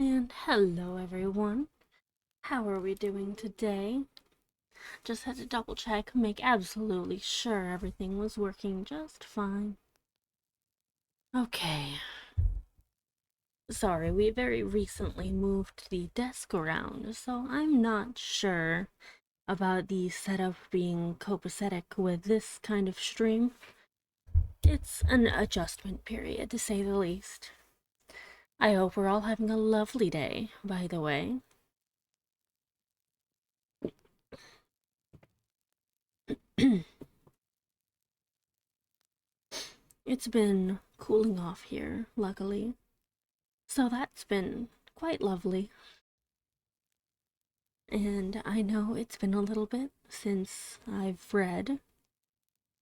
And hello everyone. How are we doing today? Just had to double check, make absolutely sure everything was working just fine. Okay. Sorry, we very recently moved the desk around, so I'm not sure about the setup being copacetic with this kind of stream. It's an adjustment period, to say the least. I hope we're all having a lovely day, by the way. It's been cooling off here, luckily. So that's been quite lovely. And I know it's been a little bit since I've read,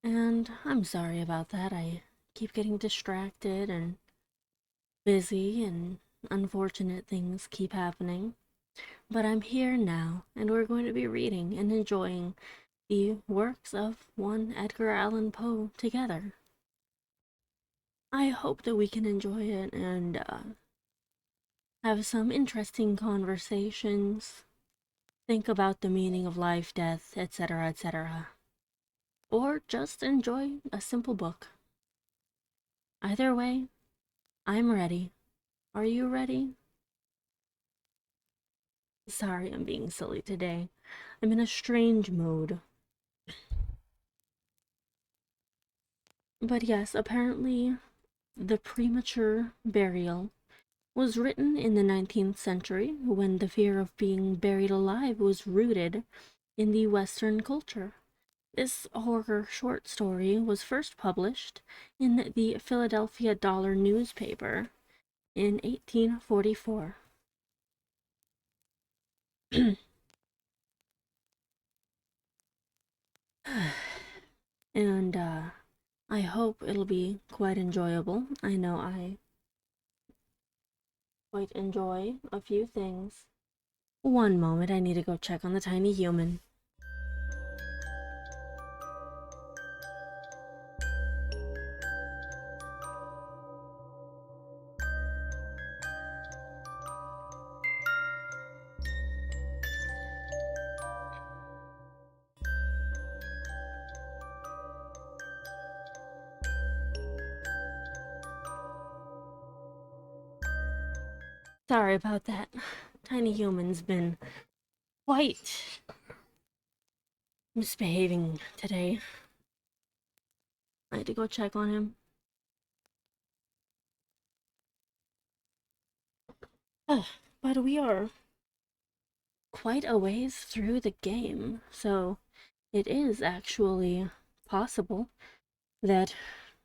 and I'm sorry about that. I keep getting distracted and busy, and unfortunate things keep happening. But I'm here now, and we're going to be reading and enjoying the works of one Edgar Allan Poe together. I hope that we can enjoy it and have some interesting conversations, think about the meaning of life, death, etc., etc., or just enjoy a simple book. Either way, I'm ready. Are you ready? Sorry, I'm being silly today. I'm in a strange mood. But yes, apparently, The Premature Burial was written in the 19th century when the fear of being buried alive was rooted in the Western culture. This horror short story was first published in the Philadelphia Dollar newspaper in 1844. And I hope it'll be quite enjoyable. I know I quite enjoy a few things. One moment, I need to go check on the tiny human. Sorry about that. Tiny human's been quite misbehaving today. I had to go check on him. But we are quite a ways through the game, so it is actually possible that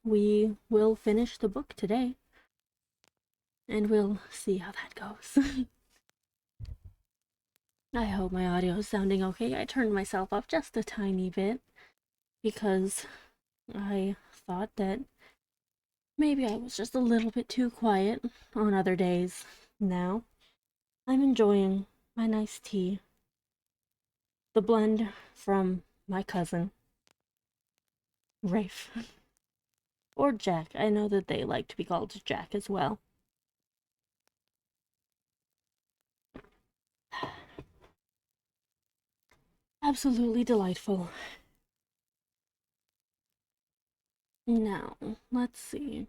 we will finish the book today, and we'll see how that goes. I hope my audio is sounding okay. I turned myself up just a tiny bit because I thought that maybe I was just a little bit too quiet on other days. Now, I'm enjoying my nice tea, the blend from my cousin, Rafe. Or Jack. I know that they like to be called Jack as well. Absolutely delightful. Now, let's see.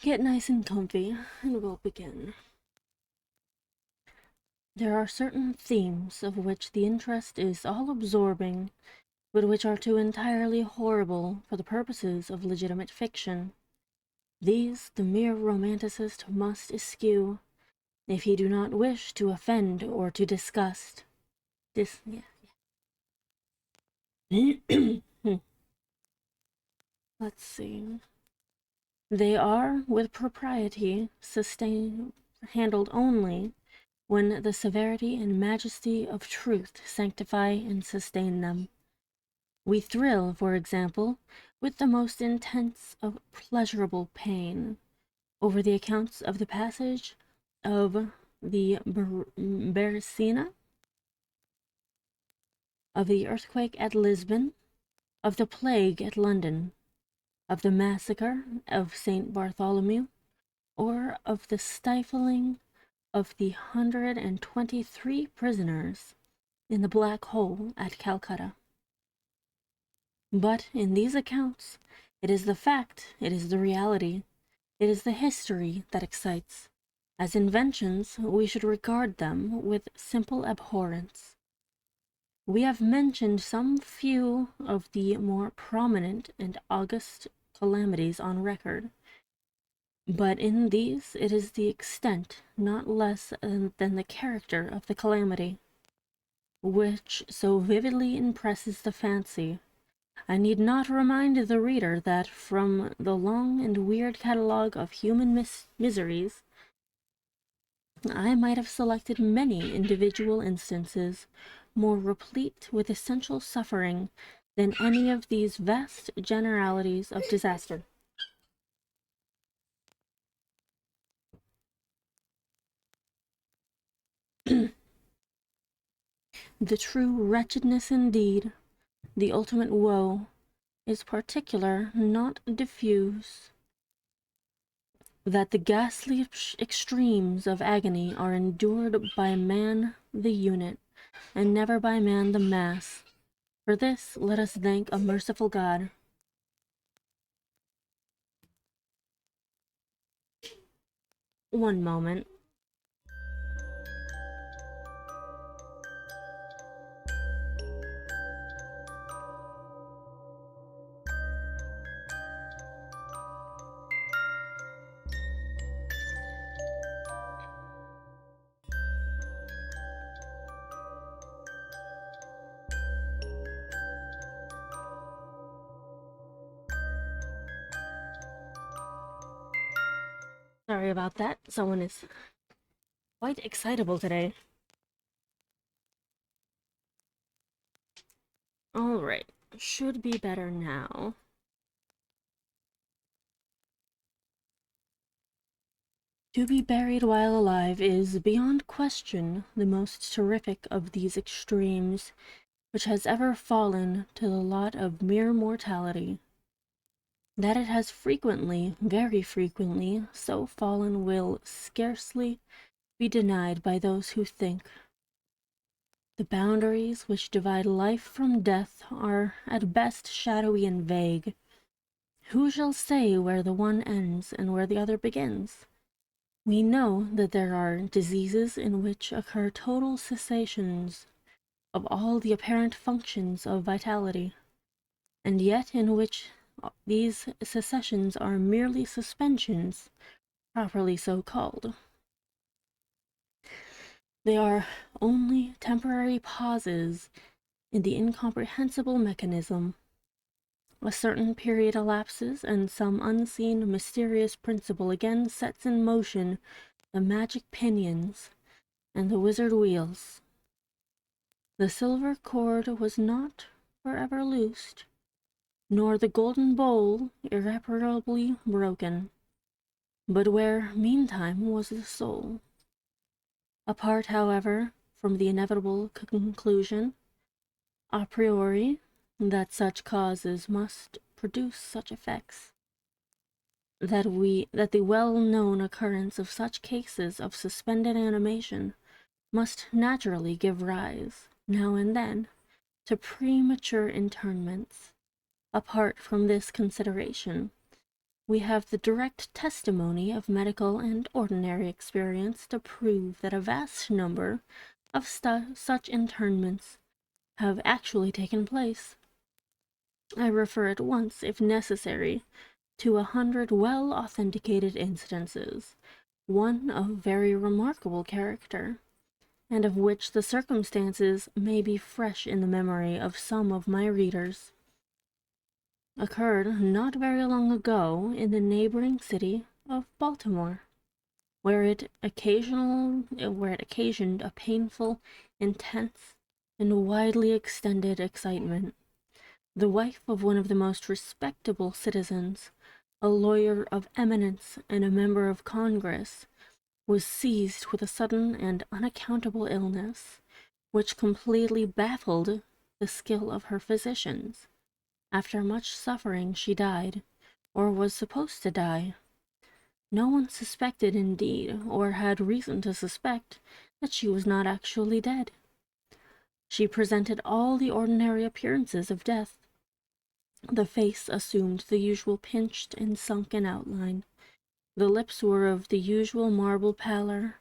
Get nice and comfy, and we'll begin. There are certain themes of which the interest is all absorbing, but which are too entirely horrible for the purposes of legitimate fiction. These the mere romanticist must eschew, if he do not wish to offend or to disgust. Yeah. Let's see. They are, with propriety, handled only when the severity and majesty of truth sanctify and sustain them. We thrill, for example, with the most intense of pleasurable pain over the accounts of the passage of the Beresina, of the earthquake at Lisbon, of the plague at London, of the massacre of St. Bartholomew, or of the stifling of the 123 prisoners in the Black Hole at Calcutta. But in these accounts, it is the fact, it is the reality, it is the history that excites. As inventions, we should regard them with simple abhorrence. We have mentioned some few of the more prominent and august calamities on record, but in these it is the extent, not less than the character of the calamity, which so vividly impresses the fancy. I need not remind the reader that from the long and weird catalogue of human miseries, I might have selected many individual instances more replete with essential suffering than any of these vast generalities of disaster. The true wretchedness indeed, the ultimate woe, is particular, not diffuse. That the ghastly extremes of agony are endured by man the unit, and never by man the mass. For this let us thank a merciful God. One moment. Sorry about that. Someone is quite excitable today. Alright, should be better now. To be buried while alive is, beyond question, the most terrific of these extremes which has ever fallen to the lot of mere mortality. That it has frequently, very frequently, so fallen will scarcely be denied by those who think. The boundaries which divide life from death are at best shadowy and vague. Who shall say where the one ends and where the other begins? We know that there are diseases in which occur total cessations of all the apparent functions of vitality, and yet in which these cessations are merely suspensions, properly so called. They are only temporary pauses in the incomprehensible mechanism. A certain period elapses, and some unseen, mysterious principle again sets in motion the magic pinions and the wizard wheels. The silver cord was not forever loosed, nor the golden bowl irreparably broken, but where meantime was the soul. Apart, however, from the inevitable conclusion, a priori, that such causes must produce such effects, that the well-known occurrence of such cases of suspended animation must naturally give rise, now and then, to premature interments. Apart from this consideration, we have the direct testimony of medical and ordinary experience to prove that a vast number of such interments have actually taken place. I refer at once, if necessary, to 100 well-authenticated instances, one of very remarkable character, and of which the circumstances may be fresh in the memory of some of my readers. Occurred not very long ago in the neighboring city of Baltimore, where it occasioned a painful, intense, and widely extended excitement. The wife of one of the most respectable citizens, a lawyer of eminence and a member of Congress, was seized with a sudden and unaccountable illness, which completely baffled the skill of her physicians. After much suffering she died, or was supposed to die. No one suspected, indeed, or had reason to suspect, that she was not actually dead. She presented all the ordinary appearances of death. The face assumed the usual pinched and sunken outline. The lips were of the usual marble pallor.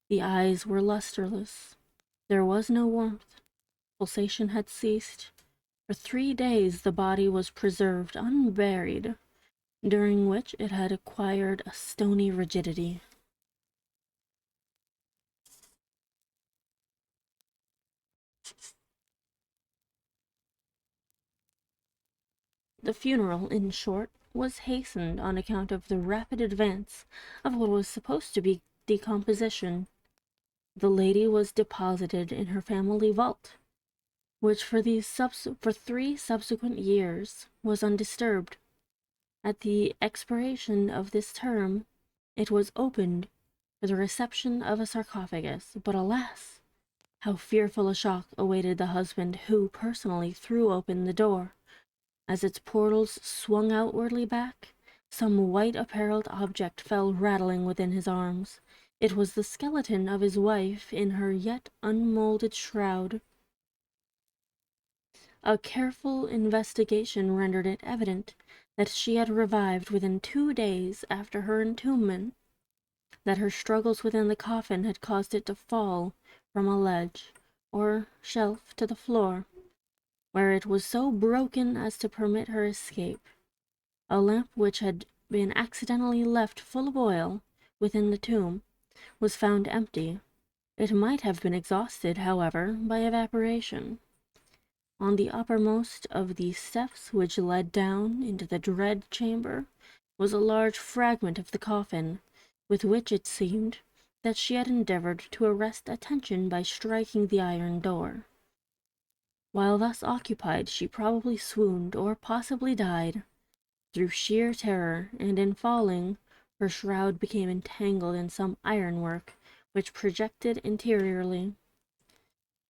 The eyes were lusterless. There was no warmth. Pulsation had ceased. For 3 days the body was preserved unburied, during which it had acquired a stony rigidity. The funeral, in short, was hastened on account of the rapid advance of what was supposed to be decomposition. The lady was deposited in her family vault, which for 3 subsequent years was undisturbed. At the expiration of this term, it was opened for the reception of a sarcophagus, but alas! How fearful a shock awaited the husband who personally threw open the door. As its portals swung outwardly back, some white-apparelled object fell rattling within his arms. It was the skeleton of his wife in her yet unmoulded shroud. A careful investigation rendered it evident that she had revived within 2 days after her entombment, that her struggles within the coffin had caused it to fall from a ledge or shelf to the floor, where it was so broken as to permit her escape. A lamp which had been accidentally left full of oil within the tomb was found empty. It might have been exhausted, however, by evaporation. On the uppermost of the steps which led down into the dread chamber was a large fragment of the coffin, with which it seemed that she had endeavored to arrest attention by striking the iron door. While thus occupied, she probably swooned or possibly died through sheer terror, and in falling, her shroud became entangled in some ironwork which projected interiorly.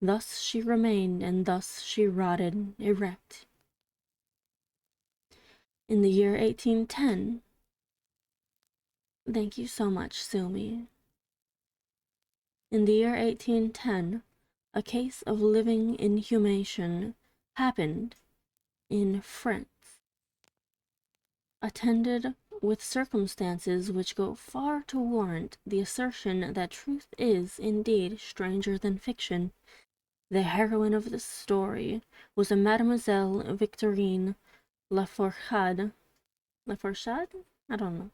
Thus she remained, and thus she rotted erect. In the year 1810, thank you so much, Sumi. In the year 1810, a case of living inhumation happened in France, attended with circumstances which go far to warrant the assertion that truth is, indeed, stranger than fiction. The heroine of this story was a Mademoiselle Victorine Lafourchade. Lafourchade? I don't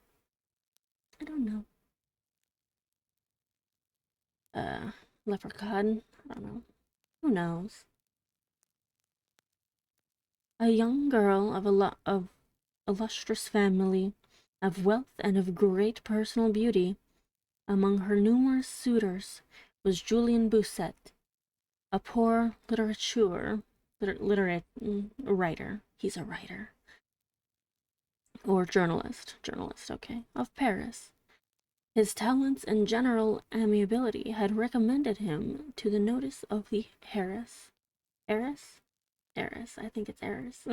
know. Leprechaun? I don't know. Who knows? A young girl of illustrious family, of wealth and of great personal beauty. Among her numerous suitors was Julien Bousset, a poor writer. He's a writer. Or journalist, okay, of Paris. His talents and general amiability had recommended him to the notice of the heiress, I think it's heiress,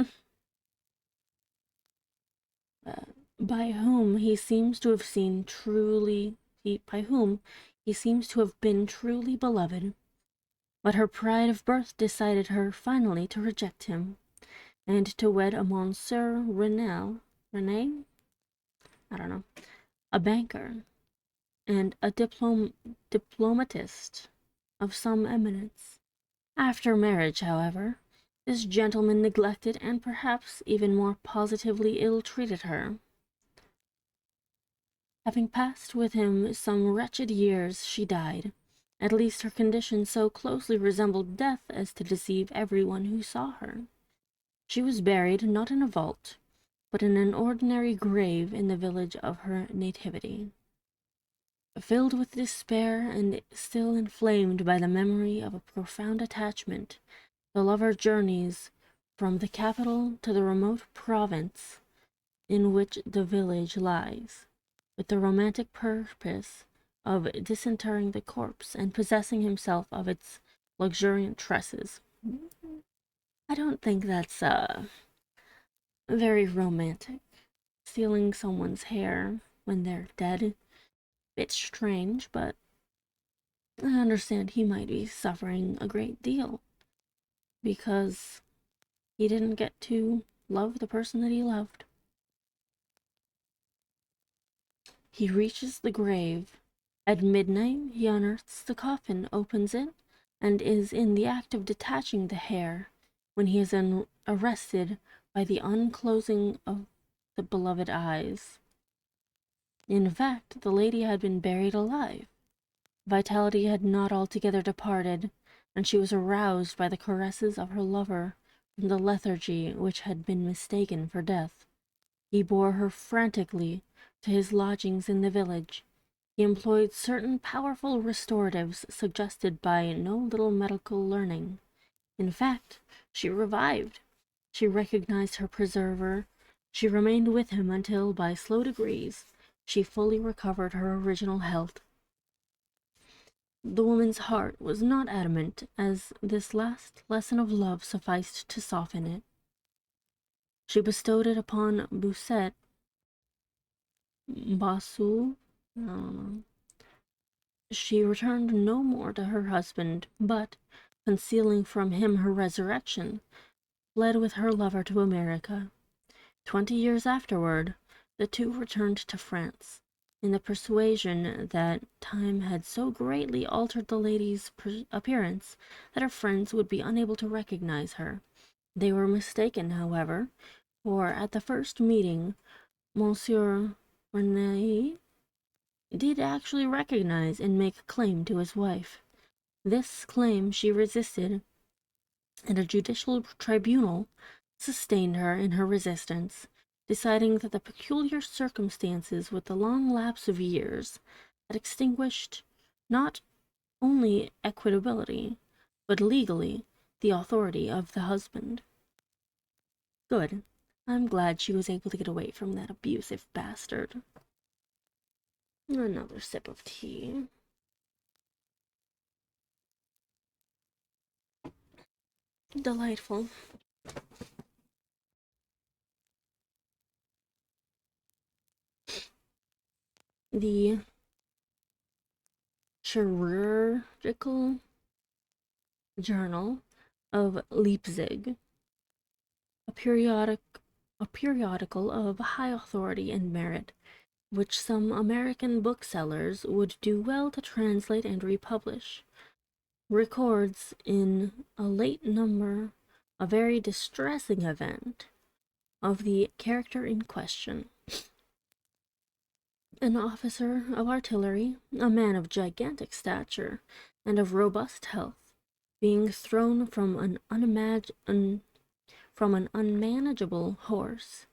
by whom he seems to have been truly beloved. But her pride of birth decided her finally to reject him, and to wed a Monsieur Rene, I don't know, a banker, and a diplomatist of some eminence. After marriage, however, this gentleman neglected and perhaps even more positively ill-treated her. Having passed with him some wretched years, she died. At least her condition so closely resembled death as to deceive everyone who saw her. She was buried not in a vault, but in an ordinary grave in the village of her nativity. Filled with despair and still inflamed by the memory of a profound attachment, the lover journeys from the capital to the remote province in which the village lies, with the romantic purpose of disinterring the corpse and possessing himself of its luxuriant tresses. I don't think that's very romantic. Stealing someone's hair when they're dead, bit strange, but I understand he might be suffering a great deal because he didn't get to love the person that he loved. He reaches the grave. At midnight, he unearths the coffin, opens it, and is in the act of detaching the hair when he is arrested by the unclosing of the beloved eyes. In fact, the lady had been buried alive. Vitality had not altogether departed, and she was aroused by the caresses of her lover from the lethargy which had been mistaken for death. He bore her frantically to his lodgings in the village. He employed certain powerful restoratives suggested by no little medical learning. In fact, she revived. She recognized her preserver. She remained with him until, by slow degrees, she fully recovered her original health. The woman's heart was not adamant, as this last lesson of love sufficed to soften it. She bestowed it upon Busset, Basu. She returned no more to her husband, but, concealing from him her resurrection, fled with her lover to America. 20 years afterward, the two returned to France, in the persuasion that time had so greatly altered the lady's appearance that her friends would be unable to recognize her. They were mistaken, however, for at the first meeting, Monsieur Renée did actually recognize and make claim to his wife. This claim she resisted, and a judicial tribunal sustained her in her resistance, deciding that the peculiar circumstances with the long lapse of years had extinguished not only equitability, but legally the authority of the husband. Good. I'm glad she was able to get away from that abusive bastard. Another sip of tea. Delightful. The Chirurgical Journal of Leipzig, a periodical of high authority and merit, which some American booksellers would do well to translate and republish, records in a late number a very distressing event of the character in question. An officer of artillery, a man of gigantic stature and of robust health, being thrown from an unmanageable horse,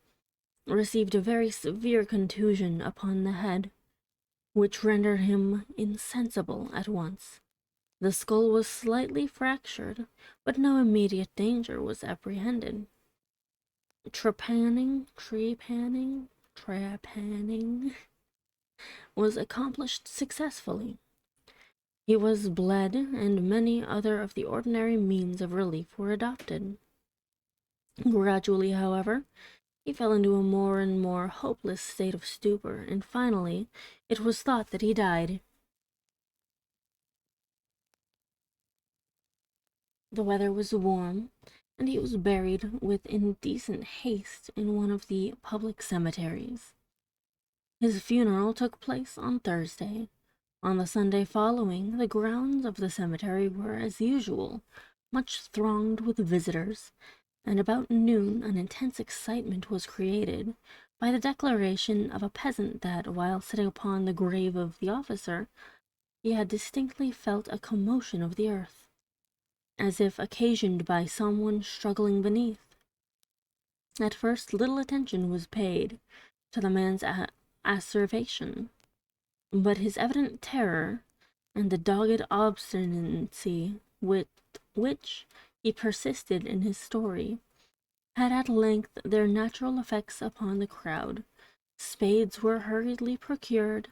received a very severe contusion upon the head, which rendered him insensible at once. The skull was slightly fractured, but no immediate danger was apprehended. Trepanning was accomplished successfully. He was bled, and many other of the ordinary means of relief were adopted. Gradually, however, he fell into a more and more hopeless state of stupor, and finally it was thought that he died. The weather was warm, and he was buried with indecent haste in one of the public cemeteries. His funeral took place on Thursday. On the Sunday following, the grounds of the cemetery were, as usual, much thronged with visitors, and about noon an intense excitement was created by the declaration of a peasant that, while sitting upon the grave of the officer, he had distinctly felt a commotion of the earth, as if occasioned by someone struggling beneath. At first little attention was paid to the man's asseveration, but his evident terror, and the dogged obstinacy with which he persisted in his story, had at length their natural effects upon the crowd. Spades were hurriedly procured,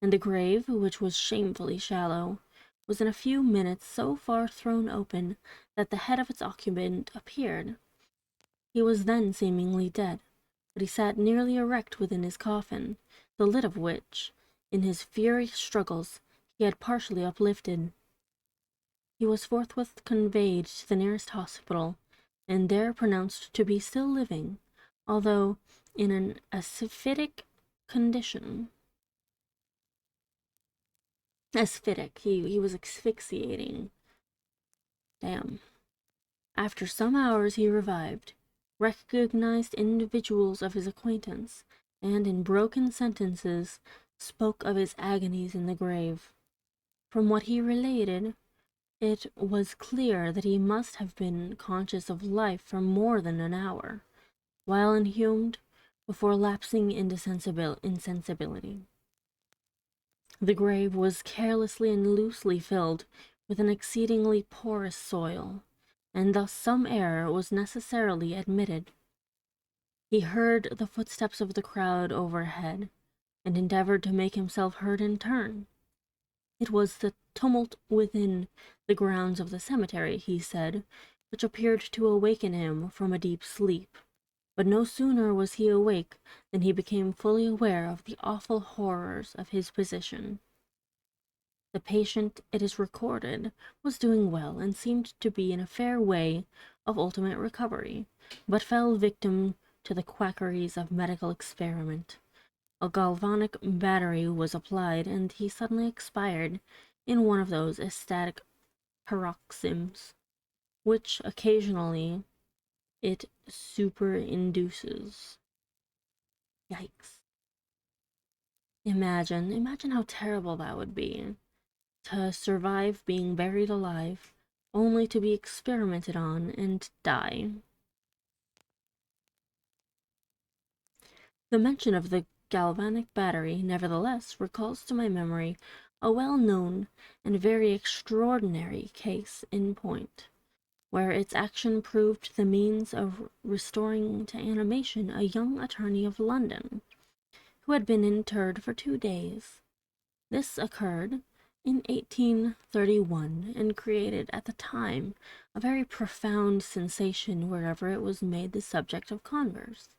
and the grave, which was shamefully shallow, was in a few minutes so far thrown open that the head of its occupant appeared. He was then seemingly dead. but he sat nearly erect within his coffin, the lid of which, in his furious struggles, he had partially uplifted. He was forthwith conveyed to the nearest hospital, and there pronounced to be still living, although in an asphytic condition. Asphytic. He was asphyxiating. Damn. After some hours he revived, recognized individuals of his acquaintance, and in broken sentences spoke of his agonies in the grave. From what he related, it was clear that he must have been conscious of life for more than an hour, while inhumed, before lapsing into insensibility. The grave was carelessly and loosely filled with an exceedingly porous soil, and thus some air was necessarily admitted. He heard the footsteps of the crowd overhead, and endeavored to make himself heard in turn. It was the tumult within the grounds of the cemetery, he said, which appeared to awaken him from a deep sleep. But no sooner was he awake than he became fully aware of the awful horrors of his position. The patient, it is recorded, was doing well and seemed to be in a fair way of ultimate recovery, but fell victim to the quackeries of medical experiment. A galvanic battery was applied, and he suddenly expired in one of those ecstatic paroxysms which occasionally it superinduces. Yikes. Imagine how terrible that would be. To survive being buried alive, only to be experimented on and die. The mention of the galvanic battery, nevertheless, recalls to my memory a well-known and very extraordinary case in point, where its action proved the means of restoring to animation a young attorney of London, who had been interred for 2 days. This occurred in 1831, and created at the time a very profound sensation wherever it was made the subject of converse.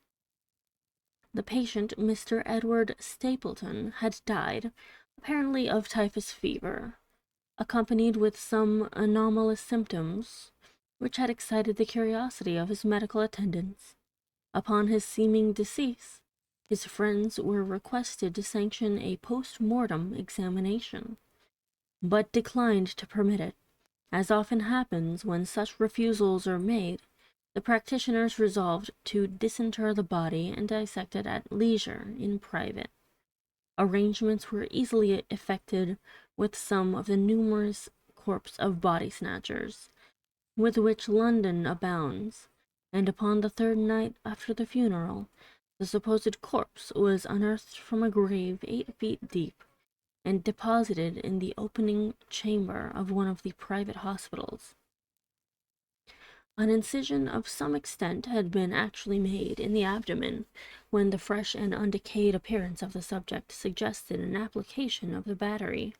The patient, Mr. Edward Stapleton, had died, apparently of typhus fever, accompanied with some anomalous symptoms, which had excited the curiosity of his medical attendants. Upon his seeming decease, his friends were requested to sanction a post-mortem examination, but declined to permit it. As often happens when such refusals are made, the practitioners resolved to disinter the body and dissect it at leisure in private. Arrangements were easily effected with some of the numerous corps of body snatchers, with which London abounds, and upon the 3rd night after the funeral, the supposed corpse was unearthed from a grave 8 feet deep, and deposited in the opening chamber of one of the private hospitals. An incision of some extent had been actually made in the abdomen, when the fresh and undecayed appearance of the subject suggested an application of the battery.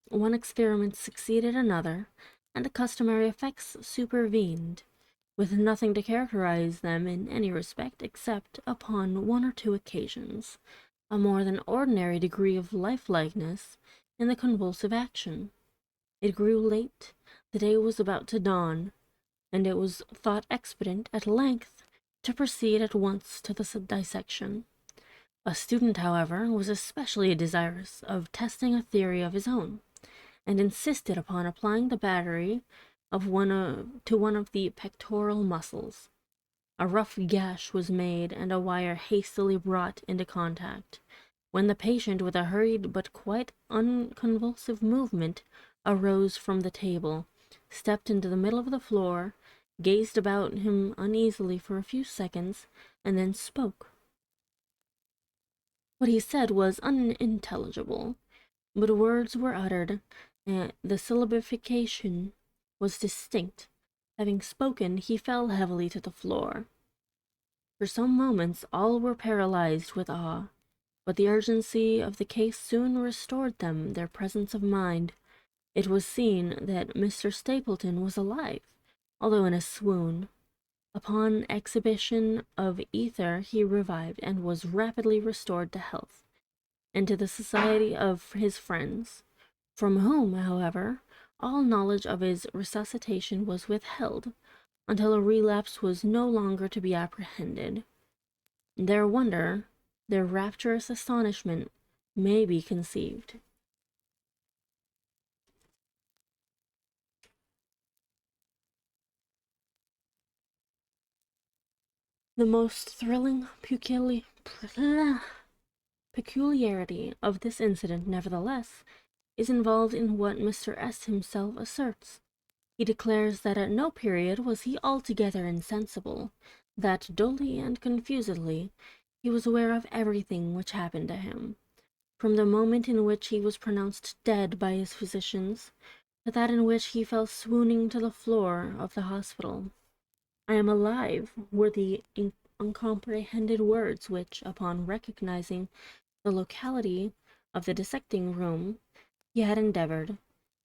One experiment succeeded another, and the customary effects supervened, with nothing to characterize them in any respect except, upon 1 or 2 occasions, a more than ordinary degree of lifelikeness in the convulsive action. It grew late, the day was about to dawn, and it was thought expedient at length to proceed at once to the dissection. A student, however, was especially desirous of testing a theory of his own, and insisted upon applying the battery to one of the pectoral muscles. A rough gash was made, and a wire hastily brought into contact, when the patient, with a hurried but quite unconvulsive movement, arose from the table, stepped into the middle of the floor, gazed about him uneasily for a few seconds, and then spoke. What he said was unintelligible, but words were uttered, and the syllabification was distinct. Having spoken, he fell heavily to the floor. For some moments all were paralyzed with awe, but the urgency of the case soon restored them their presence of mind. It was seen that Mr. Stapleton was alive, although in a swoon. Upon exhibition of ether, he revived and was rapidly restored to health and to the society of his friends, from whom, however, all knowledge of his resuscitation was withheld until a relapse was no longer to be apprehended. Their wonder, their rapturous astonishment, may be conceived. The most thrilling peculiarity of this incident, nevertheless, is involved in what Mr. S. himself asserts. He declares that at no period was he altogether insensible, that dully and confusedly he was aware of everything which happened to him, from the moment in which he was pronounced dead by his physicians, to that in which he fell swooning to the floor of the hospital. "I am alive," were the uncomprehended words which, upon recognizing the locality of the dissecting room, he had endeavored,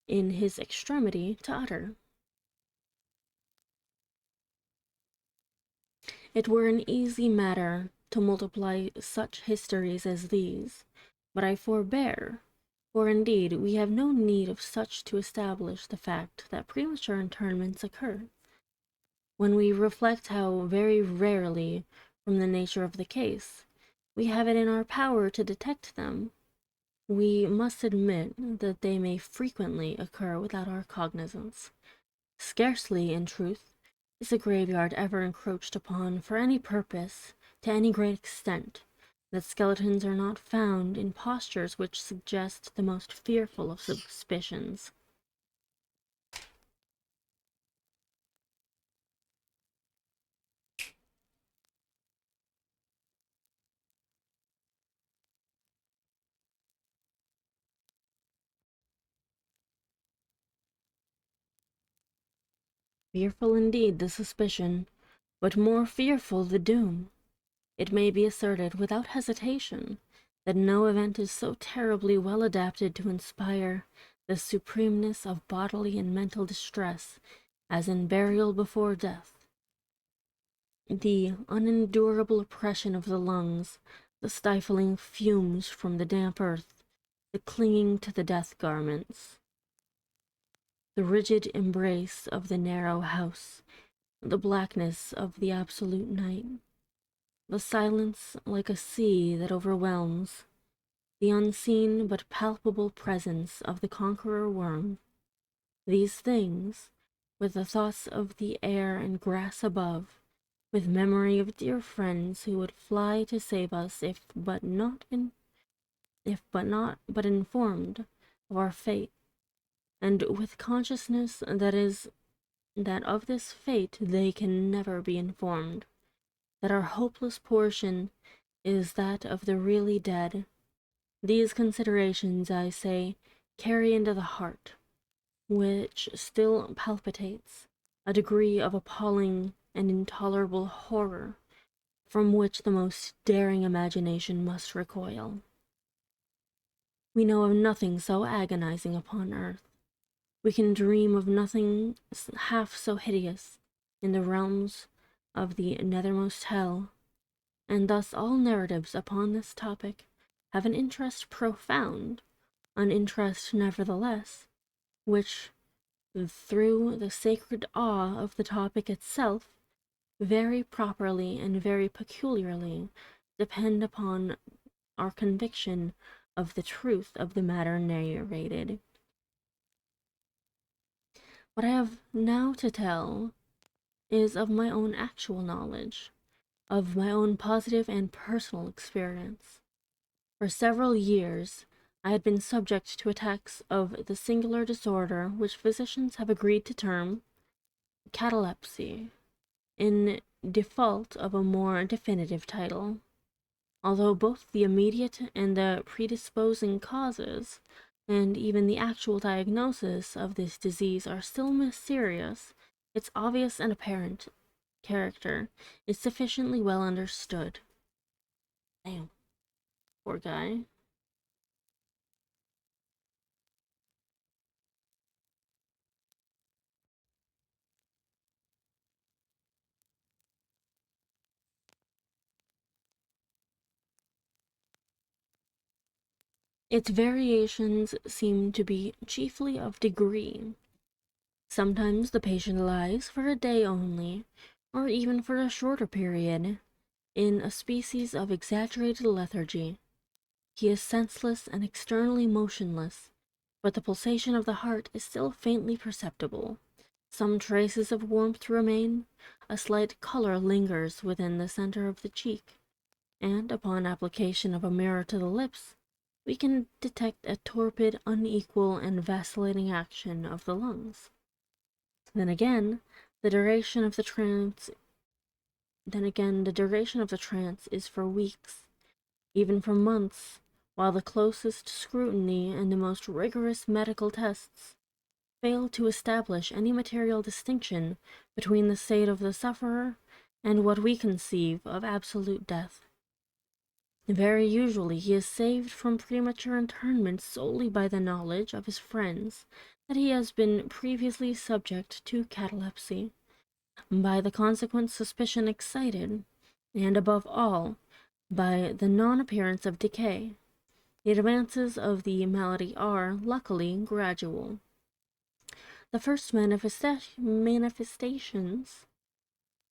in his extremity, to utter. It were an easy matter to multiply such histories as these, but I forbear, for indeed we have no need of such to establish the fact that premature interments occur. When we reflect how very rarely, from the nature of the case, we have it in our power to detect them, we must admit that they may frequently occur without our cognizance. Scarcely, in truth, is a graveyard ever encroached upon for any purpose, to any great extent, that skeletons are not found in postures which suggest the most fearful of suspicions. Fearful indeed the suspicion, but more fearful the doom. It may be asserted without hesitation that no event is so terribly well adapted to inspire the supremeness of bodily and mental distress as in burial before death. The unendurable oppression of the lungs, the stifling fumes from the damp earth, the clinging to the death garments, the rigid embrace of the narrow house, the blackness of the absolute night, the silence like a sea that overwhelms, the unseen but palpable presence of the conqueror worm, these things, with the thoughts of the air and grass above, with memory of dear friends who would fly to save us if but informed of our fate, and with consciousness that of this fate they can never be informed, that our hopeless portion is that of the really dead. These considerations, I say, carry into the heart, which still palpitates, a degree of appalling and intolerable horror, from which the most daring imagination must recoil. We know of nothing so agonizing upon earth. We can dream of nothing half so hideous in the realms of the nethermost hell, and thus all narratives upon this topic have an interest profound, an interest, nevertheless, which, through the sacred awe of the topic itself, very properly and very peculiarly depend upon our conviction of the truth of the matter narrated. What I have now to tell is of my own actual knowledge, of my own positive and personal experience. For several years, I had been subject to attacks of the singular disorder which physicians have agreed to term catalepsy, in default of a more definitive title. Although both the immediate and the predisposing causes, and even the actual diagnosis of this disease are still mysterious, its obvious and apparent character is sufficiently well understood. Damn, poor guy. Its variations seem to be chiefly of degree. Sometimes the patient lies for a day only, or even for a shorter period, in a species of exaggerated lethargy. He is senseless and externally motionless, but the pulsation of the heart is still faintly perceptible. Some traces of warmth remain, a slight color lingers within the center of the cheek, and upon application of a mirror to the lips, we can detect a torpid, unequal, and vacillating action of the lungs. Then again, the duration of the trance is for weeks, even for months, while the closest scrutiny and the most rigorous medical tests fail to establish any material distinction between the state of the sufferer and what we conceive of absolute death. Very usually he is saved from premature internment solely by the knowledge of his friends that he has been previously subject to catalepsy, by the consequent suspicion excited, and above all, by the non-appearance of decay. The advances of the malady are, luckily, gradual. The first manifestations,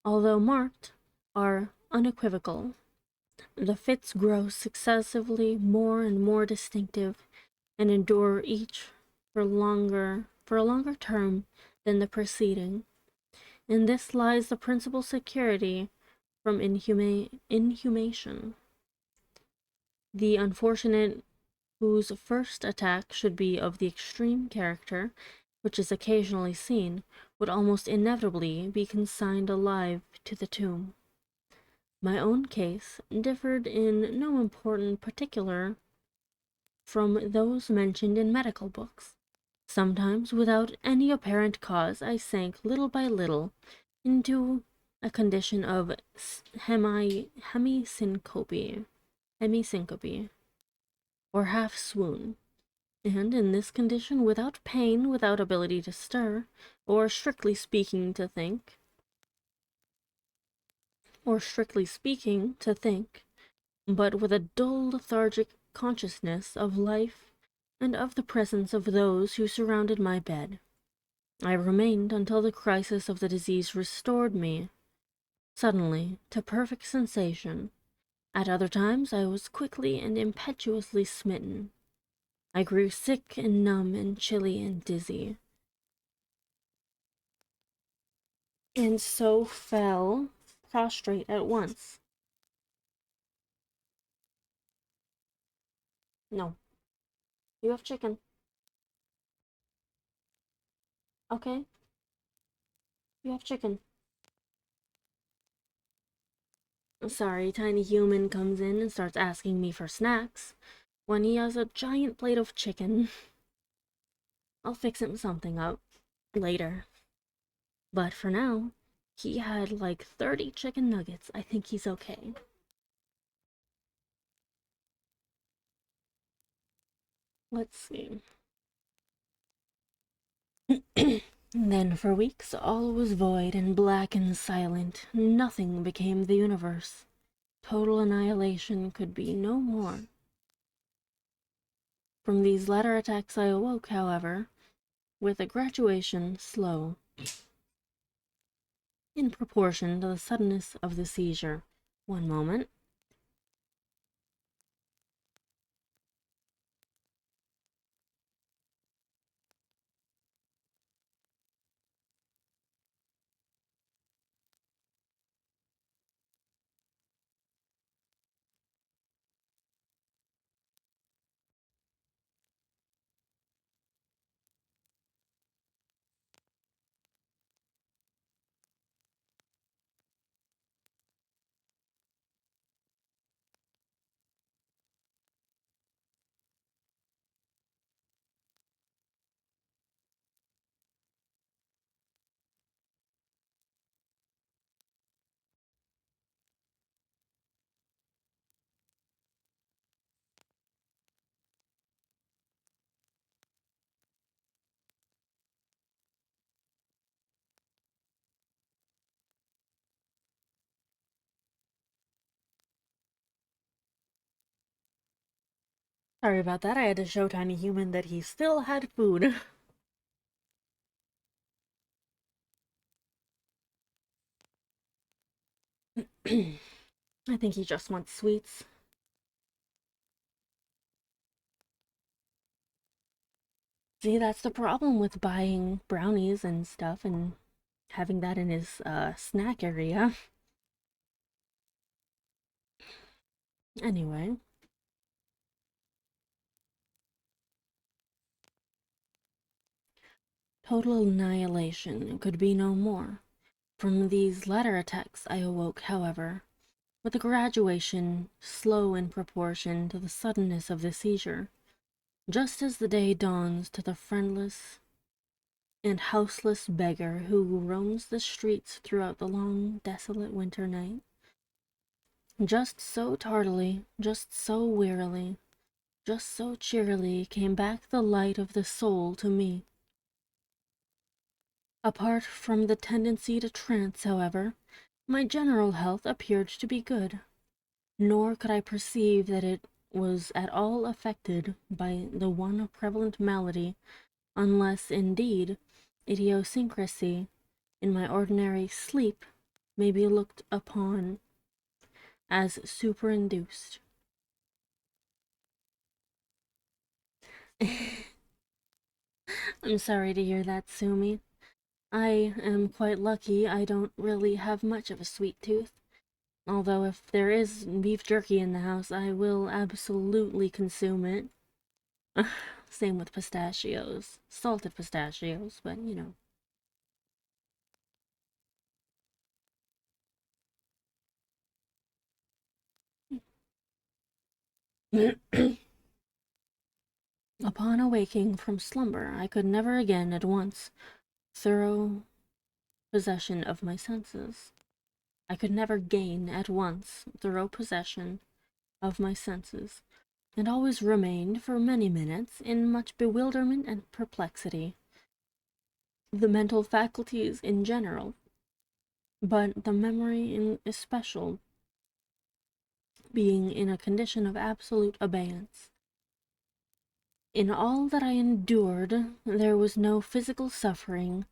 although marked, are unequivocal. The fits grow successively more and more distinctive, and endure each for a longer term than the preceding. In this lies the principal security from inhumation. The unfortunate whose first attack should be of the extreme character which is occasionally seen, would almost inevitably be consigned alive to the tomb. My own case differed in no important particular from those mentioned in medical books. Sometimes, without any apparent cause, I sank little by little into a condition of hemisyncope, or half swoon, and in this condition, without pain, without ability to stir, or strictly speaking to think, but with a dull lethargic consciousness of life and of the presence of those who surrounded my bed, I remained until the crisis of the disease restored me, suddenly, to perfect sensation. At other times I was quickly and impetuously smitten. I grew sick and numb and chilly and dizzy, and so fell prostrate at once. No, you have chicken. Okay, you have chicken. Sorry, tiny human comes in and starts asking me for snacks when he has a giant plate of chicken. I'll fix him something up later. But for now, he had like 30 chicken nuggets. I think he's okay. Let's see. Then for weeks all was void and black and silent. Nothing became the universe. Total annihilation could be no more. From these latter attacks I awoke, however, with a graduation slow, in proportion to the suddenness of the seizure. One moment. Sorry about that. I had to show Tiny Human that he still had food. I think he just wants sweets. See, that's the problem with buying brownies and stuff and having that in his snack area. Anyway, total annihilation could be no more. From these latter attacks I awoke, however, with a graduation slow in proportion to the suddenness of the seizure, just as the day dawns to the friendless and houseless beggar who roams the streets throughout the long, desolate winter night. Just so tardily, just so wearily, just so cheerily came back the light of the soul to me. Apart from the tendency to trance, however, my general health appeared to be good, nor could I perceive that it was at all affected by the one prevalent malady, unless, indeed, idiosyncrasy in my ordinary sleep may be looked upon as superinduced. I'm sorry to hear that, Sumi. I am quite lucky I don't really have much of a sweet tooth. Although if there is beef jerky in the house, I will absolutely consume it. Same with pistachios. Salted pistachios, but you know. Upon awaking from slumber, I could never again at once thorough possession of my senses. I could never gain at once thorough possession of my senses, and always remained for many minutes in much bewilderment and perplexity. The mental faculties in general, but the memory in especial, being in a condition of absolute abeyance. In all that I endured, there was no physical suffering,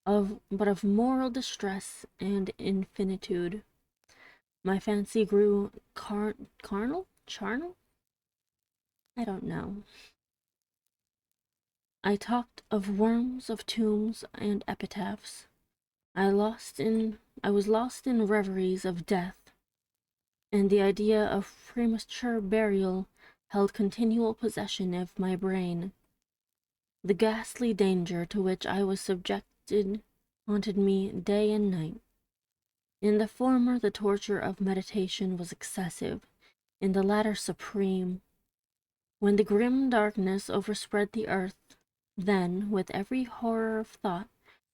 but of moral distress and infinitude. My fancy grew carnal? Charnel? I don't know. I talked of worms, of tombs, and epitaphs. I was lost in reveries of death, and the idea of premature burial held continual possession of my brain. The ghastly danger to which I was subjected haunted me day and night. In the former, the torture of meditation was excessive, in the latter supreme. When the grim darkness overspread the earth, then, with every horror of thought,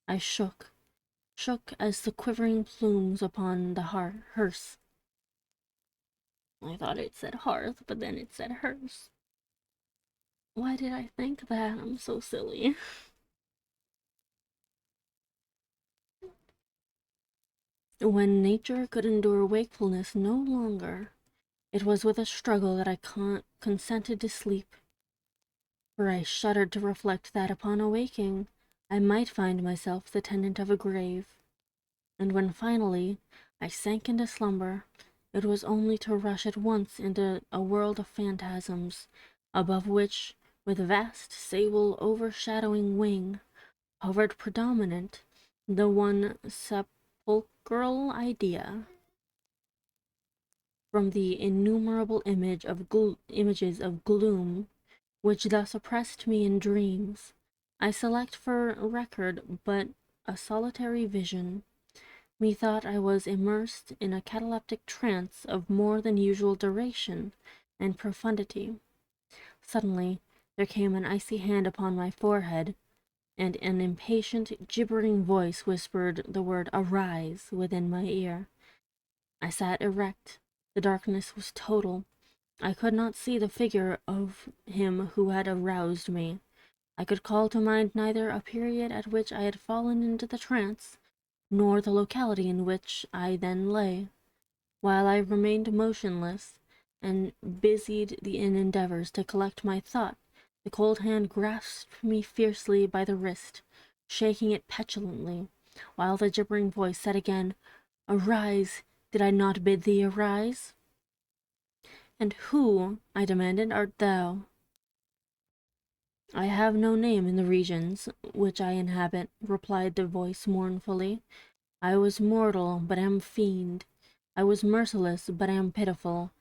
I shook as the quivering plumes upon the hearse. I thought it said hearth, but then it said hearse. Why did I think that? I'm so silly. When nature could endure wakefulness no longer, it was with a struggle that I consented to sleep, for I shuddered to reflect that upon awaking I might find myself the tenant of a grave, and when finally I sank into slumber, it was only to rush at once into a world of phantasms, above which, with vast sable overshadowing wing, hovered predominant the one sepulchral idea. From the innumerable images of gloom which thus oppressed me in dreams, I select for record but a solitary vision. Methought I was immersed in a cataleptic trance of more than usual duration and profundity. Suddenly there came an icy hand upon my forehead, and an impatient, gibbering voice whispered the word "Arise" within my ear. I sat erect. The darkness was total. I could not see the figure of him who had aroused me. I could call to mind neither a period at which I had fallen into the trance, nor the locality in which I then lay. While I remained motionless, and busied in endeavors to collect my thought, the cold hand grasped me fiercely by the wrist, shaking it petulantly, while the gibbering voice said again, "Arise! Did I not bid thee arise?" "And who," I demanded, "art thou?" "I have no name in the regions which I inhabit," replied the voice mournfully. "I was mortal, but am fiend. I was merciless, but am pitiful.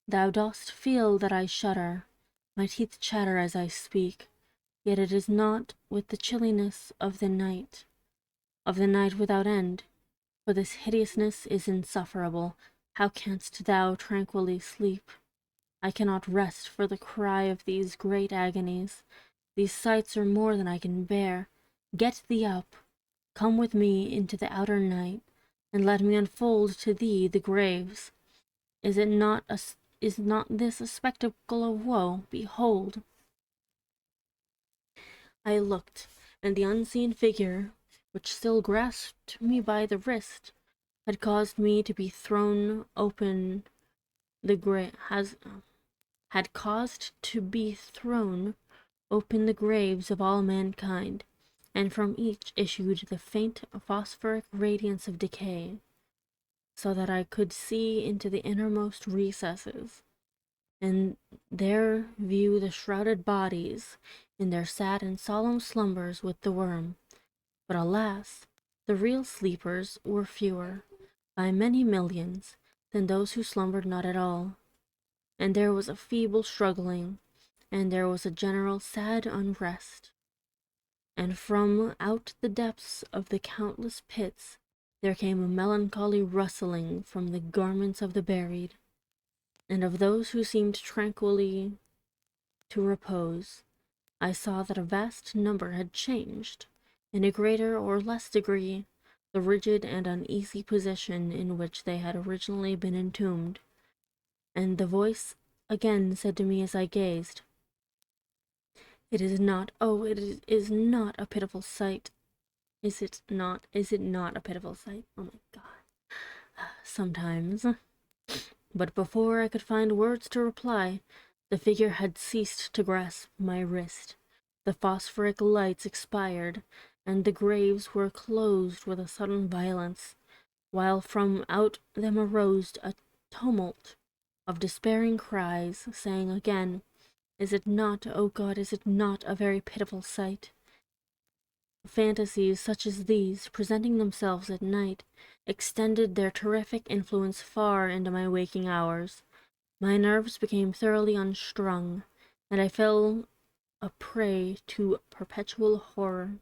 Thou dost feel that I shudder. My teeth chatter as I speak, yet it is not with the chilliness of the night without end, for this hideousness is insufferable. How canst thou tranquilly sleep? I cannot rest for the cry of these great agonies. These sights are more than I can bear. Get thee up, come with me into the outer night, and let me unfold to thee the graves. Is not this a spectacle of woe? Behold!" I looked, and the unseen figure, which still grasped me by the wrist, had caused me to be thrown open the had caused to be thrown open the graves of all mankind, and from each issued the faint phosphoric radiance of decay, so that I could see into the innermost recesses, and there view the shrouded bodies in their sad and solemn slumbers with the worm. But alas, the real sleepers were fewer, by many millions, than those who slumbered not at all, and there was a feeble struggling, and there was a general sad unrest, and from out the depths of the countless pits there came a melancholy rustling from the garments of the buried, and of those who seemed tranquilly to repose. I saw that a vast number had changed, in a greater or less degree, the rigid and uneasy position in which they had originally been entombed, and the voice again said to me as I gazed, "It is not, oh, it is not a pitiful sight. Is it not a pitiful sight? Oh my God." Sometimes. But before I could find words to reply, the figure had ceased to grasp my wrist. The phosphoric lights expired, and the graves were closed with a sudden violence, while from out them arose a tumult of despairing cries, saying again, "Is it not, O God, is it not a very pitiful sight?" Fantasies such as these, presenting themselves at night, extended their terrific influence far into my waking hours. My nerves became thoroughly unstrung, and I fell a prey to perpetual horror.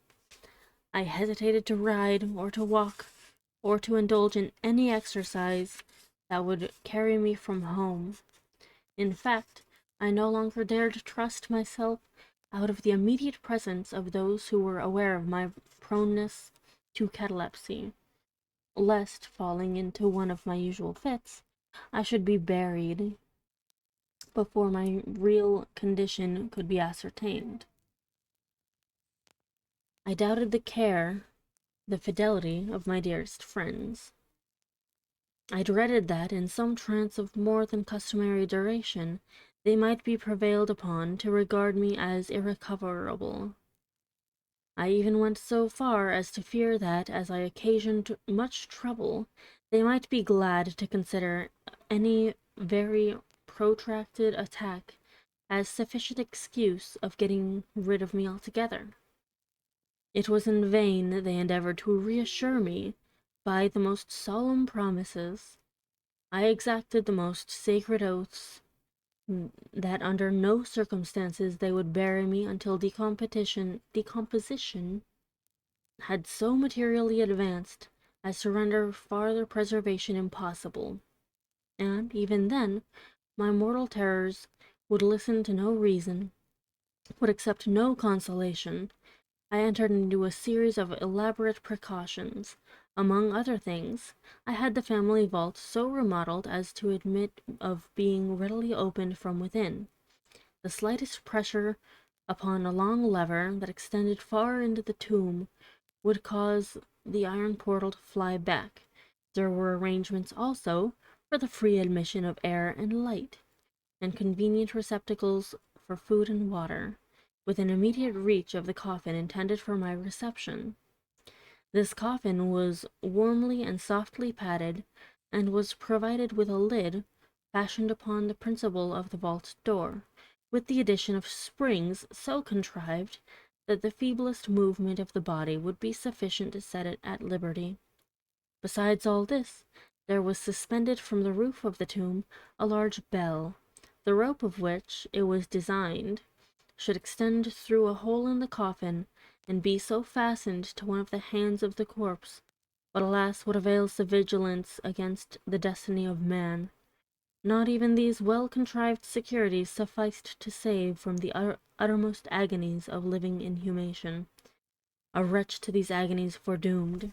I hesitated to ride, or to walk, or to indulge in any exercise that would carry me from home. In fact, I no longer dared trust myself out of the immediate presence of those who were aware of my proneness to catalepsy, lest, falling into one of my usual fits, I should be buried before my real condition could be ascertained. I doubted the care, the fidelity of my dearest friends. I dreaded that, in some trance of more than customary duration, they might be prevailed upon to regard me as irrecoverable. I even went so far as to fear that, as I occasioned much trouble, they might be glad to consider any very protracted attack as sufficient excuse of getting rid of me altogether. It was in vain they endeavored to reassure me by the most solemn promises. I exacted the most sacred oaths that under no circumstances they would bury me until decomposition had so materially advanced as to render farther preservation impossible. And even then, my mortal terrors would listen to no reason, would accept no consolation. I entered into a series of elaborate precautions. Among other things, I had the family vault so remodeled as to admit of being readily opened from within. The slightest pressure upon a long lever that extended far into the tomb would cause the iron portal to fly back. There were arrangements also for the free admission of air and light. and convenient receptacles for food and water, within immediate reach of the coffin intended for my reception. This coffin was warmly and softly padded, and was provided with a lid fashioned upon the principle of the vault door, with the addition of springs so contrived that the feeblest movement of the body would be sufficient to set it at liberty. Besides all this, there was suspended from the roof of the tomb a large bell, the rope of which, it was designed, should extend through a hole in the coffin, and be so fastened to one of the hands of the corpse. But alas, what avails the vigilance against the destiny of man? Not even these well-contrived securities sufficed to save from the uttermost agonies of living inhumation. A wretch to these agonies foredoomed.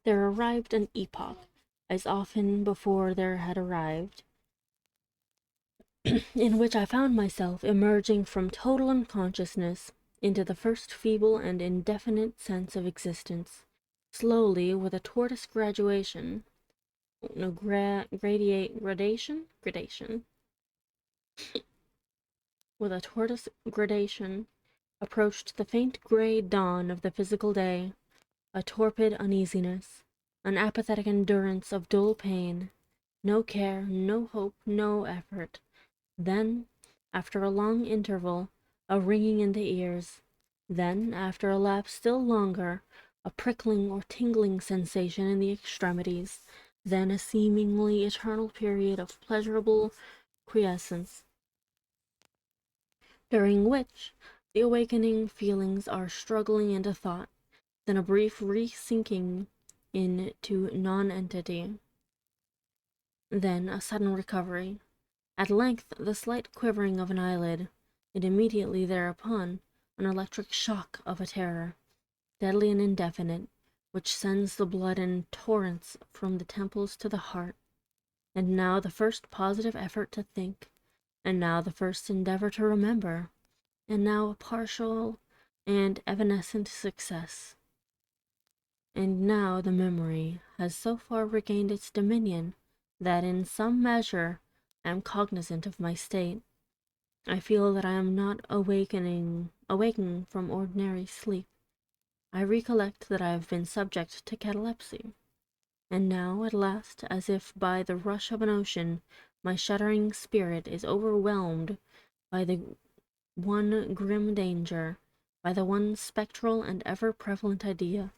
There arrived an epoch, as often before there had arrived, in which I found myself emerging from total unconsciousness into the first feeble and indefinite sense of existence, slowly, with a tortoise gradation, with a tortoise gradation, approached the faint grey dawn of the physical day, a torpid uneasiness, an apathetic endurance of dull pain, no care, no hope, no effort. Then, after a long interval, a ringing in the ears. Then, after a lapse still longer, a prickling or tingling sensation in the extremities. Then a seemingly eternal period of pleasurable quiescence, during which the awakening feelings are struggling into thought. Then a brief re-sinking into non-entity. Then a sudden recovery. At length the slight quivering of an eyelid, and immediately thereupon an electric shock of a terror, deadly and indefinite, which sends the blood in torrents from the temples to the heart. And now the first positive effort to think, and now the first endeavor to remember, and now a partial and evanescent success. And now the memory has so far regained its dominion that in some measure I am cognizant of my state. I feel that I am not awaking from ordinary sleep. I recollect that I have been subject to catalepsy. And now, at last, as if by the rush of an ocean, my shuddering spirit is overwhelmed by the one grim danger, by the one spectral and ever-prevalent idea.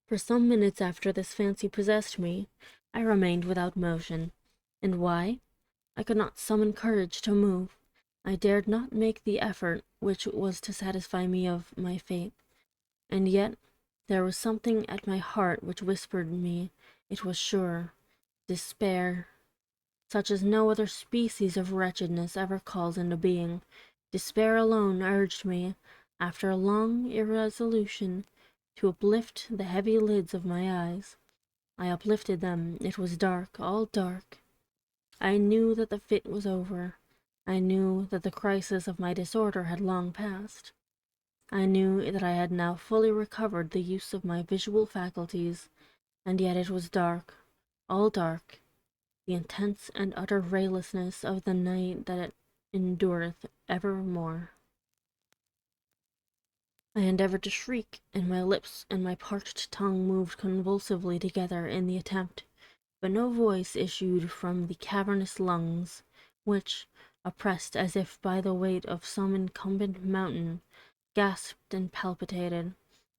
For some minutes after this fancy possessed me, I remained without motion. And why? I could not summon courage to move. I dared not make the effort which was to satisfy me of my fate. And yet there was something at my heart which whispered me it was sure. Despair, such as no other species of wretchedness ever calls into being. Despair alone urged me, after a long irresolution, to uplift the heavy lids of my eyes. I uplifted them. It was dark, all dark. I knew that the fit was over. I knew that the crisis of my disorder had long passed. I knew that I had now fully recovered the use of my visual faculties, and yet it was dark, all dark, the intense and utter raylessness of the night that it endureth evermore. I endeavored to shriek, and my lips and my parched tongue moved convulsively together in the attempt, but no voice issued from the cavernous lungs, which, oppressed as if by the weight of some incumbent mountain, gasped and palpitated,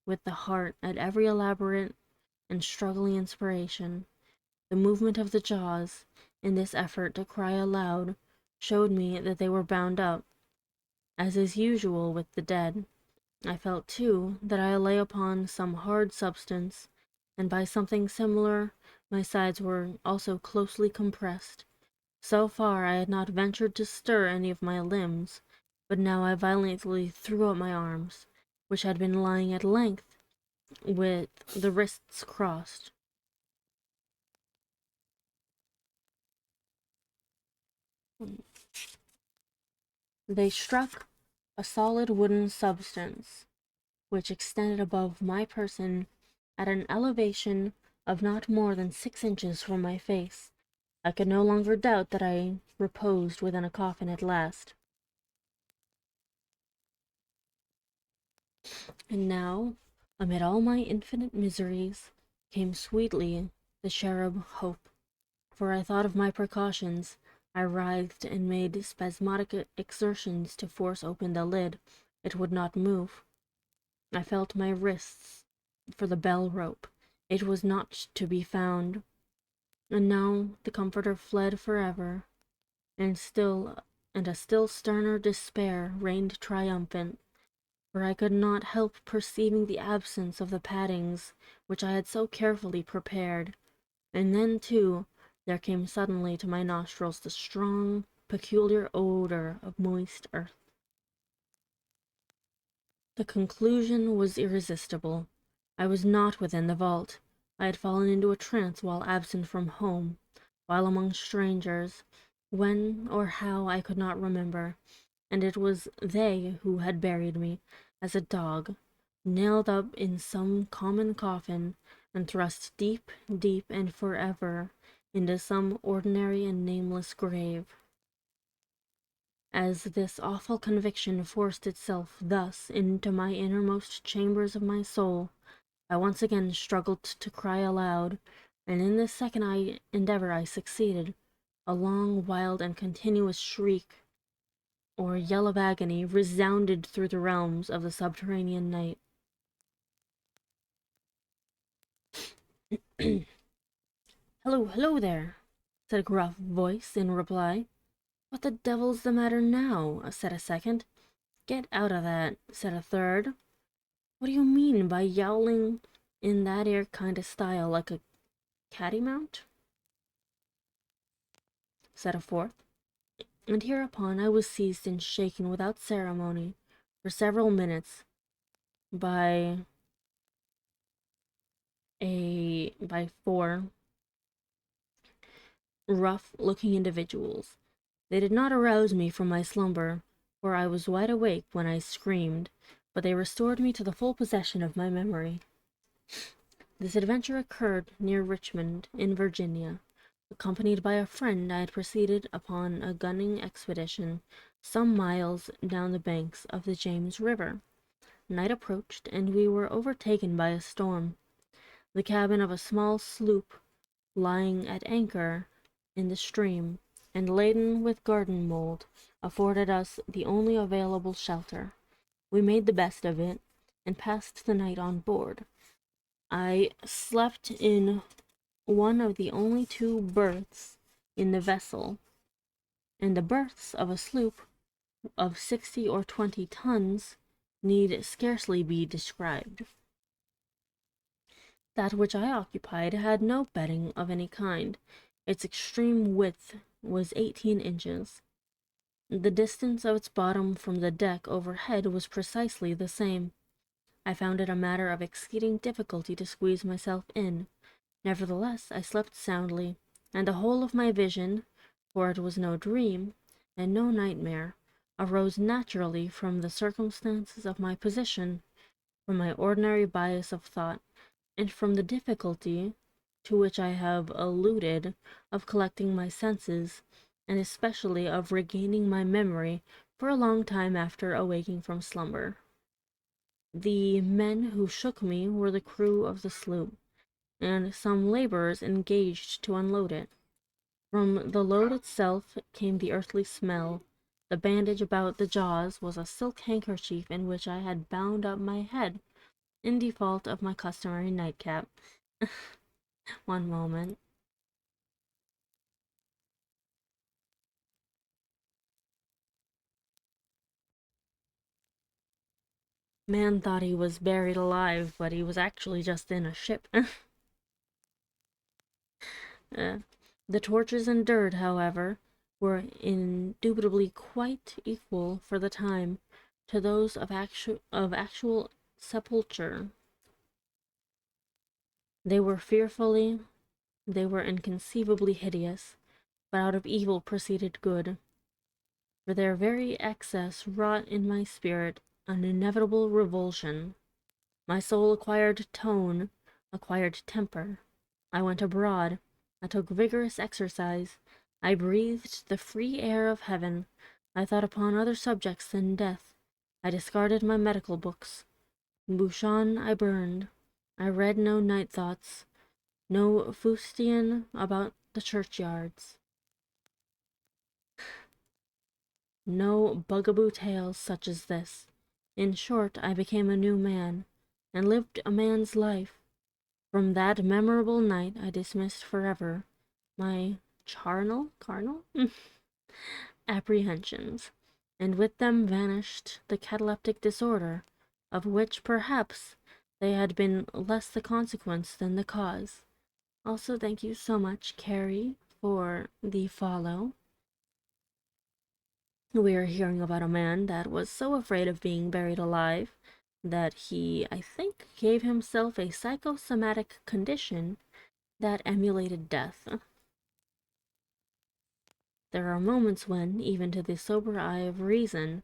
with the heart at every elaborate and struggling inspiration. The movement of the jaws, in this effort to cry aloud, showed me that they were bound up, as is usual with the dead. I felt, too, that I lay upon some hard substance, and by something similar my sides were also closely compressed. So far I had not ventured to stir any of my limbs, but now I violently threw up my arms, which had been lying at length with the wrists crossed. They struck a solid wooden substance, which extended above my person at an elevation of not more than 6 inches from my face. I could no longer doubt that I reposed within a coffin at last. And now, amid all my infinite miseries, came sweetly the cherub Hope. For I thought of my precautions. I writhed and made spasmodic exertions to force open the lid. It would not move. I felt my wrists for the bell rope. It was not to be found. And now the comforter fled forever, and a still sterner despair reigned triumphant, for I could not help perceiving the absence of the paddings which I had so carefully prepared. And then, too, there came suddenly to my nostrils the strong, peculiar odor of moist earth. The conclusion was irresistible. I was not within the vault. I had fallen into a trance while absent from home, while among strangers, when or how I could not remember, and it was they who had buried me, as a dog, nailed up in some common coffin, and thrust deep, deep, and forever into some ordinary and nameless grave. As this awful conviction forced itself thus into my innermost chambers of my soul, I once again struggled to cry aloud, and in this second endeavor I succeeded. A long, wild, and continuous shriek, or yell of agony, resounded through the realms of the subterranean night. "Hello, hello there," said a gruff voice in reply. "What the devil's the matter now?" said a second. "Get out of that," said a third. "What do you mean by yowling in that 'ere kind of style, like a cattymount?" said a fourth. And hereupon I was seized and shaken without ceremony for several minutes by four rough-looking individuals. They did not arouse me from my slumber, for I was wide awake when I screamed, but they restored me to the full possession of my memory. This adventure occurred near Richmond, in Virginia. Accompanied by a friend, I had proceeded upon a gunning expedition some miles down the banks of the James River. Night approached, and we were overtaken by a storm. The cabin of a small sloop, lying at anchor in the stream, and laden with garden mold, afforded us the only available shelter. We made the best of it, and passed the night on board. I slept in one of the only two berths in the vessel, and the berths of a sloop of 60 or 20 tons need scarcely be described. That which I occupied had no bedding of any kind. Its extreme width was 18 inches. The distance of its bottom from the deck overhead was precisely the same. I found it a matter of exceeding difficulty to squeeze myself in. Nevertheless, I slept soundly, and the whole of my vision, for it was no dream, and no nightmare, arose naturally from the circumstances of my position, from my ordinary bias of thought, and from the difficulty, to which I have alluded, of collecting my senses, and especially of regaining my memory for a long time after awaking from slumber. The men who shook me were the crew of the sloop, and some laborers engaged to unload it. From the load itself came the earthly smell. The bandage about the jaws was a silk handkerchief in which I had bound up my head, in default of my customary nightcap. One moment. Man thought he was buried alive, but he was actually just in a ship. The tortures endured, however, were indubitably quite equal for the time to those of actual sepulture. They were inconceivably hideous, but out of evil proceeded good, for their very excess wrought in my spirit an inevitable revulsion. My soul acquired tone, acquired temper. I went abroad, I took vigorous exercise. I breathed the free air of heaven. I thought upon other subjects than death. I discarded my medical books. Bouchon I burned. I read no night thoughts, no fustian about the churchyards, no bugaboo tales such as this. In short, I became a new man, and lived a man's life. From that memorable night I dismissed forever my carnal apprehensions, and with them vanished the cataleptic disorder, of which perhaps they had been less the consequence than the cause. Also, thank you so much, Carrie, for the follow. We are hearing about a man that was so afraid of being buried alive that he, I think, gave himself a psychosomatic condition that emulated death. There are moments when, even to the sober eye of reason,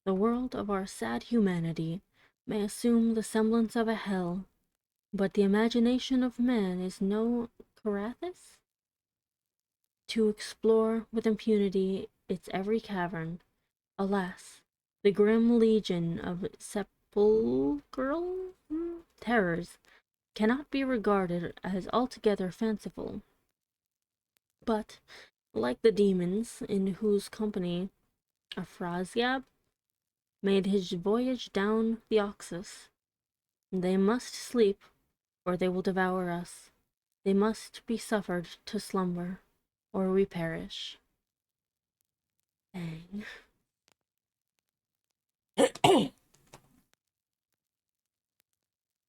the world of our sad humanity may assume the semblance of a hell, but the imagination of man is no Carathis to explore with impunity its every cavern. Alas, the grim legion of sepulchral terrors cannot be regarded as altogether fanciful, but, like the demons in whose company Afrasiab made his voyage down the Oxus, they must sleep, or they will devour us. They must be suffered to slumber, or we perish. Dang.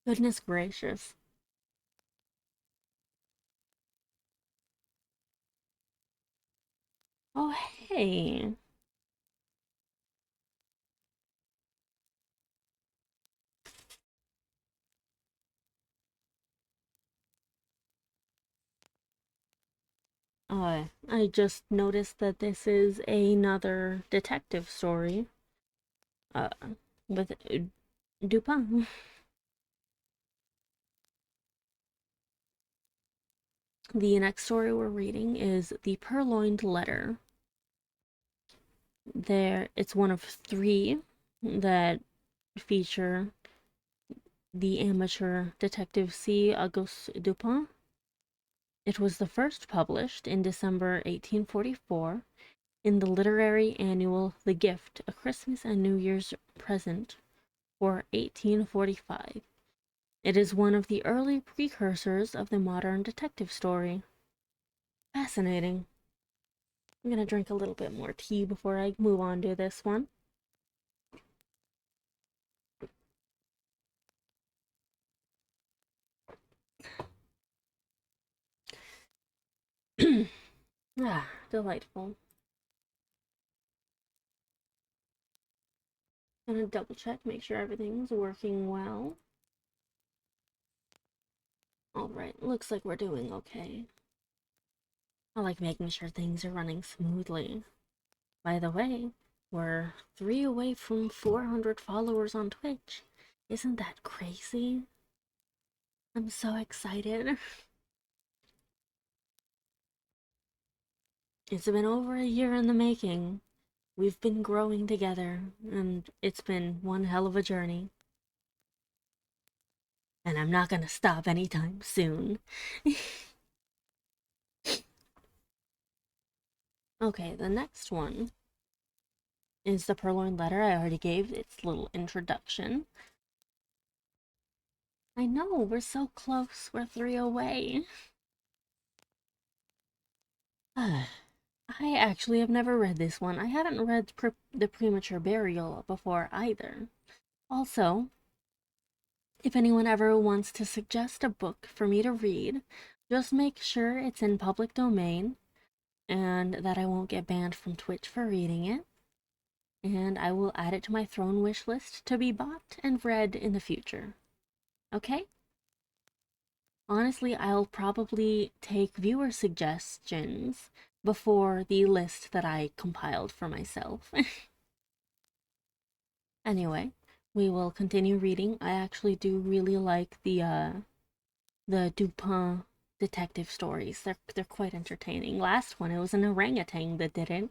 Goodness gracious. Oh, hey. I just noticed that this is another detective story. Uh, with Dupin. The next story we're reading is The Purloined Letter. It's one of 3 that feature the amateur detective C. Auguste Dupin. It was the first published in December 1844 in the literary annual The Gift, a Christmas and New Year's present for 1845. It is one of the early precursors of the modern detective story. Fascinating. I'm gonna drink a little bit more tea before I move on to this one. Ah, delightful. Gonna double check, make sure everything's working well. Alright, looks like we're doing okay. I like making sure things are running smoothly. By the way, we're 3 away from 400 followers on Twitch. Isn't that crazy? I'm so excited. It's been over a year in the making. We've been growing together, and it's been one hell of a journey. And I'm not gonna stop anytime soon. Okay, the next one is The Purloined Letter. I already gave its little introduction. I know, we're so close. We're 3 away. I actually have never read this one. I haven't read The Premature Burial before either. Also, if anyone ever wants to suggest a book for me to read, just make sure it's in public domain and that I won't get banned from Twitch for reading it. And I will add it to my throne wish list to be bought and read in the future. Okay? Honestly, I'll probably take viewer suggestions before the list that I compiled for myself. Anyway, we will continue reading. I actually do really like the Dupin detective stories. They're quite entertaining. Last one, it was an orangutan that did it.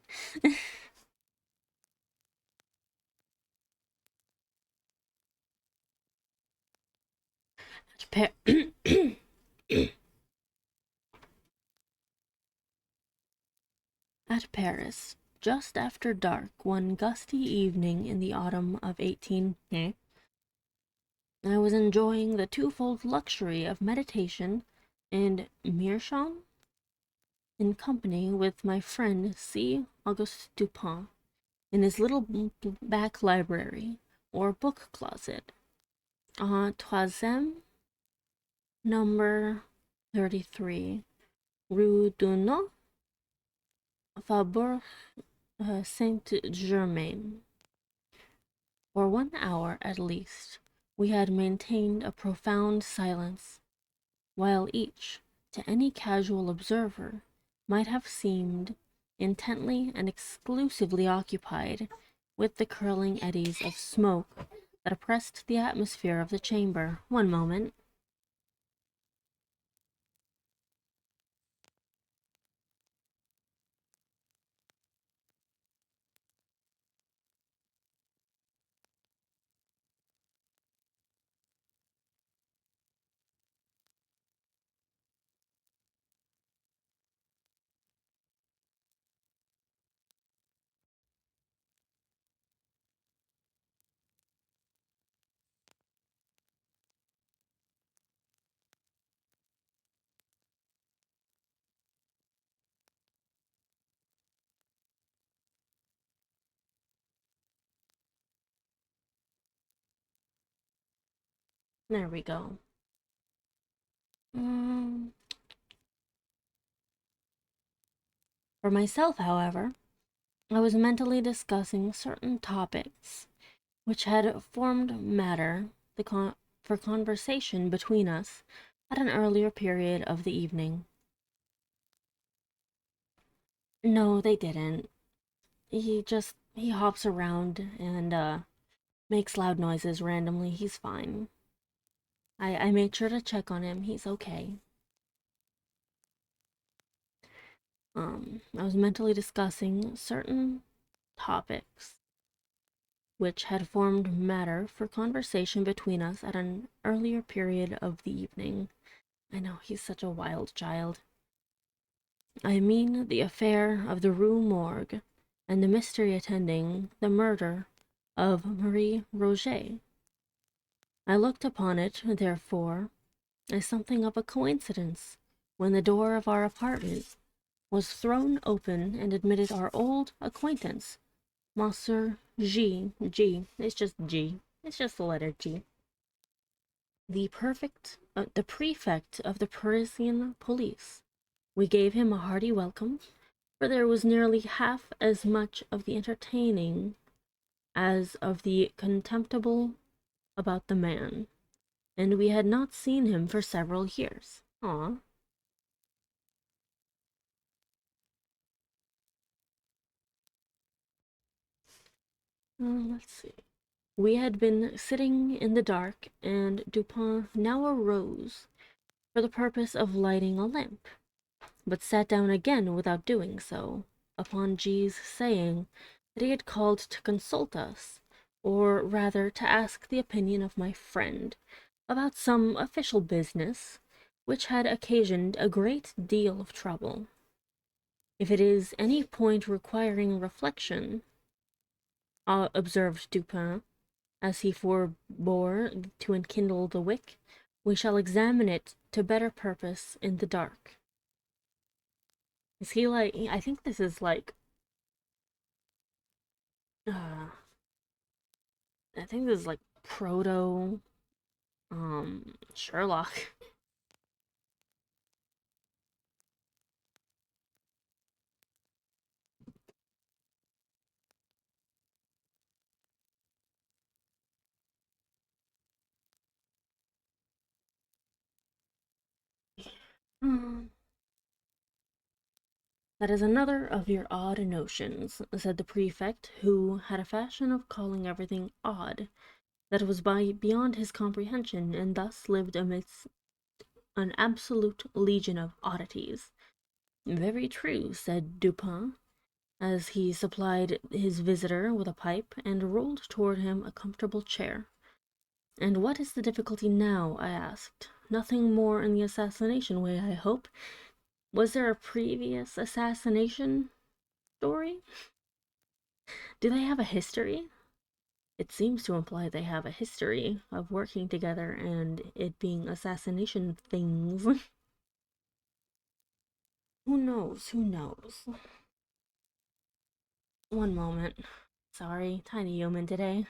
At Paris, just after dark, one gusty evening in the autumn of 18, I was enjoying the twofold luxury of meditation and meerschaum in company with my friend C. Auguste Dupin in his little back library or book closet, troisième, number 33, Rue Dunant, Faubourg Saint-Germain. For 1 hour at least, we had maintained a profound silence, while each, to any casual observer, might have seemed intently and exclusively occupied with the curling eddies of smoke that oppressed the atmosphere of the chamber. One moment. There we go. For myself, however, I was mentally discussing certain topics which had formed matter for conversation between us at an earlier period of the evening. No, they didn't. He hops around and makes loud noises randomly. He's fine. I made sure to check on him. He's okay. I was mentally discussing certain topics which had formed matter for conversation between us at an earlier period of the evening. I know, he's such a wild child. I mean the affair of the Rue Morgue and the mystery attending the murder of Marie Roget. I looked upon it, therefore, as something of a coincidence when the door of our apartment was thrown open and admitted our old acquaintance, Monsieur G. It's just G. It's just the letter G. The prefect of the Parisian police. We gave him a hearty welcome, for there was nearly half as much of the entertaining as of the contemptible about the man, and we had not seen him for several years. Let's see. We had been sitting in the dark, and Dupin now arose for the purpose of lighting a lamp, but sat down again without doing so, upon G's saying that he had called to consult us, or rather to ask the opinion of my friend about some official business which had occasioned a great deal of trouble. If it is any point requiring reflection, observed Dupin, as he forbore to enkindle the wick, we shall examine it to better purpose in the dark. Is he like, I think this is like, I think this is like proto, Sherlock. That is another of your odd notions, said the prefect, who had a fashion of calling everything odd that was beyond his comprehension, and thus lived an absolute legion of oddities. Very true, said Dupin, as he supplied his visitor with a pipe and rolled toward him a comfortable chair. And what is the difficulty now? I asked. Nothing more in the assassination way, I hope. Was there a previous assassination story? Do they have a history? It seems to imply they have a history of working together and it being assassination things. Who knows? Who knows? One moment. Sorry, tiny human today.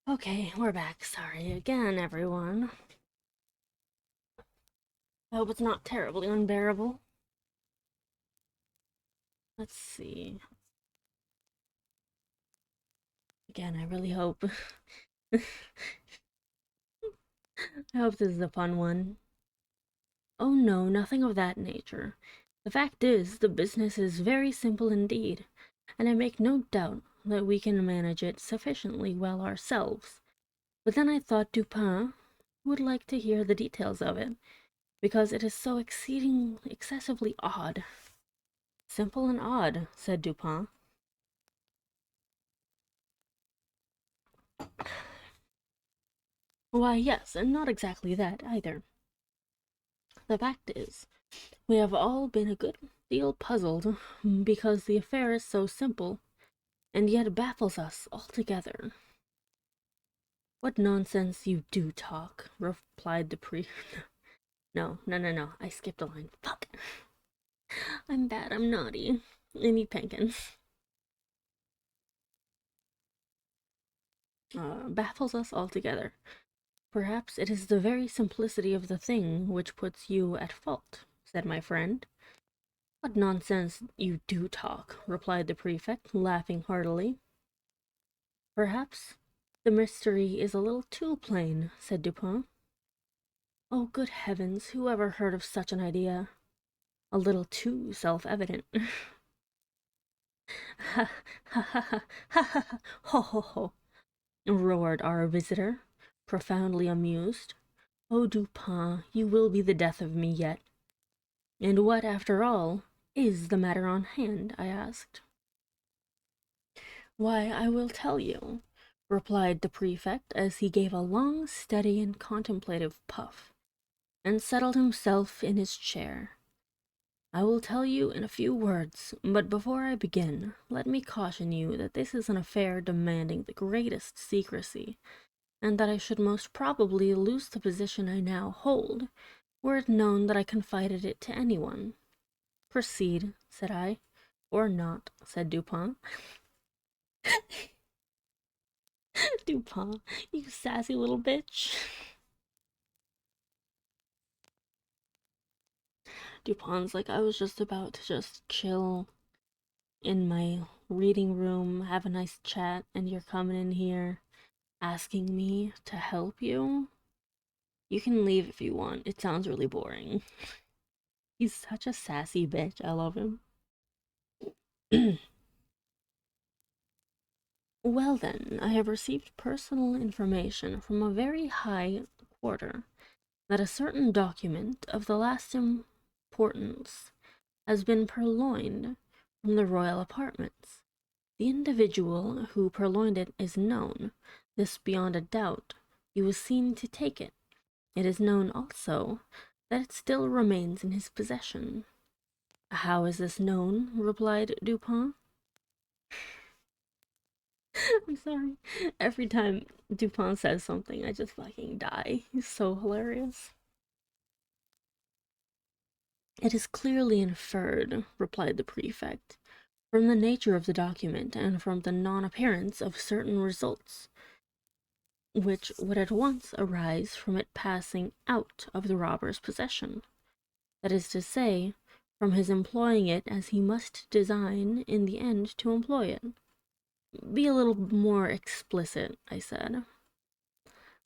Okay, we're back. Sorry again, everyone. I hope it's not terribly unbearable. Let's see. Again, I really hope. I hope this is a fun one. Oh no, nothing of that nature. The fact is, the business is very simple indeed, and I make no doubt that we can manage it sufficiently well ourselves. But then I thought Dupin would like to hear the details of it, because it is so excessively odd. Simple and odd, said Dupin. Why, yes, and not exactly that either. The fact is, we have all been a good deal puzzled because the affair is so simple, and yet baffles us altogether. What nonsense you do talk, replied the priest. No, I skipped a line. Fuck. I'm bad, I'm naughty. I need pankins. Baffles us altogether. Perhaps it is the very simplicity of the thing which puts you at fault, said my friend. What nonsense you do talk, replied the prefect, laughing heartily. Perhaps the mystery is a little too plain, said Dupin. Oh, good heavens, who ever heard of such an idea? A little too self-evident. Ha ha ha ha ha ha ho ho ho, roared our visitor, profoundly amused. Oh, Dupin, you will be the death of me yet. And what, after all, is the matter on hand? I asked. Why, I will tell you, replied the prefect as he gave a long, steady, and contemplative puff, and settled himself in his chair. I will tell you in a few words, but before I begin, let me caution you that this is an affair demanding the greatest secrecy, and that I should most probably lose the position I now hold, were it known that I confided it to anyone. Proceed, said I. Or not, said Dupin. Dupin, you sassy little bitch. Dupin's like, I was just about to just chill in my reading room, have a nice chat, and you're coming in here asking me to help you. You can leave if you want. It sounds really boring. He's such a sassy bitch. I love him. Well, then, I have received personal information from a very high quarter that a certain document of the last importance has been purloined from the royal apartments. The individual who purloined it is known, this beyond a doubt, he was seen to take it. It is known also that it still remains in his possession. How is this known? Replied Dupin. I'm sorry. Every time Dupin says something, I just fucking die. He's so hilarious. It is clearly inferred, replied the prefect, from the nature of the document and from the non-appearance of certain results, which would at once arise from it passing out of the robber's possession. That is to say, from his employing it as he must design in the end to employ it. Be a little more explicit, I said.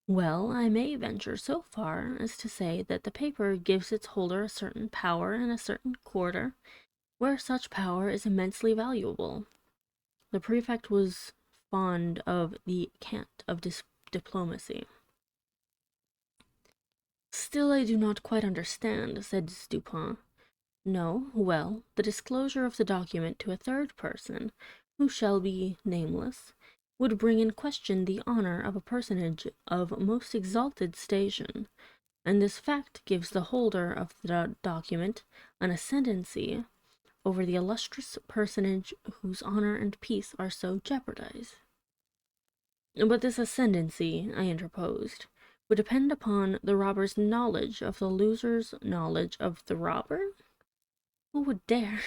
Well, I may venture so far as to say that the paper gives its holder a certain power in a certain quarter, where such power is immensely valuable. The prefect was fond of the cant of diplomacy. Still, I do not quite understand, said Dupin. No, well, the disclosure of the document to a third person, who shall be nameless, would bring in question the honor of a personage of most exalted station, and this fact gives the holder of the document an ascendancy over the illustrious personage whose honor and peace are so jeopardized. But this ascendancy, I interposed, would depend upon the robber's knowledge of the loser's knowledge of the robber? Who would dare?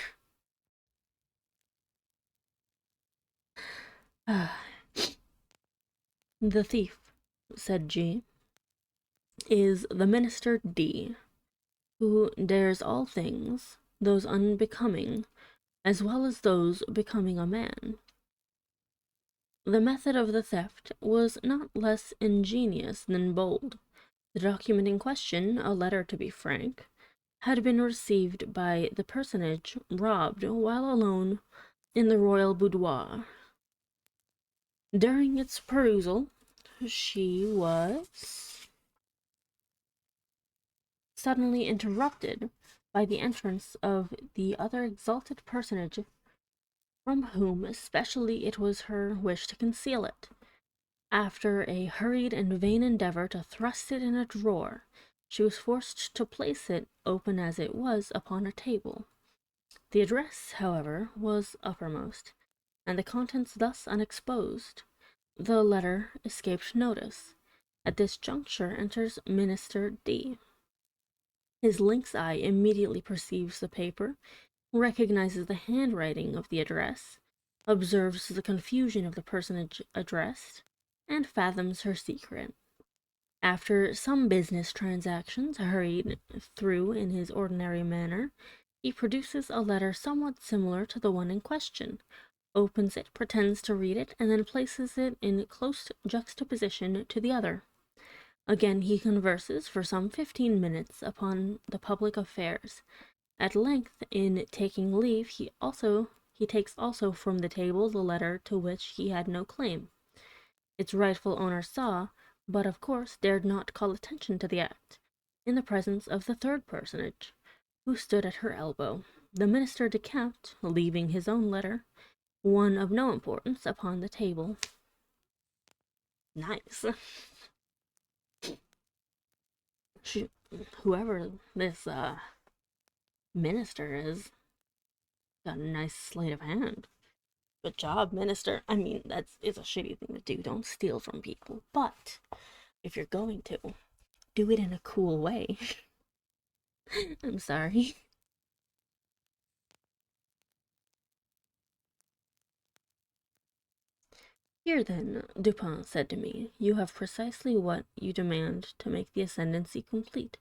The thief, said G, is the minister D, who dares all things, those unbecoming, as well as those becoming a man. The method of the theft was not less ingenious than bold. The document in question, a letter to be frank, had been received by the personage robbed while alone in the royal boudoir. During its perusal, she was suddenly interrupted by the entrance of the other exalted personage, from whom especially it was her wish to conceal it. After a hurried and vain endeavor to thrust it in a drawer, she was forced to place it, open as it was, upon a table. The address, however, was uppermost, and the contents thus unexposed, the letter escaped notice. At this juncture enters Minister D. His lynx eye immediately perceives the paper, recognizes the handwriting of the address, observes the confusion of the personage addressed, and fathoms her secret. After some business transactions hurried through in his ordinary manner, he produces a letter somewhat similar to the one in question, opens it, pretends to read it, and then places it in close juxtaposition to the other. Again he converses for some 15 minutes upon the public affairs. At length, in taking leave, he takes also from the table the letter to which he had no claim. Its rightful owner saw, but of course dared not call attention to the act, in the presence of the third personage, who stood at her elbow. The minister decamped, leaving his own letter, one of no importance, upon the table. Nice. Whoever this minister is, got a nice sleight of hand. Good job, minister. I mean, it's a shitty thing to do. Don't steal from people. But if you're going to, do it in a cool way. I'm sorry. Here then, Dupin said to me, you have precisely what you demand to make the ascendancy complete.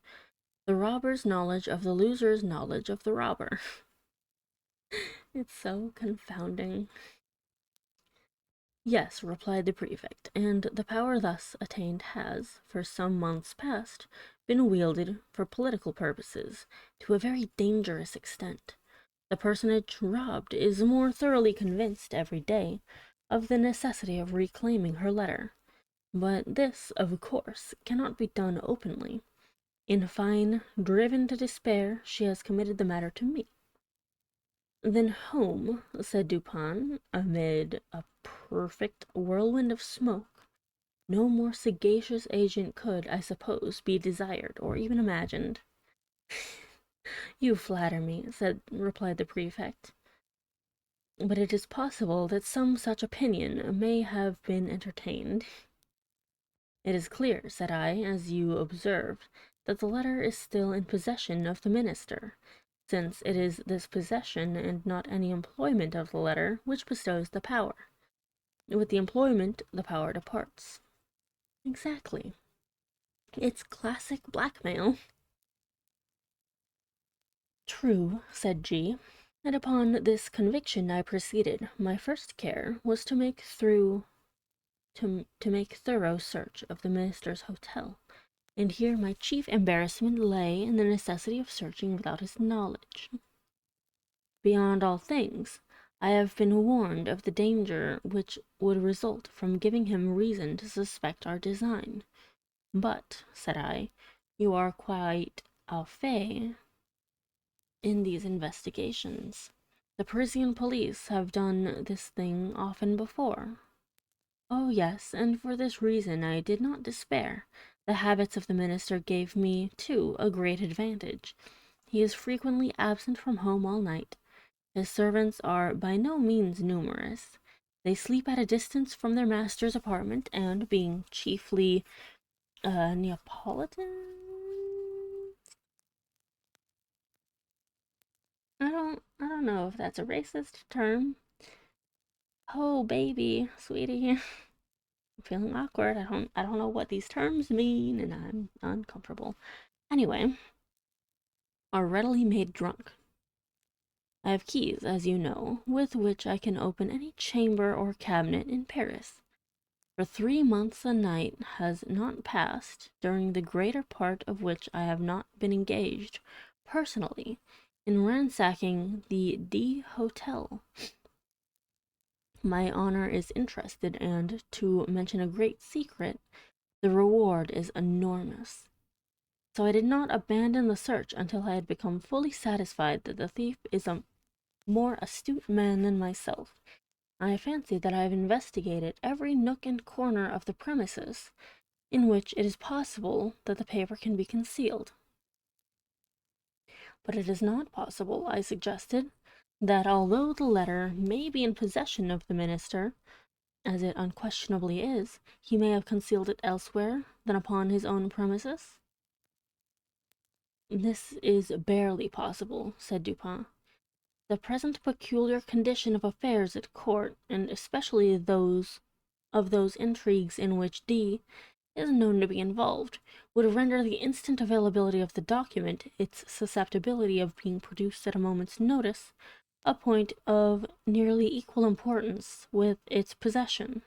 The robber's knowledge of the loser's knowledge of the robber. It's so confounding. Yes, replied the prefect, and the power thus attained has, for some months past, been wielded for political purposes to a very dangerous extent. The personage robbed is more thoroughly convinced every day of the necessity of reclaiming her letter, but this, of course, cannot be done openly. In fine, driven to despair, she has committed the matter to me. Then home, said Dupin, amid a perfect whirlwind of smoke. No more sagacious agent could, I suppose, be desired or even imagined. You flatter me, replied the prefect. But it is possible that some such opinion may have been entertained. It is clear, said I, as you observed, that the letter is still in possession of the minister, since it is this possession and not any employment of the letter which bestows the power. With the employment, the power departs. Exactly. It's classic blackmail. True, said G. And upon this conviction I proceeded. My first care was to make thorough search of the minister's hotel, and here my chief embarrassment lay in the necessity of searching without his knowledge. Beyond all things, I have been warned of the danger which would result from giving him reason to suspect our design. But, said I, you are quite au fait in these investigations. The Parisian police have done this thing often before. Oh, yes, and for this reason I did not despair. The habits of the minister gave me, too, a great advantage. He is frequently absent from home all night. His servants are by no means numerous. They sleep at a distance from their master's apartment, and, being chiefly Neapolitan, I don't know if that's a racist term. Oh, baby, sweetie. I'm feeling awkward. I don't know what these terms mean, and I'm uncomfortable. Anyway, are readily made drunk. I have keys, as you know, with which I can open any chamber or cabinet in Paris. For 3 months a night has not passed, during the greater part of which I have not been engaged, personally, in ransacking the D Hotel. My honor is interested, and, to mention a great secret, the reward is enormous. So I did not abandon the search until I had become fully satisfied that the thief is a more astute man than myself. I fancy that I have investigated every nook and corner of the premises in which it is possible that the paper can be concealed. But it is not possible, I suggested, that although the letter may be in possession of the minister, as it unquestionably is, he may have concealed it elsewhere than upon his own premises? This is barely possible, said Dupin. The present peculiar condition of affairs at court, and especially those intrigues in which D is known to be involved, would render the instant availability of the document, its susceptibility of being produced at a moment's notice, a point of nearly equal importance with its possession.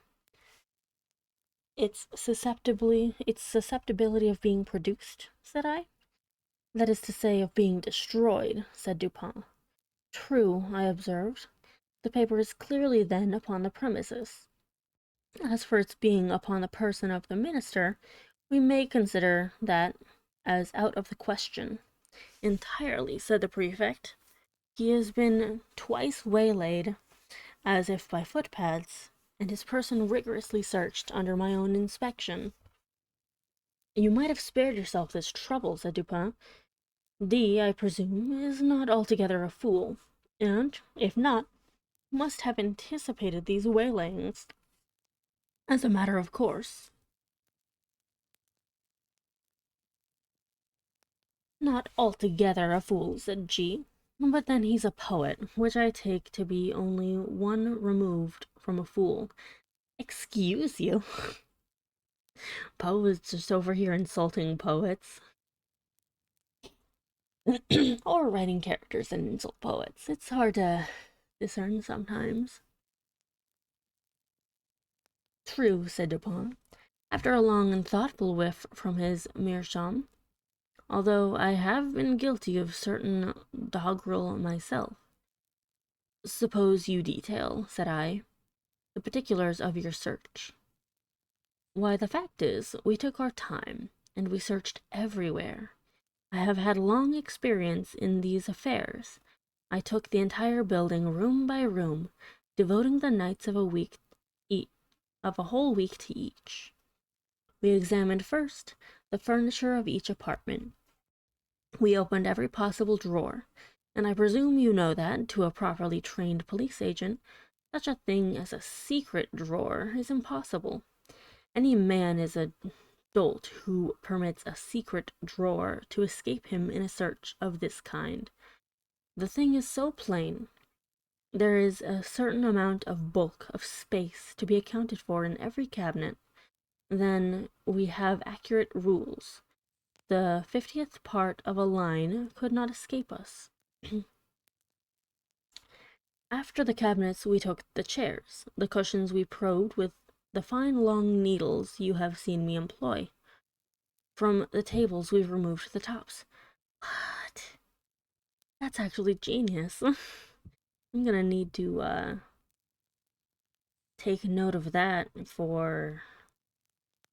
Its susceptibility of being produced, said I. That is to say, of being destroyed, said Dupin. True, I observed. The paper is clearly then upon the premises. As for its being upon the person of the minister, we may consider that as out of the question. Entirely, said the prefect. He has been twice waylaid, as if by footpads, and his person rigorously searched under my own inspection. You might have spared yourself this trouble, said Dupin. D, I presume, is not altogether a fool, and, if not, must have anticipated these waylayings. As a matter of course. Not altogether a fool, said G. But then he's a poet, which I take to be only one removed from a fool. Excuse you. Poets just over here insulting poets. Or writing characters that insult poets. It's hard to discern sometimes. True, said Dupin, after a long and thoughtful whiff from his meerschaum, although I have been guilty of certain doggerel myself. Suppose you detail, said I, the particulars of your search. Why, the fact is, we took our time, and we searched everywhere. I have had long experience in these affairs. I took the entire building room by room, devoting the nights of a whole week to each. We examined first the furniture of each apartment. We opened every possible drawer, and I presume you know that, to a properly trained police agent, such a thing as a secret drawer is impossible. Any man is a dolt who permits a secret drawer to escape him in a search of this kind. The thing is so plain. There is a certain amount of bulk of space to be accounted for in every cabinet. Then we have accurate rules. The 50th part of a line could not escape us. After the cabinets, we took the chairs. The cushions we probed with the fine long needles you have seen me employ. From the tables, we've removed the tops. What? That's actually genius. I'm gonna need to, take note of that for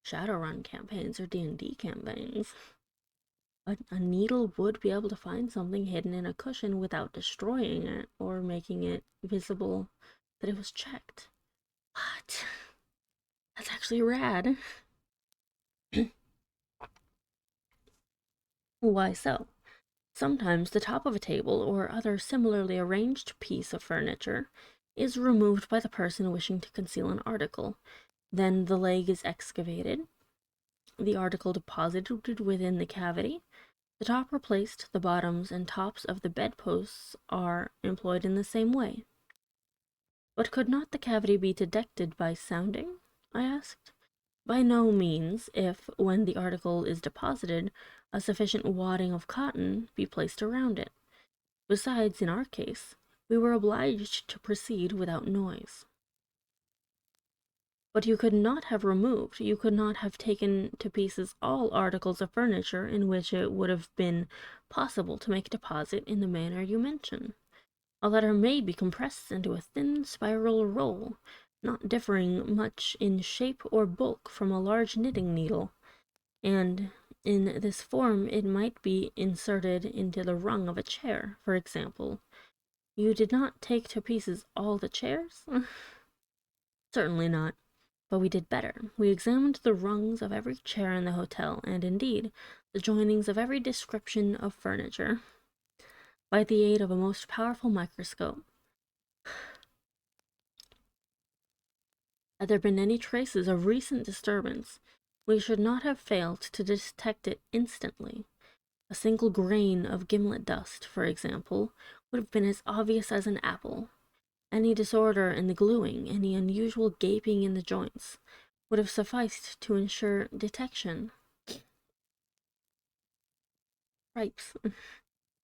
Shadowrun campaigns or D&D campaigns. A needle would be able to find something hidden in a cushion without destroying it or making it visible that it was checked. What? That's actually rad. Why so? Sometimes the top of a table or other similarly arranged piece of furniture is removed by the person wishing to conceal an article. Then the leg is excavated, the article deposited within the cavity, the top replaced, the bottoms and tops of the bedposts are employed in the same way. But could not the cavity be detected by sounding? I asked. By no means, if, when the article is deposited, a sufficient wadding of cotton be placed around it. Besides, in our case, we were obliged to proceed without noise. But you could not have removed, you could not have taken to pieces all articles of furniture in which it would have been possible to make a deposit in the manner you mention. A letter may be compressed into a thin spiral roll, not differing much in shape or bulk from a large knitting needle, and in this form it might be inserted into the rung of a chair, for example. You did not take to pieces all the chairs? Certainly not. But we did better. We examined the rungs of every chair in the hotel, and indeed, the joinings of every description of furniture, by the aid of a most powerful microscope. Had there been any traces of recent disturbance, we should not have failed to detect it instantly. A single grain of gimlet dust, for example, would have been as obvious as an apple. Any disorder in the gluing, any unusual gaping in the joints, would have sufficed to ensure detection. Ripes.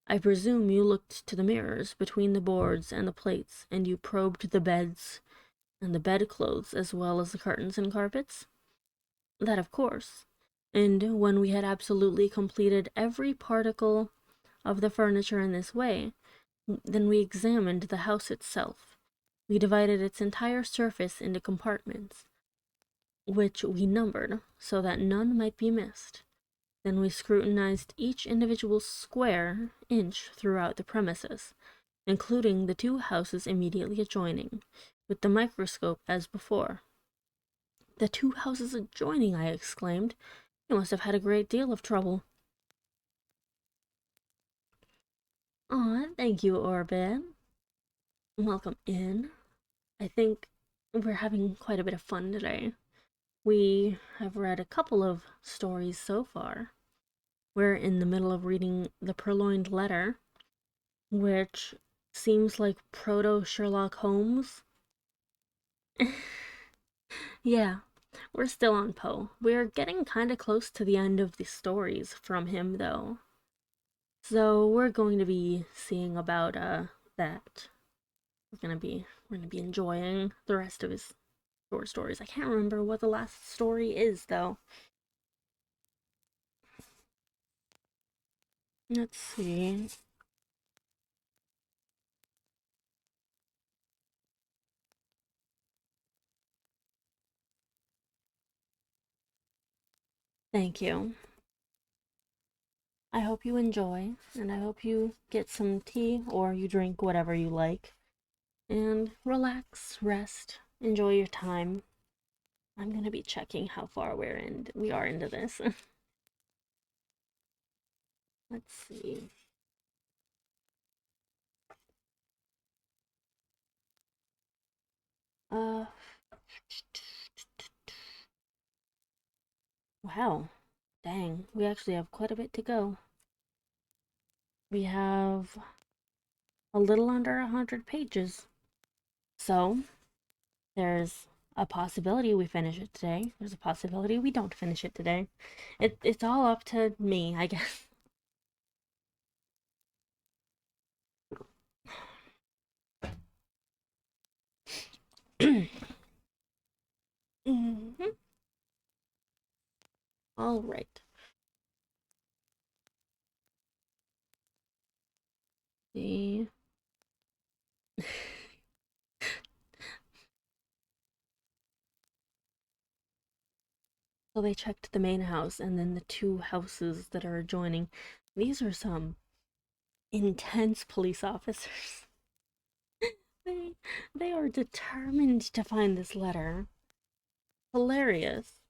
I presume you looked to the mirrors between the boards and the plates, and you probed the beds and the bedclothes as well as the curtains and carpets? That, of course. And when we had absolutely completed every particle of the furniture in this way, then we examined the house itself. We divided its entire surface into compartments, which we numbered so that none might be missed. Then we scrutinized each individual square inch throughout the premises, including the two houses immediately adjoining, with the microscope as before. The two houses adjoining, I exclaimed. You must have had a great deal of trouble. Aw, thank you, Orbit. Welcome in. I think we're having quite a bit of fun today. We have read a couple of stories so far. We're in the middle of reading The Purloined Letter, which seems like proto-Sherlock Holmes. Yeah, we're still on Poe. We're getting kind of close to the end of the stories from him, though. So we're going to be seeing about that. We're gonna be enjoying the rest of his short stories. I can't remember what the last story is, though. Let's see. Thank you. I hope you enjoy, and I hope you get some tea or you drink whatever you like. And relax, rest, enjoy your time. I'm gonna be checking how far we are into this. Let's see. Uh, wow. Dang, we actually have quite a bit to go. We have a little under 100 pages. So, there's a possibility we finish it today. There's a possibility we don't finish it today. It's all up to me, I guess. Mhm. All right. See. So they checked the main house and then the two houses that are adjoining. These are some intense police officers. They they are determined to find this letter. Hilarious.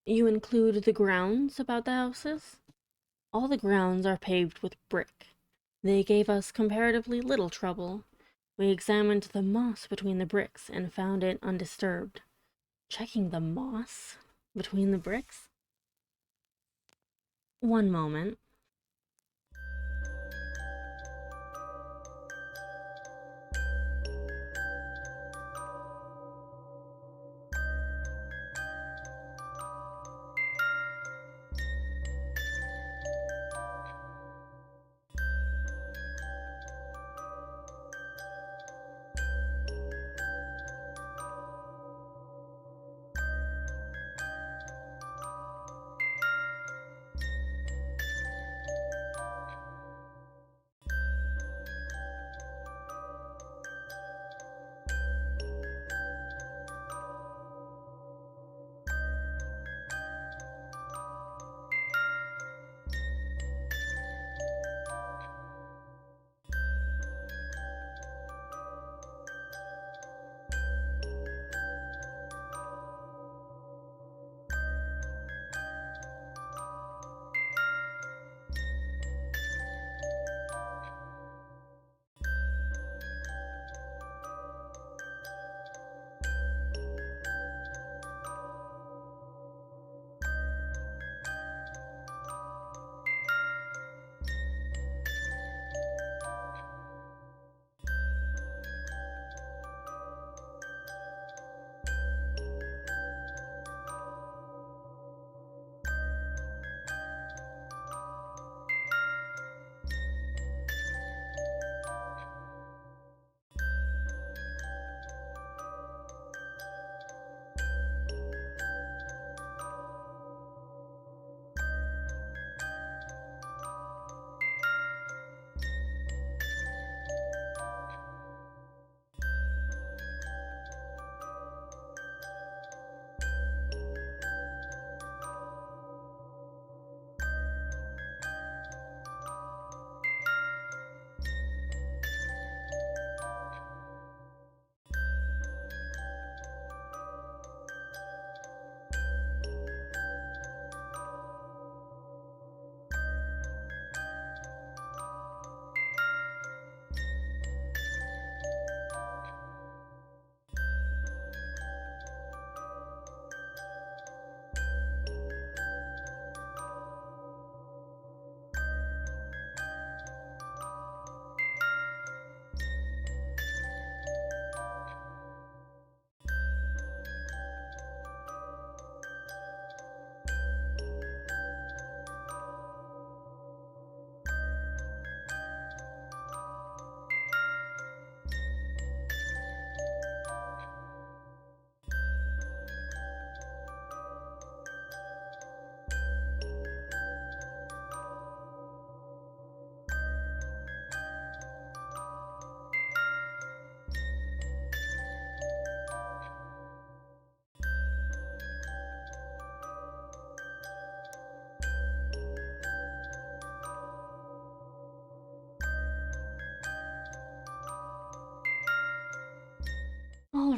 You include the grounds about the houses? All the grounds are paved with brick. They gave us comparatively little trouble. We examined the moss between the bricks and found it undisturbed. Checking the moss between the bricks? One moment.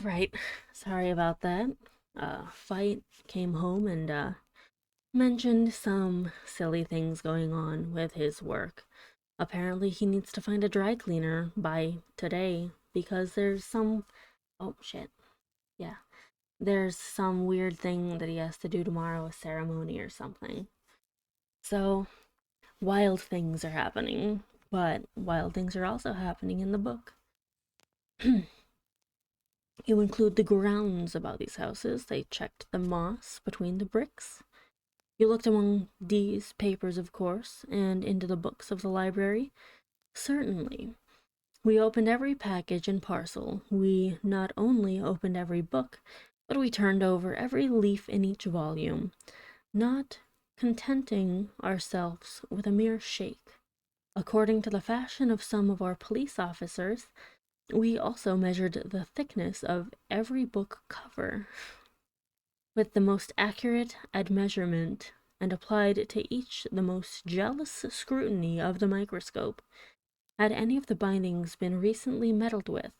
right. Sorry about that. Fight came home and, mentioned some silly things going on with his work. Apparently, he needs to find a dry cleaner by today because there's some. Oh, shit. Yeah. There's some weird thing that he has to do tomorrow, a ceremony or something. So, wild things are happening, but wild things are also happening in the book. You include the grounds about these houses. They checked the moss between the bricks. You looked among these papers, of course, and into the books of the library. Certainly. We opened every package and parcel. We not only opened every book, but we turned over every leaf in each volume, not contenting ourselves with a mere shake. According to the fashion of some of our police officers, we also measured the thickness of every book cover with the most accurate admeasurement and applied to each the most jealous scrutiny of the microscope. Had any of the bindings been recently meddled with,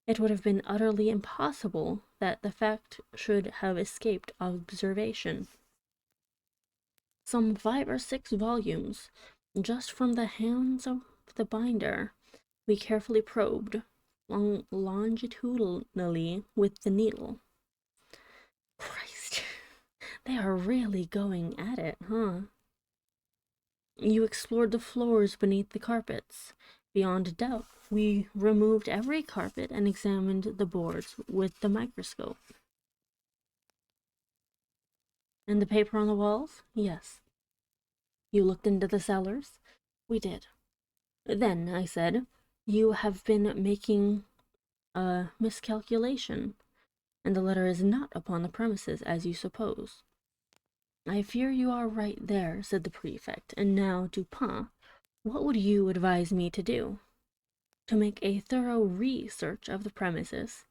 it would have been utterly impossible that the fact should have escaped observation. Some 5 or 6 volumes, just from the hands of the binder, we carefully probed longitudinally with the needle. Christ, they are really going at it, huh? You explored the floors beneath the carpets. Beyond doubt, we removed every carpet and examined the boards with the microscope. And the paper on the walls? Yes. You looked into the cellars? We did. Then, I said, you have been making a miscalculation, and the letter is not upon the premises as you suppose. I fear you are right there, said the prefect. And now, Dupin, what would you advise me to do? To make a thorough research of the premises.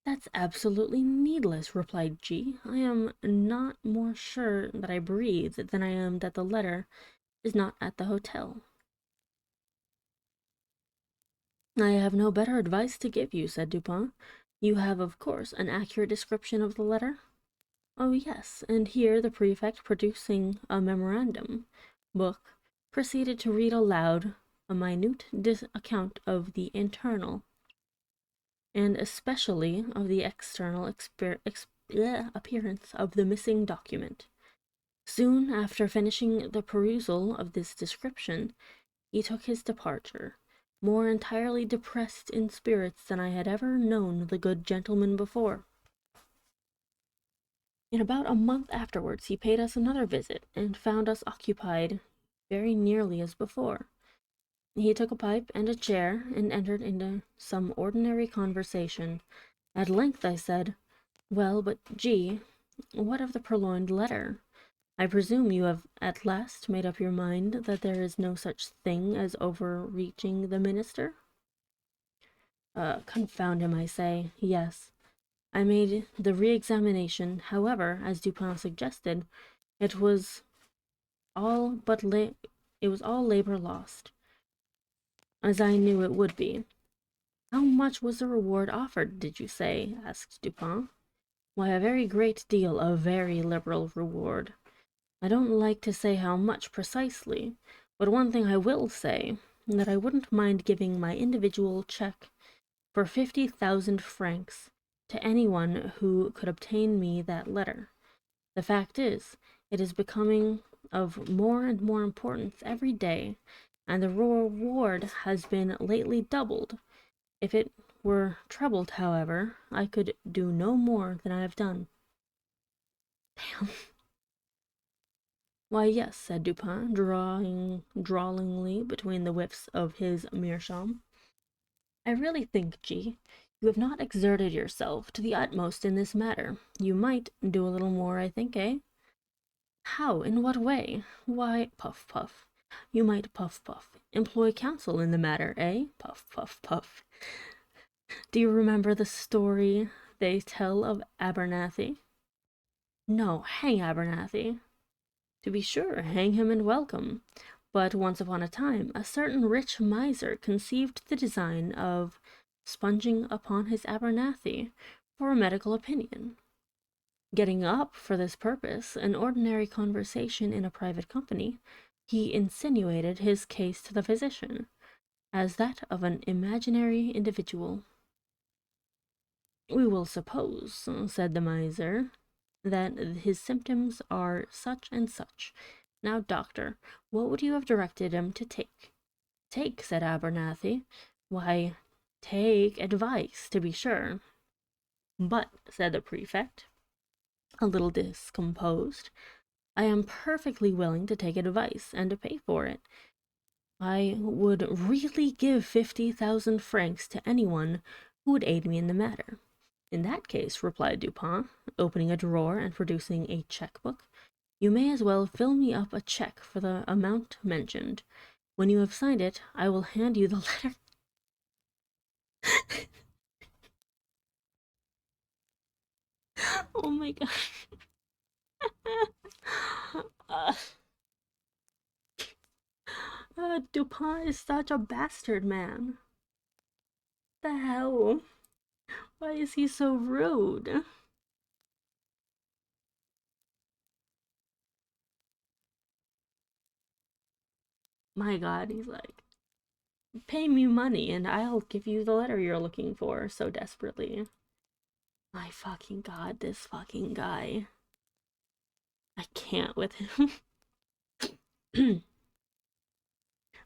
That's absolutely needless, replied G. I am not more sure that I breathe than I am that the letter is not at the hotel. I have no better advice to give you, said Dupin. You have, of course, an accurate description of the letter? Oh, yes, and here the prefect, producing a memorandum book, proceeded to read aloud a minute account of the internal and especially of the external appearance of the missing document. Soon after finishing the perusal of this description, he took his departure, more entirely depressed in spirits than I had ever known the good gentleman before. In about a month afterwards he paid us another visit, and found us occupied very nearly as before. He took a pipe and a chair, and entered into some ordinary conversation. At length I said, "Well, but, G, what of the purloined letter? I presume you have at last made up your mind that there is no such thing as overreaching the minister?" Confound him, I say. Yes. I made the re-examination. However, as Dupin suggested, it was all labor lost, as I knew it would be. How much was the reward offered, did you say? Asked Dupin. Why, a very great deal, a very liberal reward. I don't like to say how much precisely, but one thing I will say, that I wouldn't mind giving my individual check for 50,000 francs to anyone who could obtain me that letter. The fact is, it is becoming of more and more importance every day, and the reward has been lately doubled. If it were trebled, however, I could do no more than I have done. Damn. Why, yes, said Dupin, drawlingly between the whiffs of his meerschaum. I really think, G, you have not exerted yourself to the utmost in this matter. You might do a little more, I think, eh? How? In what way? Why, puff, puff. You might, puff, puff, employ counsel in the matter, eh? Puff, puff, puff. Do you remember the story they tell of Abernathy? No, hang Abernathy. To be sure, hang him and welcome. But once upon a time, a certain rich miser conceived the design of sponging upon his Abernathy, for a medical opinion. Getting up for this purpose, an ordinary conversation in a private company, he insinuated his case to the physician as that of an imaginary individual. "We will suppose," said the miser, "that his symptoms are such and such. Now, doctor, what would you have directed him to take?" "Take," said Abernathy. "Why, take advice, to be sure." "But," said the prefect, a little discomposed, "I am perfectly willing to take advice and to pay for it. I would really give 50,000 francs to anyone who would aid me in the matter." "In that case," replied Dupin, opening a drawer and producing a check-book, "you may as well fill me up a check for the amount mentioned. When you have signed it, I will hand you the letter." Oh my god. uh, Dupin is such a bastard, man. The hell? Why is he so rude? My god, he's like, "Pay me money and I'll give you the letter you're looking for so desperately." My fucking god, this fucking guy. I can't with him.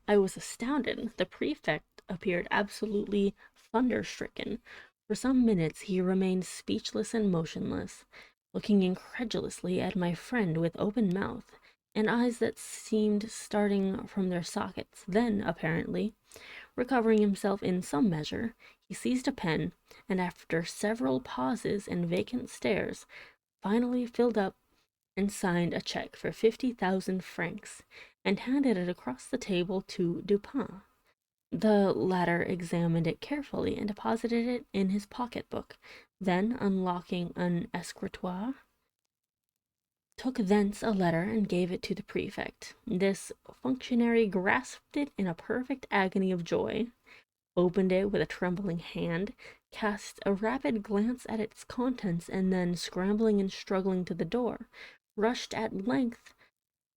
I was astounded. The prefect appeared absolutely thunder-stricken. For some minutes he remained speechless and motionless, looking incredulously at my friend with open mouth and eyes that seemed starting from their sockets. Then, apparently recovering himself in some measure, he seized a pen, and after several pauses and vacant stares, finally filled up and signed a check for 50,000 francs, and handed it across the table to Dupin. The latter examined it carefully and deposited it in his pocket-book. Then, unlocking an escritoire, took thence a letter and gave it to the prefect. This functionary grasped it in a perfect agony of joy, opened it with a trembling hand, cast a rapid glance at its contents, and then, scrambling and struggling to the door, rushed at length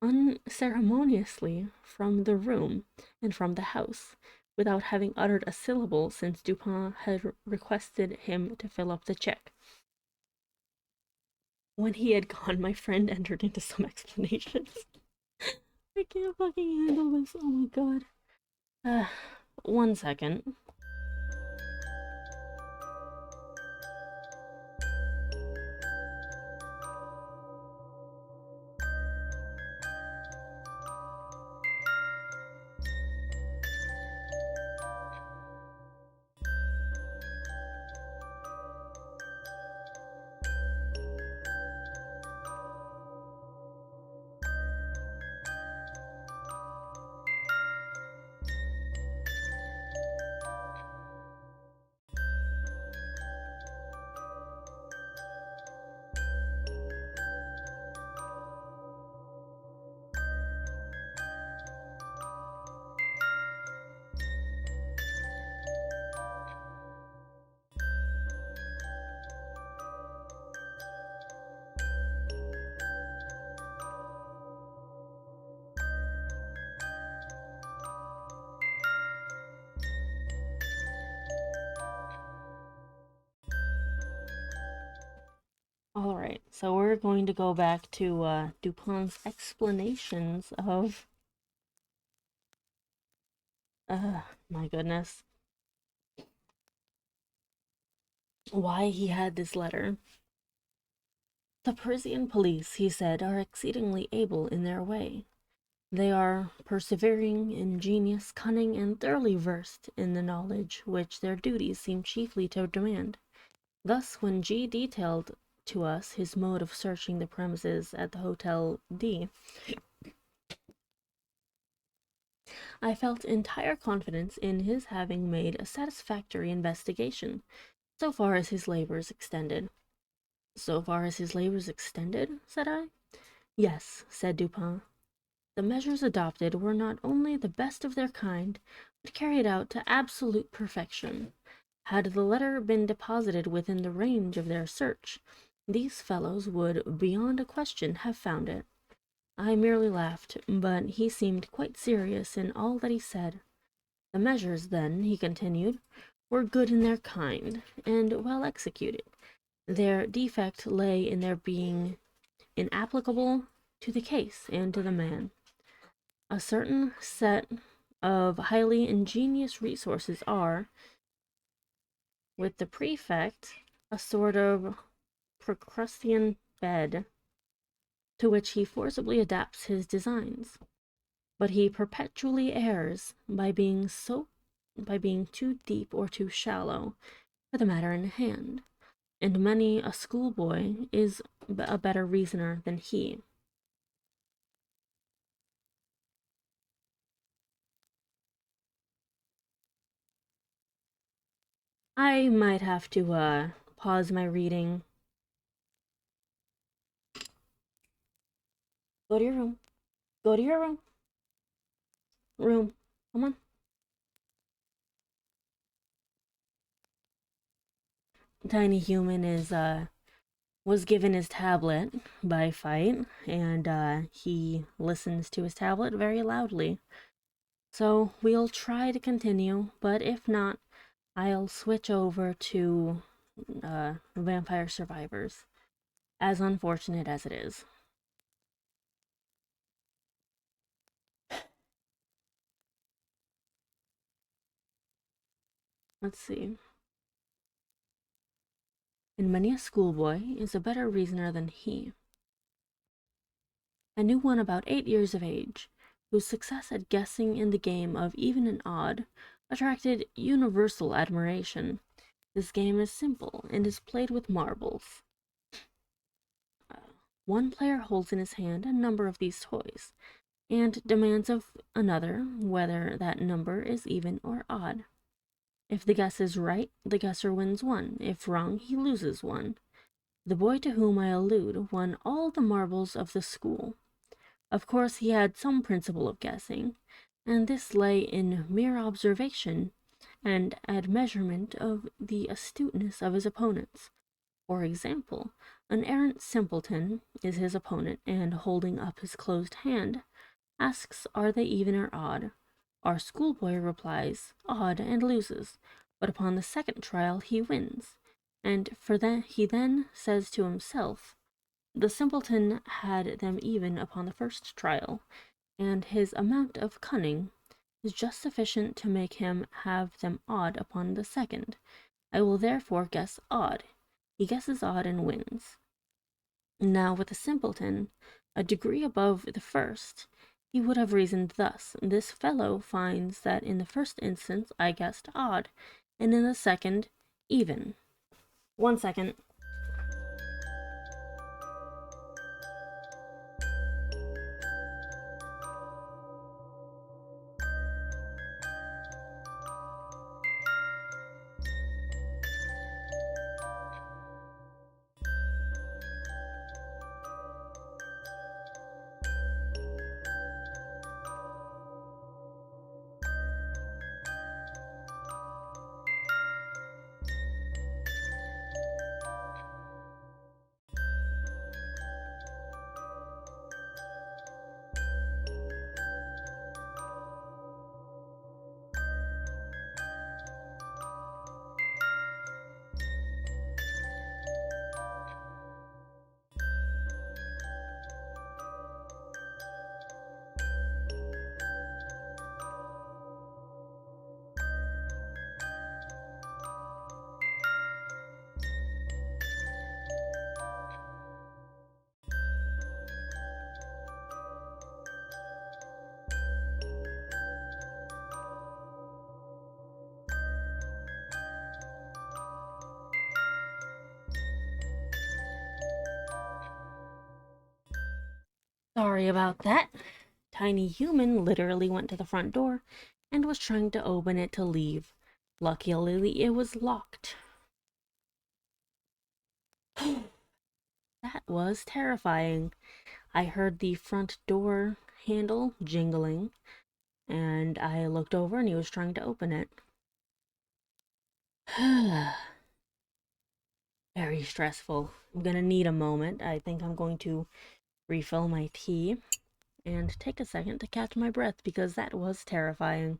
unceremoniously from the room and from the house, without having uttered a syllable since Dupin had requested him to fill up the check. When he had gone, my friend entered into some explanations. I can't fucking handle this. Oh my god. 1 second. Alright, so we're going to go back to Dupin's explanations of, my goodness, why he had this letter. "The Parisian police," he said, "are exceedingly able in their way. They are persevering, ingenious, cunning, and thoroughly versed in the knowledge which their duties seem chiefly to demand. Thus, when G detailed to us his mode of searching the premises at the Hotel D, I felt entire confidence in his having made a satisfactory investigation, so far as his labors extended." "So far as his labors extended?" said I. "Yes," said Dupin. "The measures adopted were not only the best of their kind, but carried out to absolute perfection. Had the letter been deposited within the range of their search, these fellows would beyond a question have found it. I merely laughed, but he seemed quite serious in all that he said. The measures, then, he continued, were good in their kind, and well executed. Their defect lay in their being inapplicable to the case and to the man. A certain set of highly ingenious resources are, with the prefect, a sort of Procrustean bed to which he forcibly adapts his designs. But he perpetually errs by being too deep or too shallow for the matter in hand, and many a schoolboy is a better reasoner than he. I might have to pause my reading. Go to your room. Go to your room. Room. Come on. Tiny Human is was given his tablet by Fight, and he listens to his tablet very loudly. So we'll try to continue, but if not, I'll switch over to Vampire Survivors, as unfortunate as it is. Let's see. And many a schoolboy is a better reasoner than he. I knew one about 8 years of age, whose success at guessing in the game of even and odd attracted universal admiration. This game is simple and is played with marbles. One player holds in his hand a number of these toys, and demands of another whether that number is even or odd. If the guess is right, the guesser wins one. If wrong, he loses one. The boy to whom I allude won all the marbles of the school. Of course, he had some principle of guessing, and this lay in mere observation and admeasurement of the astuteness of his opponents. For example, an arrant simpleton is his opponent, and holding up his closed hand, asks are they even or odd. Our schoolboy replies odd and loses, but upon the second trial he wins, and for that he then says to himself, the simpleton had them even upon the first trial, and his amount of cunning is just sufficient to make him have them odd upon the second. I will therefore guess odd. He guesses odd and wins. Now with the simpleton, a degree above the first, he would have reasoned thus: this fellow finds that in the first instance I guessed odd, and in the second even. 1 second. Sorry about that. Tiny Human literally went to the front door and was trying to open it to leave. Luckily, it was locked. That was terrifying. I heard the front door handle jingling, and I looked over and he was trying to open it. Very stressful. I'm gonna need a moment. I think I'm going to refill my tea and take a second to catch my breath because that was terrifying.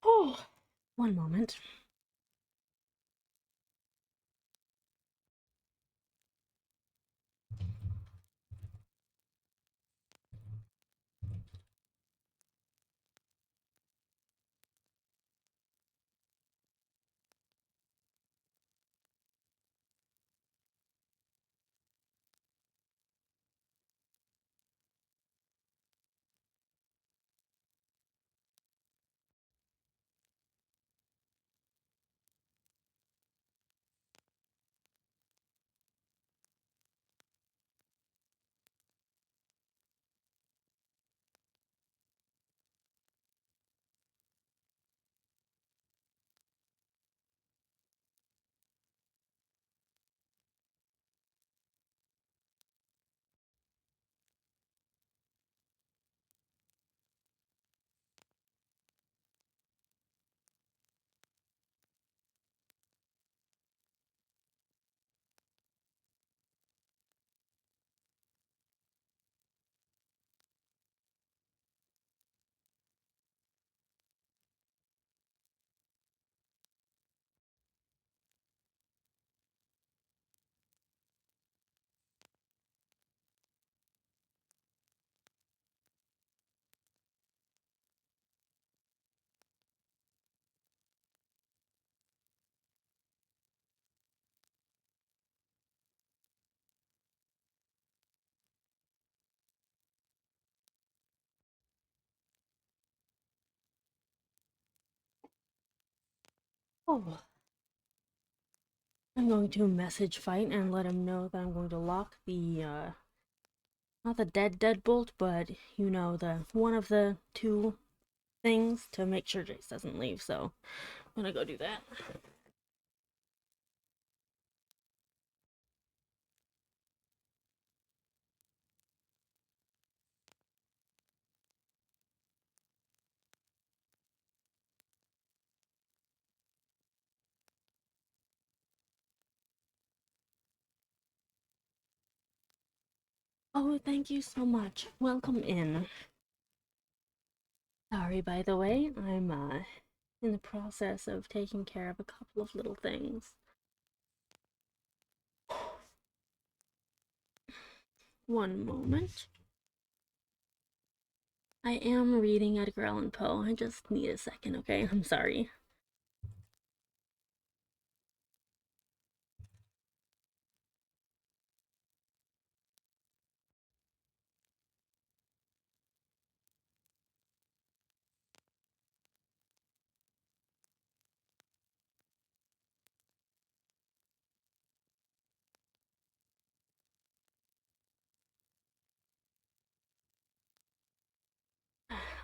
Oh, one moment. Oh, I'm going to message Fight and let him know that I'm going to lock the, not the deadbolt, but, you know, the one of the two things to make sure Jace doesn't leave, so I'm gonna go do that. Oh, thank you so much. Welcome in. Sorry, by the way, I'm, in the process of taking care of a couple of little things. One moment. I am reading Edgar Allan Poe. I just need a second, okay? I'm sorry.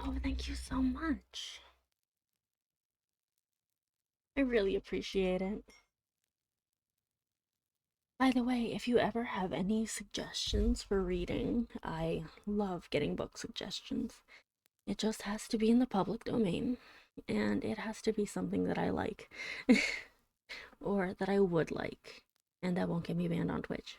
Oh, thank you so much. I really appreciate it. By the way, if you ever have any suggestions for reading, I love getting book suggestions. It just has to be in the public domain, and it has to be something that I like, or that I would like, and that won't get me banned on Twitch.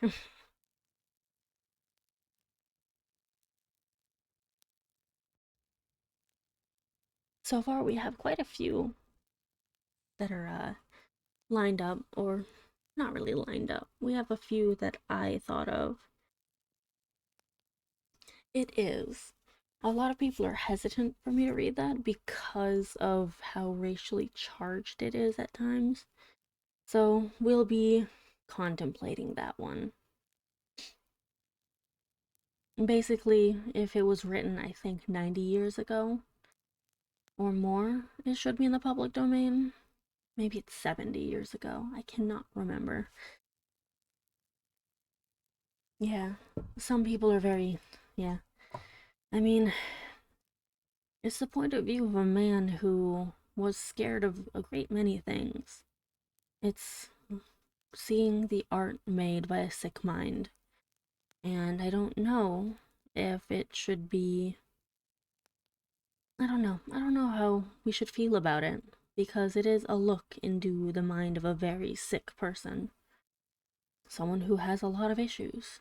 So far, we have quite a few that are lined up, or not really lined up. We have a few that I thought of. It is. A lot of people are hesitant for me to read that because of how racially charged it is at times. So we'll be contemplating that one. Basically, if it was written, I think, 90 years ago or more, it should be in the public domain. Maybe it's 70 years ago. I cannot remember. Yeah, some people are very, yeah. I mean, it's the point of view of a man who was scared of a great many things. It's seeing the art made by a sick mind. And I don't know if it should be I don't know. I don't know how we should feel about it, because it is a look into the mind of a very sick person, someone who has a lot of issues.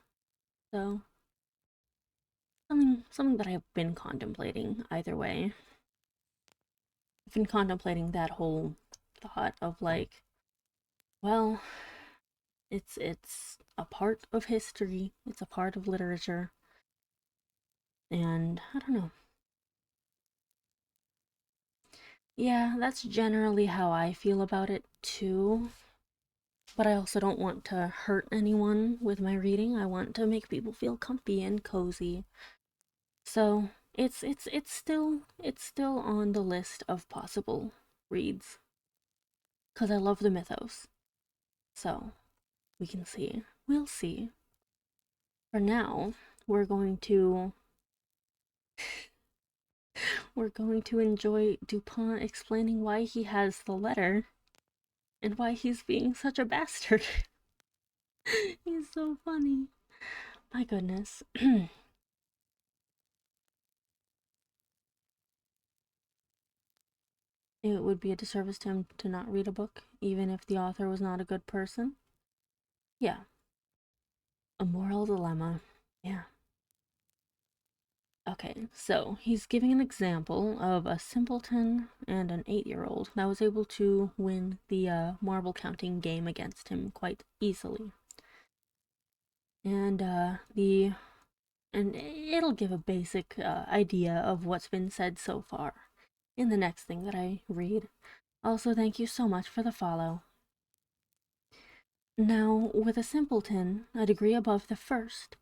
So, something that I've been contemplating either way. I've been contemplating that whole thought of like, well, it's a part of history, it's a part of literature, and I don't know. Yeah, that's generally how I feel about it too. But I also don't want to hurt anyone with my reading. I want to make people feel comfy and cozy. So it's still on the list of possible reads because I love the mythos. So we can see. We'll see. For now, we're going to we're going to enjoy Dupont explaining why he has the letter and why he's being such a bastard. He's so funny. My goodness. It would be a disservice to him to not read a book, even if the author was not a good person. Yeah, a moral dilemma. Yeah. Okay, so he's giving an example of a simpleton and an 8-year-old that was able to win the marble counting game against him quite easily. And and it'll give a basic idea of what's been said so far in the next thing that I read. Also, thank you so much for the follow. Now, with a simpleton, a degree above the first,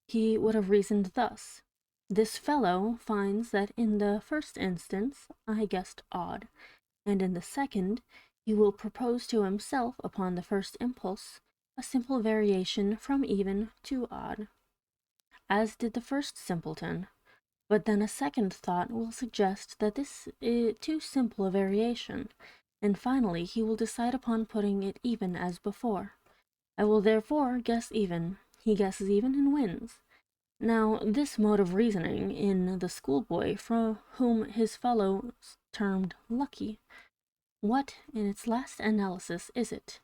he would have reasoned thus: this fellow finds that in the first instance I guessed odd, and in the second he will propose to himself upon the first impulse a simple variation from even to odd, as did the first simpleton. But then a second thought will suggest that this is too simple a variation, and finally he will decide upon putting it even as before. I will therefore guess even. He guesses even and wins. Now, this mode of reasoning in the schoolboy, from whom his fellows termed lucky, what, in its last analysis, is it?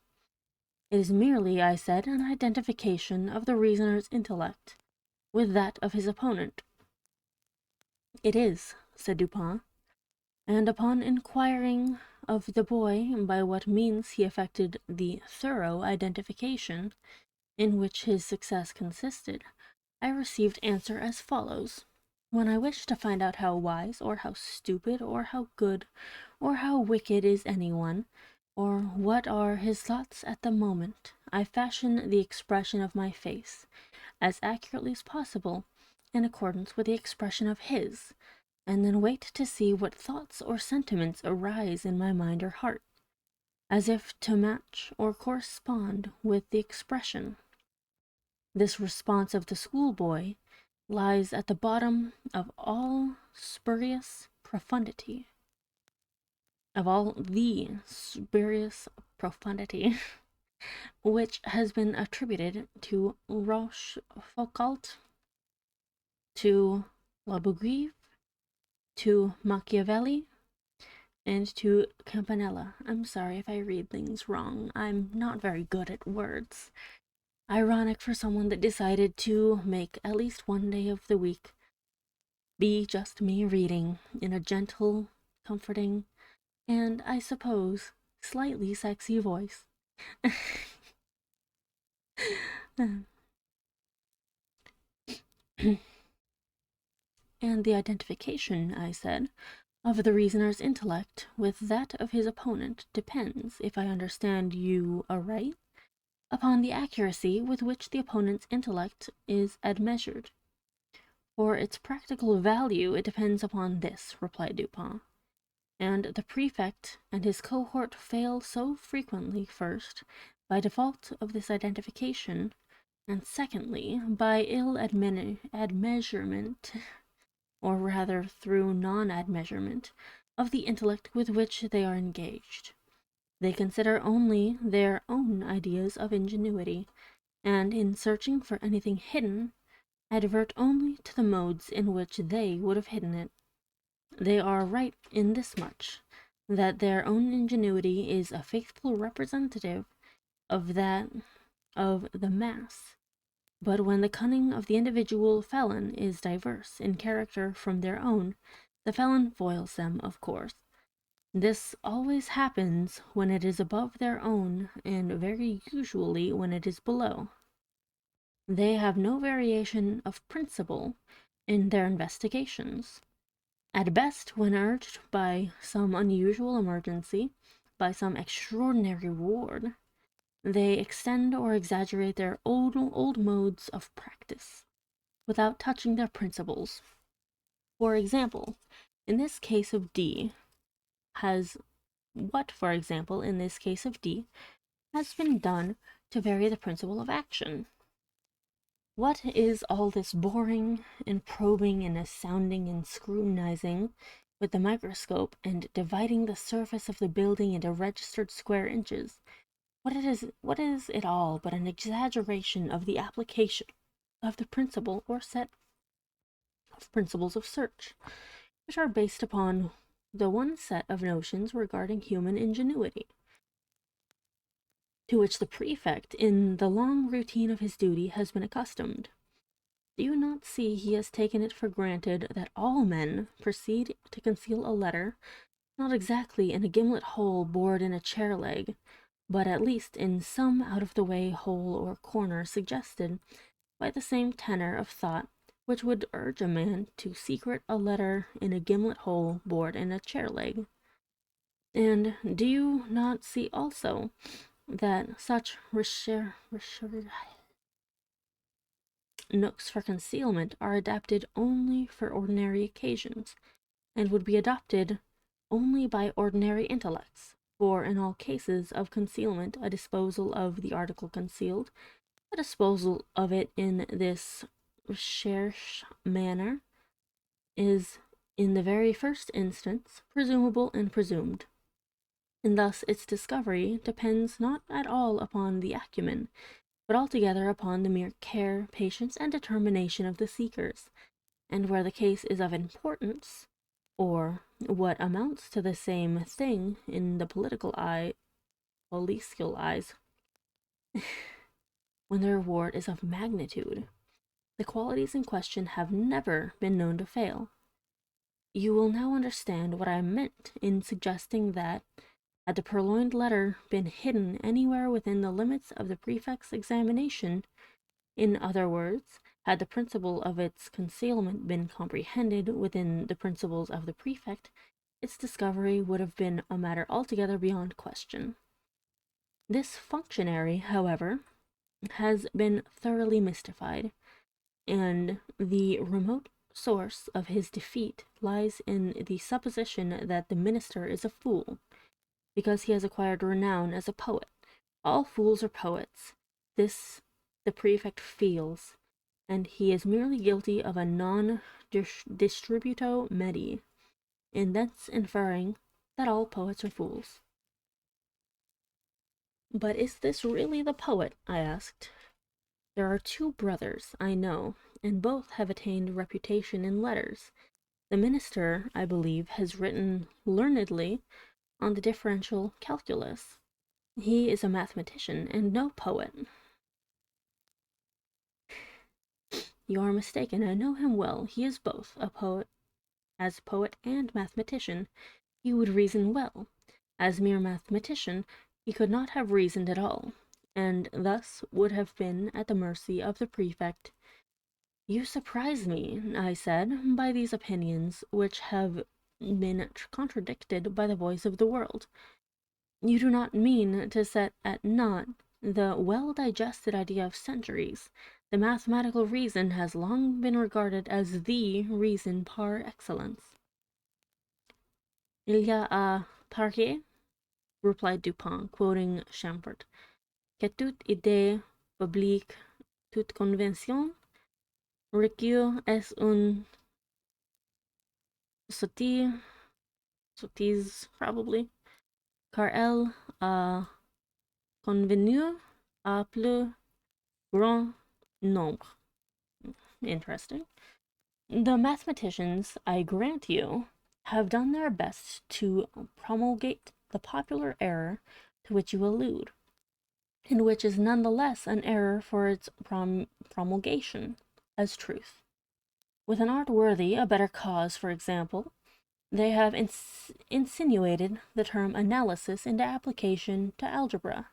It is merely, I said, an identification of the reasoner's intellect with that of his opponent. It is, said Dupin, and upon inquiring of the boy by what means he effected the thorough identification in which his success consisted, I received answer as follows. When I wish to find out how wise, or how stupid, or how good, or how wicked is anyone, or what are his thoughts at the moment, I fashion the expression of my face, as accurately as possible, in accordance with the expression of his, and then wait to see what thoughts or sentiments arise in my mind or heart, as if to match or correspond with the expression. This response of the schoolboy lies at the bottom of all spurious profundity, which has been attributed to Rochefoucauld, to La Bougive, to Machiavelli, and to Campanella. I'm sorry if I read things wrong. I'm not very good at words. Ironic for someone that decided to make at least one day of the week be just me reading in a gentle, comforting, and I suppose slightly sexy voice. And the identification, I said, of the reasoner's intellect with that of his opponent depends, if I understand you aright, upon the accuracy with which the opponent's intellect is admeasured. For its practical value it depends upon this, replied Dupin. And the prefect and his cohort fail so frequently, first, by default of this identification, and secondly, by ill admeasurement, or rather through non-admeasurement, of the intellect with which they are engaged. They consider only their own ideas of ingenuity, and in searching for anything hidden, advert only to the modes in which they would have hidden it. They are right in this much, that their own ingenuity is a faithful representative of that of the mass. But when the cunning of the individual felon is diverse in character from their own, the felon foils them, of course. This always happens when it is above their own, and very usually when it is below. They have no variation of principle in their investigations. At best, when urged by some unusual emergency, by some extraordinary reward, they extend or exaggerate their old modes of practice, without touching their principles. For example, in this case of D, has what, for example, in this case of D, has been done to vary the principle of action? What is all this boring and probing and sounding and scrutinizing with the microscope and dividing the surface of the building into registered square inches? What is it all but an exaggeration of the application of the principle or set of principles of search, which are based upon the one set of notions regarding human ingenuity, to which the prefect, in the long routine of his duty, has been accustomed? Do you not see he has taken it for granted that all men proceed to conceal a letter, not exactly in a gimlet hole bored in a chair leg, but at least in some out-of-the-way hole or corner suggested by the same tenor of thought which would urge a man to secrete a letter in a gimlet hole bored in a chair leg? And do you not see also that such nooks for concealment are adapted only for ordinary occasions, and would be adopted only by ordinary intellects? For in all cases of concealment, a disposal of the article concealed, a disposal of it in this recherche manner, is in the very first instance presumable and presumed, and thus its discovery depends not at all upon the acumen, but altogether upon the mere care, patience, and determination of the seekers. And where the case is of importance, or what amounts to the same thing in the policial eyes, when the reward is of magnitude, the qualities in question have never been known to fail. You will now understand what I meant in suggesting that, had the purloined letter been hidden anywhere within the limits of the prefect's examination, in other words, had the principle of its concealment been comprehended within the principles of the prefect, its discovery would have been a matter altogether beyond question. This functionary, however, has been thoroughly mystified, and the remote source of his defeat lies in the supposition that the minister is a fool, because he has acquired renown as a poet. All fools are poets. This the prefect feels, and he is merely guilty of a non distributo medi, in thence inferring that all poets are fools. But is this really the poet? I asked. There are two brothers, I know, and both have attained reputation in letters. The minister, I believe, has written learnedly on the differential calculus. He is a mathematician and no poet. You are mistaken. I know him well. He is both a poet. As poet and mathematician, he would reason well. As mere mathematician, he could not have reasoned at all, and thus would have been at the mercy of the prefect. You surprise me, I said, by these opinions, which have been contradicted by the voice of the world. You do not mean to set at naught the well-digested idea of centuries. The mathematical reason has long been regarded as the reason par excellence. Il y a à parier, replied Dupin, quoting Champfort, que toute idée publique, toute convention requise est une sottise probably, car elle a convenu à plus grand nombre. Interesting. The mathematicians, I grant you, have done their best to promulgate the popular error to which you allude, and which is nonetheless an error for its promulgation as truth. With an art worthy a better cause, for example, they have insinuated the term analysis into application to algebra.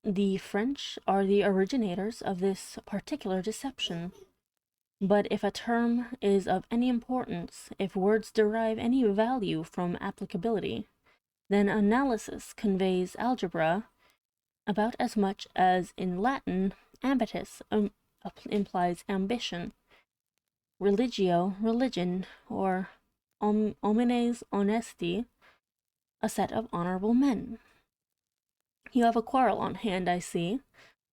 The French are the originators of this particular deception. But if a term is of any importance, if words derive any value from applicability, then analysis conveys algebra about as much as in Latin ambitus implies ambition, religio religion, or homines honesti a set of honorable men. You have a quarrel on hand, I see,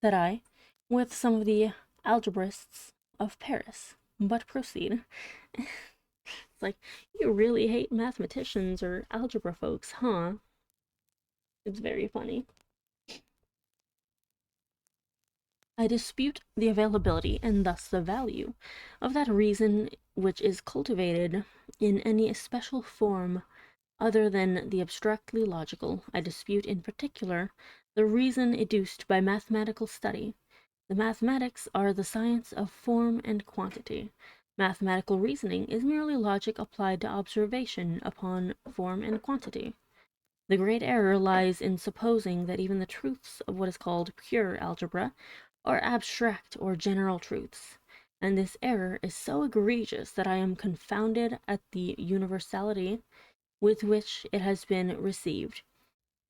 said I, with some of the algebraists of Paris. But proceed. It's like, you really hate mathematicians or algebra folks, huh? It's very funny. I dispute the availability, and thus the value, of that reason which is cultivated in any especial form other than the abstractly logical. I dispute in particular the reason educed by mathematical study. The mathematics are the science of form and quantity. Mathematical reasoning is merely logic applied to observation upon form and quantity. The great error lies in supposing that even the truths of what is called pure algebra are abstract or general truths, and this error is so egregious that I am confounded at the universality with which it has been received.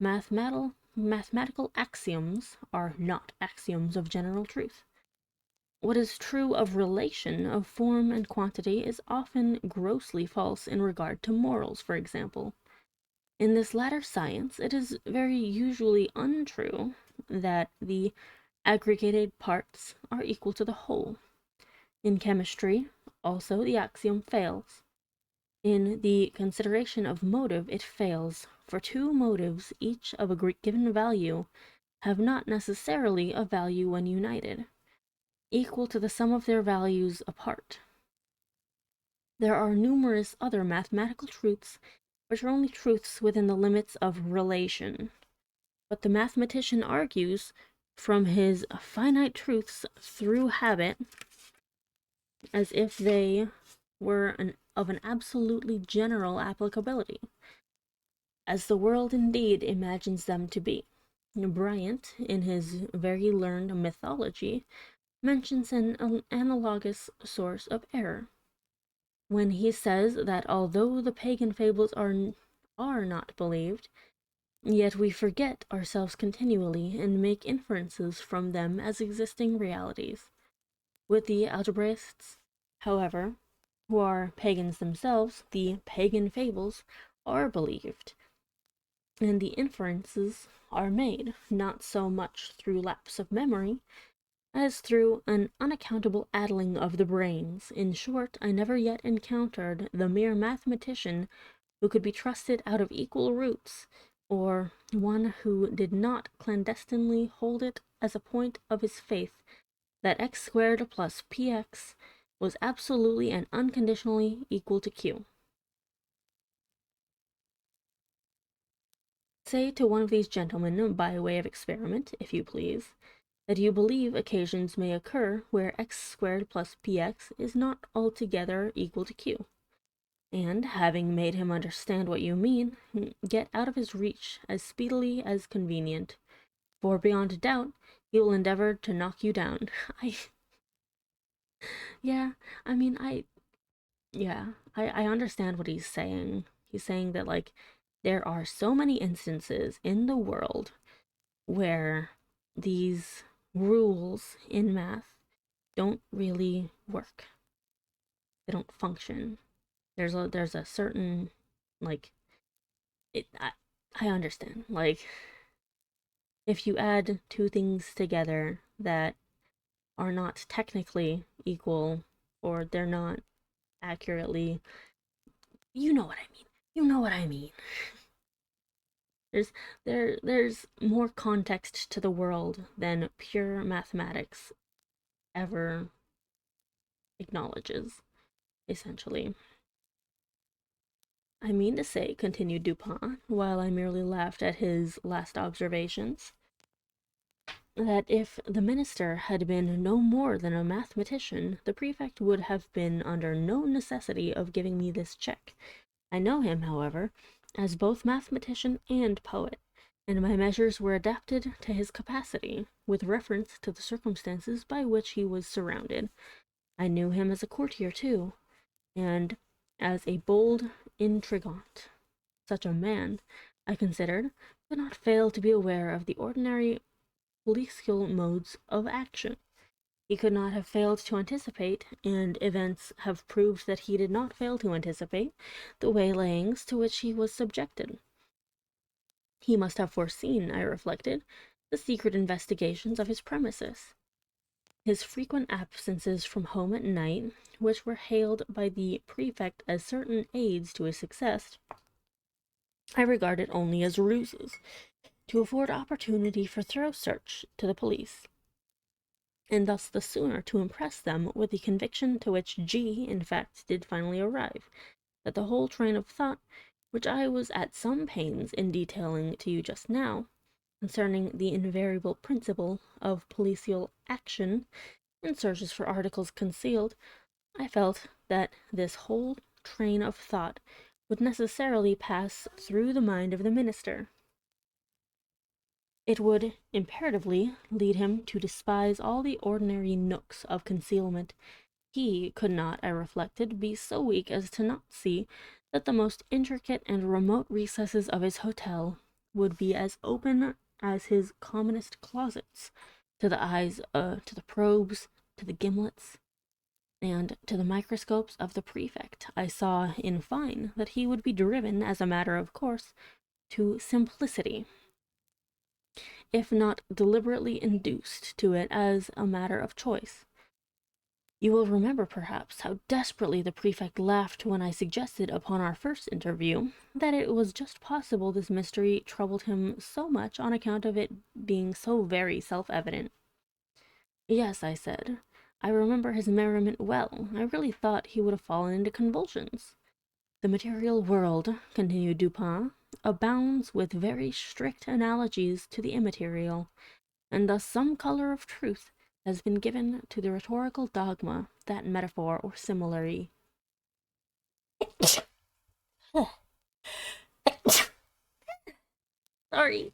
Mathematical axioms are not axioms of general truth. What is true of relation of form and quantity is often grossly false in regard to morals, for example. In this latter science, it is very usually untrue that the aggregated parts are equal to the whole. In chemistry, also, the axiom fails. In the consideration of motive, it fails, for two motives, each of a given value, have not necessarily a value when united, equal to the sum of their values apart. There are numerous other mathematical truths which are only truths within the limits of relation. But the mathematician argues from his finite truths through habit as if they were of an absolutely general applicability, as the world indeed imagines them to be. Bryant, in his very learned mythology, mentions an analogous source of error, when he says that although the pagan fables are not believed, yet we forget ourselves continually and make inferences from them as existing realities. With the algebraists, however, who are pagans themselves, the pagan fables are believed, and the inferences are made not so much through lapse of memory as through an unaccountable addling of the brains. In short, I never yet encountered the mere mathematician who could be trusted out of equal roots, or one who did not clandestinely hold it as a point of his faith that x squared plus px was absolutely and unconditionally equal to q. Say to one of these gentlemen, by way of experiment, if you please, that you believe occasions may occur where x squared plus px is not altogether equal to q, and, having made him understand what you mean, get out of his reach as speedily as convenient, for beyond doubt he will endeavor to knock you down. Yeah, I mean, I understand what he's saying. He's saying that, like, there are so many instances in the world where these rules in math don't really work. They don't function. There's a certain, like, I understand. Like, if you add two things together that are not technically equal, or they're not accurately, you know what I mean. You know what I mean. There's there's more context to the world than pure mathematics ever acknowledges, essentially. I mean to say, continued Dupin, while I merely laughed at his last observations, that if the minister had been no more than a mathematician, the prefect would have been under no necessity of giving me this check. I know him, however, as both mathematician and poet, and my measures were adapted to his capacity, with reference to the circumstances by which he was surrounded. I knew him as a courtier, too, and as a bold intrigant. Such a man, I considered, could not fail to be aware of the ordinary policial modes of action. He could not have failed to anticipate, and events have proved that he did not fail to anticipate, the waylayings to which he was subjected. He must have foreseen, I reflected, the secret investigations of his premises. His frequent absences from home at night, which were hailed by the prefect as certain aids to his success, I regarded only as ruses, to afford opportunity for thorough search to the police, and thus the sooner to impress them with the conviction to which G, in fact, did finally arrive, that the whole train of thought, which I was at some pains in detailing to you just now, concerning the invariable principle of policial action in searches for articles concealed, I felt that this whole train of thought would necessarily pass through the mind of the minister. It would imperatively lead him to despise all the ordinary nooks of concealment. He could not, I reflected, be so weak as to not see that the most intricate and remote recesses of his hotel would be as open as his commonest closets to the eyes, to the probes, to the gimlets, and to the microscopes of the prefect. I saw, in fine, that he would be driven, as a matter of course, to simplicity, if not deliberately induced to it as a matter of choice. You will remember, perhaps, how desperately the prefect laughed when I suggested, upon our first interview, that it was just possible this mystery troubled him so much on account of it being so very self-evident. Yes, I said, I remember his merriment well. I really thought he would have fallen into convulsions. The material world, continued Dupin, abounds with very strict analogies to the immaterial, and thus some color of truth has been given to the rhetorical dogma, that metaphor or simile. Sorry.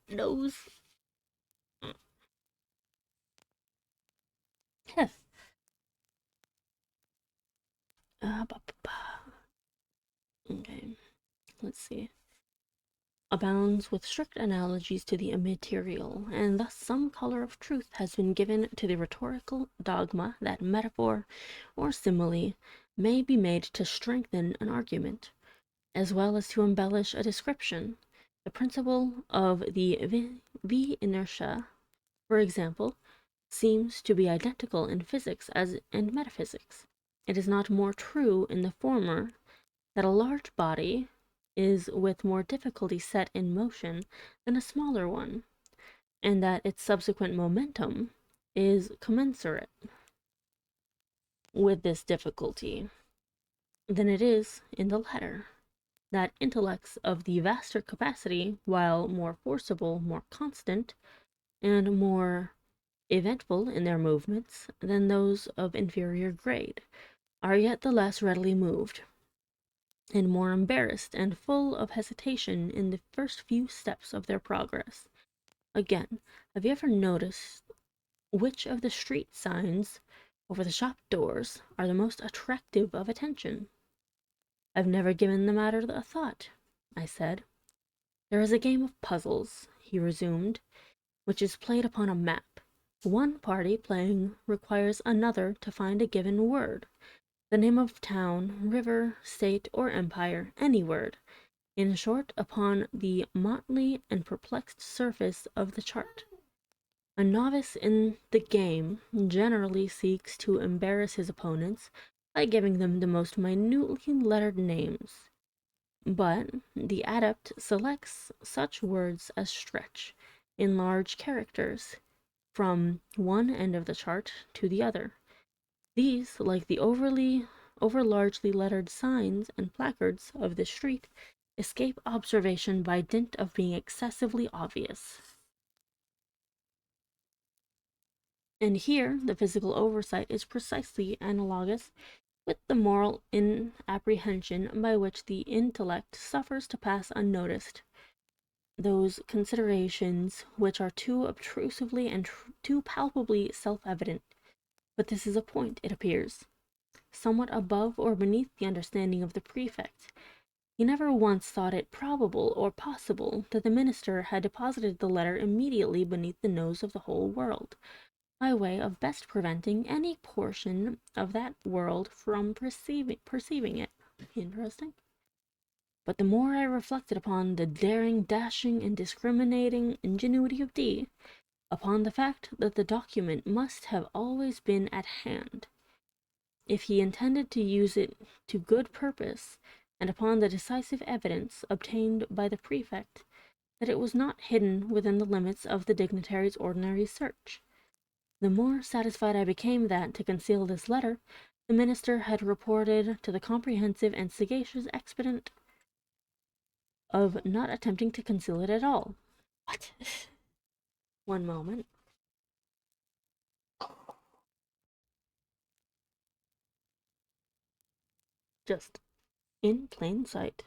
Nose. Okay, let's see. Abounds with strict analogies to the immaterial, and thus some color of truth has been given to the rhetorical dogma that metaphor or simile may be made to strengthen an argument, as well as to embellish a description. The principle of the vis inertia, for example, seems to be identical in physics as in metaphysics. It is not more true in the former that a large body is with more difficulty set in motion than a smaller one, and that its subsequent momentum is commensurate with this difficulty, than it is in the latter. That intellects of the vaster capacity, while more forcible, more constant, and more eventful in their movements than those of inferior grade, are yet the less readily moved, and more embarrassed and full of hesitation in the first few steps of their progress. Again, have you ever noticed which of the street signs over the shop doors are the most attractive of attention? I've never given the matter a thought, I said. There is a game of puzzles, he resumed, which is played upon a map. One party playing requires another to find a given word, the name of town, river, state, or empire, any word, in short, upon the motley and perplexed surface of the chart. A novice in the game generally seeks to embarrass his opponents by giving them the most minutely lettered names, but the adept selects such words as stretch, in large characters, from one end of the chart to the other. These, like the overly over largely lettered signs and placards of the street escape observation by dint of being excessively obvious. And here, the physical oversight is precisely analogous with the moral inapprehension by which the intellect suffers to pass unnoticed those considerations which are too obtrusively and too palpably self-evident. But this is a point, it appears, somewhat above or beneath the understanding of the prefect. He never once thought it probable or possible that the minister had deposited the letter immediately beneath the nose of the whole world, by way of best preventing any portion of that world from perceiving it. Interesting. But the more I reflected upon the daring, dashing, and discriminating ingenuity of D, upon the fact that the document must have always been at hand, if he intended to use it to good purpose, and upon the decisive evidence obtained by the prefect that it was not hidden within the limits of the dignitary's ordinary search, the more satisfied I became that, to conceal this letter, the minister had reported to the comprehensive and sagacious expedient of not attempting to conceal it at all. What? One moment. Just in plain sight.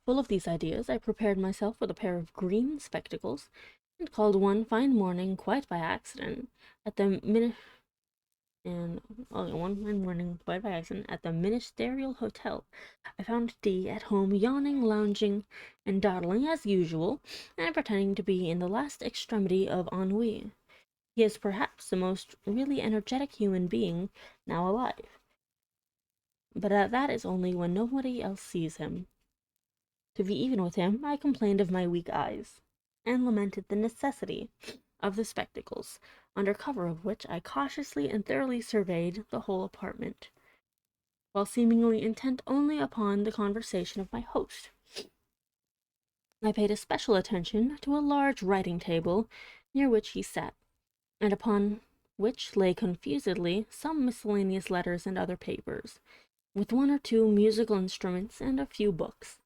Full of these ideas, I prepared myself with a pair of green spectacles, and called one fine morning, quite by accident, at the Ministerial Hotel. I found D at home, yawning, lounging, and dawdling as usual, and pretending to be in the last extremity of ennui. He is perhaps the most really energetic human being now alive, but that is only when nobody else sees him. To be even with him, I complained of my weak eyes, and lamented the necessity of the spectacles, under cover of which I cautiously and thoroughly surveyed the whole apartment, while seemingly intent only upon the conversation of my host. I paid especial attention to a large writing table near which he sat, and upon which lay confusedly some miscellaneous letters and other papers, with one or two musical instruments and a few books.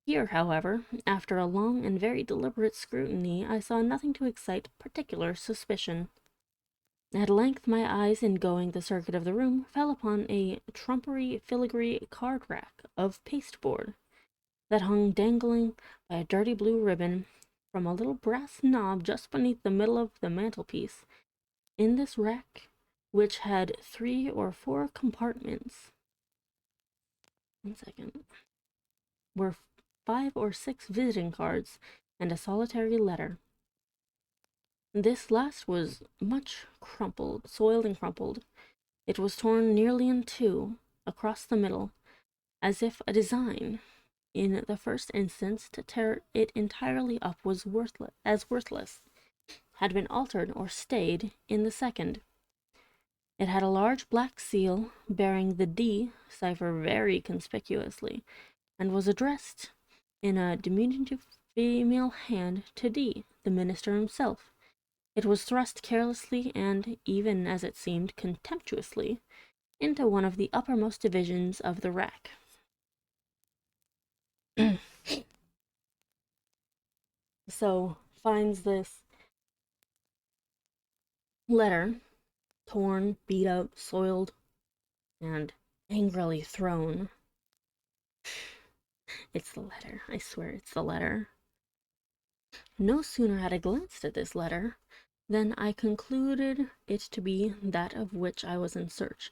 Here, however, after a long and very deliberate scrutiny, I saw nothing to excite particular suspicion. At length my eyes, in going the circuit of the room, fell upon a trumpery filigree card-rack of pasteboard, that hung dangling by a dirty blue ribbon from a little brass knob just beneath the middle of the mantelpiece. In this rack, which had 3 or 4 compartments, were 5 or 6 visiting cards and a solitary letter. This last was much soiled and crumpled. It was torn nearly in two, across the middle, as if a design, in the first instance, to tear it entirely up was worthless, had been altered or stayed in the second. It had a large black seal, bearing the D cipher very conspicuously, and was addressed in a diminutive female hand to D, the minister himself. It was thrust carelessly and, even as it seemed, contemptuously, into one of the uppermost divisions of the rack. So, finds this letter, torn, beat up, soiled, and angrily thrown. It's the letter. I swear it's the letter. No sooner had I glanced at this letter than I concluded it to be that of which I was in search.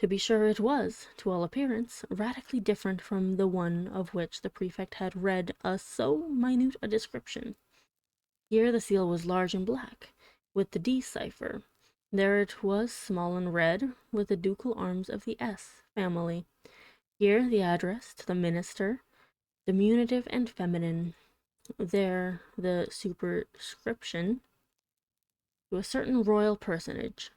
To be sure, it was, to all appearance, radically different from the one of which the prefect had read so minute a description. Here the seal was large and black, with the D cipher. There it was small and red, with the ducal arms of the S family. Here the address to the minister, diminutive and feminine. There the superscription to a certain royal personage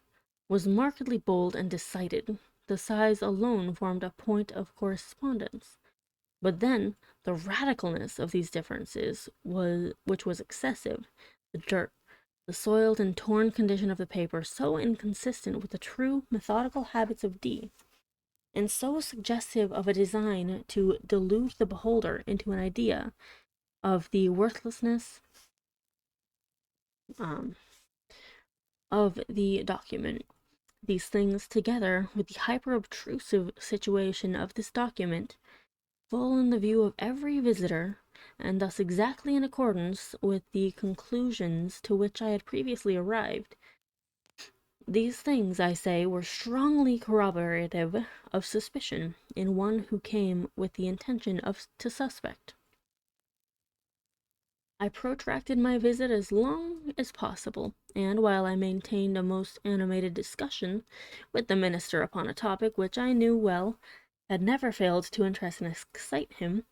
was markedly bold and decided. The size alone formed a point of correspondence. But then the radicalness of these differences which was excessive, The dirt, the soiled and torn condition of the paper, so inconsistent with the true methodical habits of D, and so suggestive of a design to delude the beholder into an idea of the worthlessness um, of the document. These things, together with the hyper-obtrusive situation of this document, full in the view of every visitor, and thus exactly in accordance with the conclusions to which I had previously arrived. These things, I say, were strongly corroborative of suspicion in one who came with the intention to suspect. I protracted my visit as long as possible, and while I maintained a most animated discussion with the minister upon a topic which I knew well had never failed to interest and excite him,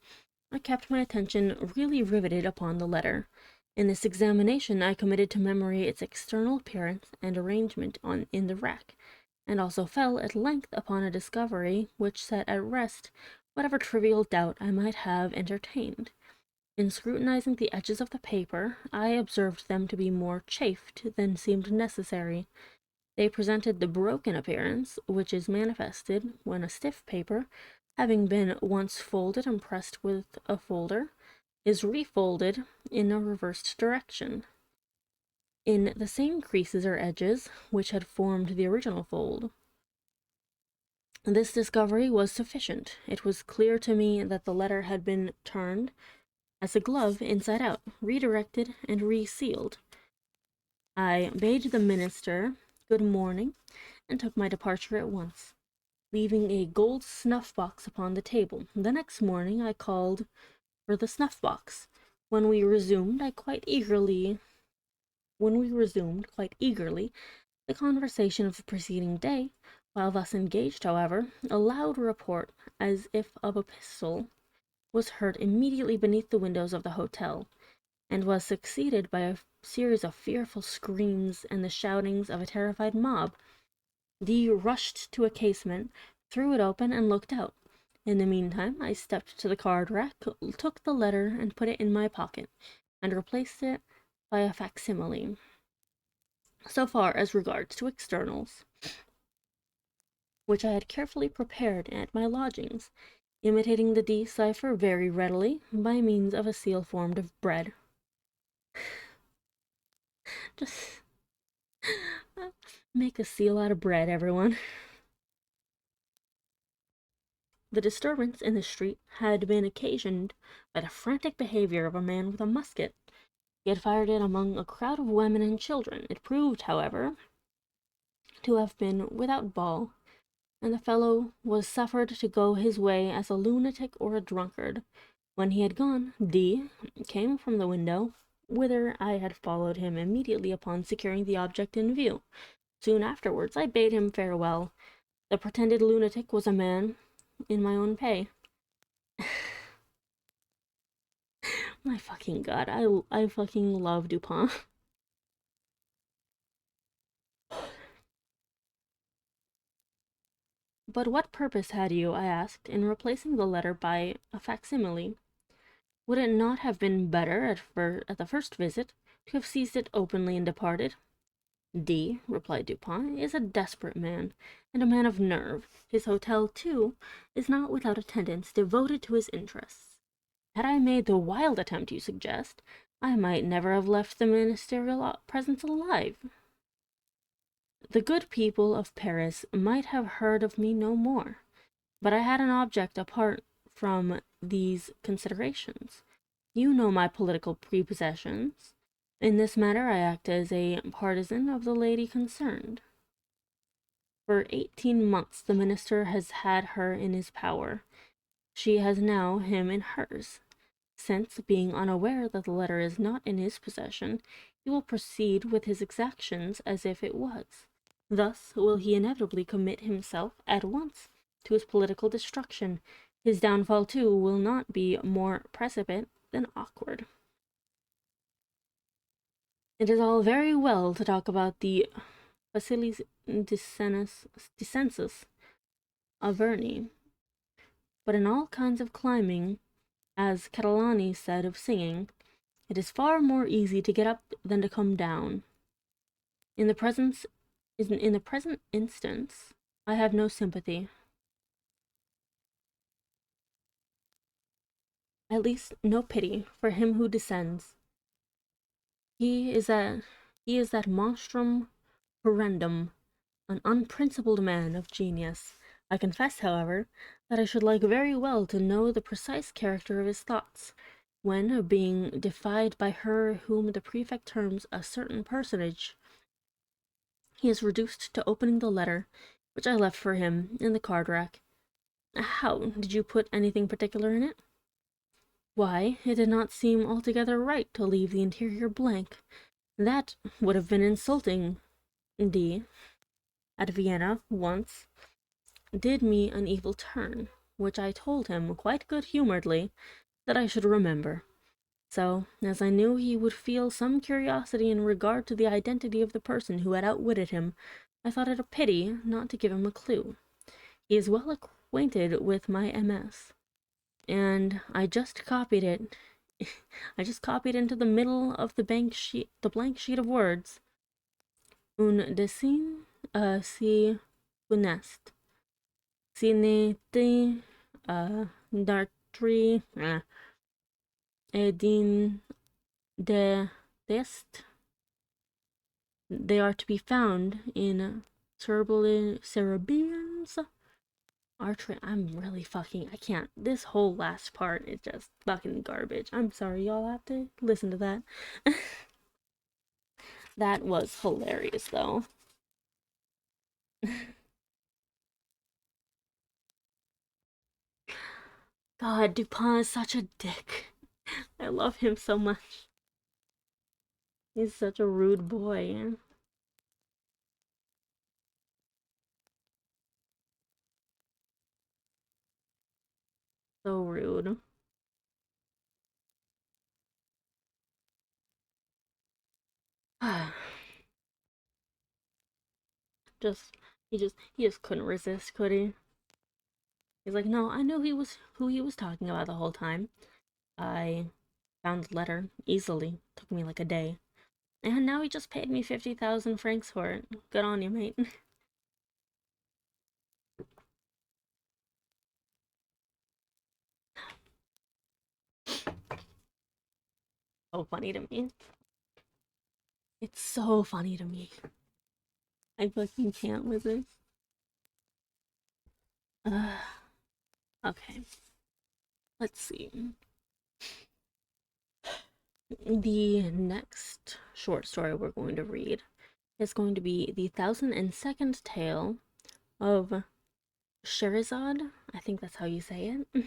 I kept my attention really riveted upon the letter. In this examination I committed to memory its external appearance and arrangement in the rack, and also fell at length upon a discovery which set at rest whatever trivial doubt I might have entertained. In scrutinizing the edges of the paper, I observed them to be more chafed than seemed necessary. They presented the broken appearance which is manifested when a stiff paper, having been once folded and pressed with a folder, is refolded in a reversed direction, in the same creases or edges which had formed the original fold. This discovery was sufficient. It was clear to me that the letter had been turned as a glove inside out, redirected and resealed. I bade the minister good morning and took my departure at once, leaving a gold snuff-box upon the table. The next morning I called for the snuff-box. When we resumed quite eagerly the conversation of the preceding day. While thus engaged, however, a loud report, as if of a pistol, was heard immediately beneath the windows of the hotel, and was succeeded by a series of fearful screams and the shoutings of a terrified mob. D rushed to a casement, threw it open, and looked out. In the meantime, I stepped to the card rack, took the letter, and put it in my pocket, and replaced it by a facsimile. So far as regards to externals, which I had carefully prepared at my lodgings, imitating the D cipher very readily by means of a seal formed of bread. Just make a seal out of bread, everyone. The disturbance in the street had been occasioned by the frantic behavior of a man with a musket. He had fired it among a crowd of women and children. It proved, however, to have been without ball, and the fellow was suffered to go his way as a lunatic or a drunkard. When he had gone, D came from the window, whither I had followed him immediately upon securing the object in view. Soon afterwards I bade him farewell. The pretended lunatic was a man in my own pay. My fucking god, I fucking love Dupin. But what purpose had you, I asked, in replacing the letter by a facsimile? Would it not have been better at the first visit to have seized it openly and departed? D, replied Dupin, is a desperate man, and a man of nerve. His hotel, too, is not without attendants devoted to his interests. Had I made the wild attempt you suggest, I might never have left the ministerial presence alive. The good people of Paris might have heard of me no more, but I had an object apart from these considerations. You know my political prepossessions. In this matter I act as a partisan of the lady concerned. For 18 months the minister has had her in his power. She has now him in hers. Since, being unaware that the letter is not in his possession, he will proceed with his exactions as if it was. Thus will he inevitably commit himself at once to his political destruction. His downfall, too, will not be more precipitate than awkward. It is all very well to talk about the facilis descensus Averni, but in all kinds of climbing, as Catalani said of singing, It is far more easy to get up than to come down. In the presence in the present instance, I have no sympathy. At least no pity for him who descends. He is that he is that monstrum horrendum, an unprincipled man of genius. I confess, however, that I should like very well to know the precise character of his thoughts, when, being defied by her whom the prefect terms a certain personage, he is reduced to opening the letter which I left for him in the card rack. How, did you put anything particular in it? Why, it did not seem altogether right to leave the interior blank. That would have been insulting. D, at Vienna, once, did me an evil turn, which I told him quite good-humouredly that I should remember. So, as I knew he would feel some curiosity in regard to the identity of the person who had outwitted him, I thought it a pity not to give him a clue. He is well acquainted with my MS, and I just copied it. I just copied into the middle of the blank sheet of words. Un dessin si funest. Si n'était d'artri edin de dest. They are to be found in Cerebrians. Archery. I'm really fucking. I can't. This whole last part is just fucking garbage. I'm sorry, y'all have to listen to that. That was hilarious, though. God, Dupin is such a dick. I love him so much. He's such a rude boy. So rude. just he just couldn't resist, could he? He's like, no, I knew who he was talking about the whole time. I found the letter easily. Took me like a day. And now he just paid me 50,000 francs for it. Good on you, mate. So funny to me. It's so funny to me. I fucking can't with this. Okay. Let's see. The next short story we're going to read is going to be The 1002nd Tale of Scheherazade. I think that's how you say it.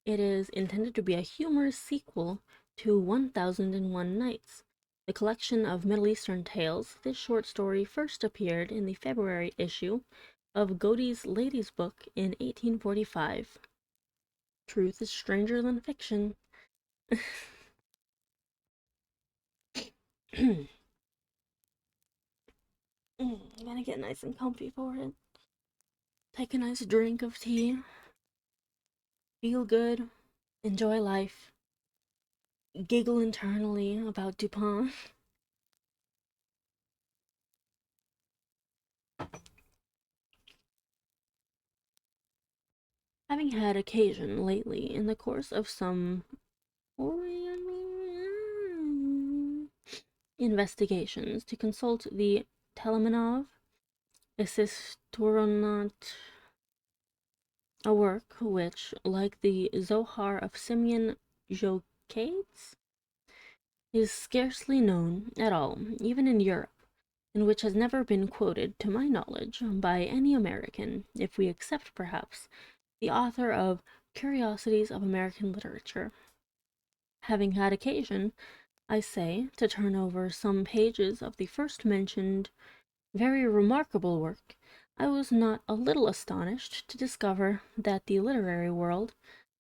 It is intended to be a humorous sequel to 1001 Nights, the collection of Middle Eastern tales. This short story first appeared in the February issue of Godey's Lady's Book in 1845. Truth is stranger than fiction. I'm gonna get nice and comfy for it. Take a nice drink of tea. Feel good. Enjoy life. Giggle internally about Dupin. Having had occasion lately in the course of some investigations to consult the Telemanov Assistornat, a work which, like the Zohar of Simeon Jocates, is scarcely known at all, even in Europe, and which has never been quoted, to my knowledge, by any American, if we except, perhaps, the author of Curiosities of American Literature. Having had occasion, I say, to turn over some pages of the first mentioned very remarkable work, I was not a little astonished to discover that the literary world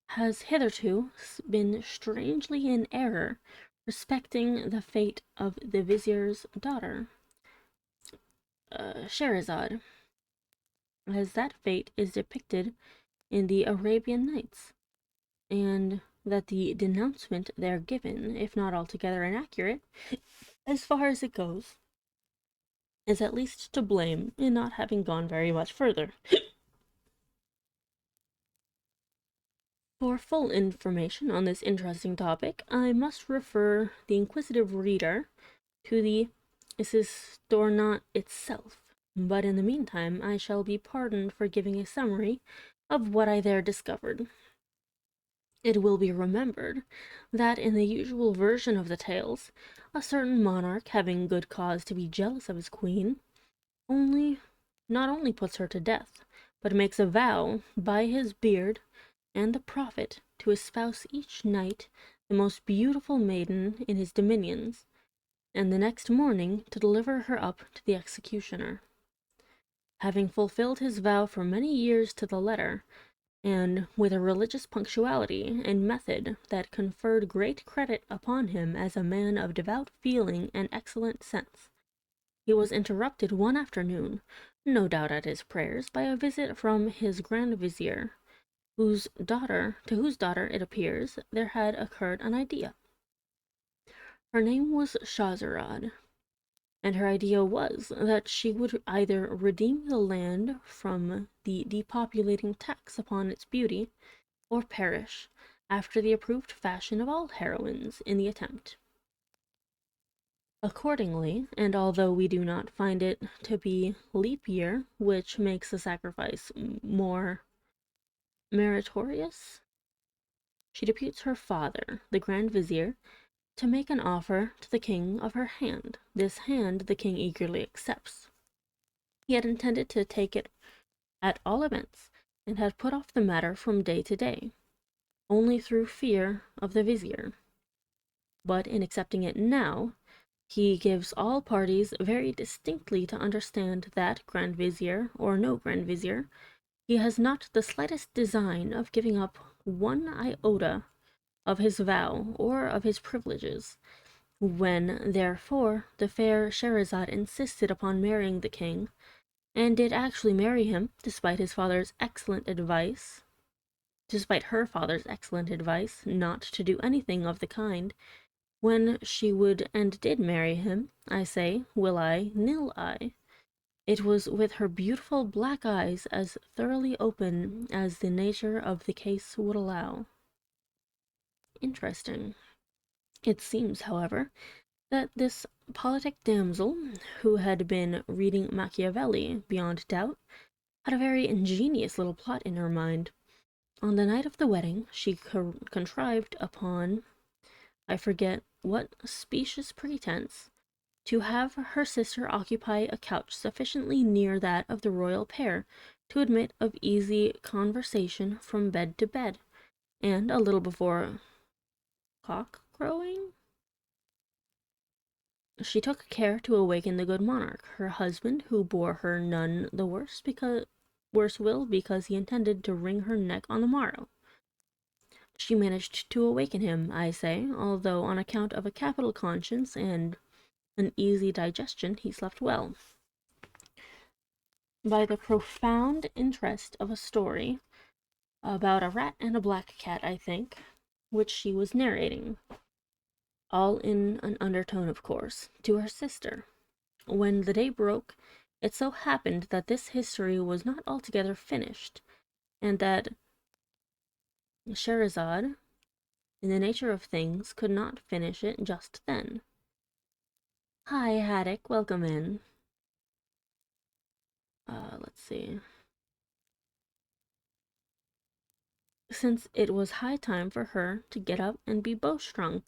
has hitherto been strangely in error respecting the fate of the vizier's daughter, Scheherazade, as that fate is depicted in the Arabian Nights, and that the denouncement there given, if not altogether inaccurate, as far as it goes, is at least to blame in not having gone very much further. For full information on this interesting topic, I must refer the inquisitive reader to the Isistorna itself, but in the meantime I shall be pardoned for giving a summary of what I there discovered. It will be remembered that in the usual version of the tales, a certain monarch, having good cause to be jealous of his queen, not only puts her to death, but makes a vow by his beard and the prophet to espouse each night the most beautiful maiden in his dominions, and the next morning to deliver her up to the executioner. Having fulfilled his vow for many years to the letter, and with a religious punctuality and method that conferred great credit upon him as a man of devout feeling and excellent sense, he was interrupted one afternoon, no doubt at his prayers, by a visit from his grand vizier, to whose daughter, it appears, there had occurred an idea. Her name was Shahrazad, and her idea was that she would either redeem the land from the depopulating tax upon its beauty, or perish, after the approved fashion of all heroines, in the attempt. Accordingly, and although we do not find it to be leap year which makes the sacrifice more meritorious, she deputes her father, the Grand Vizier, to make an offer to the king of her hand. This hand the king eagerly accepts. He had intended to take it at all events, and had put off the matter from day to day, only through fear of the vizier. But in accepting it now, he gives all parties very distinctly to understand that, Grand Vizier or no Grand Vizier, he has not the slightest design of giving up one iota of his vow or of his privileges. When, therefore, the fair Scheherazade insisted upon marrying the king, and did actually marry him, despite her father's excellent advice not to do anything of the kind, when she would and did marry him, I say, will I, nil I, it was with her beautiful black eyes as thoroughly open as the nature of the case would allow. Interesting. It seems, however, that this politic damsel, who had been reading Machiavelli beyond doubt, had a very ingenious little plot in her mind. On the night of the wedding, she contrived upon, I forget what specious pretence, to have her sister occupy a couch sufficiently near that of the royal pair to admit of easy conversation from bed to bed, and a little before cock crowing, she took care to awaken the good monarch, her husband, who bore her none the worse because he intended to wring her neck on the morrow. She managed to awaken him, I say, although on account of a capital conscience and an easy digestion he slept well. By the profound interest of a story about a rat and a black cat, I think, which she was narrating, all in an undertone, of course, to her sister. When the day broke, it so happened that this history was not altogether finished, and that Scheherazade, in the nature of things, could not finish it just then. Hi, Haddock, welcome in. Let's see. Since it was high time for her to get up and be bowstrung,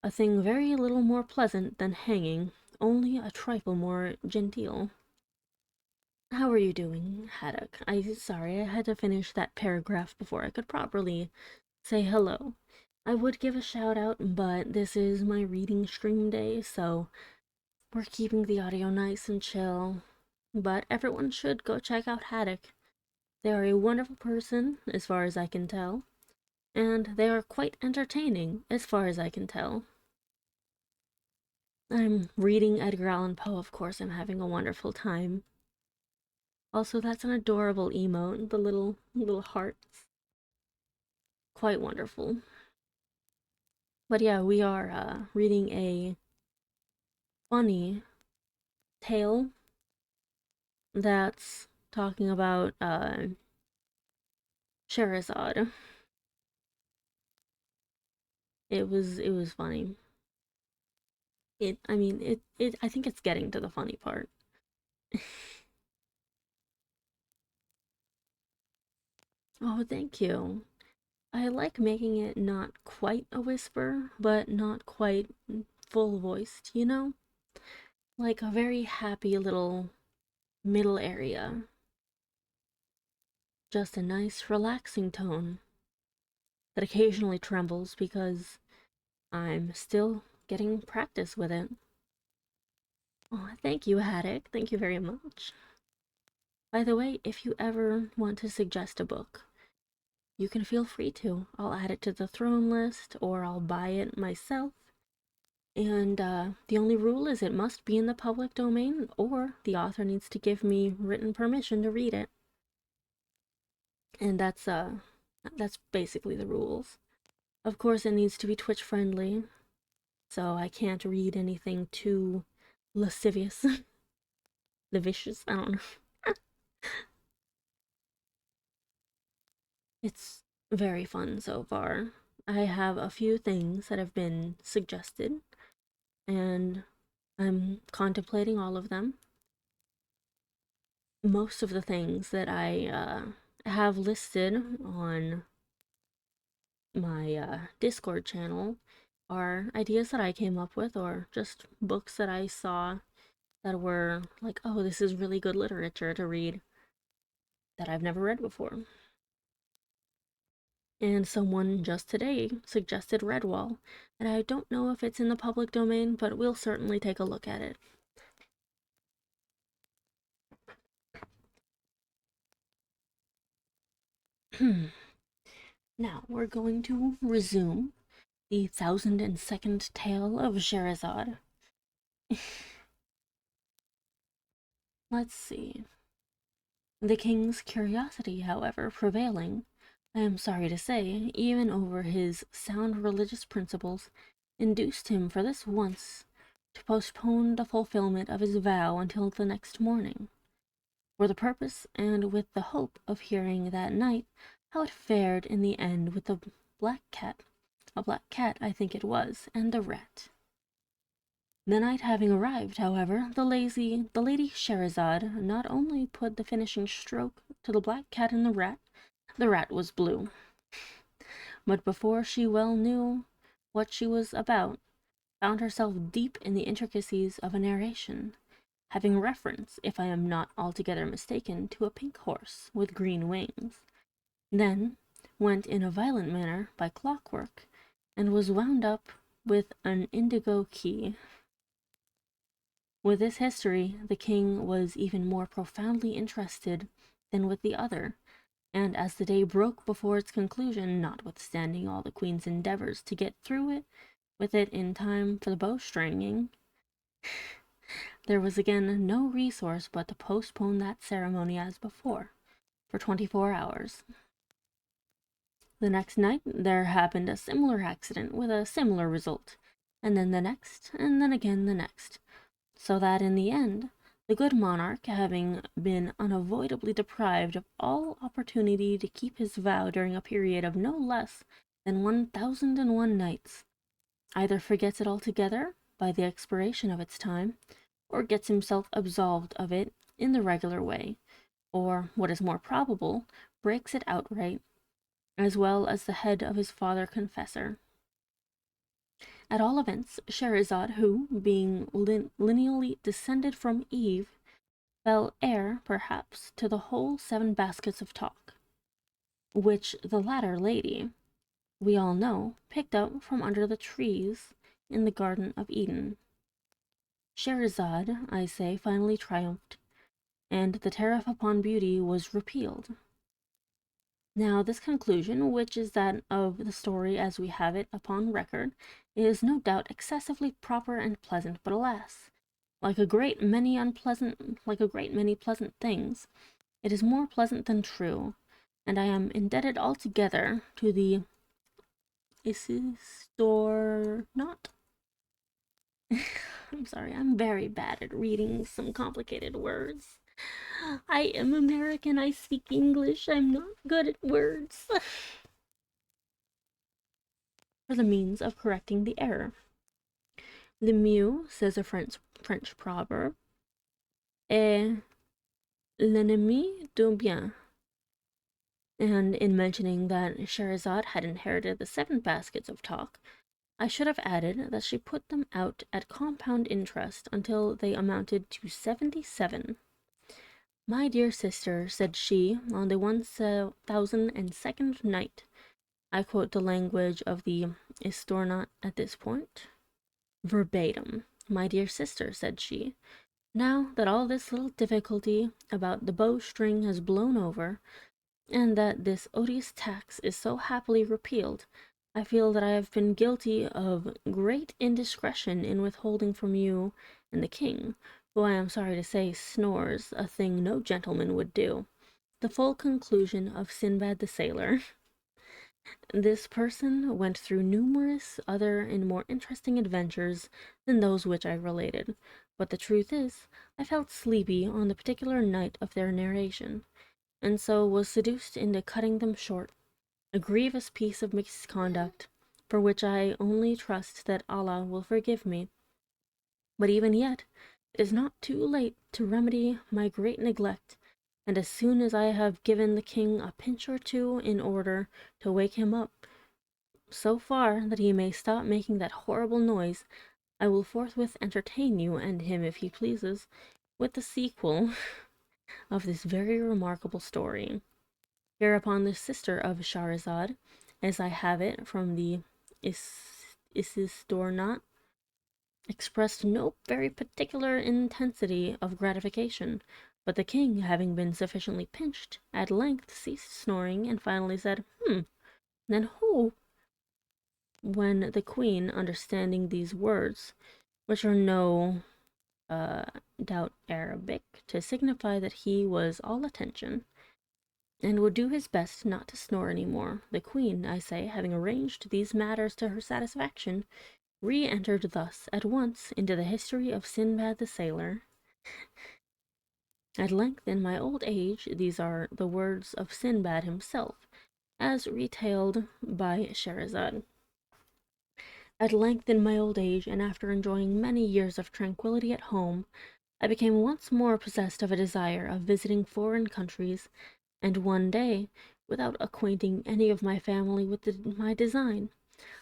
a thing very little more pleasant than hanging, only a trifle more genteel. How are you doing, Haddock? Sorry, I had to finish that paragraph before I could properly say hello. I would give a shout out, but this is my reading stream day, so we're keeping the audio nice and chill. But everyone should go check out Haddock. They are a wonderful person, as far as I can tell, and they are quite entertaining, as far as I can tell. I'm reading Edgar Allan Poe, of course. I'm having a wonderful time. Also, that's an adorable emote, the little hearts. Quite wonderful. But yeah, we are reading a funny tale that's talking about Sherazade. It was funny. It I think it's getting to the funny part. Oh, thank you. I like making it not quite a whisper, but not quite full voiced, you know? Like a very happy little middle area. Just a nice, relaxing tone that occasionally trembles because I'm still getting practice with it. Oh, thank you, Haddock. Thank you very much. By the way, if you ever want to suggest a book, you can feel free to. I'll add it to the throne list or I'll buy it myself. And the only rule is it must be in the public domain or the author needs to give me written permission to read it. And that's basically the rules. Of course, it needs to be Twitch friendly, so I can't read anything too lascivious. The vicious, I don't know. It's very fun so far. I have a few things that have been suggested, and I'm contemplating all of them. Most of the things that I have listed on my Discord channel are ideas that I came up with, or just books that I saw that were like, oh, this is really good literature to read that I've never read before. And someone just today suggested Redwall, and I don't know if it's in the public domain, but we'll certainly take a look at it. Now we're going to resume the 1002nd tale of Sherazade. Let's see. The king's curiosity, however, prevailing, I am sorry to say, even over his sound religious principles, induced him for this once to postpone the fulfillment of his vow until the next morning, for the purpose and with the hope of hearing that night how it fared in the end with the black cat, a black cat I think it was, and the rat. The night having arrived, however, the Lady Sherazade not only put the finishing stroke to the black cat and the rat was blue, but before she well knew what she was about, found herself deep in the intricacies of a narration, having reference, if I am not altogether mistaken, to a pink horse with green wings, then went in a violent manner by clockwork, and was wound up with an indigo key. With this history, the king was even more profoundly interested than with the other, and as the day broke before its conclusion, notwithstanding all the queen's endeavors to get through it with it in time for the bowstringing, there was again no resource but to postpone that ceremony as before, for 24 hours. The next night there happened a similar accident with a similar result, and then the next, and then again the next, so that in the end, the good monarch, having been unavoidably deprived of all opportunity to keep his vow during a period of no less than 1001 nights, either forgets it altogether by the expiration of its time, or gets himself absolved of it in the regular way, or, what is more probable, breaks it outright, as well as the head of his father confessor. At all events, Scheherazade, who, being lineally descended from Eve, fell heir, perhaps, to the whole 7 baskets of talk, which the latter lady, we all know, picked up from under the trees in the Garden of Eden. Scheherazade, I say, finally triumphed, and the tariff upon beauty was repealed. Now, this conclusion, which is that of the story as we have it upon record, is no doubt excessively proper and pleasant, but alas, like a great many pleasant things, it is more pleasant than true, and I am indebted altogether to the Isistor not. I'm sorry, I'm very bad at reading some complicated words. I am American, I speak English, I'm not good at words. For the means of correcting the error. Le mieux, says a French proverb, est l'ennemi du bien. And in mentioning that Scheherazade had inherited the 7 baskets of talk, I should have added that she put them out at compound interest until they amounted to 77. My dear sister, said she, on the 1002nd night. I quote the language of the Istornot at this point. Verbatim. My dear sister, said she, now that all this little difficulty about the bowstring has blown over, and that this odious tax is so happily repealed, I feel that I have been guilty of great indiscretion in withholding from you and the king, who I am sorry to say snores, a thing no gentleman would do, the full conclusion of Sinbad the Sailor. This person went through numerous other and more interesting adventures than those which I related, but the truth is, I felt sleepy on the particular night of their narration, and so was seduced into cutting them short, a grievous piece of misconduct, for which I only trust that Allah will forgive me. But even yet, it is not too late to remedy my great neglect, and as soon as I have given the king a pinch or two in order to wake him up so far that he may stop making that horrible noise, I will forthwith entertain you and him, if he pleases, with the sequel of this very remarkable story. Hereupon the sister of Shahrazad, as I have it from the Isistornot, expressed no very particular intensity of gratification, but the king, having been sufficiently pinched, at length ceased snoring, and finally said, then who? When the queen, understanding these words, which are no doubt Arabic, to signify that he was all attention, and would do his best not to snore any more, the queen, I say, having arranged these matters to her satisfaction, re-entered thus at once into the history of Sinbad the Sailor. At length, in my old age, these are the words of Sinbad himself, as retailed by Scheherazade. At length, in my old age, and after enjoying many years of tranquillity at home, I became once more possessed of a desire of visiting foreign countries, and one day, without acquainting any of my family with my design,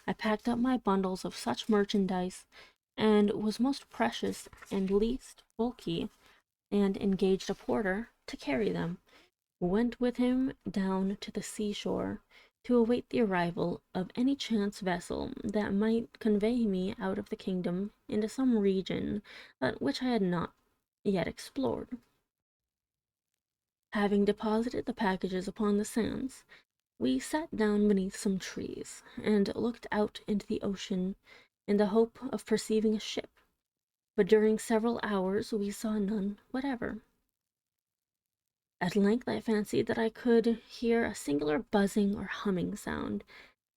I packed up my bundles of such merchandise, and was most precious and least bulky, and engaged a porter to carry them, went with him down to the seashore, to await the arrival of any chance vessel that might convey me out of the kingdom into some region which I had not yet explored. Having deposited the packages upon the sands, we sat down beneath some trees, and looked out into the ocean in the hope of perceiving a ship, but during several hours we saw none whatever. At length I fancied that I could hear a singular buzzing or humming sound,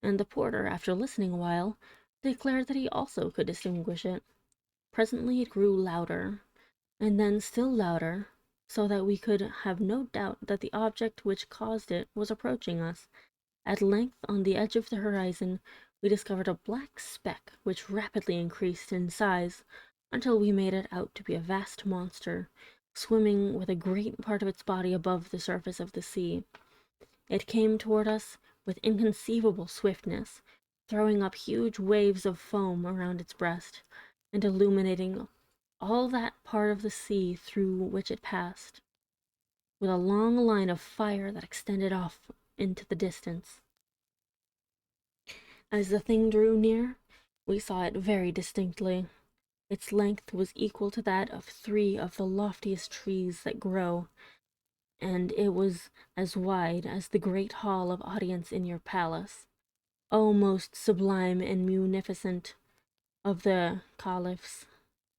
and the porter, after listening a while, declared that he also could distinguish it. Presently it grew louder, and then still louder, so that we could have no doubt that the object which caused it was approaching us. At length, on the edge of the horizon, we discovered a black speck which rapidly increased in size until we made it out to be a vast monster, swimming with a great part of its body above the surface of the sea. It came toward us with inconceivable swiftness, throwing up huge waves of foam around its breast, and illuminating all that part of the sea through which it passed, with a long line of fire that extended off into the distance. As the thing drew near, we saw it very distinctly. Its length was equal to that of 3 of the loftiest trees that grow, and it was as wide as the great hall of audience in your palace. O most sublime and munificent of the caliphs!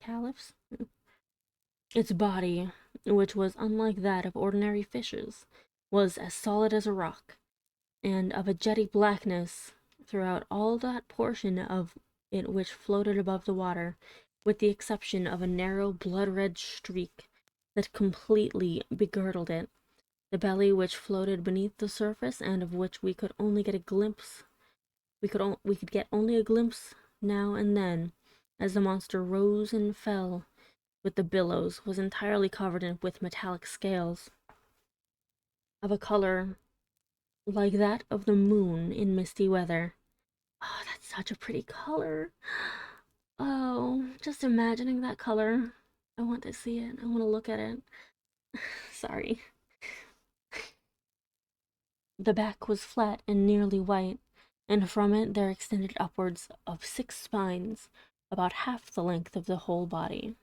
Caliphs? Its body, which was unlike that of ordinary fishes, was as solid as a rock, and of a jetty blackness, throughout all that portion of it which floated above the water, with the exception of a narrow blood-red streak that completely begirdled it, the belly which floated beneath the surface and of which we could only get a glimpse. We could get only a glimpse now and then, as the monster rose and fell with the billows, was entirely covered with metallic scales of a color like that of the moon in misty weather. Oh, that's such a pretty color. Oh, just imagining that color. I want to see it. I want to look at it. Sorry. The back was flat and nearly white, and from it there extended upwards of 6 spines, about half the length of the whole body.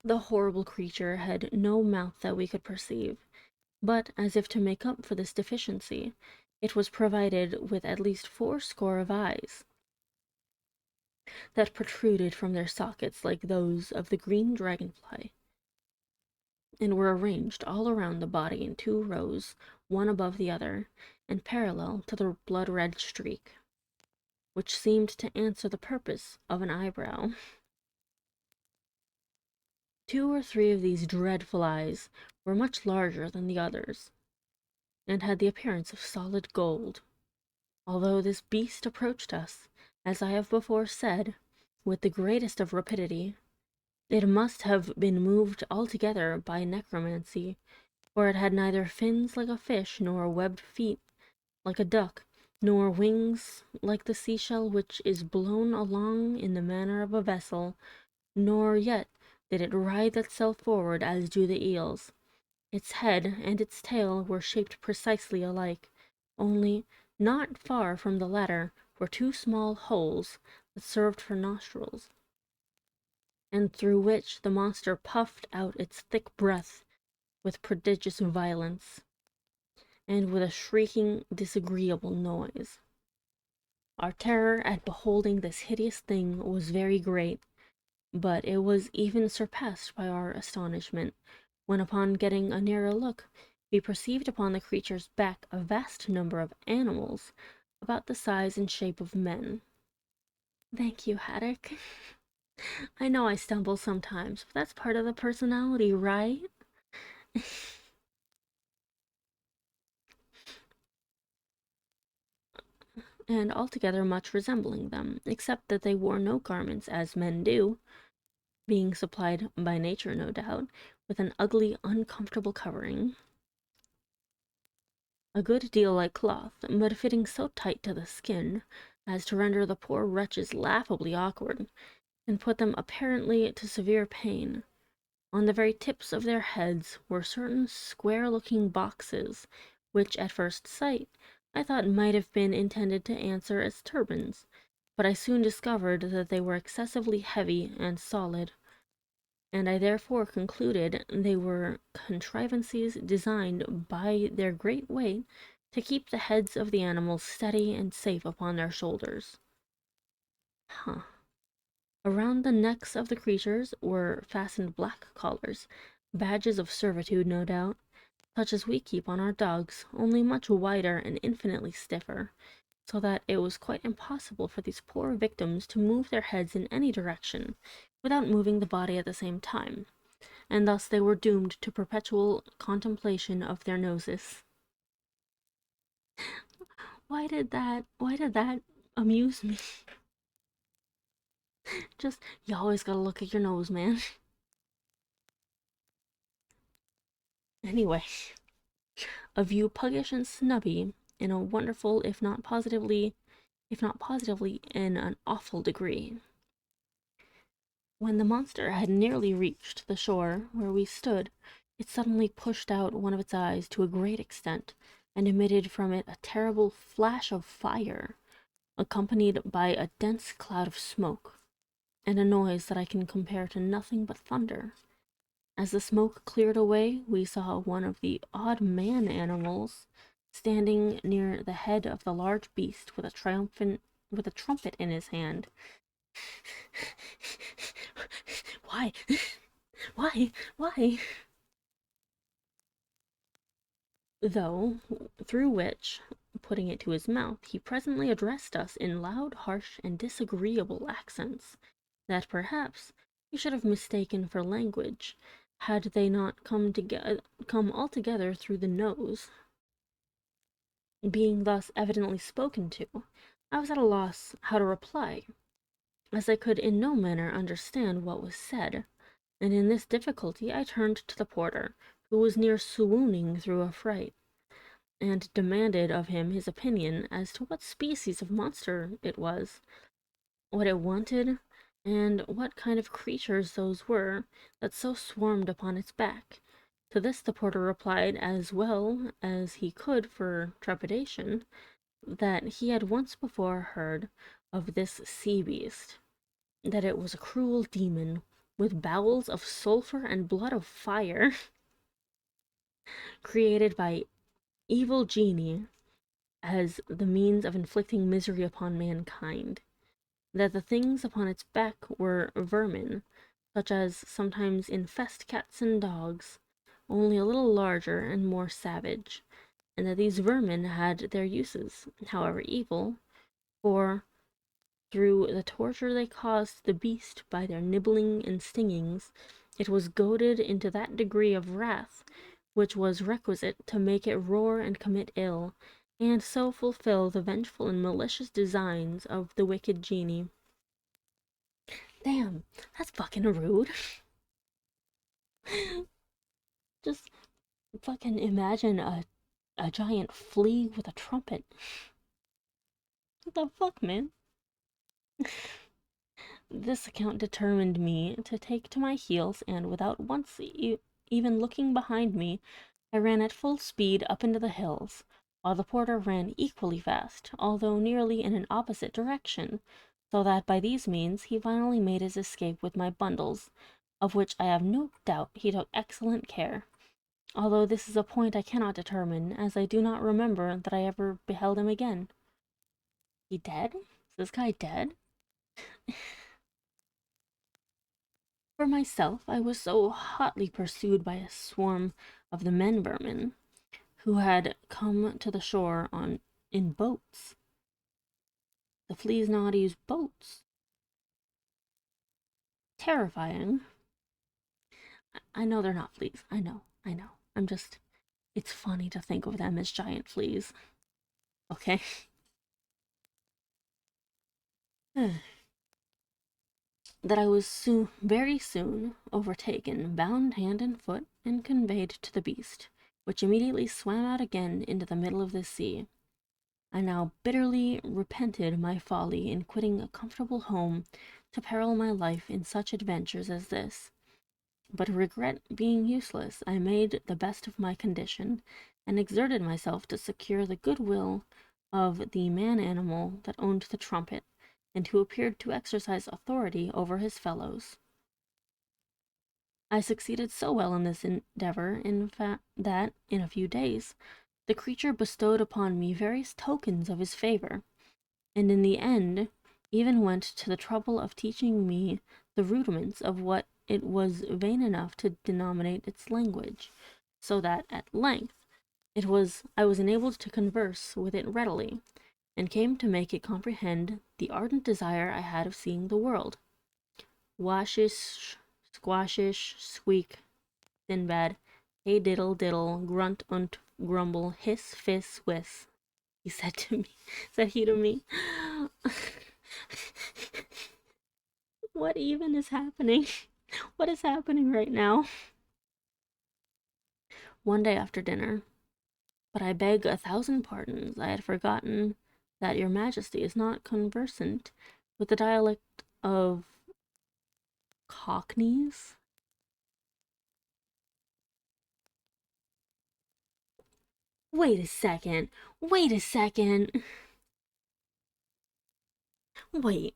The horrible creature had no mouth that we could perceive, but, as if to make up for this deficiency, it was provided with at least 80 of eyes, that protruded from their sockets like those of the green dragonfly, and were arranged all around the body in 2 rows, one above the other, and parallel to the blood-red streak, which seemed to answer the purpose of an eyebrow. 2 or 3 of these dreadful eyes were much larger than the others, and had the appearance of solid gold. Although this beast approached us, as I have before said, with the greatest of rapidity, it must have been moved altogether by necromancy, for it had neither fins like a fish, nor webbed feet like a duck, nor wings like the seashell which is blown along in the manner of a vessel, nor yet did it writhe itself forward as do the eels. Its head and its tail were shaped precisely alike, only not far from the latter were 2 small holes that served for nostrils, and through which the monster puffed out its thick breath with prodigious violence, and with a shrieking, disagreeable noise. Our terror at beholding this hideous thing was very great, but it was even surpassed by our astonishment, when upon getting a nearer look, we perceived upon the creature's back a vast number of animals, about the size and shape of men. Thank you, Haddock. I know I stumble sometimes, but that's part of the personality, right? And altogether much resembling them, except that they wore no garments as men do, being supplied by nature, no doubt, with an ugly, uncomfortable covering, a good deal like cloth, but fitting so tight to the skin as to render the poor wretches laughably awkward, and put them apparently to severe pain. On the very tips of their heads were certain square-looking boxes, which, at first sight, I thought might have been intended to answer as turbans, but I soon discovered that they were excessively heavy and solid, and I therefore concluded they were contrivances designed by their great weight to keep the heads of the animals steady and safe upon their shoulders. Huh. Around the necks of the creatures were fastened black collars, badges of servitude, no doubt, such as we keep on our dogs, only much wider and infinitely stiffer, so that it was quite impossible for these poor victims to move their heads in any direction, without moving the body at the same time, and thus they were doomed to perpetual contemplation of their noses. Why did that amuse me? Just, you always gotta look at your nose, man. Anyway, a view puggish and snubby in a wonderful, if not positively in an awful degree. When the monster had nearly reached the shore where we stood, it suddenly pushed out one of its eyes to a great extent, and emitted from it a terrible flash of fire, accompanied by a dense cloud of smoke, and a noise that I can compare to nothing but thunder. As the smoke cleared away, we saw one of the odd man animals standing near the head of the large beast with a trumpet in his hand. Why? Why? Why? though, through which, putting it to his mouth, he presently addressed us in loud, harsh, and disagreeable accents, that perhaps we should have mistaken for language, had they not come altogether through the nose. Being thus evidently spoken to, I was at a loss how to reply, as I could in no manner understand what was said, and in this difficulty I turned to the porter, who was near swooning through affright, and demanded of him his opinion as to what species of monster it was, what it wanted, and what kind of creatures those were that so swarmed upon its back. To this the porter replied, as well as he could for trepidation, that he had once before heard of this sea beast, that it was a cruel demon, with bowels of sulphur and blood of fire, created by evil genii as the means of inflicting misery upon mankind, that the things upon its back were vermin, such as sometimes infest cats and dogs, only a little larger and more savage, and that these vermin had their uses, however evil, for through the torture they caused the beast by their nibbling and stingings, it was goaded into that degree of wrath which was requisite to make it roar and commit ill, and so fulfill the vengeful and malicious designs of the wicked genii. Damn, that's fucking rude. Just fucking imagine a giant flea with a trumpet. What the fuck, man? This account determined me to take to my heels, and without once even looking behind me, I ran at full speed up into the hills, while the porter ran equally fast, although nearly in an opposite direction, so that by these means he finally made his escape with my bundles, of which I have no doubt he took excellent care, although this is a point I cannot determine, as I do not remember that I ever beheld him again. He dead? Is this guy dead? For myself, I was so hotly pursued by a swarm of the men vermin, who had come to the shore in boats. The fleas know how to use boats. Terrifying. I know they're not fleas. I know. It's funny to think of them as giant fleas. Okay? That I was very soon overtaken, bound hand and foot, and conveyed to the beast, which immediately swam out again into the middle of the sea. I now bitterly repented my folly in quitting a comfortable home to peril my life in such adventures as this. But regret being useless, I made the best of my condition, and exerted myself to secure the goodwill of the man-animal that owned the trumpet, and who appeared to exercise authority over his fellows. I succeeded so well in this endeavor, in fact, that, in a few days, the creature bestowed upon me various tokens of his favor, and in the end even went to the trouble of teaching me the rudiments of what it was vain enough to denominate its language, so that at length I was enabled to converse with it readily, and came to make it comprehend the ardent desire I had of seeing the world. Washish, squashish, squeak, Sinbad, hey diddle diddle, grunt unt grumble, hiss fiss whiss, he said to me, said he to me. What even is happening? What is happening right now? One day after dinner, but I beg 1,000 pardons, I had forgotten that your majesty is not conversant with the dialect of Cockneys. Wait a second. Wait a second. Wait.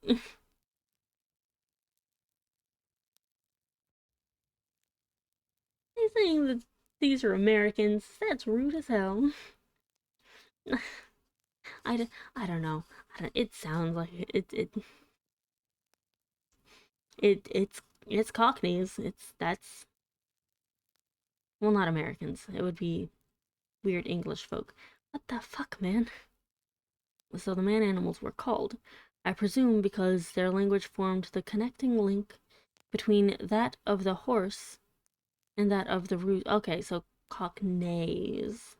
They saying that these are Americans. That's rude as hell. I don't know. It sounds like it's Cockneys. It's that's well, not Americans. It would be weird English folk. What the fuck, man? So the man-animals were called, I presume because their language formed the connecting link between that of the horse and that of the root. Okay, so Cockneys.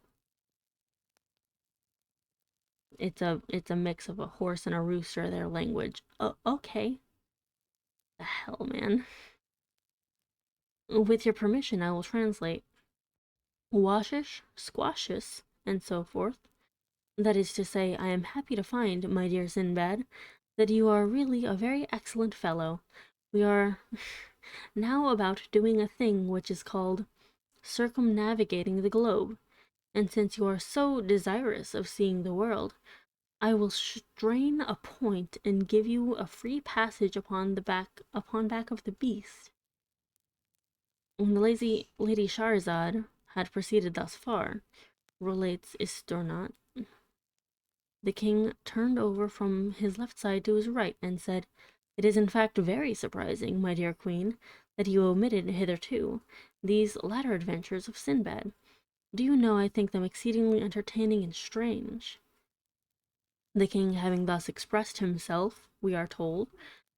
It's a mix of a horse and a rooster, their language. Oh, okay. The hell, man. With your permission, I will translate. Washish, squashish, and so forth. That is to say, I am happy to find, my dear Sinbad, that you are really a very excellent fellow. We are now about doing a thing which is called circumnavigating the globe, and since you are so desirous of seeing the world, I will strain a point and give you a free passage upon back of the beast. When the lazy Lady Shahrazad had proceeded thus far, relates Istornot, the king turned over from his left side to his right, and said, "It is in fact very surprising, my dear queen, that you omitted hitherto these latter adventures of Sinbad. Do you know, I think them exceedingly entertaining and strange." The king having thus expressed himself, we are told,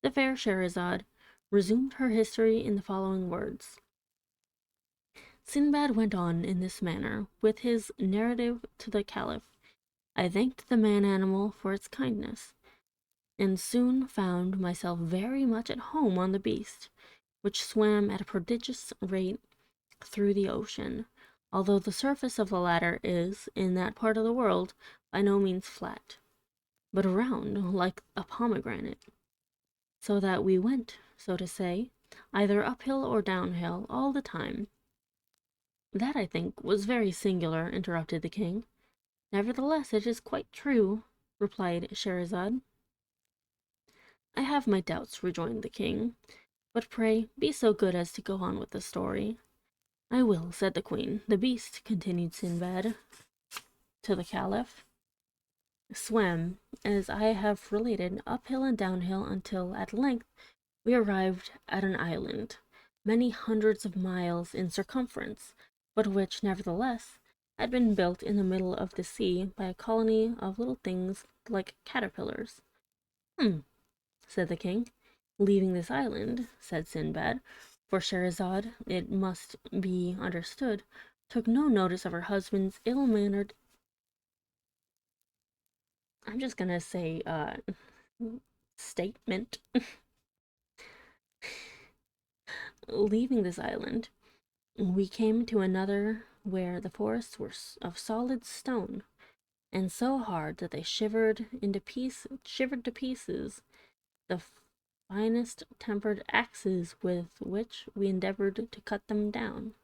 the fair Shahrazad resumed her history in the following words. Sinbad went on in this manner with his narrative to the Caliph. I thanked the man-animal for its kindness, and soon found myself very much at home on the beast, which swam at a prodigious rate through the ocean, although the surface of the latter is, in that part of the world, by no means flat, but round like a pomegranate, so that we went, so to say, either uphill or downhill all the time. That, I think, was very singular, interrupted the king. Nevertheless, it is quite true, replied Shahrazad. I have my doubts, rejoined the king, but pray be so good as to go on with the story. I will, said the queen. The beast, continued Sinbad to the Caliph, swam, as I have related, uphill and downhill until at length we arrived at an island, many hundreds of miles in circumference, but which, nevertheless, had been built in the middle of the sea by a colony of little things like caterpillars. Said the king. Leaving this island, said Sinbad, for Shahrazad, it must be understood, took no notice of her husband's ill-mannered, I'm just gonna say, statement. Leaving this island, we came to another where the forests were of solid stone, and so hard that they shivered to pieces the finest tempered axes with which we endeavored to cut them down.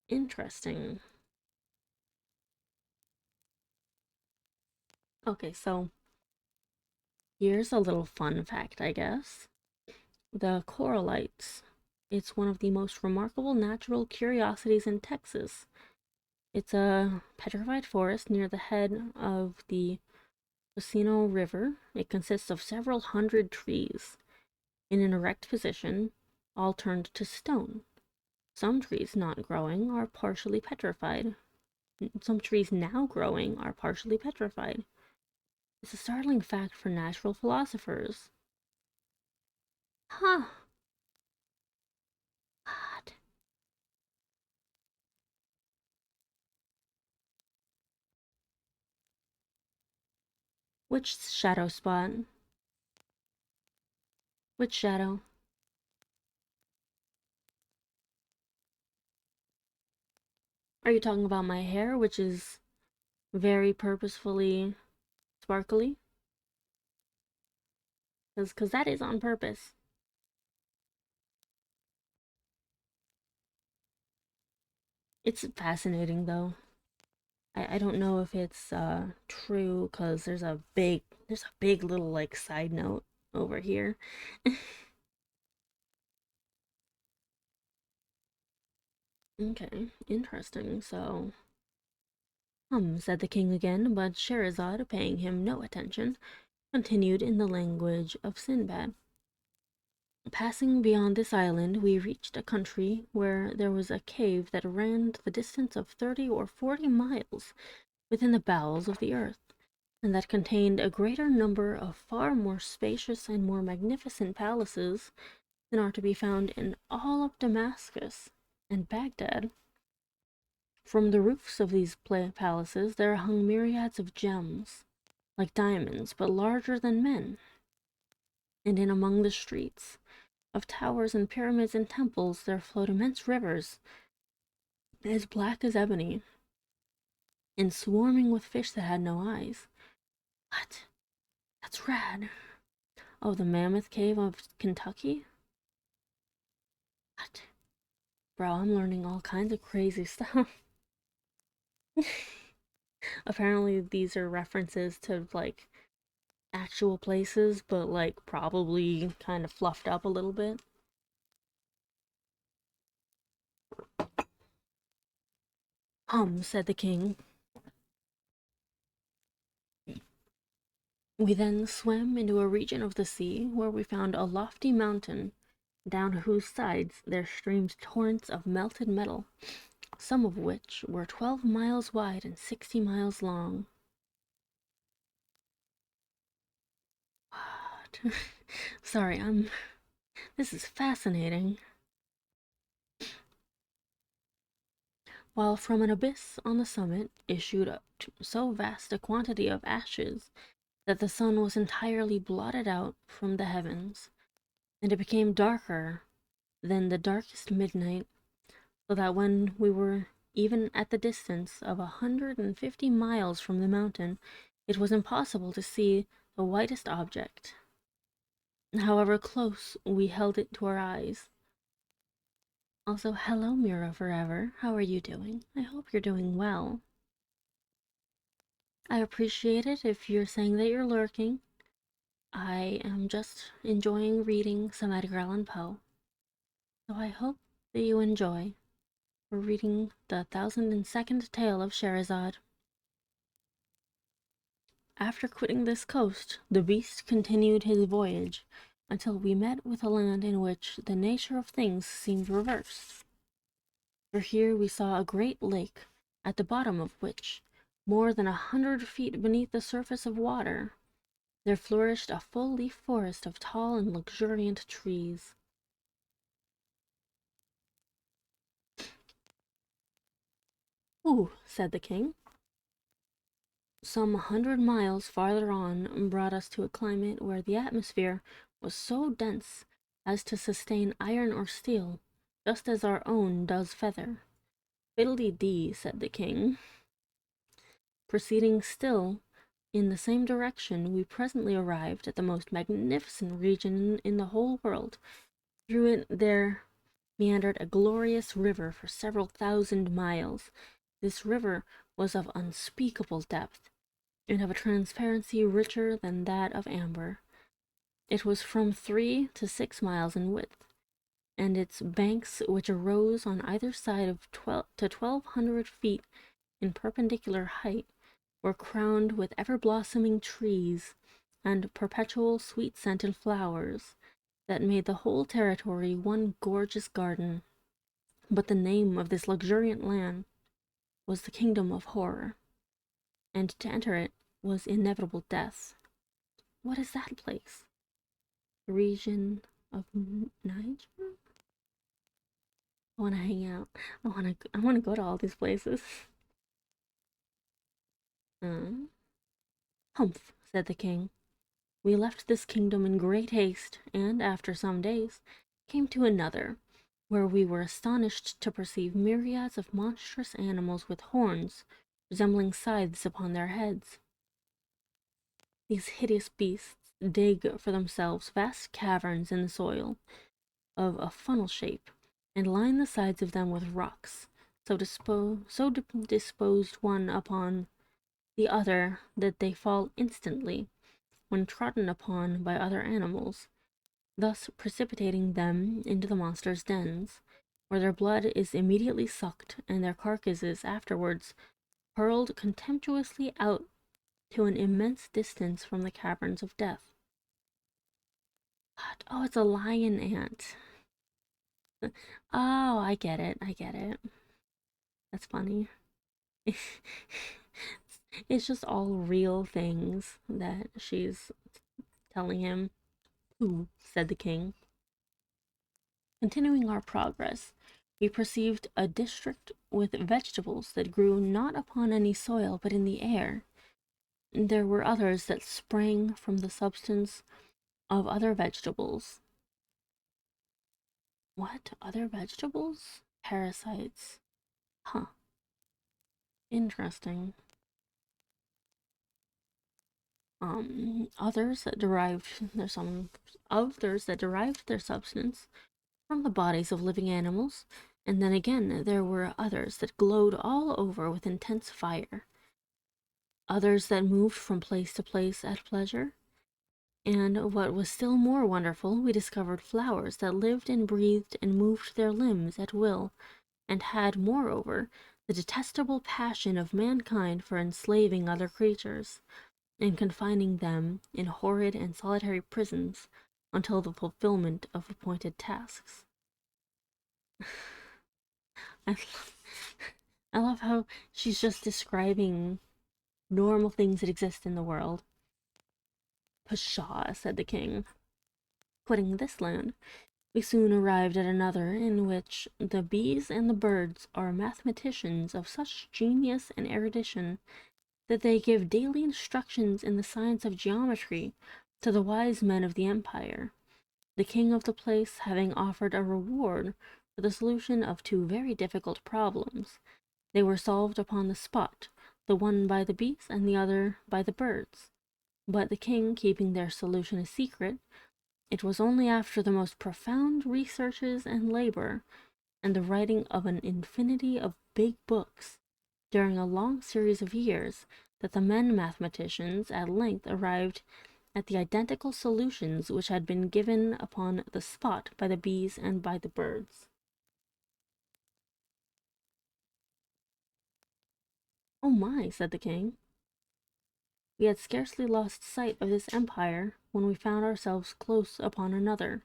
Interesting. Okay, so here's a little fun fact, I guess. The coralites. It's one of the most remarkable natural curiosities in Texas. It's a petrified forest near the head of the Osino River. It consists of several hundred trees in an erect position, all turned to stone. Some trees not growing are partially petrified. Some trees now growing are partially petrified. It's a startling fact for natural philosophers. Huh. What? Which shadow spot? Which shadow? Are you talking about my hair, which is very purposefully sparkly? Because that is on purpose. It's fascinating, though. I don't know if it's true, because there's a big little, like, side note over here. Okay, interesting. So, said the king again, but Sherazad, paying him no attention, continued in the language of Sinbad. Passing beyond this island, we reached a country where there was a cave that ran the distance of 30 or 40 miles within the bowels of the earth, and that contained a greater number of far more spacious and more magnificent palaces than are to be found in all of Damascus and Baghdad. From the roofs of these palaces there hung myriads of gems, like diamonds, but larger than men, and in among the streets of towers and pyramids and temples there flowed immense rivers, as black as ebony, and swarming with fish that had no eyes. What? That's rad. Oh, the Mammoth Cave of Kentucky? What? Bro, I'm learning all kinds of crazy stuff. Apparently, these are references to, like, actual places, but, like, probably kind of fluffed up a little bit. Said the king. We then swam into a region of the sea where we found a lofty mountain, down whose sides there streamed torrents of melted metal, some of which were 12 miles wide and 60 miles long. What? Sorry, this is fascinating. While from an abyss on the summit issued so vast a quantity of ashes that the sun was entirely blotted out from the heavens, and it became darker than the darkest midnight, so that when we were even at the distance of 150 miles from the mountain, it was impossible to see the whitest object. However close we held it to our eyes. Also, hello, Mira Forever. How are you doing? I hope you're doing well. I appreciate it if you're saying that you're lurking. I am just enjoying reading some Edgar Allan Poe. So I hope that you enjoy. We're reading the 1002nd Tale of Scheherazade. After quitting this coast, the beast continued his voyage until we met with a land in which the nature of things seemed reversed. For here we saw a great lake, at the bottom of which, more than 100 feet beneath the surface of water, there flourished a full-leaf forest of tall and luxuriant trees. "Ooh," said the king. Some 100 miles farther on brought us to a climate where the atmosphere was so dense as to sustain iron or steel, just as our own does feather. "Fiddle-dee-dee," said the king. Proceeding still in the same direction, we presently arrived at the most magnificent region in the whole world. Through it there meandered a glorious river for several thousand miles. This river was of unspeakable depth, and of a transparency richer than that of amber. It was from 3 to 6 miles in width, and its banks, which arose on either side of 1,200 feet in perpendicular height, were crowned with ever-blossoming trees and perpetual sweet-scented flowers that made the whole territory one gorgeous garden. But the name of this luxuriant land was the Kingdom of Horror, and to enter it was inevitable death. What is that place? The region of Niger? I want to hang out. I want to go to all these places. Uh, Humph, said the king. We left this kingdom in great haste, and after some days came to another, where we were astonished to perceive myriads of monstrous animals with horns resembling scythes upon their heads. These hideous beasts dig for themselves vast caverns in the soil, of a funnel shape, and line the sides of them with rocks, so disposed one upon the other that they fall instantly when trodden upon by other animals, thus precipitating them into the monsters' dens, where their blood is immediately sucked and their carcasses afterwards hurled contemptuously out to an immense distance from the caverns of death. What? Oh, it's a lion ant. Oh, I get it. I get it. That's funny. It's just all real things that she's telling him. Who? Said the king. Continuing our progress, we perceived a district with vegetables that grew not upon any soil but in the air. There were others that sprang from the substance of other vegetables. What? Other vegetables? Parasites. Huh. Interesting. Others that derived there's some others that derived their substance from the bodies of living animals, and then again there were others that glowed all over with intense fire, others that moved from place to place at pleasure, and what was still more wonderful, we discovered flowers that lived and breathed and moved their limbs at will, and had, moreover, the detestable passion of mankind for enslaving other creatures, and confining them in horrid and solitary prisons until the fulfillment of appointed tasks. I, I love how she's just describing normal things that exist in the world. Pshaw, said the king. Quitting this land, we soon arrived at another in which the bees and the birds are mathematicians of such genius and erudition that they give daily instructions in the science of geometry to the wise men of the empire, the king of the place having offered a reward for the solution of two very difficult problems. They were solved upon the spot, the one by the bees and the other by the birds. But the king keeping their solution a secret, it was only after the most profound researches and labor, and the writing of an infinity of big books, during a long series of years, that the men mathematicians at length arrived at the identical solutions which had been given upon the spot by the bees and by the birds. Oh my, said the king. We had scarcely lost sight of this empire when we found ourselves close upon another,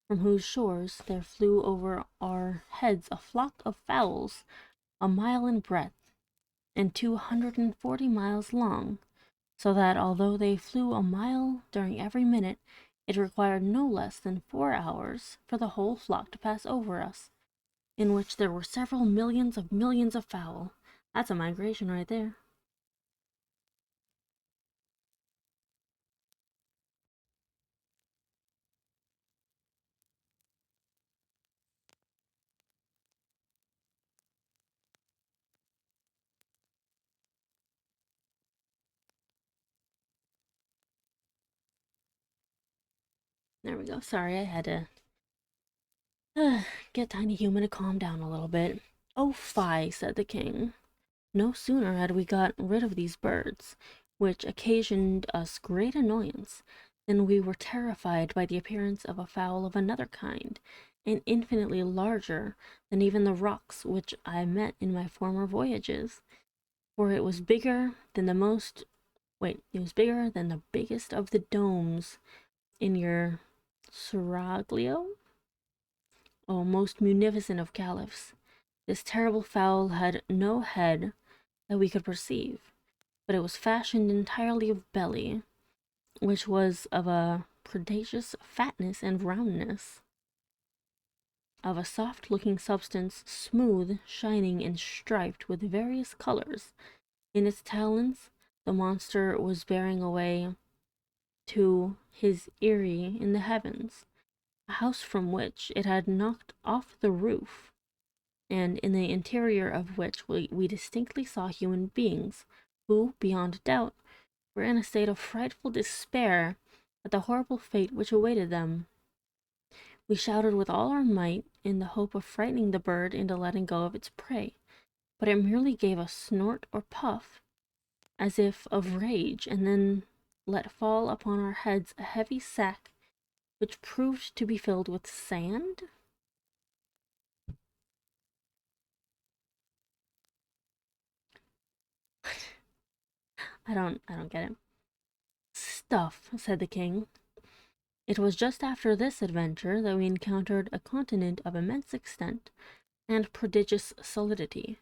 from whose shores there flew over our heads a flock of fowls a mile in breadth and 240 miles long, so that although they flew a mile during every minute, it required no less than 4 hours for the whole flock to pass over us, in which there were several millions of fowl. That's a migration right there. There we go. Sorry, I had to get Tiny Human to calm down a little bit. Oh, fie, said the king. No sooner had we got rid of these birds, which occasioned us great annoyance, than we were terrified by the appearance of a fowl of another kind, and infinitely larger than even the rocks which I met in my former voyages, for it was bigger than the biggest of the domes in your seraglio. Oh, most munificent of caliphs. This terrible fowl had no head that we could perceive, but it was fashioned entirely of belly, which was of a prodigious fatness and roundness, of a soft-looking substance, smooth, shining, and striped with various colors. In its talons, the monster was bearing away to his eyrie in the heavens, a house from which it had knocked off the roof, and in the interior of which we distinctly saw human beings, who, beyond doubt, were in a state of frightful despair at the horrible fate which awaited them. We shouted with all our might in the hope of frightening the bird into letting go of its prey, but it merely gave a snort or puff, as if of rage, and then let fall upon our heads a heavy sack which proved to be filled with sand. I don't get it. Stuff, said the king. It was just after this adventure that we encountered a continent of immense extent and prodigious solidity,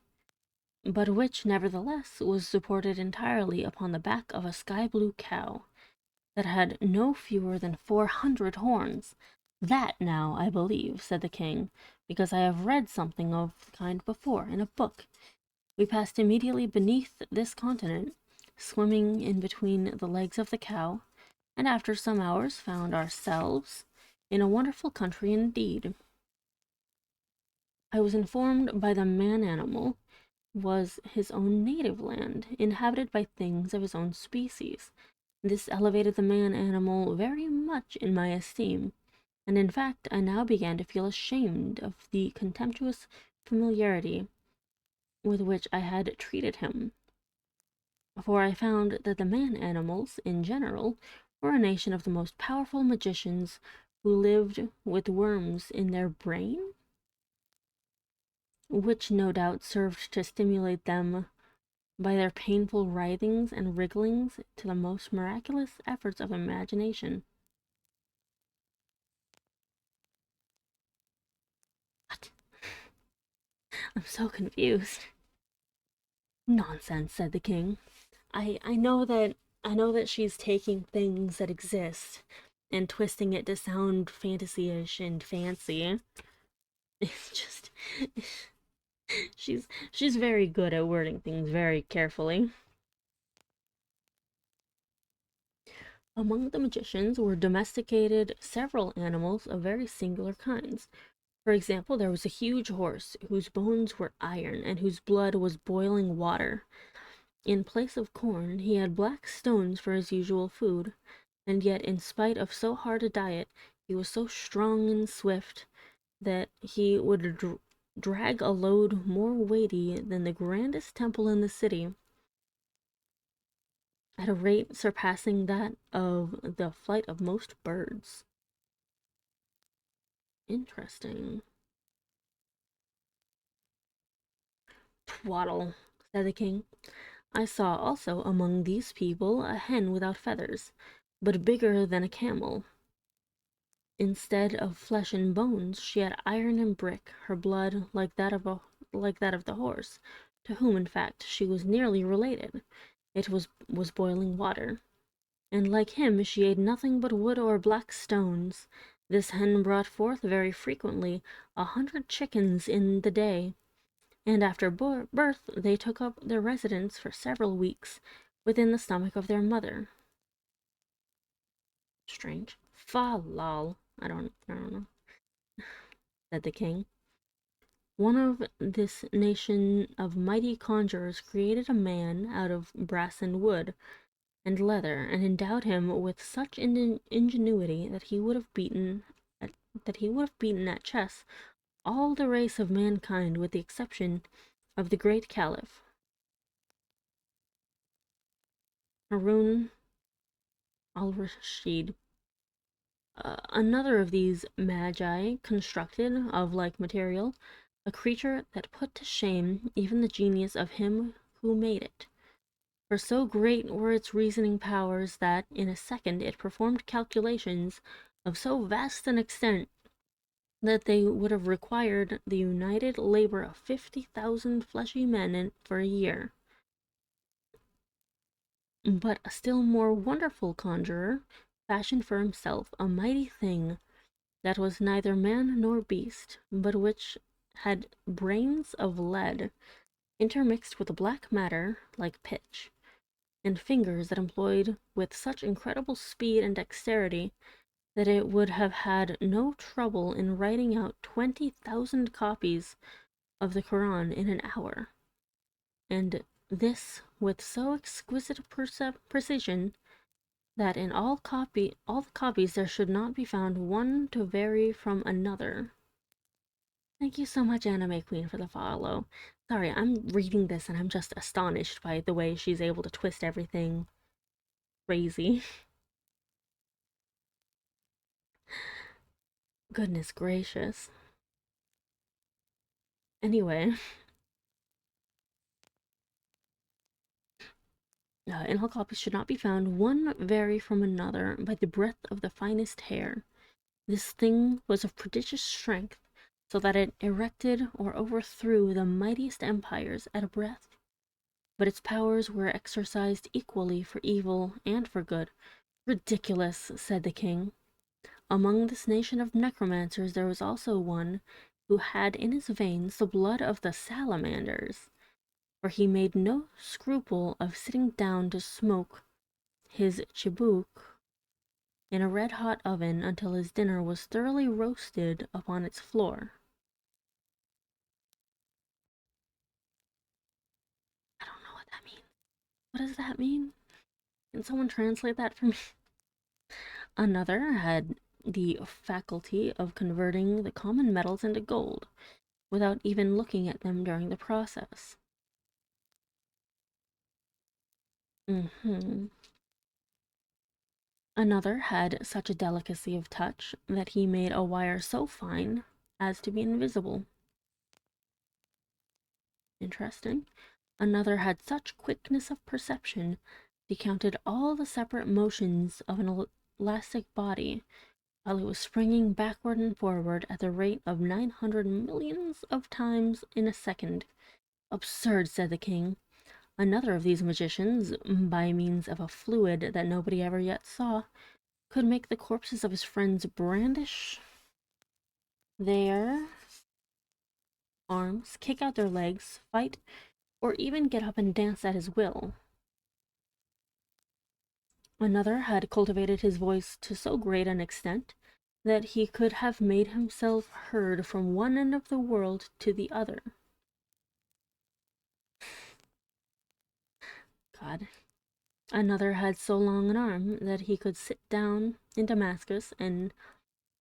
but which nevertheless was supported entirely upon the back of a sky-blue cow that had no fewer than 400 horns. That now, I believe, said the king, because I have read something of the kind before in a book. We passed immediately beneath this continent, swimming in between the legs of the cow, and after some hours found ourselves in a wonderful country indeed. I was informed by the man-animal was his own native land, inhabited by things of his own species. This elevated the man-animal very much in my esteem, and in fact I now began to feel ashamed of the contemptuous familiarity with which I had treated him, for I found that the man-animals, in general, were a nation of the most powerful magicians who lived with worms in their brain, which no doubt served to stimulate them by their painful writhings and wrigglings to the most miraculous efforts of imagination. What? I'm so confused. Nonsense, said the king. I know that she's taking things that exist and twisting it to sound fantasy-ish and fancy. It's just she's very good at wording things very carefully. Among the magicians were domesticated several animals of very singular kinds. For example, there was a huge horse whose bones were iron and whose blood was boiling water. In place of corn, he had black stones for his usual food, and yet in spite of so hard a diet, he was so strong and swift that he would drag a load more weighty than the grandest temple in the city, at a rate surpassing that of the flight of most birds. Interesting. Twaddle, said the king. I saw also among these people a hen without feathers, but bigger than a camel. Instead of flesh and bones, she had iron and brick, her blood like that of the horse, to whom, in fact, she was nearly related. It was boiling water, and like him she ate nothing but wood or black stones. This hen brought forth very frequently 100 chickens in the day, and after birth they took up their residence for several weeks within the stomach of their mother. Strange. Fa lol. I don't know, said the king. One of this nation of mighty conjurers created a man out of brass and wood and leather, and endowed him with such ingenuity that he would have beaten at chess all the race of mankind with the exception of the great Caliph Harun al-Rashid. Another of these magi constructed, of like material, a creature that put to shame even the genius of him who made it. For so great were its reasoning powers that in a second it performed calculations of so vast an extent that they would have required the united labor of 50,000 fleshy men for a year. But a still more wonderful conjurer fashioned for himself a mighty thing that was neither man nor beast, but which had brains of lead, intermixed with a black matter like pitch, and fingers that employed with such incredible speed and dexterity that it would have had no trouble in writing out 20,000 copies of the Koran in an hour, and this with so exquisite precision that in all the copies there should not be found one to vary from another. Thank you so much, Anime Queen, for the follow. Sorry, I'm reading this and I'm just astonished by the way she's able to twist everything crazy. Goodness gracious. Anyway, In all copies should not be found one vary from another by the breadth of the finest hair. This thing was of prodigious strength, so that it erected or overthrew the mightiest empires at a breath. But its powers were exercised equally for evil and for good. Ridiculous, said the king. Among this nation of necromancers there was also one who had in his veins the blood of the salamanders, for he made no scruple of sitting down to smoke his chibouque in a red-hot oven until his dinner was thoroughly roasted upon its floor. I don't know what that means. What does that mean? Can someone translate that for me? Another had the faculty of converting the common metals into gold without even looking at them during the process. Another had such a delicacy of touch that he made a wire so fine as to be invisible. Interesting. Another had such quickness of perception he counted all the separate motions of an elastic body while it was springing backward and forward at the rate of 900 millions of times in a second. Absurd, said the king. Another of these magicians, by means of a fluid that nobody ever yet saw, could make the corpses of his friends brandish their arms, kick out their legs, fight, or even get up and dance at his will. Another had cultivated his voice to so great an extent that he could have made himself heard from one end of the world to the other. God. Another had so long an arm that he could sit down in Damascus and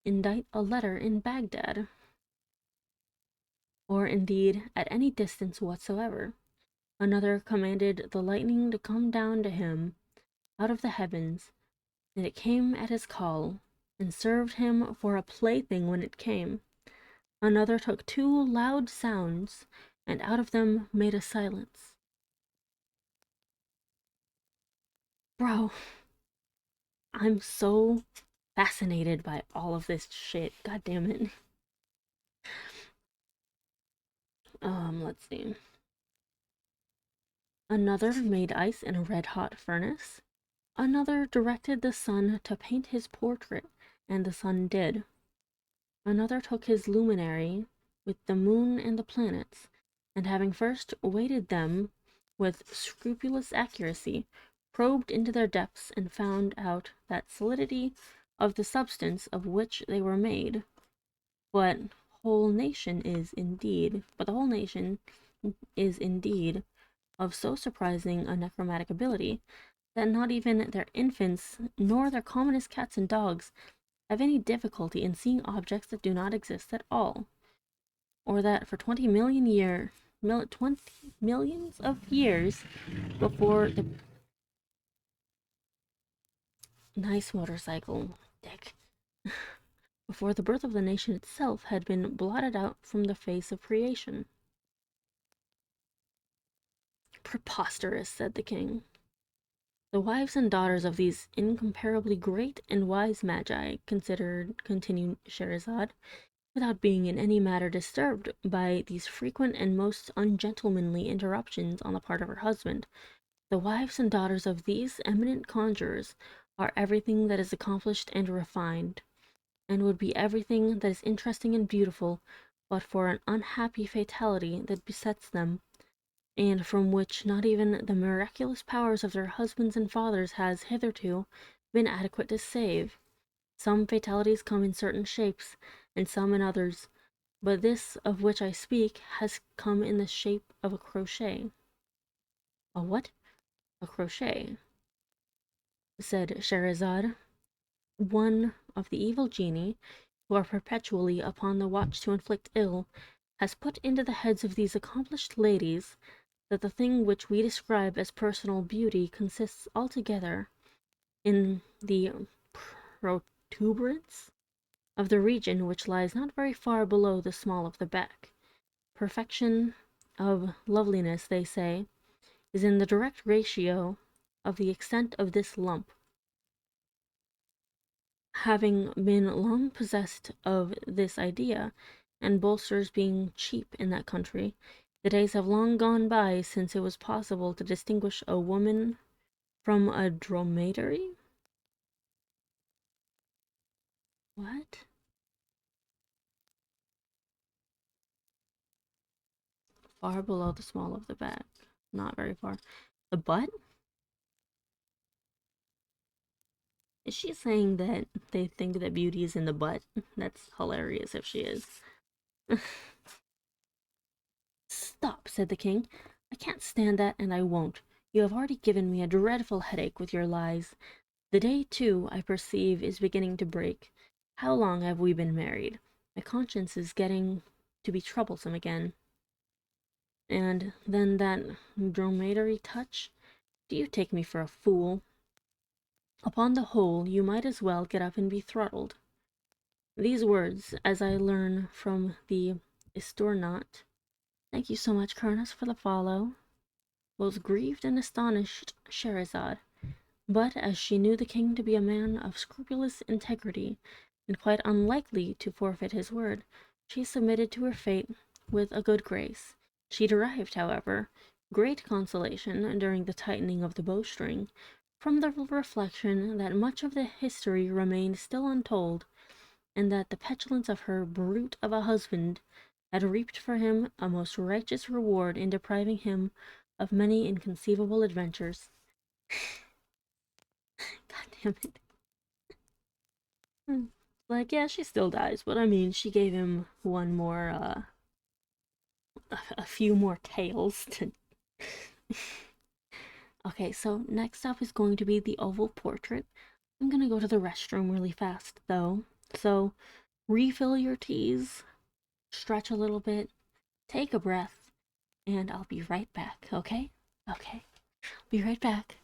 indite a letter in Baghdad, or indeed at any distance whatsoever. Another commanded the lightning to come down to him out of the heavens, and it came at his call, and served him for a plaything when it came. Another took two loud sounds, and out of them made a silence. Bro, I'm so fascinated by all of this shit. God damn it. Let's see. Another made ice in a red-hot furnace. Another directed the sun to paint his portrait, and the sun did. Another took his luminary with the moon and the planets, and having first weighted them with scrupulous accuracy, probed into their depths and found out that solidity of the substance of which they were made. But the whole nation is indeed of so surprising a necromantic ability that not even their infants nor their commonest cats and dogs have any difficulty in seeing objects that do not exist at all, or that for 20 millions of years before the nice motorcycle dick before the birth of the nation itself had been blotted out from the face of creation. Preposterous, said the king. The wives and daughters of these incomparably great and wise magi considered, continued Scheherazade, without being in any manner disturbed by these frequent and most ungentlemanly interruptions on the part of her husband, the wives and daughters of these eminent conjurers are everything that is accomplished and refined, and would be everything that is interesting and beautiful, but for an unhappy fatality that besets them, and from which not even the miraculous powers of their husbands and fathers has hitherto been adequate to save. Some fatalities come in certain shapes, and some in others, but this of which I speak has come in the shape of a crochet. A what? A crochet, said Scheherazade. One of the evil genii, who are perpetually upon the watch to inflict ill, has put into the heads of these accomplished ladies that the thing which we describe as personal beauty consists altogether in the protuberance of the region which lies not very far below the small of the back. Perfection of loveliness, they say, is in the direct ratio of the extent of this lump. Having been long possessed of this idea, and bolsters being cheap in that country, the days have long gone by since it was possible to distinguish a woman from a dromedary. What? Far below the small of the back. Not very far. The butt? Is she saying that they think that beauty is in the butt? That's hilarious if she is. Stop, said the king. I can't stand that, and I won't. You have already given me a dreadful headache with your lies. The day, too, I perceive, is beginning to break. How long have we been married? My conscience is getting to be troublesome again. And then that dromedary touch? Do you take me for a fool? Upon the whole, you might as well get up and be throttled. These words, as I learn from the Istornot, thank you so much, Karnas, for the follow, both grieved and astonished Scheherazade. But as she knew the king to be a man of scrupulous integrity, and quite unlikely to forfeit his word, she submitted to her fate with a good grace. She derived, however, great consolation during the tightening of the bowstring from the reflection that much of the history remained still untold, and that the petulance of her brute of a husband had reaped for him a most righteous reward in depriving him of many inconceivable adventures. God damn it. Like, yeah, she still dies, but I mean, she gave him one more, a few more tales to. Okay, so next up is going to be the oval portrait. I'm gonna go to the restroom really fast, though. So, refill your teas, stretch a little bit, take a breath, and I'll be right back, okay? Okay. Be right back.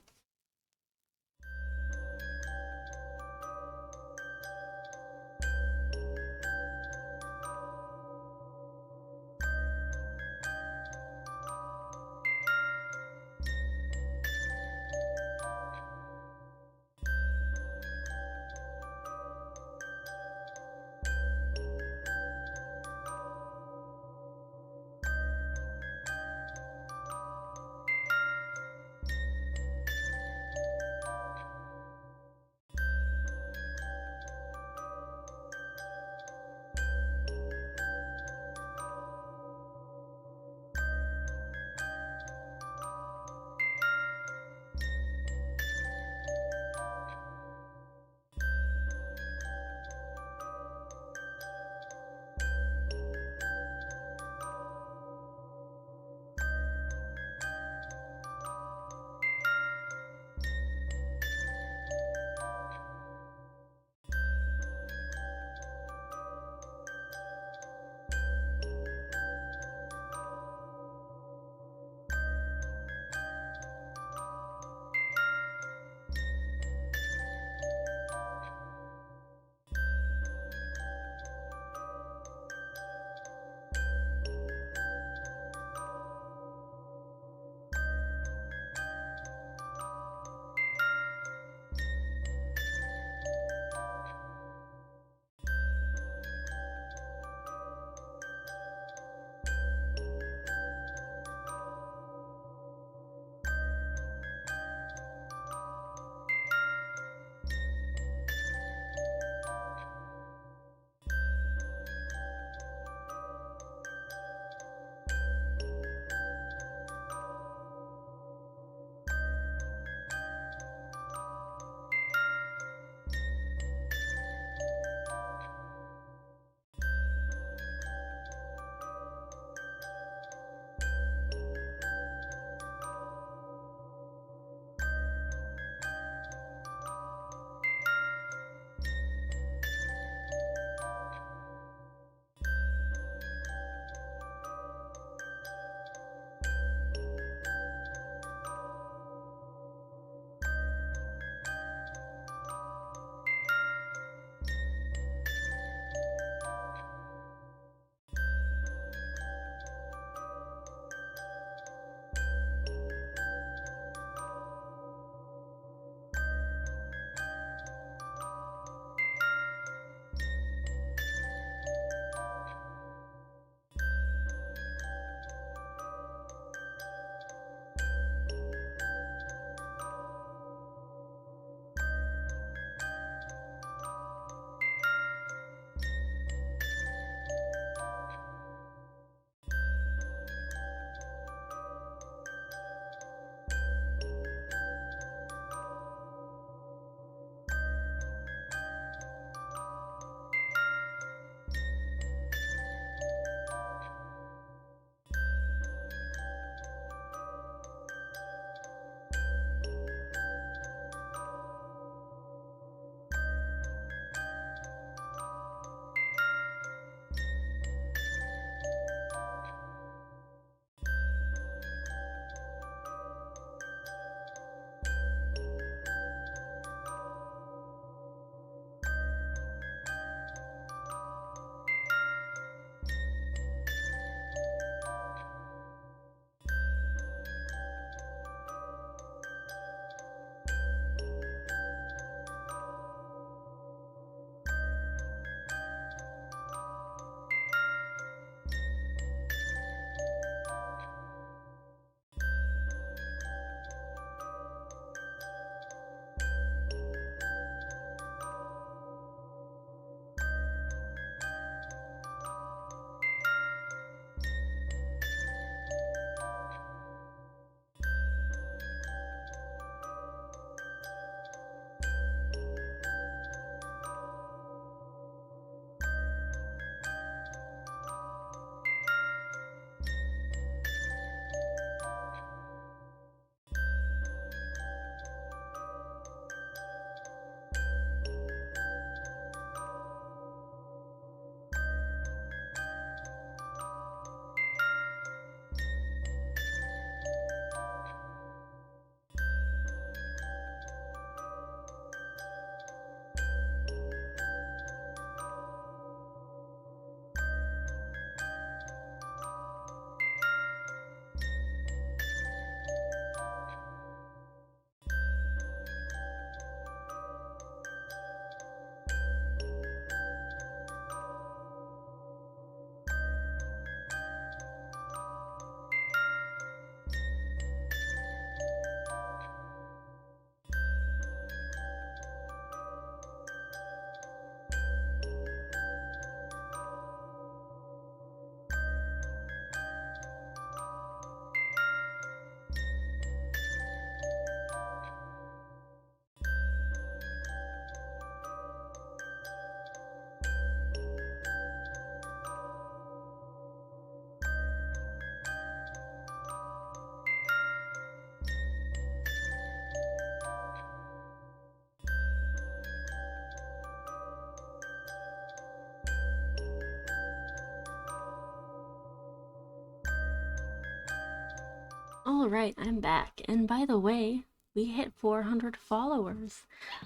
Alright, I'm back. And by the way, we hit 400 followers.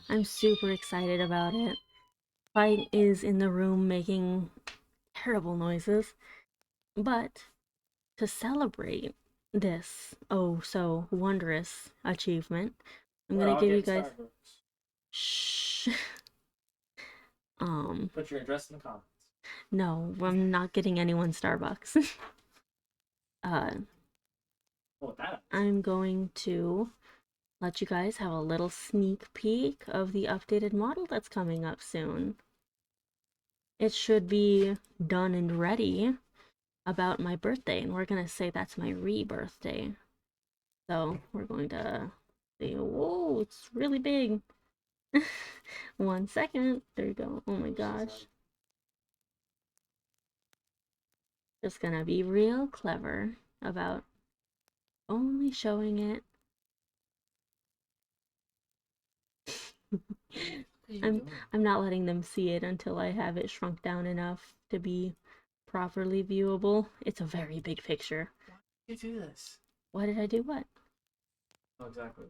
I'm super excited about it. Fight is in the room making terrible noises. But to celebrate this oh so wondrous achievement, I'm We're gonna all give you getting guys. Starbucks. Shh. Put your address in the comments. No, I'm not getting anyone Starbucks. uh, Oh, that. I'm going to let you guys have a little sneak peek of the updated model that's coming up soon. It should be done and ready about my birthday, and we're gonna say that's my re-birthday. So we're going to say, whoa, it's really big. 1 second. There you go. Oh my gosh. Just gonna be real clever about only showing it. I'm not letting them see it until I have it shrunk down enough to be properly viewable. It's a very big picture. Why did you do this? Why did I do what? Oh, exactly.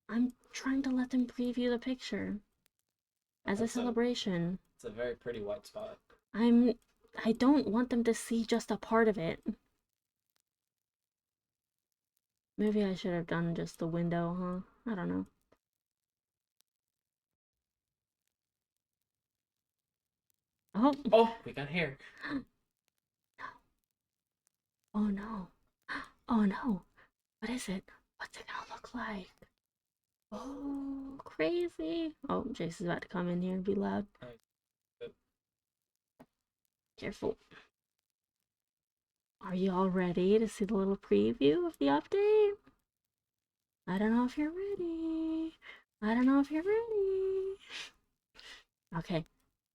I'm trying to let them preview the picture as a celebration. It's a very pretty white spot. I don't want them to see just a part of it. Maybe I should have done just the window, huh? I don't know. Oh, we got hair. Oh no. Oh no. What is it? What's it gonna look like? Oh, crazy. Oh, Jace is about to come in here and be loud. Careful. Are you all ready to see the little preview of the update? I don't know if you're ready. I don't know if you're ready. Okay,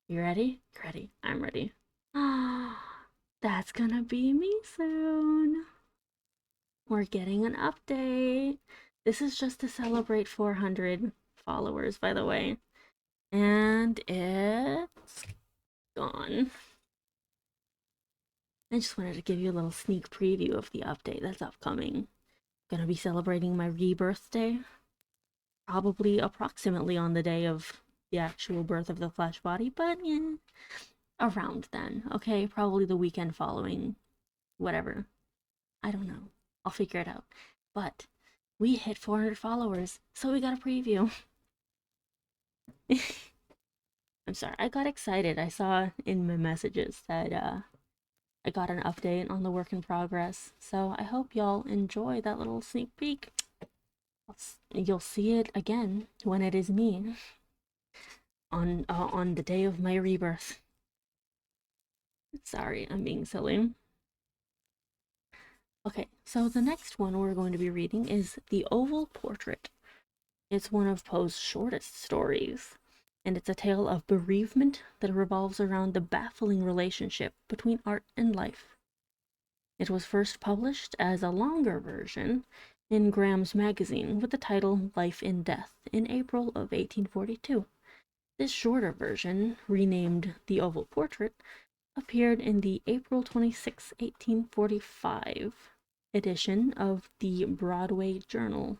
you ready? Ready. I'm ready. Ah, that's gonna be me soon. We're getting an update. This is just to celebrate 400 followers, by the way. And it's gone. I just wanted to give you a little sneak preview of the update that's upcoming. Gonna be celebrating my rebirthday. Probably approximately on the day of the actual birth of the flesh body, but yeah, around then, okay? Probably the weekend following, whatever. I don't know. I'll figure it out. But we hit 400 followers, so we got a preview. I'm sorry, I got excited. I saw in my messages that I got an update on the work in progress, so I hope y'all enjoy that little sneak peek. You'll see it again when it is me on the day of my rebirth. Sorry, I'm being silly. Okay, so the next one we're going to be reading is The Oval Portrait. It's one of Poe's shortest stories, and it's a tale of bereavement that revolves around the baffling relationship between art and life. It was first published as a longer version in Graham's magazine with the title Life in Death in April of 1842. This shorter version, renamed The Oval Portrait, appeared in the April 26, 1845 edition of the Broadway Journal.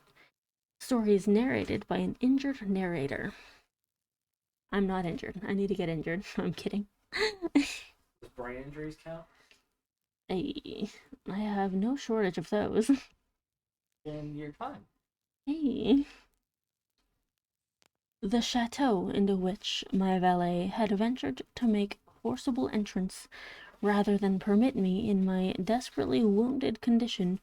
Story is narrated by an injured narrator. I'm not injured. I need to get injured. I'm kidding. Does brain injuries count? I have no shortage of those. Then you're fine. Hey. The chateau into which my valet had ventured to make forcible entrance rather than permit me in my desperately wounded condition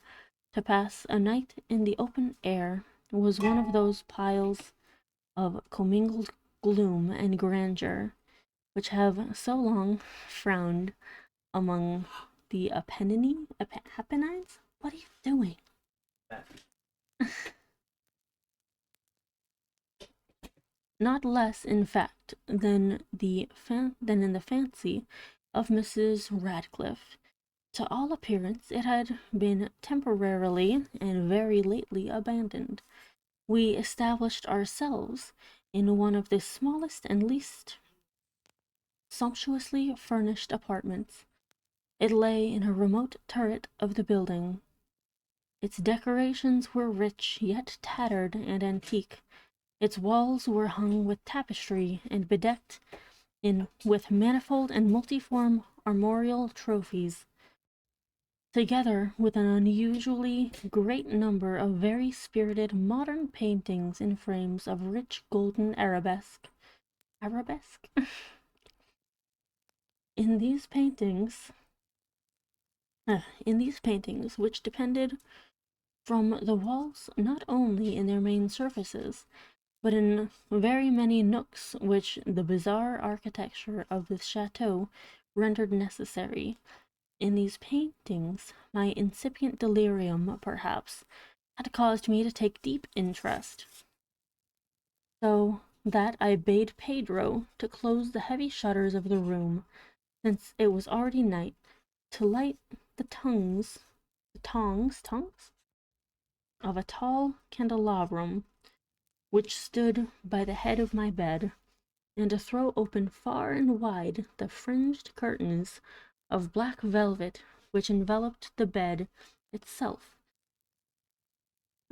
to pass a night in the open air was one of those piles of commingled gloom and grandeur which have so long frowned among the Apennines? What are you doing? Not less, in fact, than in the fancy of Mrs. Radcliffe. To all appearance, it had been temporarily and very lately abandoned. We established ourselves in one of the smallest and least sumptuously furnished apartments. It lay in a remote turret of the building, Its decorations were rich, yet tattered and antique. Its walls were hung with tapestry and bedecked with manifold and multiform armorial trophies, together with an unusually great number of very spirited modern paintings in frames of rich golden arabesque. Arabesque? In these paintings, which depended from the walls not only in their main surfaces, but in very many nooks which the bizarre architecture of the chateau rendered necessary. In these paintings, my incipient delirium, perhaps, had caused me to take deep interest, so that I bade Pedro to close the heavy shutters of the room, since it was already night, to light the tongs of a tall candelabrum which stood by the head of my bed, and to throw open far and wide the fringed curtains of black velvet which enveloped the bed itself.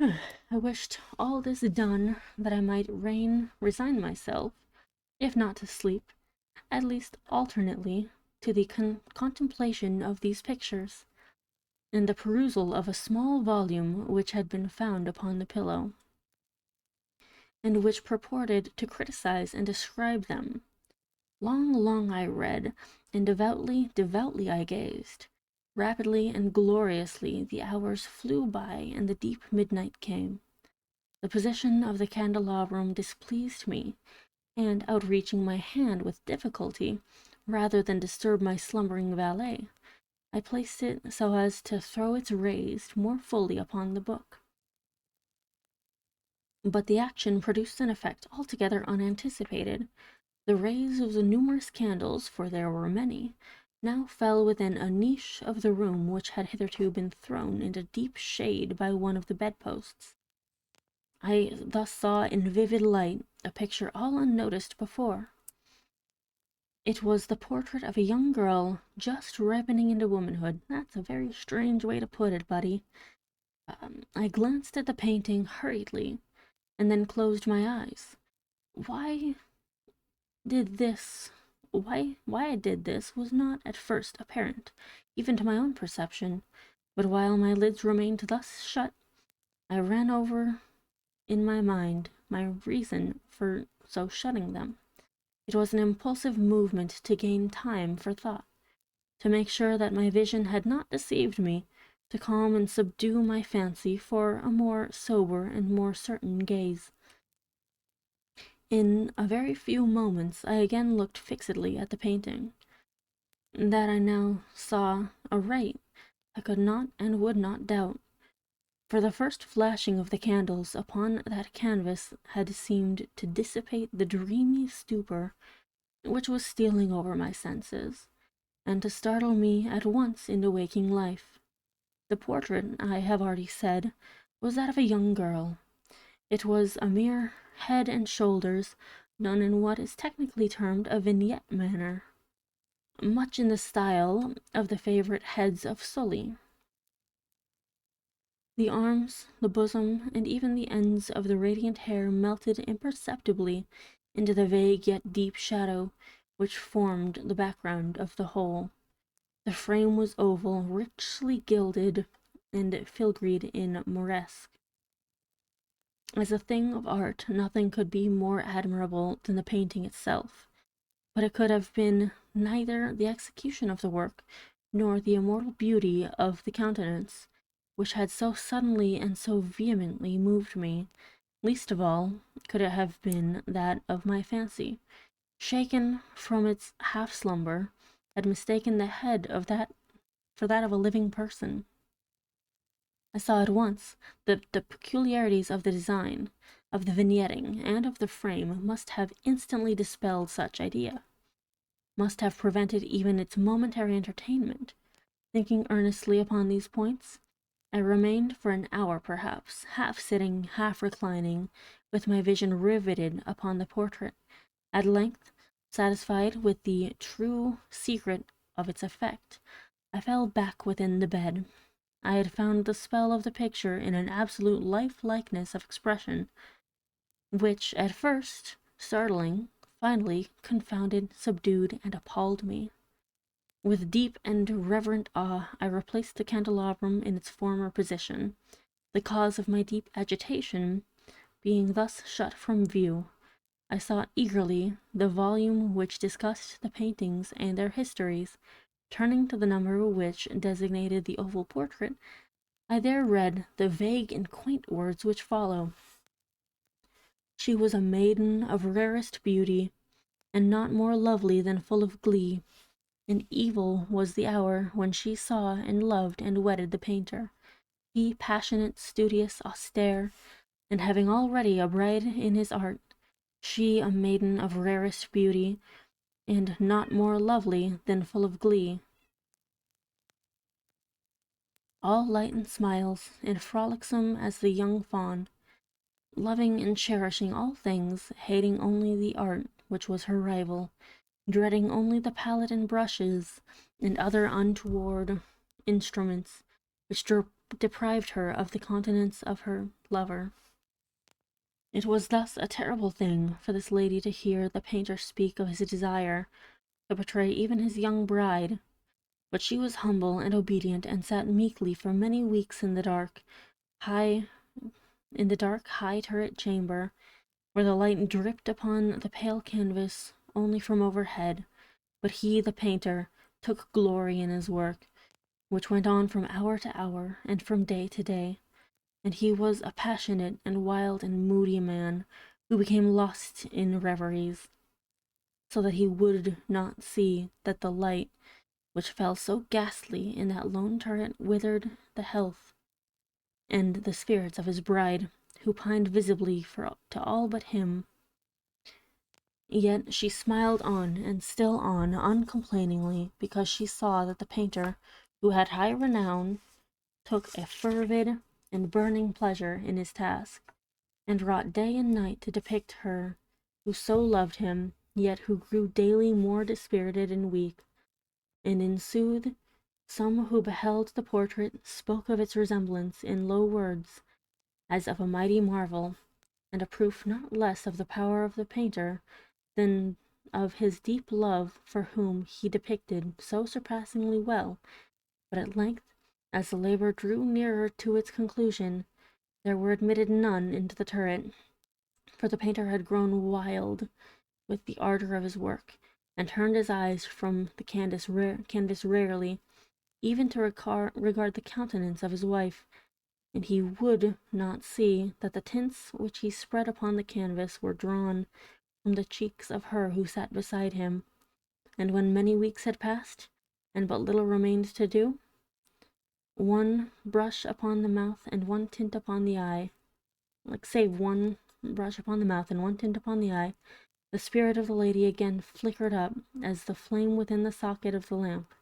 I wished all this done that I might resign myself, if not to sleep, at least alternately to the contemplation of these pictures, and the perusal of a small volume which had been found upon the pillow, and which purported to criticize and describe them. Long I read, and devoutly I gazed. Rapidly and gloriously the hours flew by, and the deep midnight came. The position of the candelabrum displeased me, and outreaching my hand with difficulty, rather than disturb my slumbering valet, I placed it so as to throw its rays more fully upon the book. But the action produced an effect altogether unanticipated. The rays of the numerous candles, for there were many, now fell within a niche of the room which had hitherto been thrown into deep shade by one of the bedposts. I thus saw in vivid light a picture all unnoticed before. It was the portrait of a young girl just ripening into womanhood. That's a very strange way to put it, buddy. I glanced at the painting hurriedly, and then closed my eyes. Why I did this was not at first apparent, even to my own perception, but while my lids remained thus shut, I ran over in my mind my reason for so shutting them. It was an impulsive movement to gain time for thought, to make sure that my vision had not deceived me, to calm and subdue my fancy for a more sober and more certain gaze. In a very few moments I again looked fixedly at the painting. That I now saw aright I could not and would not doubt, for the first flashing of the candles upon that canvas had seemed to dissipate the dreamy stupor which was stealing over my senses, and to startle me at once into waking life. The portrait, I have already said, was that of a young girl. It was a mere head and shoulders, done in what is technically termed a vignette manner, much in the style of the favorite heads of Sully. The arms, the bosom, and even the ends of the radiant hair melted imperceptibly into the vague yet deep shadow which formed the background of the whole. The frame was oval, richly gilded, and filigreed in Moresque. As a thing of art, nothing could be more admirable than the painting itself, but it could have been neither the execution of the work, nor the immortal beauty of the countenance, which had so suddenly and so vehemently moved me. Least of all could it have been that of my fancy, shaken from its half-slumber, had mistaken the head of that for that of a living person. I saw at once that the peculiarities of the design, of the vignetting, and of the frame must have instantly dispelled such idea, must have prevented even its momentary entertainment. Thinking earnestly upon these points, I remained for an hour perhaps, half sitting, half reclining, with my vision riveted upon the portrait. At length, satisfied with the true secret of its effect, I fell back within the bed, I had found the spell of the picture in an absolute life-likeness of expression, which, at first startling, finally confounded, subdued, and appalled me. With deep and reverent awe, I replaced the candelabrum in its former position, the cause of my deep agitation being thus shut from view. I sought eagerly the volume which discussed the paintings and their histories. Turning to the number which designated the oval portrait, I there read the vague and quaint words which follow. She was a maiden of rarest beauty, and not more lovely than full of glee. And evil was the hour when she saw and loved and wedded the painter. He passionate, studious, austere, and having already a bride in his art, she a maiden of rarest beauty, and not more lovely than full of glee. All light and smiles, and frolicsome as the young fawn, loving and cherishing all things, hating only the art which was her rival, dreading only the palette and brushes and other untoward instruments which deprived her of the continence of her lover. It was thus a terrible thing for this lady to hear the painter speak of his desire to betray even his young bride, but she was humble and obedient, and sat meekly for many weeks in the dark, high turret chamber, where the light dripped upon the pale canvas only from overhead. But he, the painter, took glory in his work, which went on from hour to hour, and from day to day, and he was a passionate and wild and moody man, who became lost in reveries, so that he would not see that the light which fell so ghastly in that lone turret withered the health and the spirits of his bride, who pined visibly to all but him. Yet she smiled on, and still on, uncomplainingly, because she saw that the painter, who had high renown, took a fervid and burning pleasure in his task, and wrought day and night to depict her who so loved him, yet who grew daily more dispirited and weak. And in sooth, some who beheld the portrait spoke of its resemblance in low words, as of a mighty marvel, and a proof not less of the power of the painter than of his deep love for whom he depicted so surpassingly well. But at length, as the labor drew nearer to its conclusion, there were admitted none into the turret, for the painter had grown wild with the ardor of his work, and turned his eyes from the canvas rarely, even to regard the countenance of his wife, and he would not see that the tints which he spread upon the canvas were drawn from the cheeks of her who sat beside him. And when many weeks had passed, and but little remained to do, one brush upon the mouth and one tint upon the eye, save one brush upon the mouth and one tint upon the eye, the spirit of the lady again flickered up as the flame within the socket of the lamp.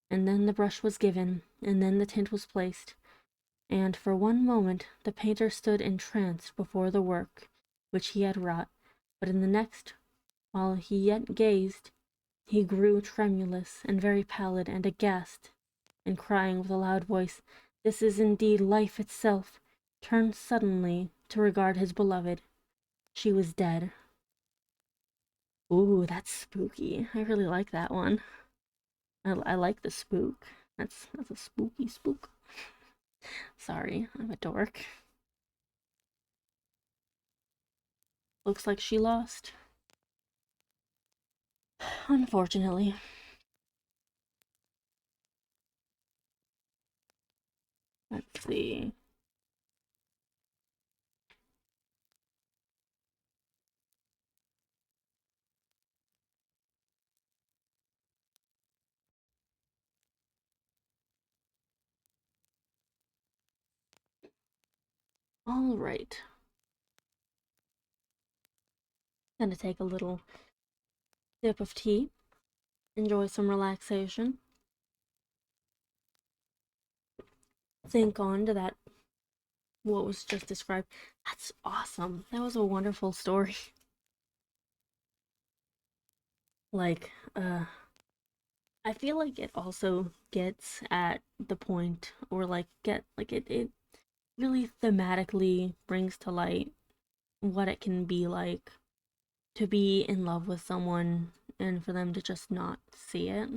And then the brush was given, and then the tint was placed, and for one moment the painter stood entranced before the work which he had wrought, but in the next, while he yet gazed, he grew tremulous and very pallid and aghast, and crying with a loud voice, "This is indeed life itself," turned suddenly to regard his beloved. She was dead. Ooh, that's spooky. I really like that one. I like the spook. That's a spooky spook. Sorry, I'm a dork. Looks like she lost. Unfortunately. Let's see. All right. Gonna take a little sip of tea, enjoy some relaxation, think on to that, what was just described. That's awesome. That was a wonderful story. Like, I feel like it also gets at the point, or like it really thematically brings to light what it can be like to be in love with someone and for them to just not see it.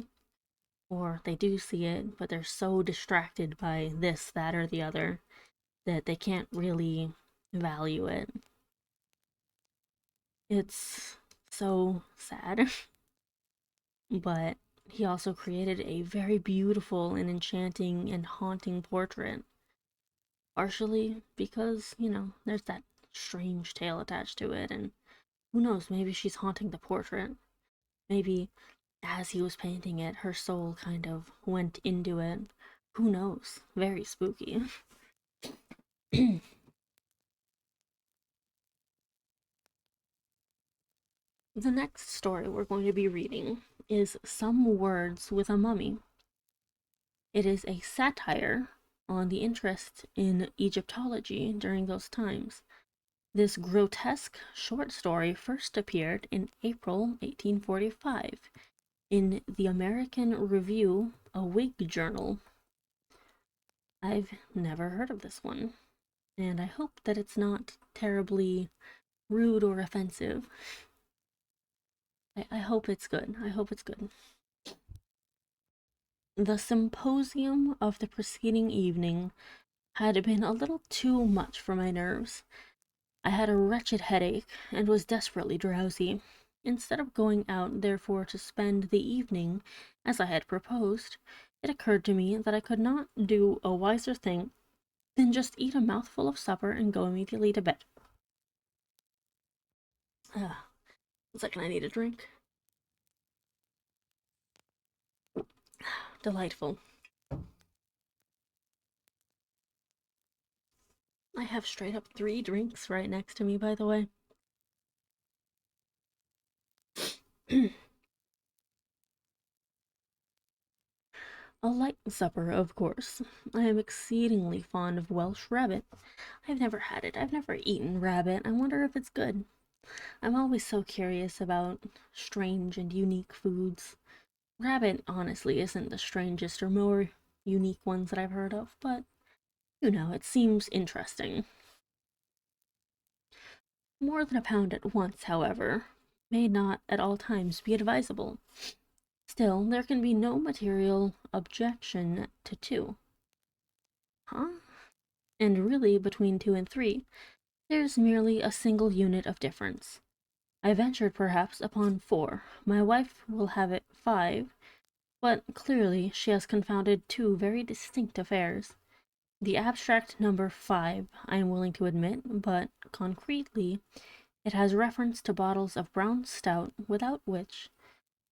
Or they do see it, but they're so distracted by this, that, or the other that they can't really value it. It's so sad. But he also created a very beautiful and enchanting and haunting portrait. Partially because, there's that strange tale attached to it, and who knows, maybe she's haunting the portrait. Maybe as he was painting it, her soul kind of went into it. Who knows? Very spooky. The next story we're going to be reading is Some Words with a Mummy. It is a satire on the interest in Egyptology during those times. This grotesque short story first appeared in April 1845 in the American Review, a Whig journal. I've never heard of this one, and I hope that it's not terribly rude or offensive. I hope it's good. I hope it's good. The symposium of the preceding evening had been a little too much for my nerves. I had a wretched headache and was desperately drowsy. Instead of going out, therefore, to spend the evening as I had proposed, it occurred to me that I could not do a wiser thing than just eat a mouthful of supper and go immediately to bed. Ah, one second, I need a drink. Delightful. I have straight up 3 drinks right next to me, by the way. A light supper, of course. I am exceedingly fond of Welsh rabbit. I've never had it. I've never eaten rabbit. I wonder if it's good. I'm always so curious about strange and unique foods. Rabbit, honestly, isn't the strangest or more unique ones that I've heard of, but, it seems interesting. More than a pound at once, however, may not at all times be advisable. Still, there can be no material objection to 2. Huh? And really, between 2 and 3, there's merely a single unit of difference. I ventured perhaps upon 4. My wife will have it 5, but clearly she has confounded 2 very distinct affairs. The abstract number 5 I am willing to admit, but concretely it has reference to bottles of brown stout, without which,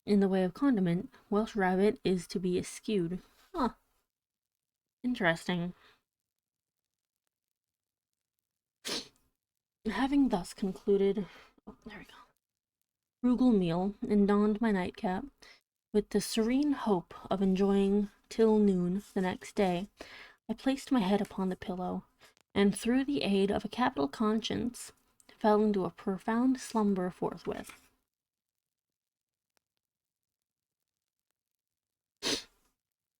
in the way of condiment, Welsh rabbit is to be eschewed. Huh. Interesting. Having thus concluded, there we go, frugal meal, and donned my nightcap, with the serene hope of enjoying till noon the next day, I placed my head upon the pillow, and through the aid of a capital conscience, fell into a profound slumber forthwith.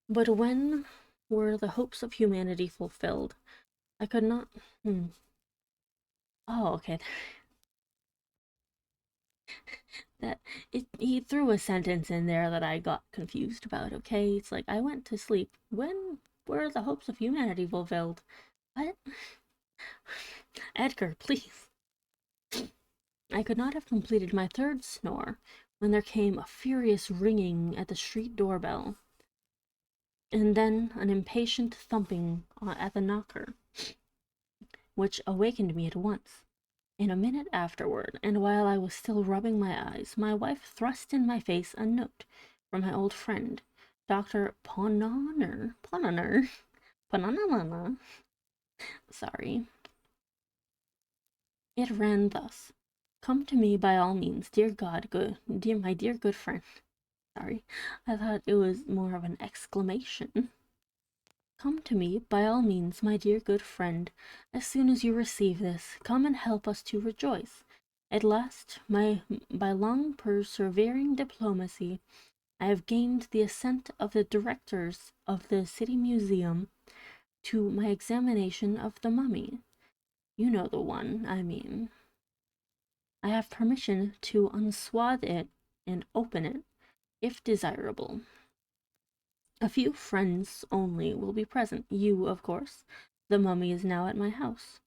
But when were the hopes of humanity fulfilled? I could not. Oh, okay. He threw a sentence in there that I got confused about. Okay, it's like I went to sleep. When were the hopes of humanity fulfilled? What? Edgar, please. I could not have completed my 3rd snore when there came a furious ringing at the street doorbell, and then an impatient thumping at the knocker, which awakened me at once. In a minute afterward, and while I was still rubbing my eyes, my wife thrust in my face a note from my old friend, Dr. Ponnoner. Sorry. It ran thus: "Come to me by all means, my dear good friend." Sorry, I thought it was more of an exclamation. "Come to me by all means, my dear good friend. As soon as you receive this, come and help us to rejoice. At last, by long persevering diplomacy, I have gained the assent of the directors of the City Museum to my examination of the mummy. You know the one, I mean. I have permission to unswathe it and open it, if desirable. A few friends only will be present. You, of course. The mummy is now at my house,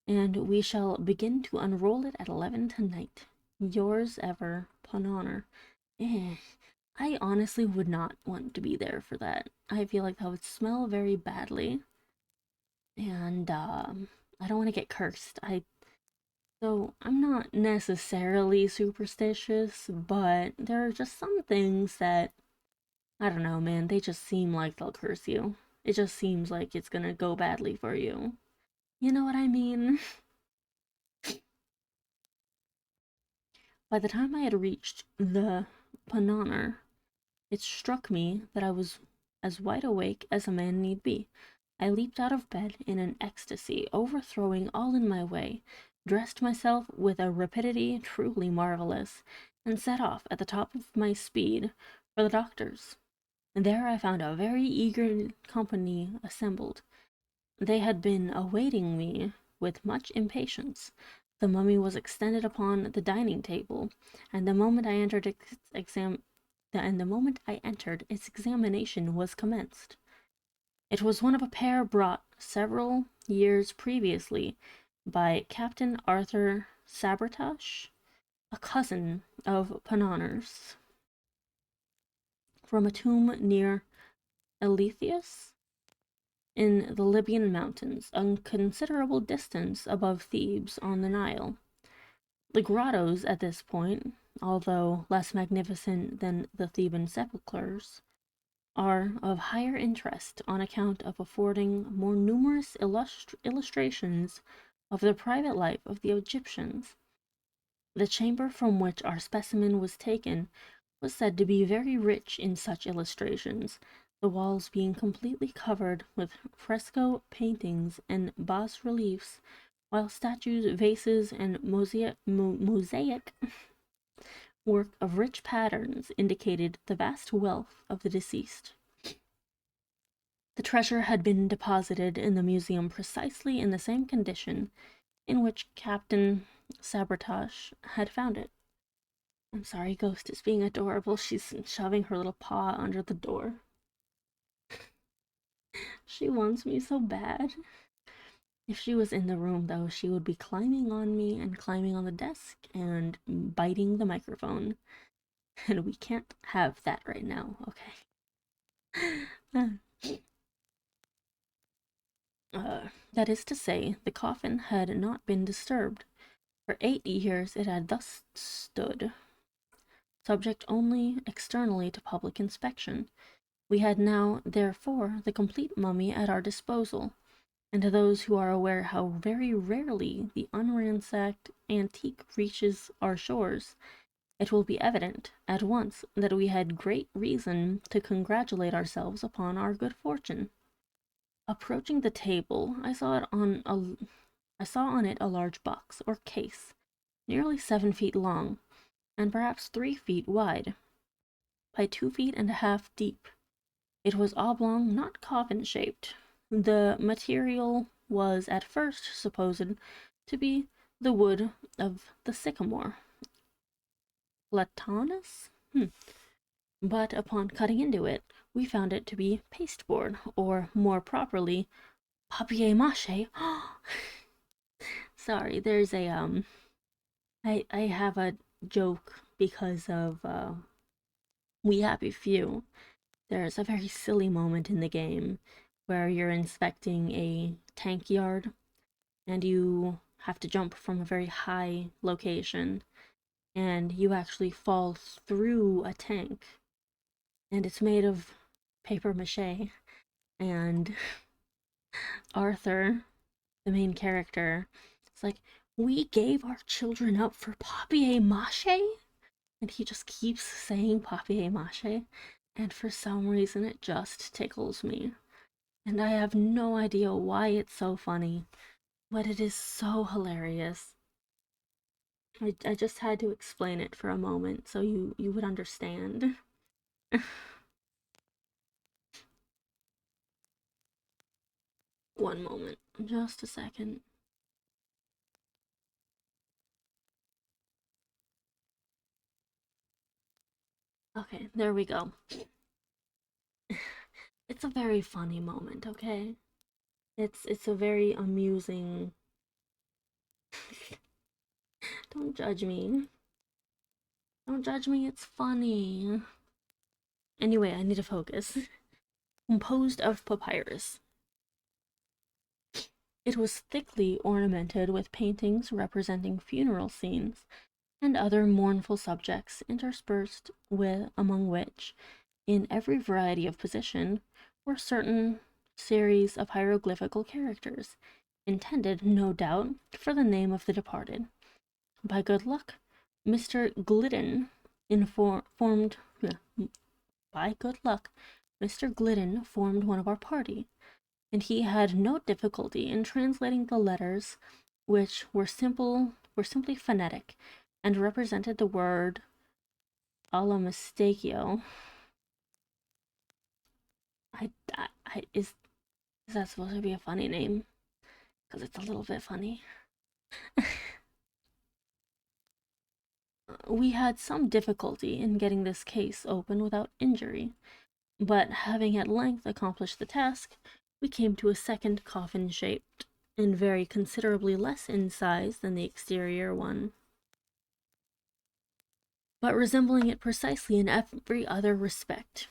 and we shall begin to unroll it at 11 tonight. Yours ever, Panhonor. I honestly would not want to be there for that. I feel like that would smell very badly, and I don't want to get cursed. So I'm not necessarily superstitious, but there are just some things that I don't know, man. They just seem like they'll curse you. It just seems like it's gonna go badly for you. You know what I mean? By the time I had reached the Panhonor, it struck me that I was as wide awake as a man need be. I leaped out of bed in an ecstasy, overthrowing all in my way, dressed myself with a rapidity truly marvelous, and set off at the top of my speed for the doctor's. And there I found a very eager company assembled. They had been awaiting me with much impatience. The mummy was extended upon the dining table, and the moment I entered its examination was commenced. It was one of a pair brought several years previously by Captain Arthur Sabretash, a cousin of Panhonor's, from a tomb near Eleuthius in the Libyan mountains, a considerable distance above Thebes on the Nile. The grottos at this point, although less magnificent than the Theban sepulchres, are of higher interest on account of affording more numerous illustrations of the private life of the Egyptians. The chamber from which our specimen was taken was said to be very rich in such illustrations, the walls being completely covered with fresco paintings and bas reliefs, while statues, vases, and mosaic work of rich patterns indicated the vast wealth of the deceased. The treasure had been deposited in the museum precisely in the same condition in which Captain Sabretash had found it. I'm sorry, Ghost is being adorable. She's shoving her little paw under the door. She wants me so bad. If she was in the room, though, she would be climbing on me and climbing on the desk and biting the microphone. And we can't have that right now, okay? That is to say, the coffin had not been disturbed. For 8 years it had thus stood, subject only externally to public inspection. We had now, therefore, the complete mummy at our disposal, and to those who are aware how very rarely the unransacked antique reaches our shores, it will be evident at once that we had great reason to congratulate ourselves upon our good fortune. Approaching the table, I saw on it a large box, or case, nearly 7 feet long, and perhaps 3 feet wide, by 2 feet and a half deep. It was oblong, not coffin-shaped. The material was at first supposed to be the wood of the sycamore. Platanus? But upon cutting into it, we found it to be pasteboard, or more properly, papier-mâché. Sorry, there's I have a joke because of, We Happy Few. There's a very silly moment in the game where you're inspecting a tank yard and you have to jump from a very high location and you actually fall through a tank and it's made of paper mache, and Arthur, the main character, is like, we gave our children up for papier-mâché? And he just keeps saying papier-mâché, and for some reason it just tickles me. And I have no idea why it's so funny, but it is so hilarious. I just had to explain it for a moment so you would understand. One moment, just a second. Okay, there we go. It's a very funny moment, okay? It's a very amusing. Don't judge me. Don't judge me, it's funny. Anyway, I need to focus. Composed of papyrus. It was thickly ornamented with paintings representing funeral scenes and other mournful subjects, interspersed with among which, in every variety of position, were certain series of hieroglyphical characters, intended, no doubt, for the name of the departed. By good luck, Mr. Glidden formed. By good luck, Mr. Glidden formed one of our party, and he had no difficulty in translating the letters, which were simply phonetic, and represented the word Alamistachio. Is that supposed to be a funny name? Because it's a little bit funny. We had some difficulty in getting this case open without injury, but having at length accomplished the task, we came to a second coffin shaped and very considerably less in size than the exterior one, but resembling it precisely in every other respect.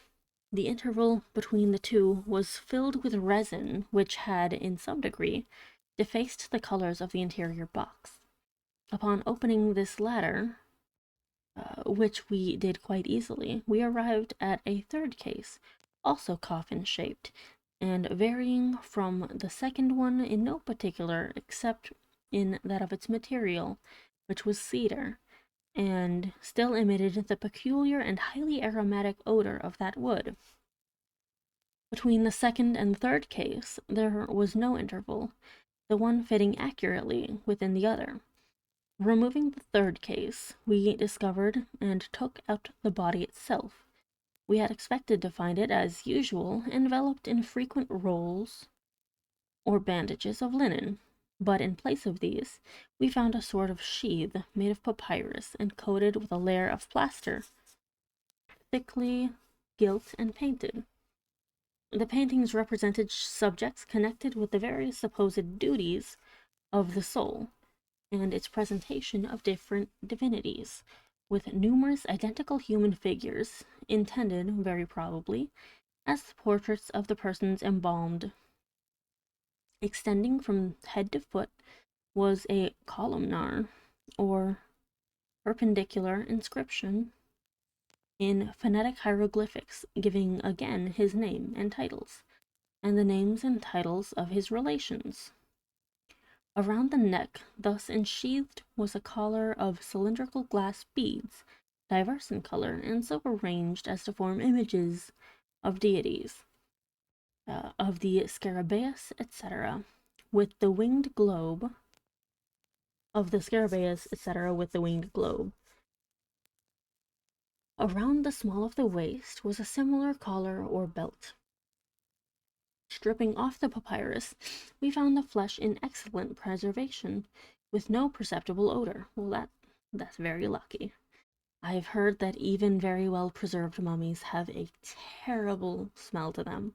The interval between the two was filled with resin, which had, in some degree, defaced the colors of the interior box. Upon opening this latter, which we did quite easily, we arrived at a third case, also coffin-shaped, and varying from the second one in no particular except in that of its material, which was cedar, and still emitted the peculiar and highly aromatic odor of that wood. Between the second and third case there was no interval, the one fitting accurately within the other. Removing the third case, we discovered and took out the body itself. We had expected to find it, as usual, enveloped in frequent rolls or bandages of linen, but in place of these, we found a sort of sheath made of papyrus and coated with a layer of plaster, thickly gilt and painted. The paintings represented subjects connected with the various supposed duties of the soul, and its presentation of different divinities, with numerous identical human figures, intended, very probably, as the portraits of the persons embalmed. Extending from head to foot was a columnar, or perpendicular inscription, in phonetic hieroglyphics, giving again his name and titles, and the names and titles of his relations. Around the neck, thus ensheathed, was a collar of cylindrical glass beads, diverse in color, and so arranged as to form images of deities, of the Scarabaeus, etc., with the winged globe, with the winged globe. Around the small of the waist was a similar collar or belt. Stripping off the papyrus, we found the flesh in excellent preservation, with no perceptible odor. Well, that's very lucky. I've heard that even very well preserved mummies have a terrible smell to them.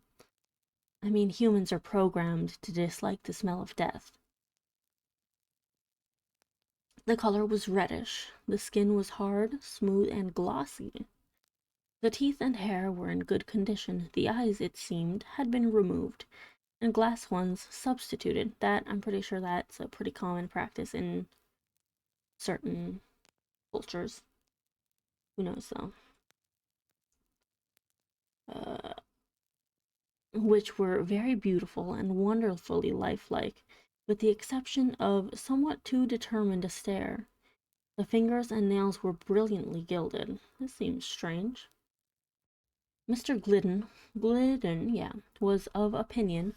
I mean, humans are programmed to dislike the smell of death. The color was reddish, the skin was hard, smooth, and glossy. The teeth and hair were in good condition. The eyes, it seemed, had been removed, and glass ones substituted. That, I'm pretty sure that's a pretty common practice in certain cultures. Who knows, though? Which were very beautiful and wonderfully lifelike, with the exception of somewhat too determined a stare. The fingers and nails were brilliantly gilded. This seems strange. Mr. Glidden, was of opinion,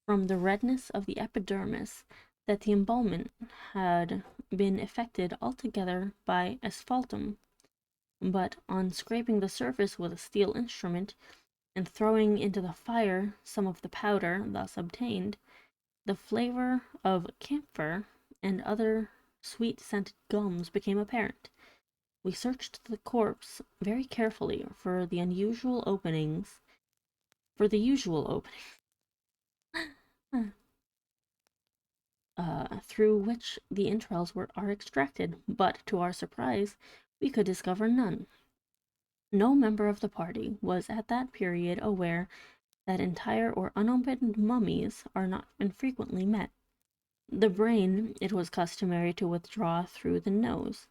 from the redness of the epidermis, that the embalmment had been effected altogether by asphaltum. but on scraping the surface with a steel instrument and throwing into the fire some of the powder thus obtained, the flavor of camphor and other sweet-scented gums became apparent. We searched the corpse very carefully for the usual openings, through which the entrails are extracted, but to our surprise, we could discover none. No member of the party was at that period aware that entire or unopened mummies are not infrequently met. The brain it was customary to withdraw through the nose,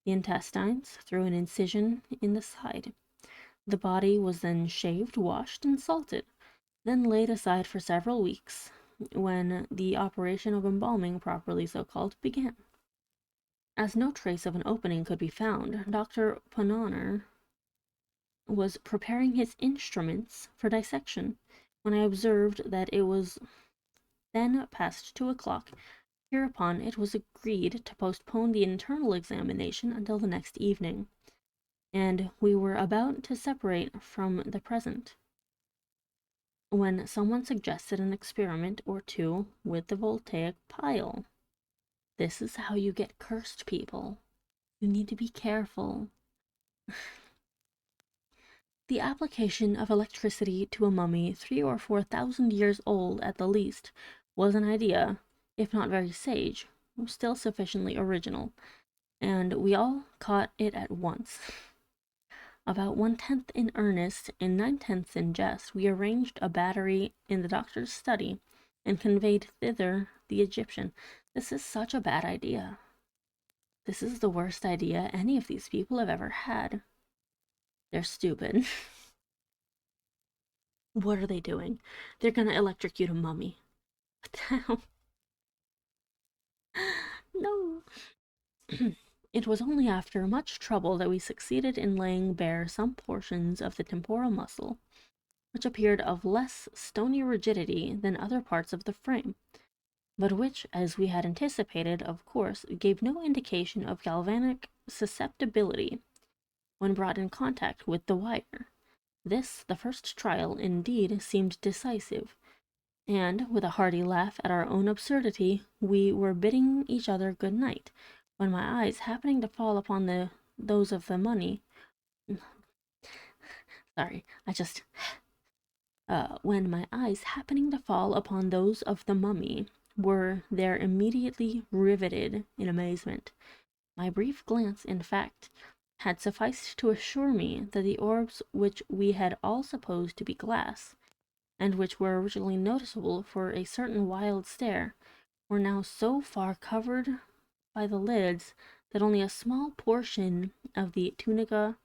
the intestines through an incision in the side. The body was then shaved, washed, and salted, then laid aside for several weeks, when the operation of embalming, properly so called, began. As no trace of an opening could be found, Dr. Ponnonner was preparing his instruments for dissection, when I observed that it was then past 2 o'clock. Hereupon it was agreed to postpone the internal examination until the next evening, and we were about to separate from the present, when someone suggested an experiment or two with the voltaic pile. This is how you get cursed, people. You need to be careful. The application of electricity to a mummy 3,000 or 4,000 years old at the least was an idea, if not very sage, still sufficiently original, and we all caught it at once. About 1/10 in earnest and 9/10 in jest, we arranged a battery in the doctor's study and conveyed thither the Egyptian. This is such a bad idea. This is the worst idea any of these people have ever had. They're stupid. What are they doing? They're gonna electrocute a mummy. What the hell? No. It was only after much trouble that we succeeded in laying bare some portions of the temporal muscle, which appeared of less stony rigidity than other parts of the frame, but which, as we had anticipated, of course, gave no indication of galvanic susceptibility when brought in contact with the wire. This, the first trial, indeed, seemed decisive, and, with a hearty laugh at our own absurdity, we were bidding each other good night, when my eyes happening to fall upon those of the mummy, when my eyes happening to fall upon those of the mummy, were there immediately riveted in amazement. My brief glance, in fact, had sufficed to assure me that the orbs which we had all supposed to be glass, and which were originally noticeable for a certain wild stare, were now so far covered by the lids that only a small portion of the tunica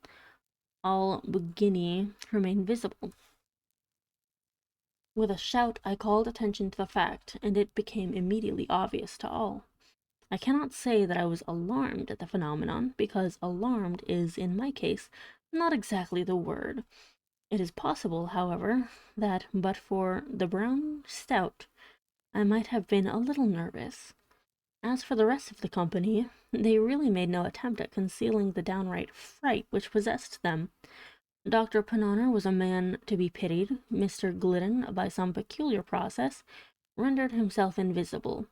albuginea remained visible. With a shout I called attention to the fact, and it became immediately obvious to all. I cannot say that I was alarmed at the phenomenon, because alarmed is, in my case, not exactly the word. It is possible, however, that but for the brown stout, I might have been a little nervous. As for the rest of the company, they really made no attempt at concealing the downright fright which possessed them. Dr. Ponnonner was a man to be pitied. Mr. Glidden, by some peculiar process, rendered himself invisible.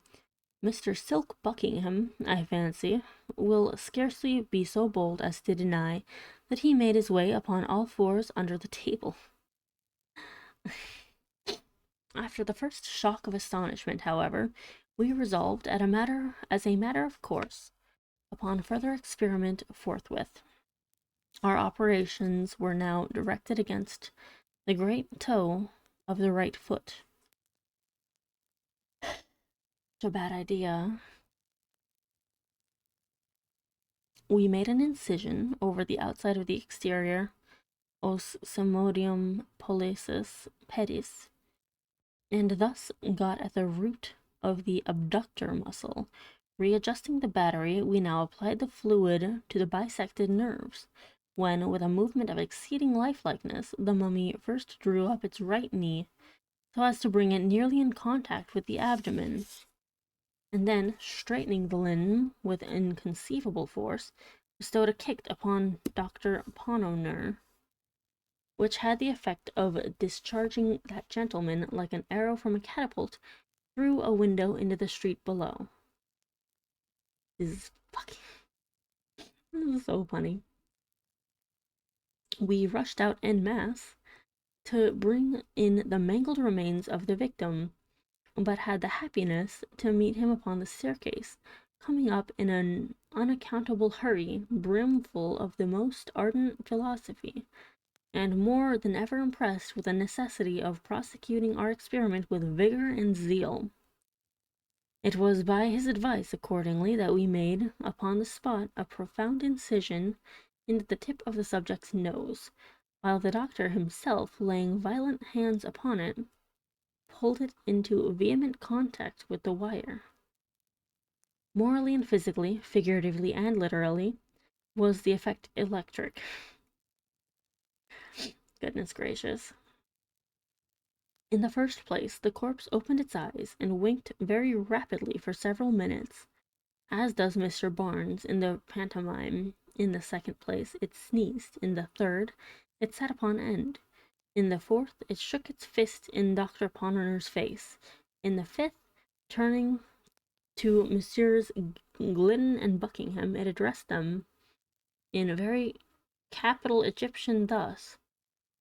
Mr. Silk Buckingham, I fancy, will scarcely be so bold as to deny that he made his way upon all fours under the table. After the first shock of astonishment, however, we resolved, as a matter of course, upon further experiment forthwith. Our operations were now directed against the great toe of the right foot. Such a bad idea. We made an incision over the outside of the exterior os simodium pollicis pedis, and thus got at the root of the abductor muscle. Readjusting the battery, we now applied the fluid to the bisected nerves, when, with a movement of exceeding lifelikeness, the mummy first drew up its right knee, so as to bring it nearly in contact with the abdomen, and then, straightening the limb with inconceivable force, bestowed a kick upon Dr. Pononer, which had the effect of discharging that gentleman like an arrow from a catapult through a window into the street below. This is so funny. We rushed out en masse to bring in the mangled remains of the victim, but had the happiness to meet him upon the staircase, coming up in an unaccountable hurry, brimful of the most ardent philosophy, and more than ever impressed with the necessity of prosecuting our experiment with vigor and zeal. It was by his advice, accordingly, that we made, upon the spot, a profound incision into the tip of the subject's nose, while the doctor himself, laying violent hands upon it, pulled it into vehement contact with the wire. Morally and physically, figuratively and literally, was the effect electric. Goodness gracious. In the first place, the corpse opened its eyes and winked very rapidly for several minutes, as does Mr. Barnes in the pantomime. In the second place, it sneezed. In the third, it sat upon end. In the fourth, it shook its fist in Dr. Pononer's face. In the fifth, turning to Messrs. Glidden and Buckingham, it addressed them in very capital Egyptian thus: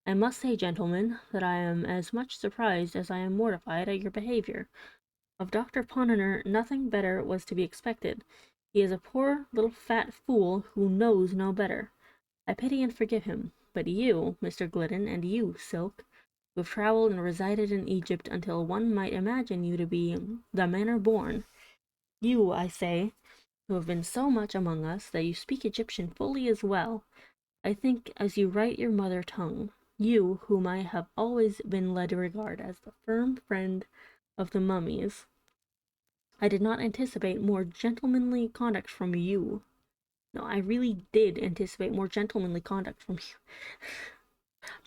"I must say, gentlemen, that I am as much surprised as I am mortified at your behavior. Of Dr. Pononer nothing better was to be expected. He is a poor little fat fool who knows no better. I pity and forgive him. But you, Mr. Glidden, and you, Silk, who have travelled and resided in Egypt until one might imagine you to be the manner born, you, I say, who have been so much among us that you speak Egyptian fully as well, I think, as you write your mother tongue, you, whom I have always been led to regard as the firm friend of the mummies, I did not anticipate more gentlemanly conduct from you. No, I really did anticipate more gentlemanly conduct from you.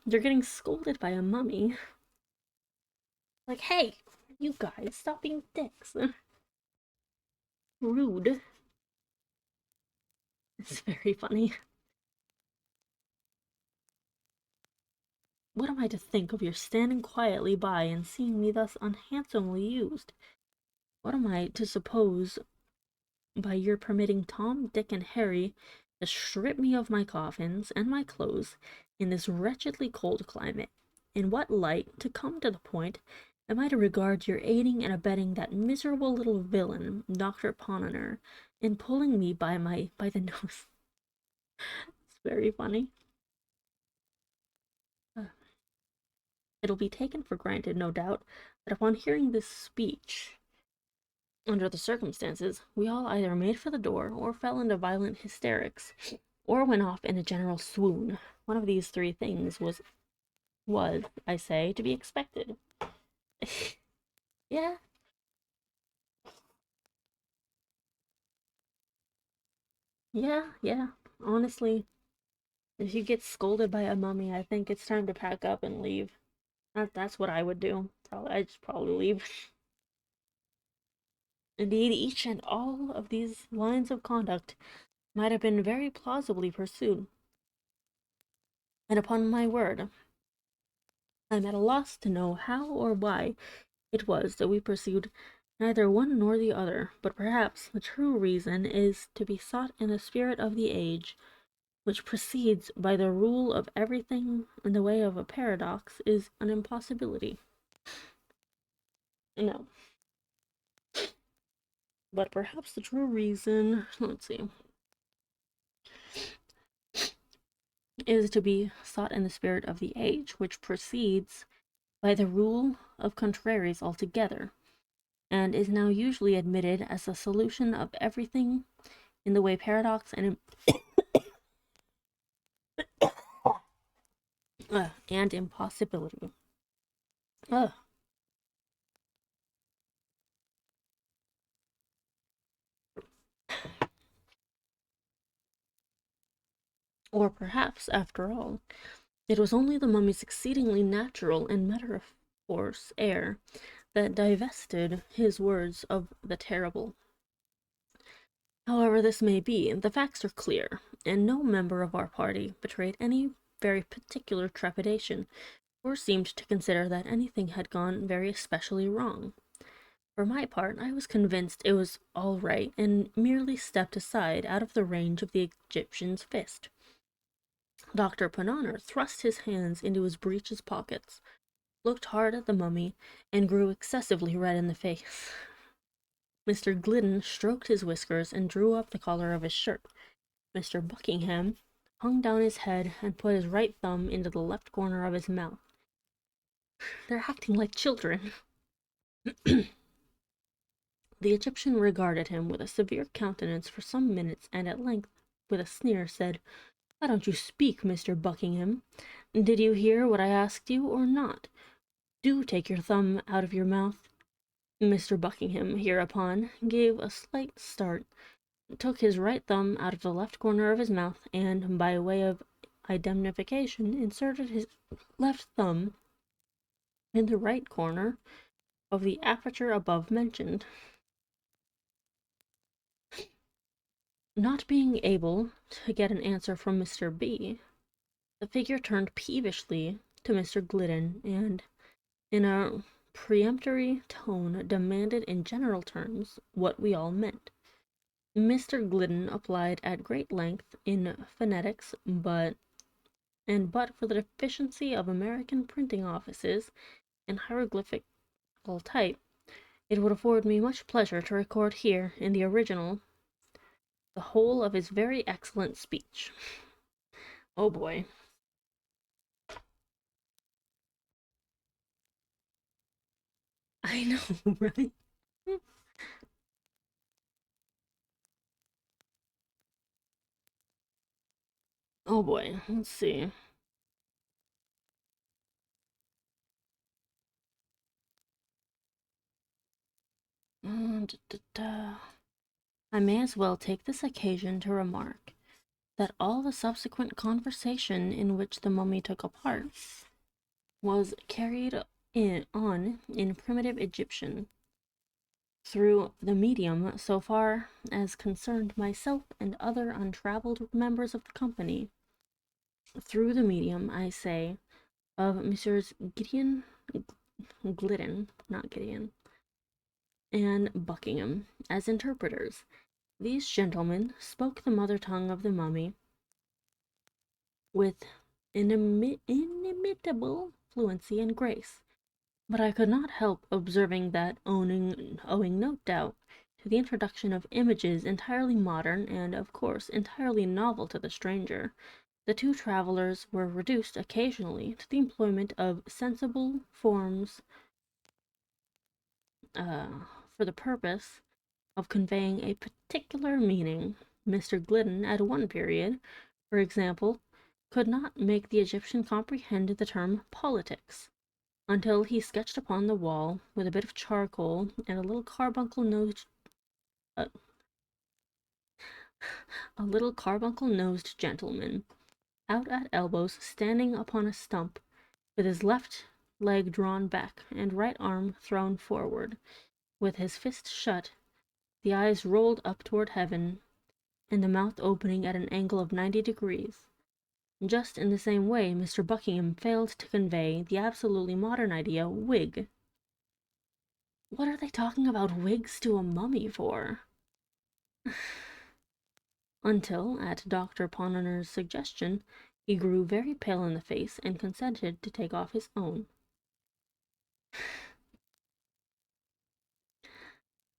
You're getting scolded by a mummy. Like, hey, you guys, stop being dicks." Rude. It's very funny. What am I to think of your standing quietly by and seeing me thus unhandsomely used? What am I to suppose by your permitting Tom, Dick, and Harry to strip me of my coffins and my clothes in this wretchedly cold climate? In what light, to come to the point, am I to regard your aiding and abetting that miserable little villain, Dr. Pononer, in pulling me by the nose? It's very funny. It'll be taken for granted, no doubt, that upon hearing this speech, under the circumstances, we all either made for the door, or fell into violent hysterics, or went off in a general swoon. One of these three things was, I say, to be expected. Yeah. Yeah. Honestly, if you get scolded by a mummy, I think it's time to pack up and leave. That's what I would do. I'd just probably leave. Indeed, each and all of these lines of conduct might have been very plausibly pursued. And upon my word, I'm at a loss to know how or why it was that we pursued neither one nor the other, but perhaps the true reason is to be sought in the spirit of the age, which proceeds by the rule of everything in the way of a paradox is an impossibility. No. But perhaps the true reason, let's see, is to be sought in the spirit of the age, which proceeds by the rule of contraries altogether, and is now usually admitted as the solution of everything in the way paradox and impossibility. Or perhaps, after all, it was only the mummy's exceedingly natural and matter-of-course air that divested his words of the terrible. However this may be, the facts are clear, and no member of our party betrayed any very particular trepidation, or seemed to consider that anything had gone very especially wrong. For my part, I was convinced it was all right, and merely stepped aside out of the range of the Egyptian's fist. Dr. Pananer thrust his hands into his breeches pockets, looked hard at the mummy, and grew excessively red in the face. Mr. Glidden stroked his whiskers and drew up the collar of his shirt. Mr. Buckingham hung down his head and put his right thumb into the left corner of his mouth. They're acting like children. The Egyptian regarded him with a severe countenance for some minutes, and at length, with a sneer, said, "Why don't you speak, Mr. Buckingham? Did you hear what I asked you, or not? Do take your thumb out of your mouth." Mr. Buckingham hereupon gave a slight start, took his right thumb out of the left corner of his mouth, and, by way of indemnification, inserted his left thumb in the right corner of the aperture above mentioned. Not being able to get an answer from Mr. B, the figure turned peevishly to Mr. Glidden, and, in a peremptory tone, demanded in general terms what we all meant. Mr. Glidden applied at great length in phonetics, but for the deficiency of American printing offices and hieroglyphical type, it would afford me much pleasure to record here, in the original, the whole of his very excellent speech. Oh boy. I know, right? Oh boy, let's see. I may as well take this occasion to remark that all the subsequent conversation in which the mummy took a part was carried on in primitive Egyptian, through the medium, so far as concerned myself and other untravelled members of the company, through the medium, I say, of Messrs. Glidden, not Gideon, and Buckingham, as interpreters. These gentlemen spoke the mother tongue of the mummy with inimitable fluency and grace, but I could not help observing that, owing no doubt to the introduction of images entirely modern and, of course, entirely novel to the stranger, the two travellers were reduced occasionally to the employment of sensible forms for the purpose of conveying a particular meaning. Mr. Glidden, at one period, for example, could not make the Egyptian comprehend the term politics, until he sketched upon the wall, with a bit of charcoal and a little carbuncle-nosed gentleman, out at elbows, standing upon a stump, with his left leg drawn back and right arm thrown forward, with his fist shut, the eyes rolled up toward heaven, and the mouth opening at an angle of 90 degrees. Just in the same way Mr. Buckingham failed to convey the absolutely modern idea, wig. What are they talking about wigs to a mummy for? Until, at Dr. Ponnonner's suggestion, he grew very pale in the face and consented to take off his own.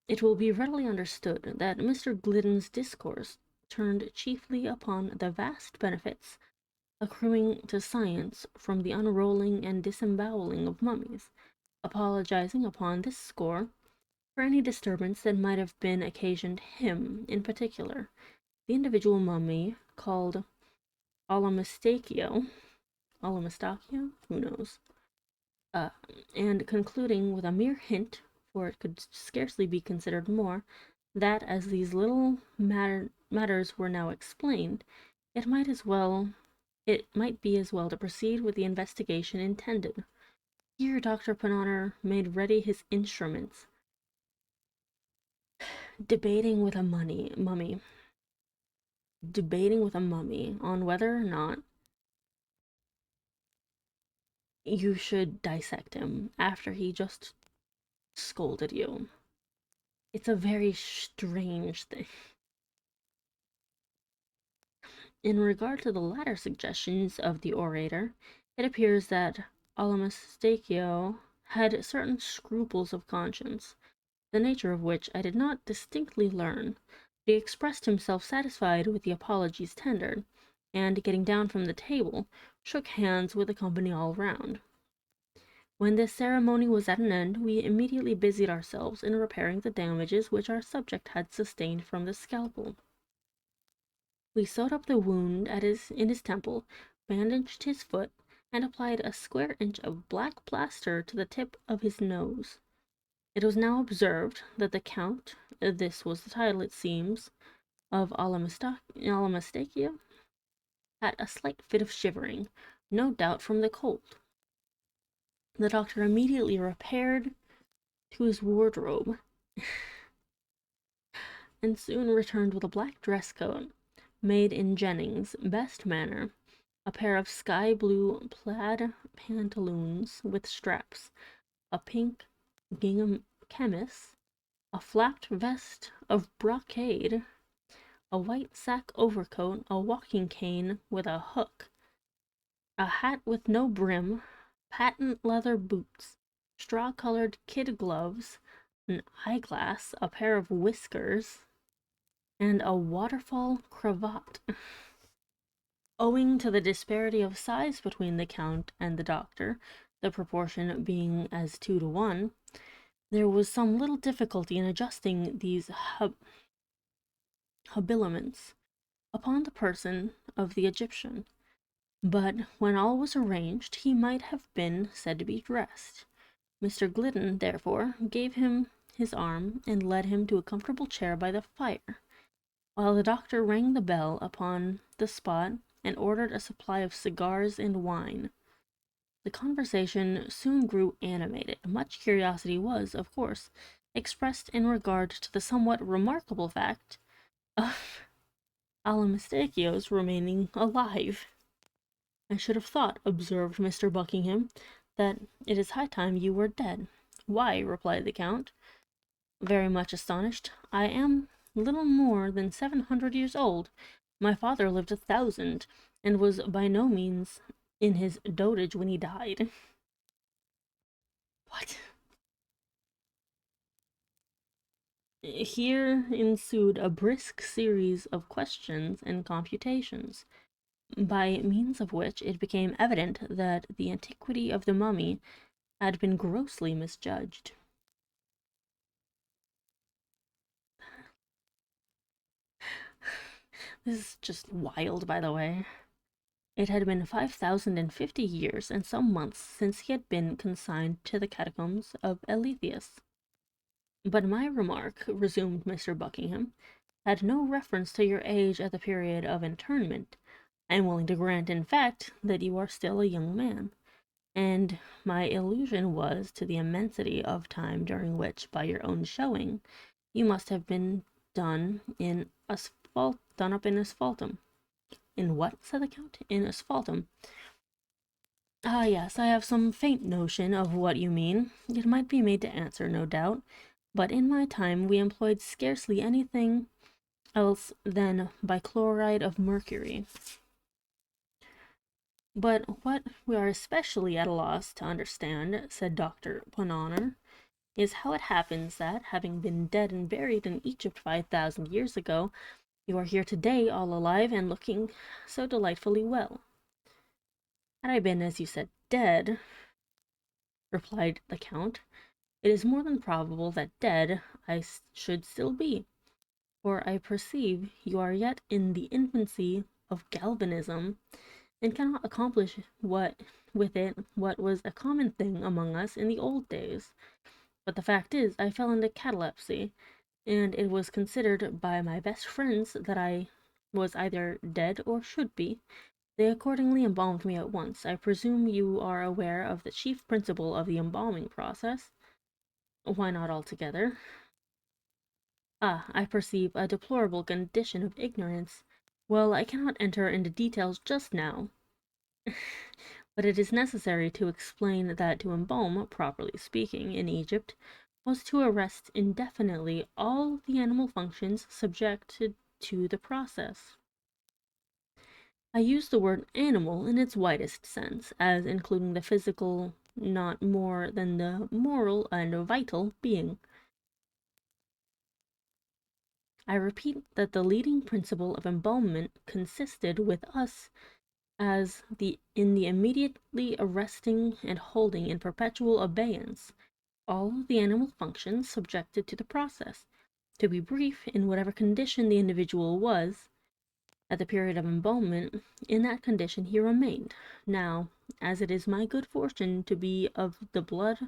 It will be readily understood that Mr. Glidden's discourse turned chiefly upon the vast benefits accruing to science from the unrolling and disemboweling of mummies, apologizing upon this score for any disturbance that might have been occasioned him in particular, the individual mummy called Allamistakio, who knows, and concluding with a mere hint, for it could scarcely be considered more, that as these little matters were now explained, it might be as well to proceed with the investigation intended. Here Dr. Ponnonner made ready his instruments, debating with a mummy on whether or not you should dissect him after he just scolded you. It's a very strange thing. In regard to the latter suggestions of the orator, it appears that Alamastakio had certain scruples of conscience, the nature of which I did not distinctly learn. But he expressed himself satisfied with the apologies tendered, and getting down from the table, shook hands with the company all round. When this ceremony was at an end, we immediately busied ourselves in repairing the damages which our subject had sustained from the scalpel. We sewed up the wound in his temple, bandaged his foot, and applied a square inch of black plaster to the tip of his nose. It was now observed that the Count, this was the title, it seems, of Alamastakio, had a slight fit of shivering, no doubt from the cold. The doctor immediately repaired to his wardrobe and soon returned with a black dress coat made in Jennings' best manner, a pair of sky blue plaid pantaloons with straps, a pink gingham chemise, a flapped vest of brocade, a white sack overcoat, a walking cane with a hook, a hat with no brim, patent leather boots, straw-colored kid gloves, an eyeglass, a pair of whiskers, and a waterfall cravat. Owing to the disparity of size between the Count and the doctor, the proportion being as 2 to 1, there was some little difficulty in adjusting these habiliments upon the person of the Egyptian, but when all was arranged, he might have been said to be dressed. Mr. Glidden, therefore, gave him his arm and led him to a comfortable chair by the fire, while the doctor rang the bell upon the spot and ordered a supply of cigars and wine. The conversation soon grew animated. Much curiosity was, of course, expressed in regard to the somewhat remarkable fact of Alamastakio's remaining alive. I should have thought, observed Mr. Buckingham, that it is high time you were dead. Why, replied the Count, very much astonished, I am little more than 700 years old. My father lived 1,000, and was by no means in his dotage when he died. What? Here ensued a brisk series of questions and computations, by means of which it became evident that the antiquity of the mummy had been grossly misjudged. This is just wild, by the way. It had been 5,050 years and some months since he had been consigned to the catacombs of Eleutherus. But my remark, resumed Mr. Buckingham, had no reference to your age at the period of internment. I am willing to grant, in fact, that you are still a young man, and my illusion was to the immensity of time during which, by your own showing, you must have been done up in asphaltum. In what? Said the Count. In asphaltum. Ah, yes, I have some faint notion of what you mean. It might be made to answer, no doubt, but in my time we employed scarcely anything else than bichloride of mercury. But what we are especially at a loss to understand, said Dr. Bonhonor, is how it happens that, having been dead and buried in Egypt 5,000 years ago, you are here today all alive and looking so delightfully well. Had I been, as you said, dead, replied the Count, it is more than probable that dead I should still be, for I perceive you are yet in the infancy of galvanism, and cannot accomplish with it what was a common thing among us in the old days. But the fact is, I fell into catalepsy, and it was considered by my best friends that I was either dead or should be. They accordingly embalmed me at once. I presume you are aware of the chief principle of the embalming process. Why not altogether? Ah, I perceive a deplorable condition of ignorance. Well, I cannot enter into details just now, but it is necessary to explain that to embalm, properly speaking, in Egypt, was to arrest indefinitely all the animal functions subjected to the process. I use the word animal in its widest sense, as including the physical not more than the moral and vital being. I repeat that the leading principle of embalmment consisted with us as in the immediately arresting and holding in perpetual abeyance all the animal functions subjected to the process. To be brief, in whatever condition the individual was at the period of embalmment, in that condition he remained. Now, as it is my good fortune to be of the blood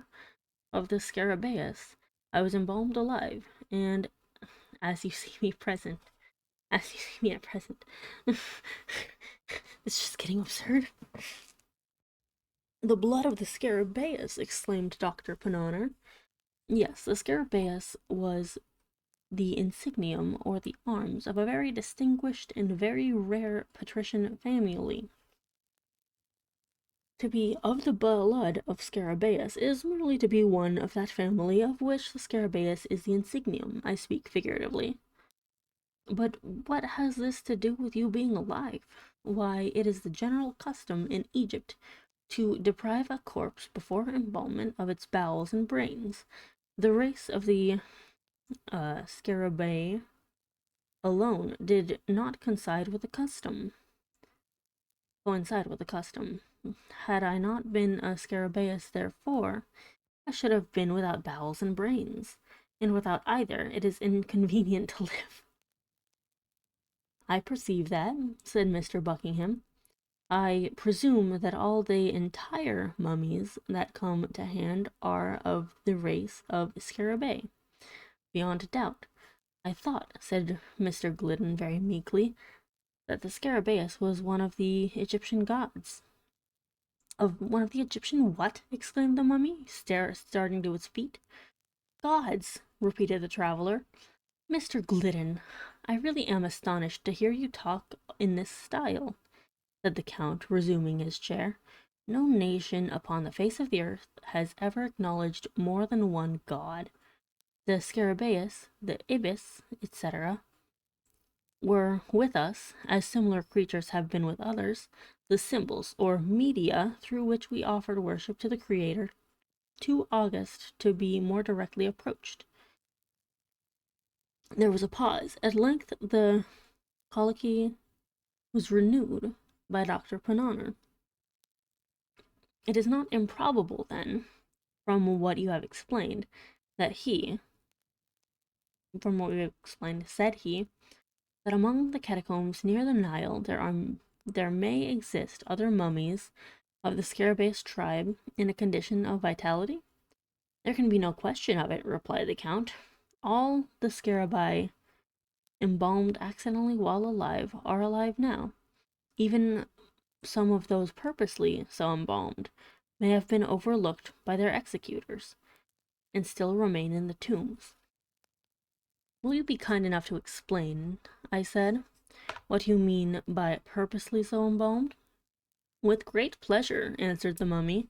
of the Scarabaeus, I was embalmed alive, and as you see me present, as you see me at present, it's just getting absurd. The blood of the Scarabaeus, exclaimed Dr. Pannonner. Yes, the Scarabaeus was the insignium or the arms of a very distinguished and very rare patrician family. To be of the blood of Scarabaeus is merely to be one of that family of which the Scarabaeus is the insignium. I speak figuratively. But what has this to do with you being alive? Why, it is the general custom in Egypt to deprive a corpse before embalmment of its bowels and brains. The race of the Scarabaei alone did not coincide with the custom. Had I not been a Scarabaeus, therefore, I should have been without bowels and brains, and without either it is inconvenient to live. I perceive that, said Mr. Buckingham. I presume that all the entire mummies that come to hand are of the race of Scarabaei, beyond doubt. I thought, said Mr. Glidden very meekly, that the Scarabaeus was one of the Egyptian gods. Of one of the Egyptian what? Exclaimed the mummy, starting to its feet. Gods, repeated the traveler. Mr. Glidden, I really am astonished to hear you talk in this style, said the Count, resuming his chair. No nation upon the face of the earth has ever acknowledged more than one god. The Scarabaeus, the Ibis, etc., were with us, as similar creatures have been with others, the symbols or media through which we offered worship to the Creator, too august to be more directly approached. There was a pause. At length the colloquy was renewed by Dr. Pannonner. It is not improbable, then, from what you have explained, said he, that among the catacombs near the Nile there may exist other mummies of the Scarabaeus tribe in a condition of vitality? There can be no question of it, replied the Count. All the Scarabaei embalmed accidentally while alive are alive now. Even some of those purposely so embalmed may have been overlooked by their executors, and still remain in the tombs. Will you be kind enough to explain, I said, what you mean by purposely so embalmed? With great pleasure, answered the mummy,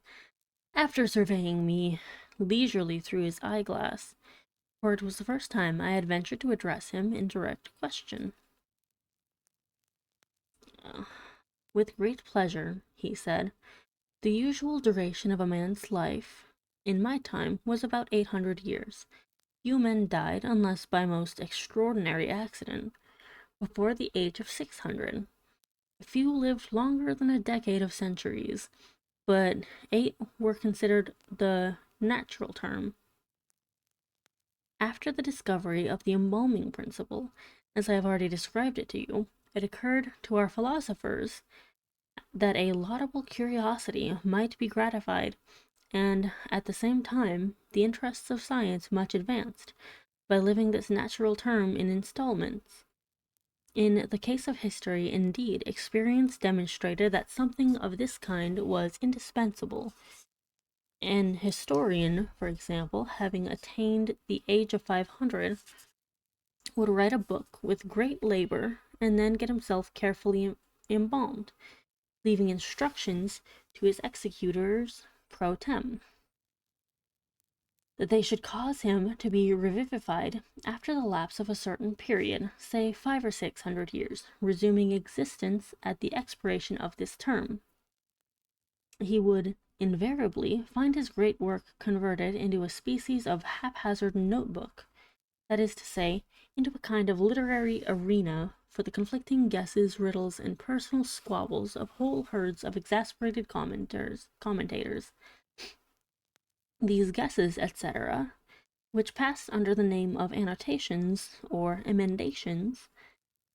after surveying me leisurely through his eyeglass, for it was the first time I had ventured to address him in direct question. With great pleasure, he said. The usual duration of a man's life in my time was about 800 years. Few men died, unless by most extraordinary accident, before the age of 600. Few lived longer than a decade of centuries, but 8 were considered the natural term. After the discovery of the embalming principle, as I have already described it to you, it occurred to our philosophers that a laudable curiosity might be gratified, and at the same time the interests of science much advanced, by living this natural term in installments. In the case of history, indeed, experience demonstrated that something of this kind was indispensable. An historian, for example, having attained the age of 500, would write a book with great labor and then get himself carefully embalmed, leaving instructions to his executors pro tem that they should cause him to be revivified after the lapse of a certain period, say 500 or 600 years, resuming existence at the expiration of this term. He would invariably find his great work converted into a species of haphazard notebook, that is to say, into a kind of literary arena for the conflicting guesses, riddles, and personal squabbles of whole herds of exasperated commentators. These guesses, etc., which passed under the name of annotations or emendations,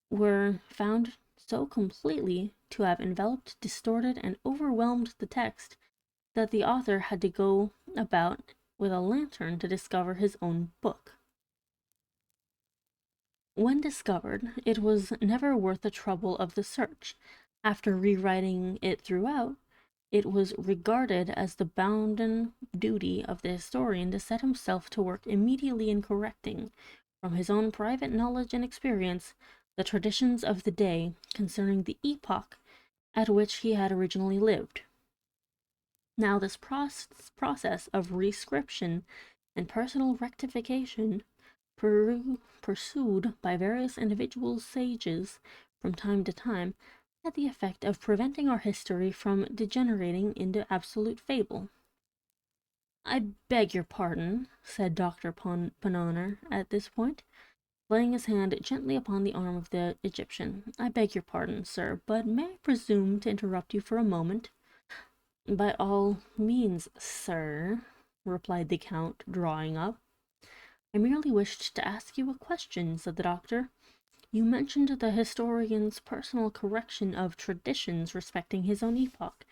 were found so completely to have enveloped, distorted, and overwhelmed the text that the author had to go about with a lantern to discover his own book. When discovered, it was never worth the trouble of the search. After rewriting it throughout, it was regarded as the bounden duty of the historian to set himself to work immediately in correcting, from his own private knowledge and experience, the traditions of the day concerning the epoch at which he had originally lived. Now, this process of rescription and personal rectification, pursued by various individual sages from time to time, had the effect of preventing our history from degenerating into absolute fable. "I beg your pardon," said Dr. Ponnonner at this point, laying his hand gently upon the arm of the Egyptian. "I beg your pardon, sir, but may I presume to interrupt you for a moment?" "By all means, sir," replied the Count, drawing up. "I merely wished to ask you a question," said the doctor. "You mentioned the historian's personal correction of traditions respecting his own epoch.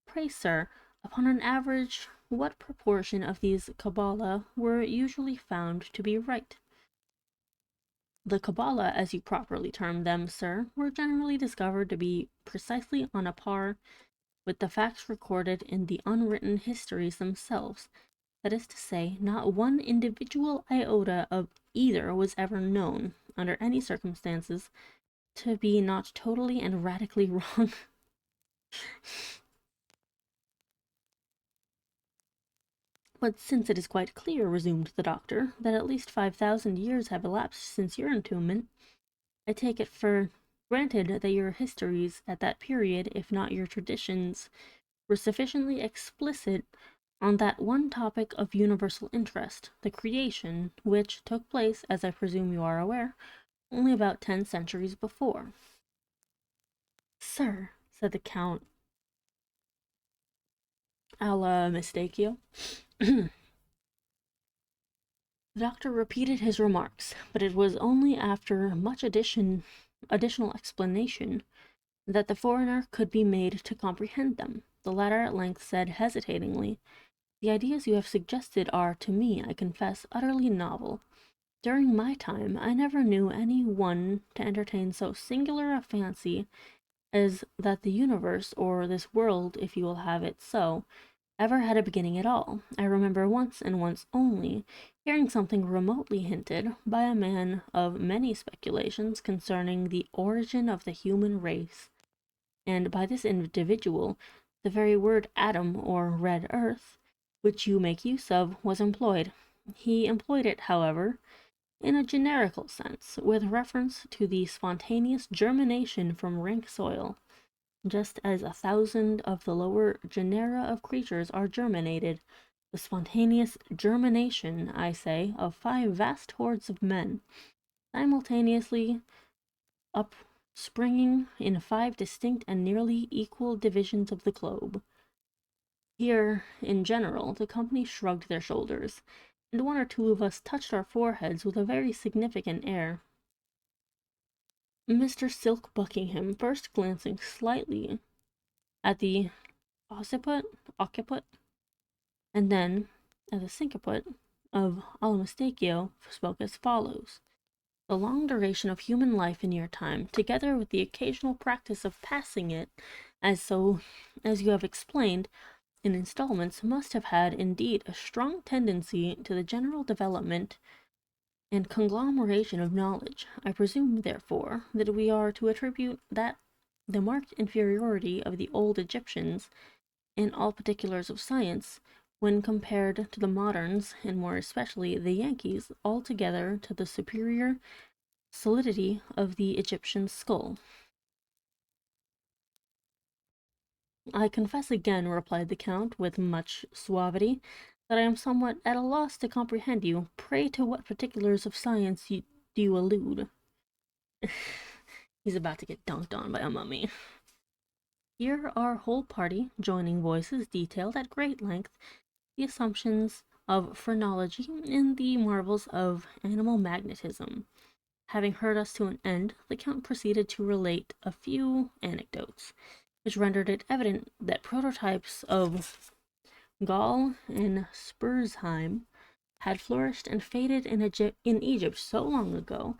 Pray, sir, upon an average, what proportion of these Kabbalah were usually found to be right?" "The Kabbalah, as you properly term them, sir, were generally discovered to be precisely on a par with the facts recorded in the unwritten histories themselves. That is to say, not one individual iota of either was ever known, under any circumstances, to be not totally and radically wrong." "But since it is quite clear," resumed the doctor, "that at least 5,000 years have elapsed since your entombment, I take it for granted that your histories at that period, if not your traditions, were sufficiently explicit on that one topic of universal interest, the creation, which took place, as I presume you are aware, only about 10 centuries before." "Sir," said the Count, a la Mistachio. The doctor repeated his remarks, but it was only after much additional explanation that the foreigner could be made to comprehend them. The latter at length said hesitatingly, "The ideas you have suggested are, to me, I confess, utterly novel. During my time, I never knew any one to entertain so singular a fancy as that the universe, or this world, if you will have it so, ever had a beginning at all. I remember once, and once only, hearing something remotely hinted by a man of many speculations concerning the origin of the human race, and by this individual the very word atom, or red earth, which you make use of, was employed. He employed it, however, in a generical sense, with reference to the spontaneous germination from rank soil, just as 1,000 of the lower genera of creatures are germinated. The spontaneous germination, I say, of 5 vast hordes of men, simultaneously upspringing in 5 distinct and nearly equal divisions of the globe." Here, in general, the company shrugged their shoulders, and 1 or 2 of us touched our foreheads with a very significant air. Mr. Silk Buckingham, first glancing slightly at the occiput, and then at the synciput of Allamistakio, spoke as follows: "The long duration of human life in your time, together with the occasional practice of passing it, as you have explained, in installments, must have had indeed a strong tendency to the general development and conglomeration of knowledge. I presume, therefore, that we are to attribute that the marked inferiority of the old Egyptians in all particulars of science, when compared to the moderns, and more especially the Yankees, altogether to the superior solidity of the Egyptian skull. I confess again, replied the Count, with much suavity, that I am somewhat at a loss to comprehend you. Pray, to what particulars of science do you allude? He's about to get dunked on by a mummy. Here our whole party, joining voices, detailed at great length the assumptions of phrenology and the marvels of animal magnetism. Having heard us to an end, the Count proceeded to relate a few anecdotes, which rendered it evident that prototypes of Gaul and Spurzheim had flourished and faded in Egypt so long ago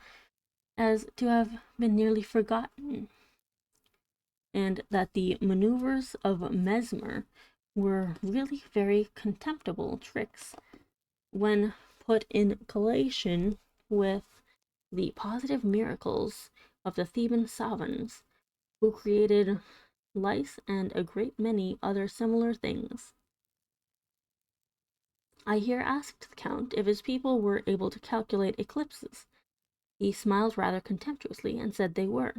as to have been nearly forgotten, and that the maneuvers of Mesmer were really very contemptible tricks when put in collation with the positive miracles of the Theban savants, who created lice and a great many other similar things. I here asked the Count if his people were able to calculate eclipses. He smiled rather contemptuously and said they were.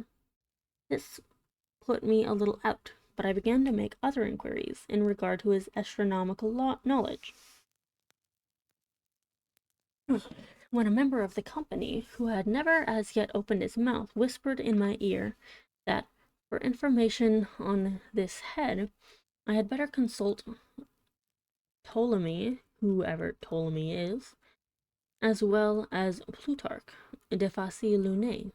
This put me a little out, but I began to make other inquiries in regard to his astronomical knowledge, when a member of the company, who had never as yet opened his mouth, whispered in my ear that, for information on this head, I had better consult Ptolemy, whoever Ptolemy is, as well as Plutarch, de Facile Lunae.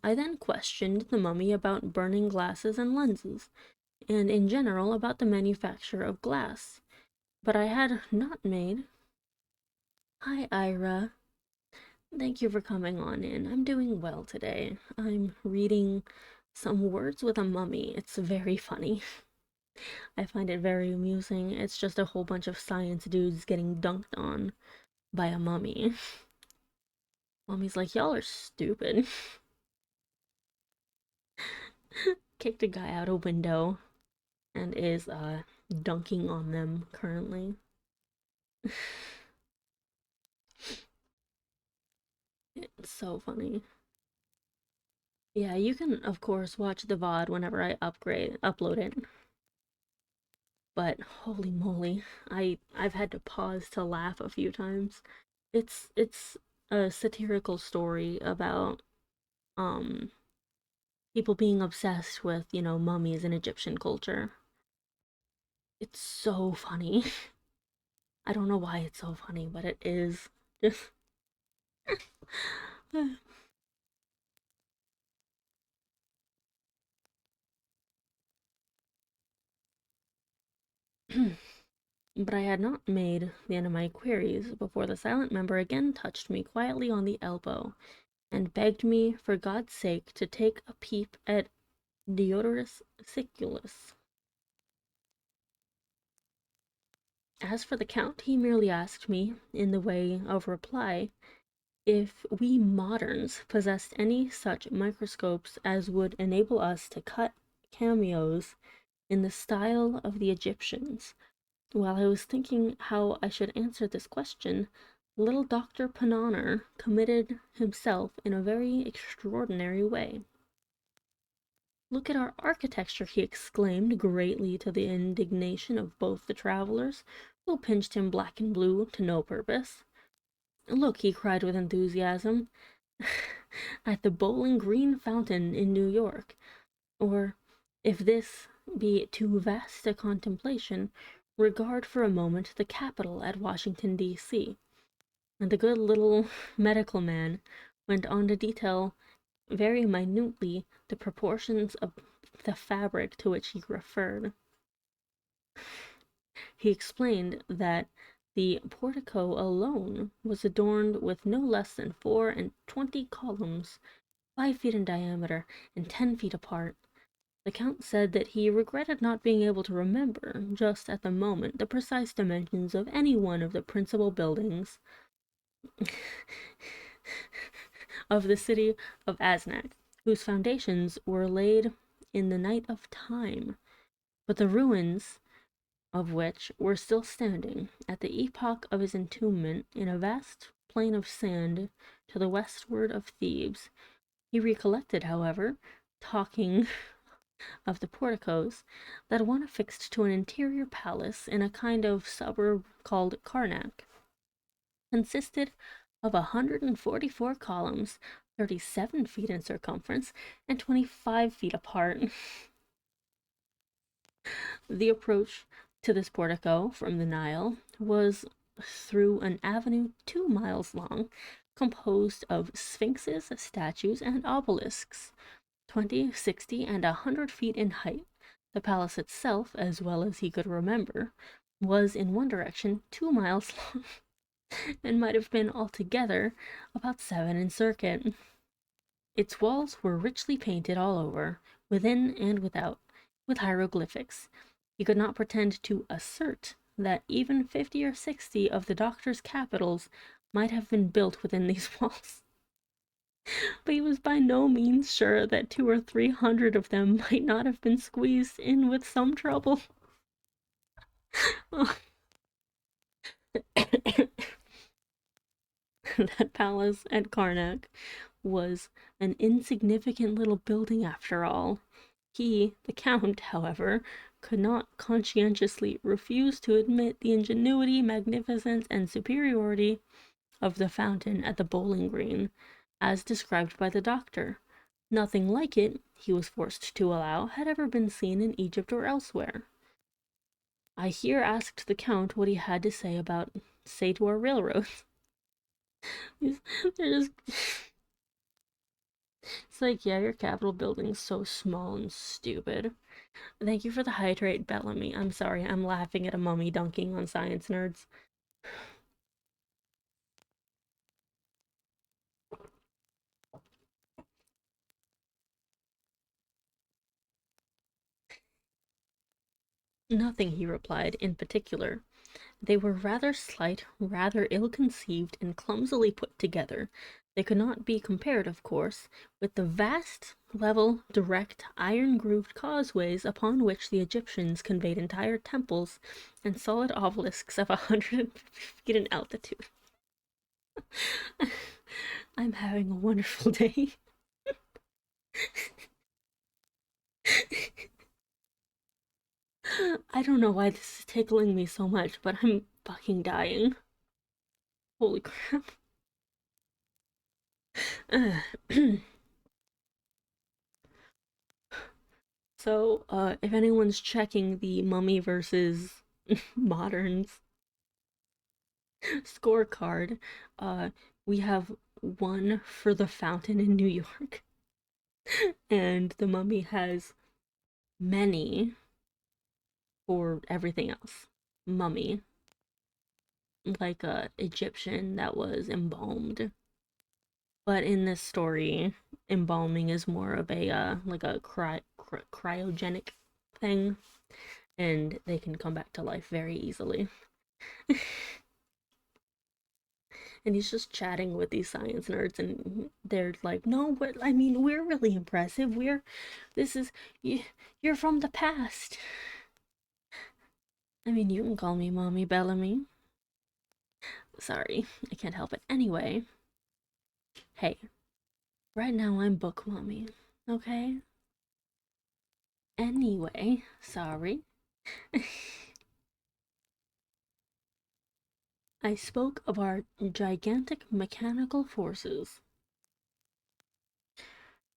I then questioned the mummy about burning glasses and lenses, and in general about the manufacture of glass. But I had not made... Hi, Ira. Thank you for coming on in. I'm doing well today. I'm reading some words with a mummy. It's very funny. I find it very amusing. It's just a whole bunch of science dudes getting dunked on by a mummy. Mummy's like, y'all are stupid. Kicked a guy out a window and is dunking on them currently. It's so funny. Yeah, you can of course watch the VOD whenever I upload it. But holy moly, I've had to pause to laugh a few times. It's a satirical story about um people being obsessed with, mummies in Egyptian culture. It's so funny. I don't know why it's so funny, but it is. Just but I had not made the end of my queries before the silent member again touched me quietly on the elbow and begged me, for God's sake, to take a peep at Diodorus Siculus. As for the Count, he merely asked me, in the way of reply, if we moderns possessed any such microscopes as would enable us to cut cameos in the style of the Egyptians. While I was thinking how I should answer this question, little Dr. Pananer committed himself in a very extraordinary way. Look at our architecture, he exclaimed, greatly to the indignation of both the travelers, who pinched him black and blue to no purpose. Look, he cried with enthusiasm, at the Bowling Green Fountain in New York. Or, if this be too vast a contemplation, regard for a moment the Capitol at Washington, D.C. And the good little medical man went on to detail very minutely the proportions of the fabric to which he referred. He explained that the portico alone was adorned with no less than 24 columns, 5 feet in diameter and 10 feet apart. The Count said that he regretted not being able to remember, just at the moment, the precise dimensions of any one of the principal buildings of the city of Asnak, whose foundations were laid in the night of time, but the ruins of which were still standing at the epoch of his entombment in a vast plain of sand to the westward of Thebes. He recollected, however, talking of the porticos, that one affixed to an interior palace in a kind of suburb called Karnak consisted of 144 columns, 37 feet in circumference and 25 feet apart. The approach to this portico from the Nile was through an avenue 2 miles long, composed of sphinxes, statues, and obelisks, 20, 60, and 100 feet in height. The palace itself, as well as he could remember, was in one direction 2 miles long, and might have been altogether about 7 in circuit. Its walls were richly painted all over, within and without, with hieroglyphics. He could not pretend to assert that even 50 or 60 of the doctor's capitals might have been built within these walls, but he was by no means sure that 200 or 300 of them might not have been squeezed in with some trouble. That palace at Karnak was an insignificant little building after all. He, the Count, however, could not conscientiously refuse to admit the ingenuity, magnificence, and superiority of the fountain at the Bowling Green, as described by the doctor. Nothing like it, he was forced to allow, had ever been seen in Egypt or elsewhere. I here asked the Count what he had to say to our railroads. They're just... It's like, yeah, your Capitol building's so small and stupid. Thank you for the hydrate, Bellamy. I'm sorry, I'm laughing at a mummy dunking on science nerds. Nothing, he replied, in particular. They were rather slight, rather ill-conceived, and clumsily put together. They could not be compared, of course, with the vast, level, direct, iron-grooved causeways upon which the Egyptians conveyed entire temples and solid obelisks of 150 feet in altitude. I'm having a wonderful day. I don't know why this is tickling me so much, but I'm fucking dying. Holy crap. So, if anyone's checking the Mummy versus Moderns scorecard, we have one for the fountain in New York, and the Mummy has many for everything else. Mummy, like a Egyptian that was embalmed. But in this story, embalming is more of a like a cryogenic thing, and they can come back to life very easily. And he's just chatting with these science nerds, and they're like, "No, but I mean, we're really impressive. This is, you're from the past." I mean, you can call me Mommy Bellamy. Sorry, I can't help it. Anyway, hey, right now I'm Book Mommy, okay? Anyway, sorry. I spoke of our gigantic mechanical forces.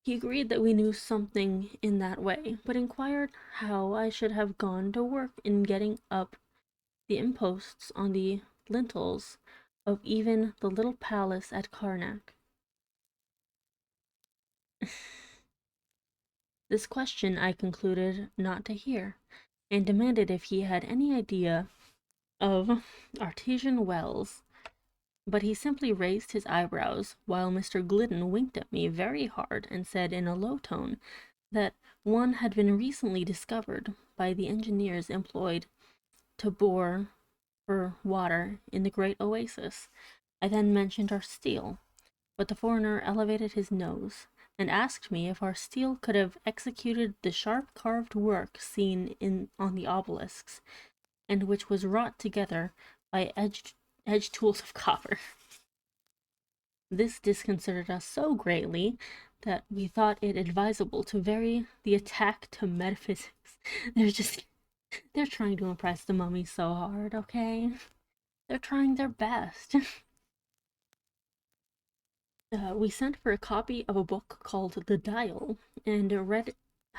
He agreed that we knew something in that way, but inquired how I should have gone to work in getting up the imposts on the lintels of even the little palace at Karnak. This question I concluded not to hear, and demanded if he had any idea of artesian wells, but he simply raised his eyebrows, while Mr. Glidden winked at me very hard and said in a low tone that One had been recently discovered by the engineers employed to bore for water in the great oasis. I then mentioned our steel, but the foreigner elevated his nose and asked me if our steel could have executed the sharp carved work seen on the obelisks, and which was wrought together by edge tools of copper. This disconcerted us so greatly that we thought it advisable to vary the attack to metaphysics. They're trying to impress the mummy so hard, okay? They're trying their best. We sent for a copy of a book called The Dial and read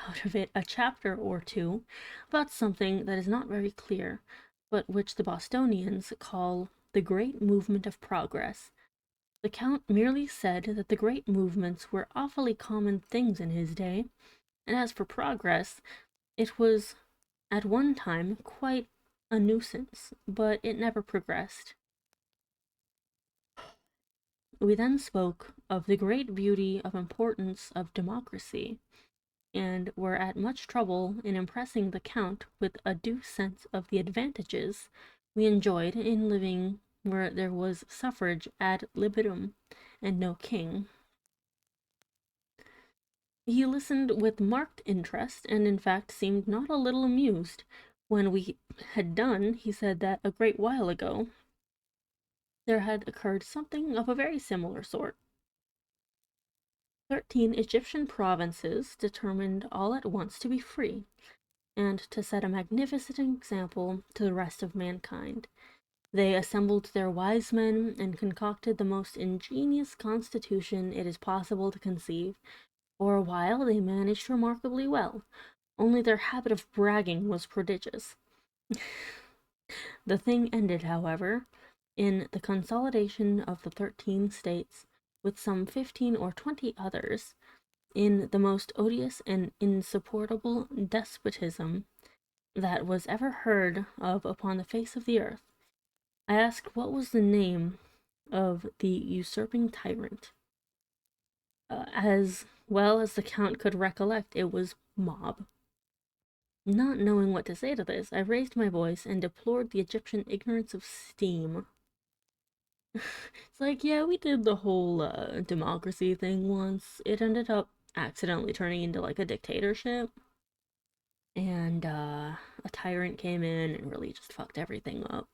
out of it a chapter or two about something that is not very clear, but which the Bostonians call the Great Movement of Progress. The Count merely said that the great movements were awfully common things in his day, and as for progress, it was at one time quite a nuisance, but it never progressed. We then spoke of the great beauty of importance of democracy, and were at much trouble in impressing the Count with a due sense of the advantages we enjoyed in living where there was suffrage ad libitum and no king. He listened with marked interest, and in fact seemed not a little amused. When we had done, he said that a great while ago there had occurred something of a very similar sort. 13 Egyptian provinces determined all at once to be free, and to set a magnificent example to the rest of mankind. They assembled their wise men and concocted the most ingenious constitution it is possible to conceive. For a while they managed remarkably well, only their habit of bragging was prodigious. The thing ended, however, in the consolidation of the 13 states, with some 15 or 20 others, in the most odious and insupportable despotism that was ever heard of upon the face of the earth. I asked what was the name of the usurping tyrant. As well as the Count could recollect, it was Mob. Not knowing what to say to this, I raised my voice and deplored the Egyptian ignorance of steam. It's like, yeah, we did the whole democracy thing once. It ended up accidentally turning into like a dictatorship. And a tyrant came in and really just fucked everything up.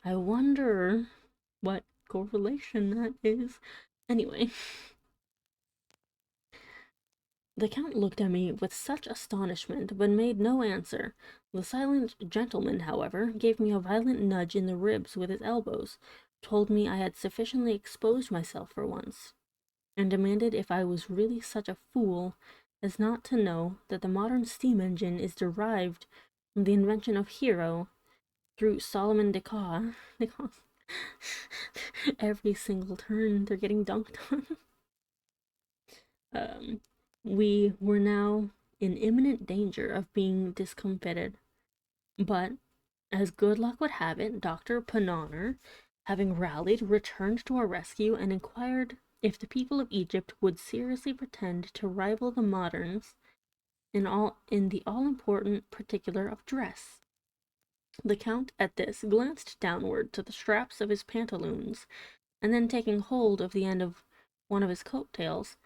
I wonder what correlation that is. Anyway. The Count looked at me with such astonishment, but made no answer. The silent gentleman, however, gave me a violent nudge in the ribs with his elbows, told me I had sufficiently exposed myself for once, and demanded if I was really such a fool as not to know that the modern steam engine is derived from the invention of Hero through Solomon Decaw. Every single turn they're getting dunked on. We were now in imminent danger of being discomfited, but as good luck would have it, Dr. Pananer, having rallied, returned to our rescue and inquired if the people of Egypt would seriously pretend to rival the moderns in the all-important particular of dress. The Count, at this, glanced downward to the straps of his pantaloons, and then taking hold of the end of one of his coat-tails,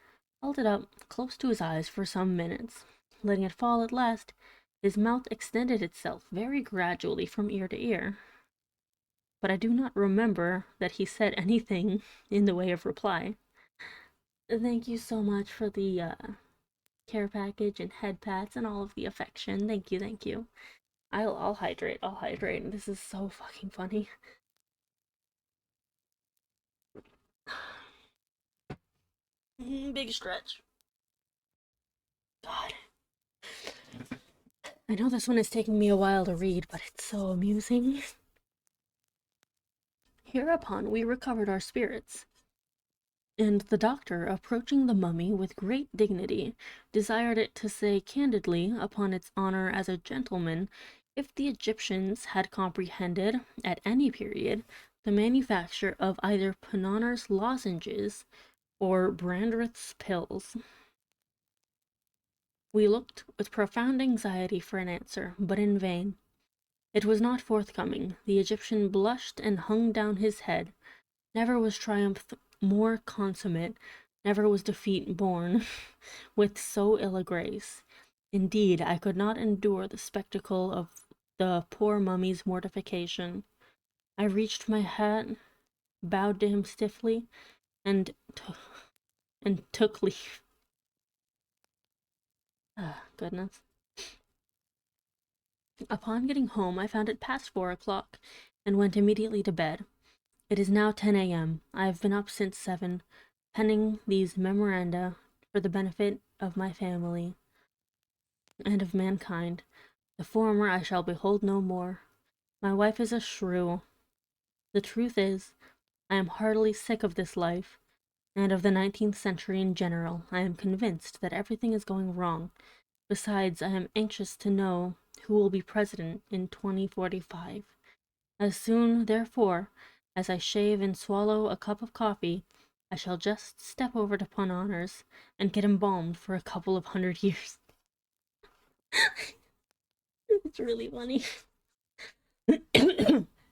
held it up close to his eyes for some minutes. Letting it fall at last, his mouth extended itself very gradually from ear to ear. But I do not remember that he said anything in the way of reply. Thank you so much for the care package and head pats and all of the affection. Thank you, thank you. I'll hydrate. I'll hydrate. This is so fucking funny. Big stretch. God. I know this one is taking me a while to read, but it's so amusing. Hereupon we recovered our spirits, and the doctor, approaching the mummy with great dignity, desired it to say candidly, upon its honor as a gentleman, if the Egyptians had comprehended, at any period, the manufacture of either Pananer's lozenges or Brandreth's pills. We looked with profound anxiety for an answer, but in vain. It was not forthcoming. The Egyptian blushed and hung down his head. Never was triumph more consummate, never was defeat borne with so ill a grace. Indeed, I could not endure the spectacle of the poor mummy's mortification. I reached my hat, bowed to him stiffly, and took leave. Ah, goodness. Upon getting home, I found it past 4 o'clock, and went immediately to bed. It is now 10 a.m. I have been up since 7, penning these memoranda for the benefit of my family and of mankind. The former I shall behold no more. My wife is a shrew. The truth is, I am heartily sick of this life, and of the 19th century in general. I am convinced that everything is going wrong. Besides, I am anxious to know who will be president in 2045. As soon, therefore, as I shave and swallow a cup of coffee, I shall just step over to Pun Honors and get embalmed for a couple of 100 years. It's really funny.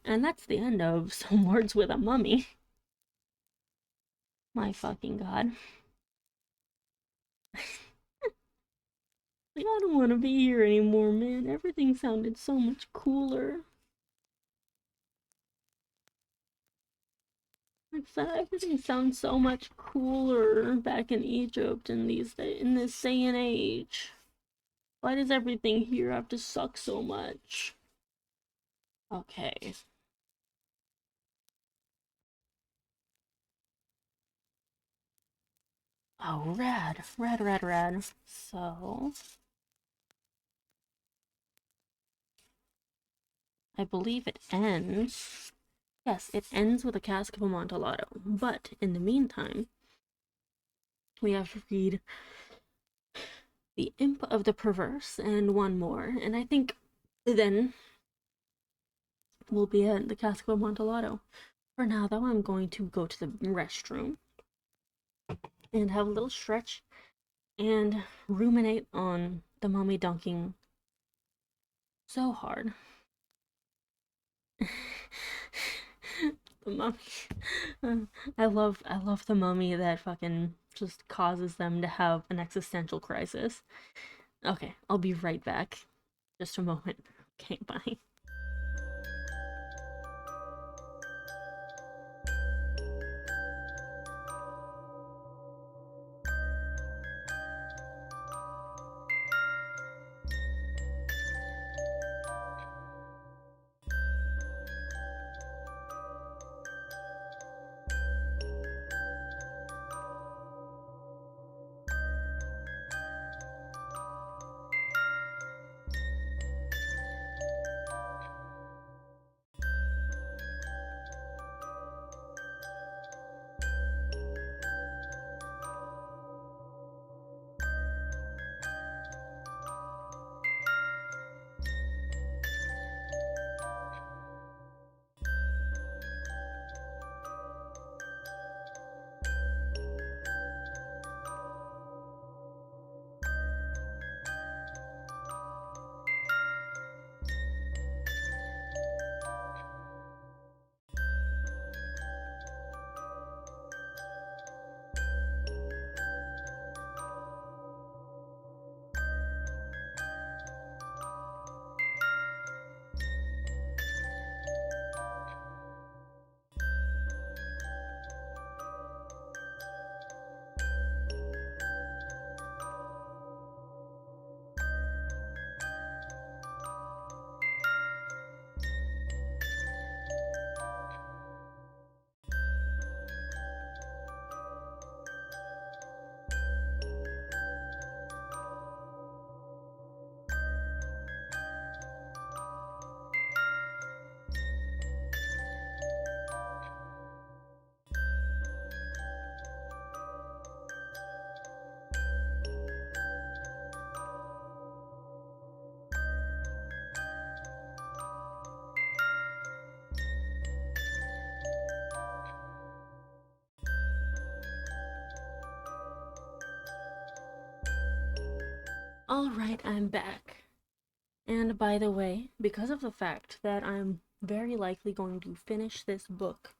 And that's the end of Some Words with a Mummy. My fucking god. Like, I don't want to be here anymore, man. Everything sounded so much cooler. Everything sounds so much cooler back in Egypt in this day and age. Why does everything here have to suck so much? Okay. Oh, rad. Rad. So, I believe it ends. Yes, it ends with a cask of Amontillado. But, in the meantime, we have to read The Imp of the Perverse and one more. And I think then we'll be at the cask of Amontillado. For now, though, I'm going to go to the restroom and have a little stretch and ruminate on the mummy dunking so hard. The mummy. I love the mummy that fucking just causes them to have an existential crisis. Okay, I'll be right back. Just a moment. Okay, bye. Alright, I'm back. And by the way, because of the fact that I'm very likely going to finish this book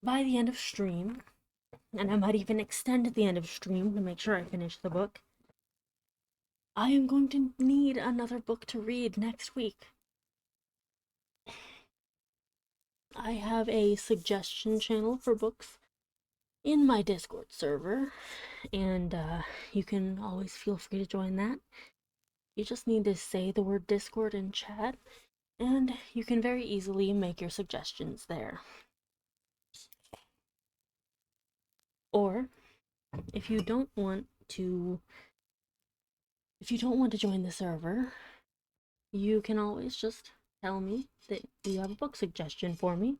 by the end of stream, and I might even extend the end of stream to make sure I finish the book, I am going to need another book to read next week. I have a suggestion channel for books in my Discord server, and you can always feel free to join that. You just need to say the word Discord in chat, and you can very easily make your suggestions there. Or if you don't want to join the server, you can always just tell me that you have a book suggestion for me,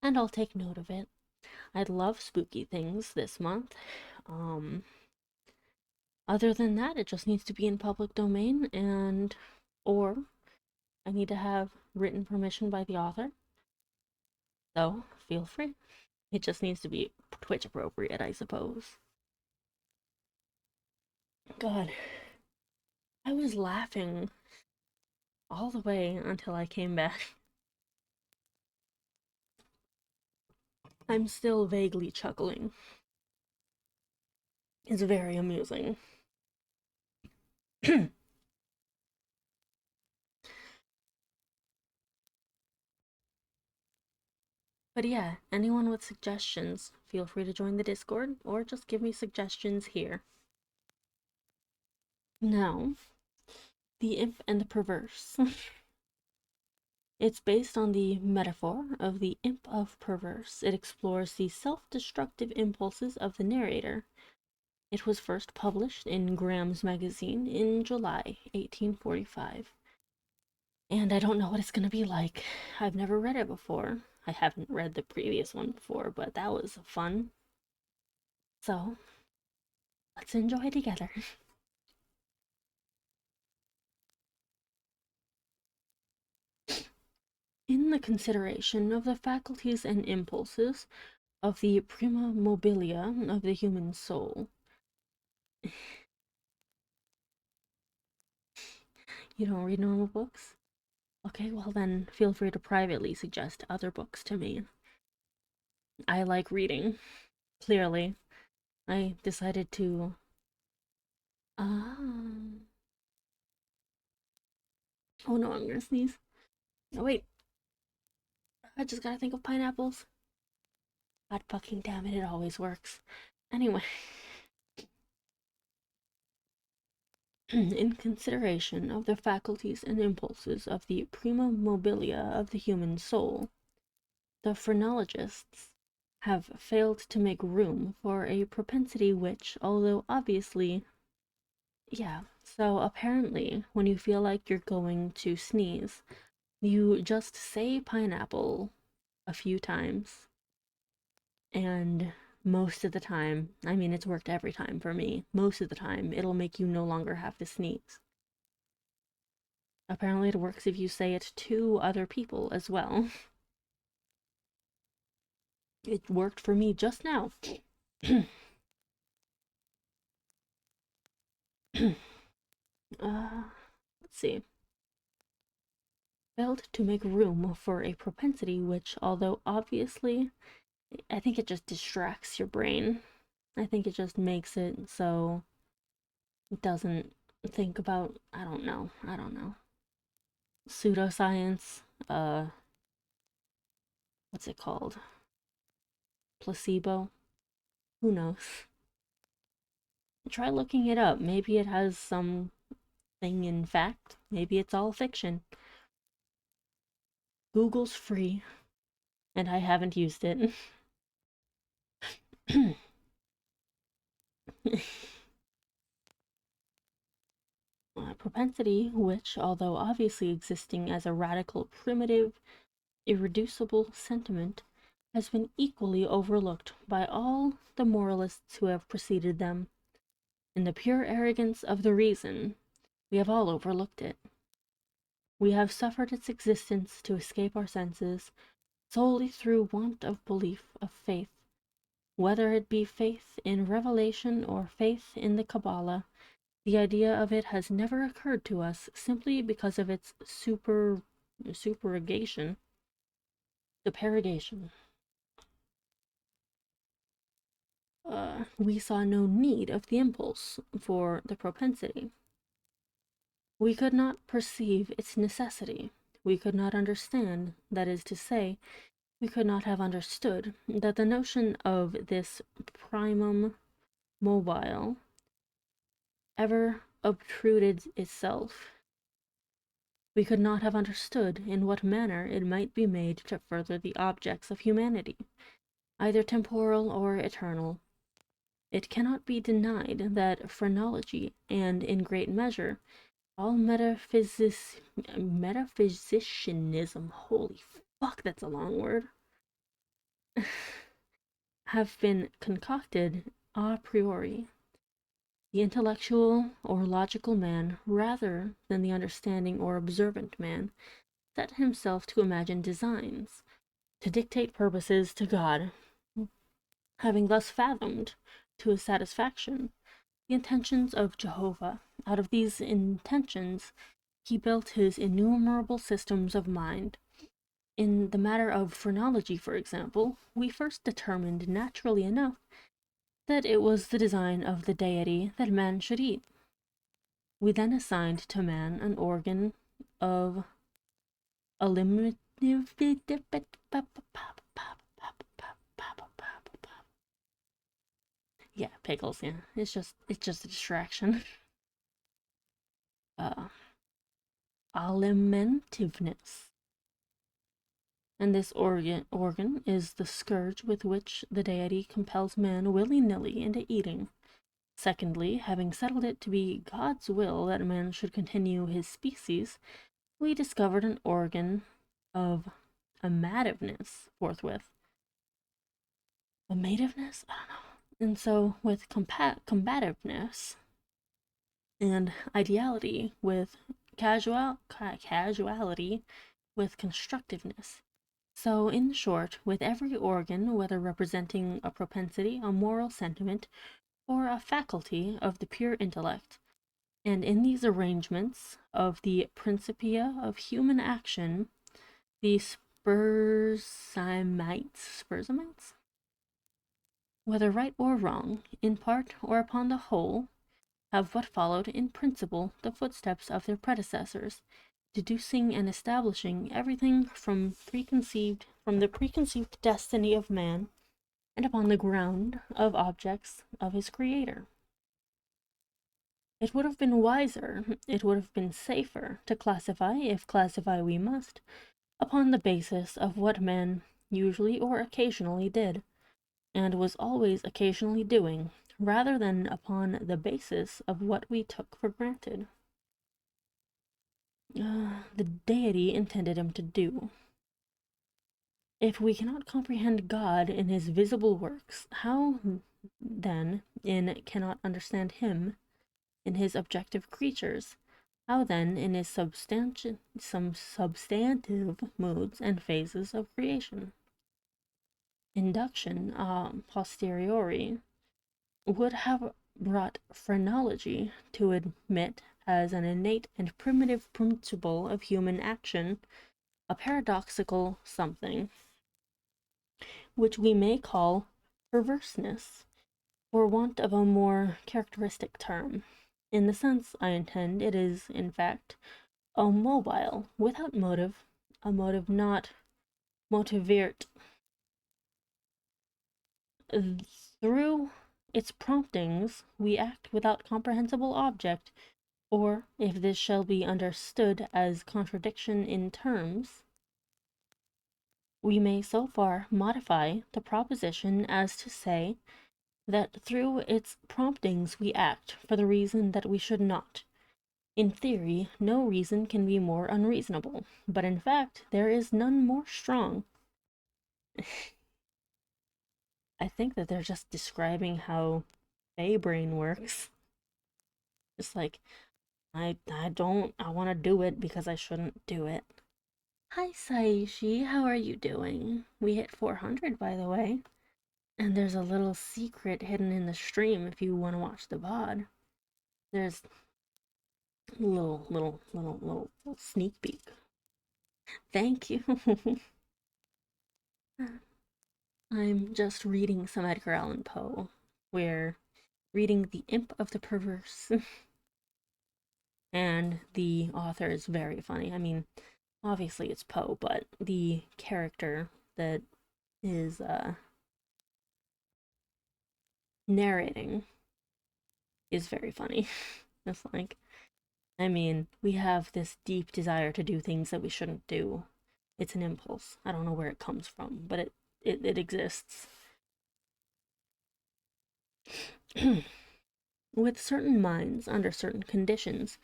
and I'll take note of it. I'd love spooky things this month. Other than that, it just needs to be in public domain, and or I need to have written permission by the author. So feel free. It just needs to be Twitch appropriate, I suppose. God, I was laughing all the way until I came back. I'm still vaguely chuckling. It's very amusing. But yeah, anyone with suggestions, feel free to join the Discord or just give me suggestions here. Now, The Imp and the Perverse. It's based on the metaphor of the Imp of Perverse. It explores the self-destructive impulses of the narrator. It was first published in Graham's Magazine in July 1845. And I don't know what it's going to be like. I've never read it before. I haven't read the previous one before, but that was fun. So, let's enjoy together. In the consideration of the faculties and impulses of the prima mobilia of the human soul. You don't read normal books? Okay, well then feel free to privately suggest other books to me. I like reading. Clearly. I decided to oh no, I'm gonna sneeze. No wait. I just gotta think of pineapples. God fucking damn it, it always works. Anyway. In consideration of the faculties and impulses of the prima mobilia of the human soul, the phrenologists have failed to make room for a propensity which, although obviously... Yeah, so apparently, when you feel like you're going to sneeze, you just say pineapple a few times, and most of the time, I mean, it's worked every time for me, most of the time, it'll make you no longer have to sneeze. Apparently it works if you say it to other people as well. It worked for me just now. Let's see. Failed to make room for a propensity which, although obviously, I think it just distracts your brain. I think it just makes it so it doesn't think about, I don't know. Pseudoscience, what's it called? Placebo? Who knows? Try looking it up. Maybe it has some thing in fact. Maybe it's all fiction. Google's free, and I haven't used it. Propensity, which, although obviously existing as a radical, primitive, irreducible sentiment, has been equally overlooked by all the moralists who have preceded them. In the pure arrogance of the reason, we have all overlooked it. We have suffered its existence to escape our senses solely through want of belief, of faith, whether it be faith in revelation or faith in the Kabbalah. The idea of it has never occurred to us simply because of its supererogation, supererogation. We saw no need of the impulse for the propensity. We could not perceive its necessity. We could not understand, that is to say, we could not have understood that the notion of this primum mobile ever obtruded itself. We could not have understood in what manner it might be made to further the objects of humanity, either temporal or eternal. It cannot be denied that phrenology, and in great measure all metaphysicianism, holy fuck, that's a long word, have been concocted a priori. The intellectual or logical man, rather than the understanding or observant man, set himself to imagine designs, to dictate purposes to God, having thus fathomed, to his satisfaction, the intentions of Jehovah. Out of these intentions he built his innumerable systems of mind. In the matter of phrenology, for example, we first determined, naturally enough, that it was the design of the deity that man should eat. We then assigned to man an organ of eliminative. Yeah, pickles. Yeah, it's just a distraction. Uh, alimentiveness. And this organ is the scourge with which the deity compels man willy-nilly into eating. Secondly, having settled it to be God's will that man should continue his species, we discovered an organ of amativeness forthwith. Amativeness? I don't know. And so, with combativeness and ideality, with casuality, with constructiveness. So, in short, with every organ, whether representing a propensity, a moral sentiment, or a faculty of the pure intellect, and in these arrangements of the principia of human action, the Spurzheimites, whether right or wrong, in part or upon the whole, have but followed in principle the footsteps of their predecessors, deducing and establishing everything from the preconceived destiny of man, and upon the ground of objects of his Creator. It would have been wiser, it would have been safer to classify, if classify we must, upon the basis of what man usually or occasionally did, and was always occasionally doing, rather than upon the basis of what we took for granted. The deity intended him to do. If we cannot comprehend God in his visible works, how then cannot understand him in his objective creatures? How then in his some substantive moods and phases of creation? Induction a posteriori would have brought phrenology to admit as an innate and primitive principle of human action a paradoxical something, which we may call perverseness, for want of a more characteristic term. In the sense I intend, it is, in fact, a mobile, without motive, a motive not motiviert. Through its promptings, we act without comprehensible object, or, if this shall be understood as contradiction in terms, we may so far modify the proposition as to say that through its promptings we act for the reason that we should not. In theory, no reason can be more unreasonable, but in fact there is none more strong. I think that they're just describing how Fey brain works. It's like, I want to do it because I shouldn't do it. Hi Saishi, how are you doing? We hit 400 by the way. And there's a little secret hidden in the stream if you want to watch the VOD. There's a little sneak peek. Thank you. I'm just reading some Edgar Allan Poe. We're reading The Imp of the Perverse. And the author is very funny. I mean, obviously it's Poe, but the character that is narrating is very funny. It's like, I mean, we have this deep desire to do things that we shouldn't do. It's an impulse. I don't know where it comes from, but it exists. With certain minds, under certain conditions,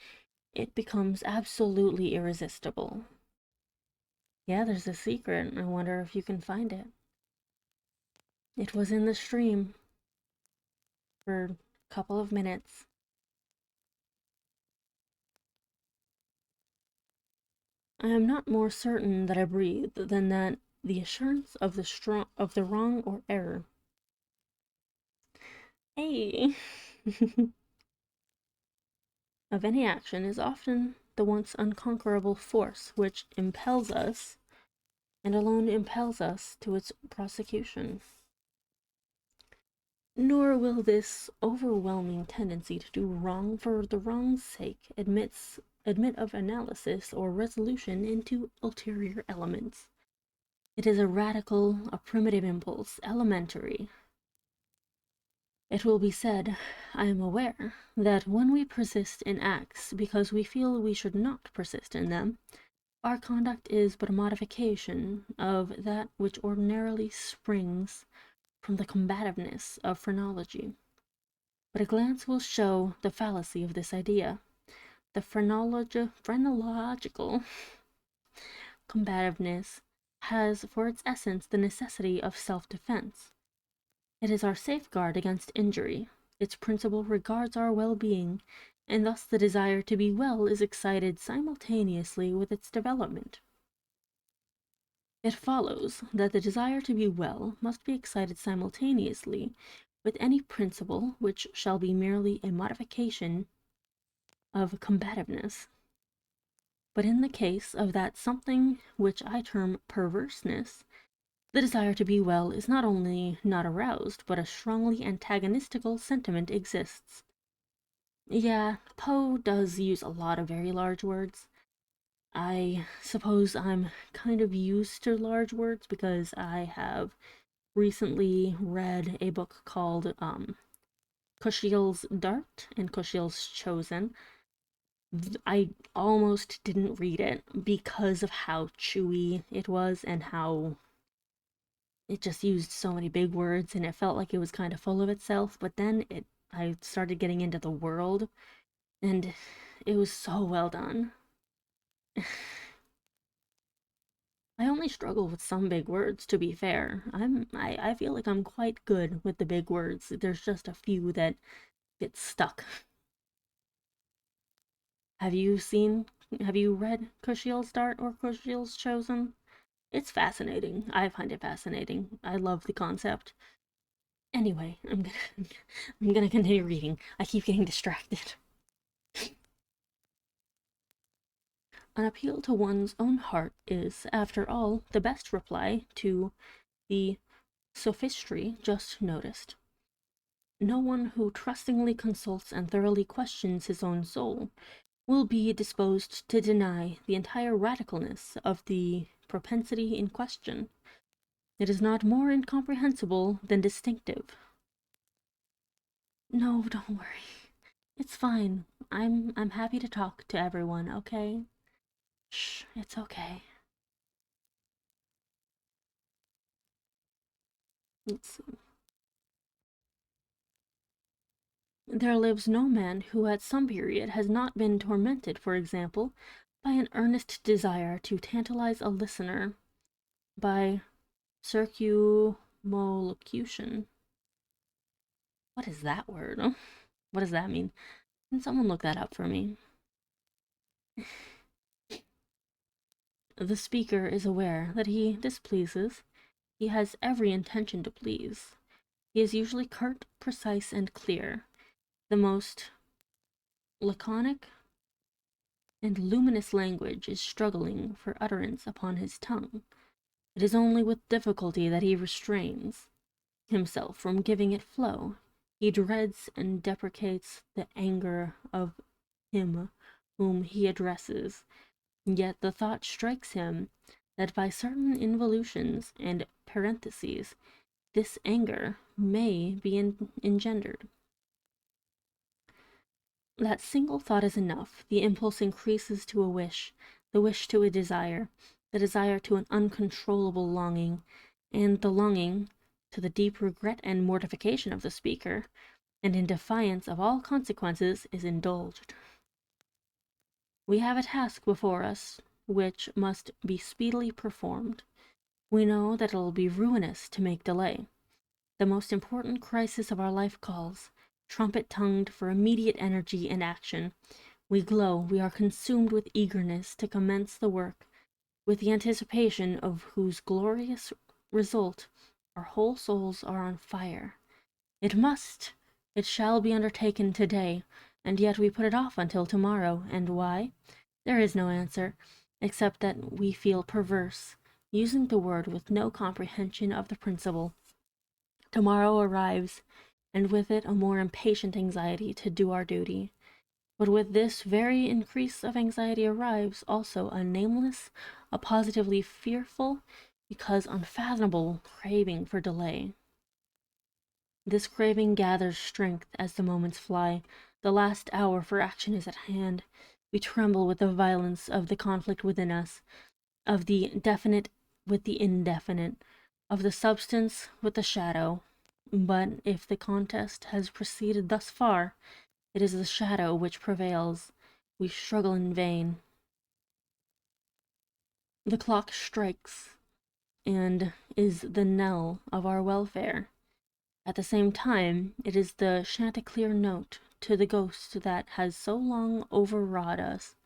it becomes absolutely irresistible. Yeah, there's a secret. I wonder if you can find it. It was in the stream for a couple of minutes. I am not more certain that I breathe than that the assurance of the wrong or error. Hey, of any action is often the once unconquerable force which impels us, and alone impels us to its prosecution. Nor will this overwhelming tendency to do wrong for the wrong's sake admit of analysis or resolution into ulterior elements. It is a radical, a primitive impulse, elementary. It will be said, I am aware, that when we persist in acts because we feel we should not persist in them, our conduct is but a modification of that which ordinarily springs from the combativeness of phrenology. But a glance will show the fallacy of this idea. The phrenological combativeness has for its essence the necessity of self-defense. It is our safeguard against injury. Its principle regards our well-being, and thus the desire to be well is excited simultaneously with its development. It follows that the desire to be well must be excited simultaneously with any principle which shall be merely a modification of combativeness. But in the case of that something which I term perverseness, the desire to be well is not only not aroused, but a strongly antagonistical sentiment exists. Yeah, Poe does use a lot of very large words. I suppose I'm kind of used to large words because I have recently read a book called Kushiel's Dart and Kushiel's Chosen. I almost didn't read it because of how chewy it was and how it just used so many big words and it felt like it was kind of full of itself. But then I started getting into the world and it was so well done. I only struggle with some big words, to be fair. I feel like I'm quite good with the big words. There's just a few that get stuck. Have you read Kushiel's Dart or Kushiel's Chosen? It's fascinating. I find it fascinating. I love the concept. Anyway, I'm gonna continue reading. I keep getting distracted. An appeal to one's own heart is, after all, the best reply to the sophistry just noticed. No one who trustingly consults and thoroughly questions his own soul will be disposed to deny the entire radicalness of the propensity in question. It is not more incomprehensible than distinctive. No, don't worry. It's fine. I'm happy to talk to everyone, okay? Shh, it's okay. Let's see. There lives no man who at some period has not been tormented, for example, by an earnest desire to tantalize a listener by circumlocution. What is that word? What does that mean? Can someone look that up for me? The speaker is aware that he displeases. He has every intention to please. He is usually curt, precise, and clear. The most laconic and luminous language is struggling for utterance upon his tongue. It is only with difficulty that he restrains himself from giving it flow. He dreads and deprecates the anger of him whom he addresses, yet the thought strikes him that by certain involutions and parentheses this anger may be engendered. That single thought is enough. The impulse increases to a wish, the wish to a desire, the desire to an uncontrollable longing, and the longing to the deep regret and mortification of the speaker, and in defiance of all consequences is indulged. We have a task before us which must be speedily performed. We know that it will be ruinous to make delay. The most important crisis of our life calls, trumpet-tongued, for immediate energy and action. We glow, we are consumed with eagerness to commence the work, with the anticipation of whose glorious result our whole souls are on fire. It shall be undertaken today, and yet we put it off until tomorrow. And why? There is no answer, except that we feel perverse, using the word with no comprehension of the principle. Tomorrow arrives, and with it a more impatient anxiety to do our duty. But with this very increase of anxiety arrives also a nameless, a positively fearful, because unfathomable craving for delay. This craving gathers strength as the moments fly. The last hour for action is at hand. We tremble with the violence of the conflict within us, of the definite with the indefinite, of the substance with the shadow. But if the contest has proceeded thus far, it is the shadow which prevails. We struggle in vain. The clock strikes, and is the knell of our welfare. At the same time, it is the chanticleer note to the ghost that has so long overwrought us.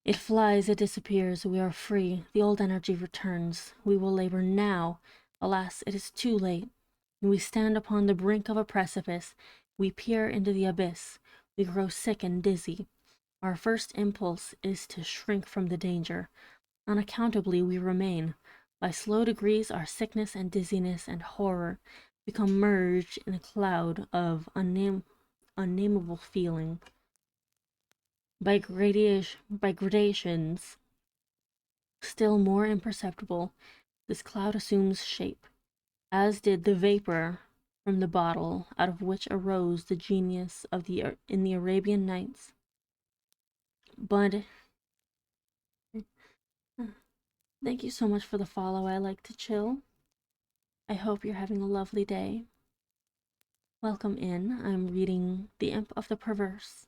It flies, it disappears, we are free, the old energy returns. We will labor now. Alas, it is too late. We stand upon the brink of a precipice. We peer into the abyss. We grow sick and dizzy. Our first impulse is to shrink from the danger. Unaccountably we remain. By slow degrees our sickness and dizziness and horror become merged in a cloud of unnameable feeling. By gradations still more imperceptible, this cloud assumes shape, as did the vapor from the bottle out of which arose the genius of in the Arabian Nights. But thank you so much for the follow. I like to chill. I hope you're having a lovely day. Welcome in. I'm reading The Imp of the Perverse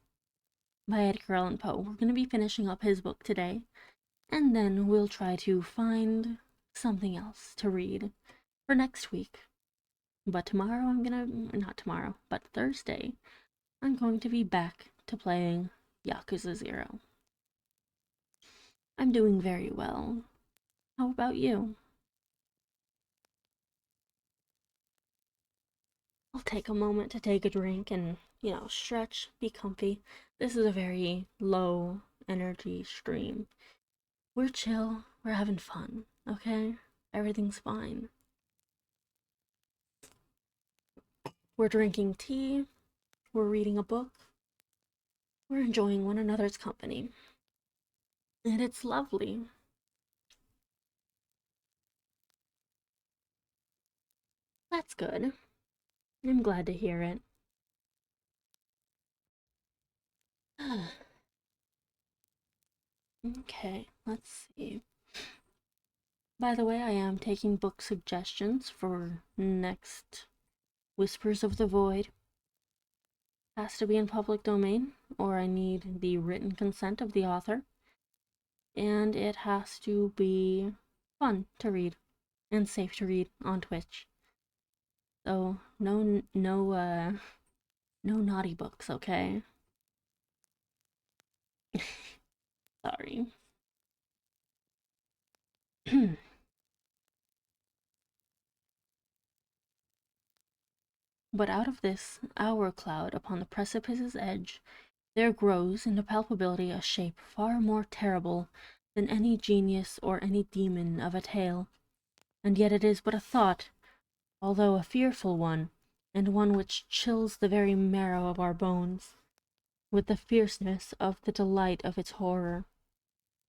by Edgar Allan Poe. We're going to be finishing up his book today, and then we'll try to find something else to read for next week. But tomorrow not tomorrow, but Thursday, I'm going to be back to playing Yakuza 0. I'm doing very well. How about you? I'll take a moment to take a drink and, stretch, be comfy. This is a very low energy stream. We're chill, we're having fun, okay? Everything's fine. We're drinking tea, we're reading a book, we're enjoying one another's company. And it's lovely. That's good. I'm glad to hear it. Okay, let's see. By the way, I am taking book suggestions for next Whispers of the Void. Has to be in public domain, or I need the written consent of the author. And it has to be fun to read and safe to read on Twitch. So no naughty books, okay? Sorry. But out of this hour cloud upon the precipice's edge, there grows into palpability a shape far more terrible than any genius or any demon of a tale, and yet it is but a thought, although a fearful one, and one which chills the very marrow of our bones, with the fierceness of the delight of its horror.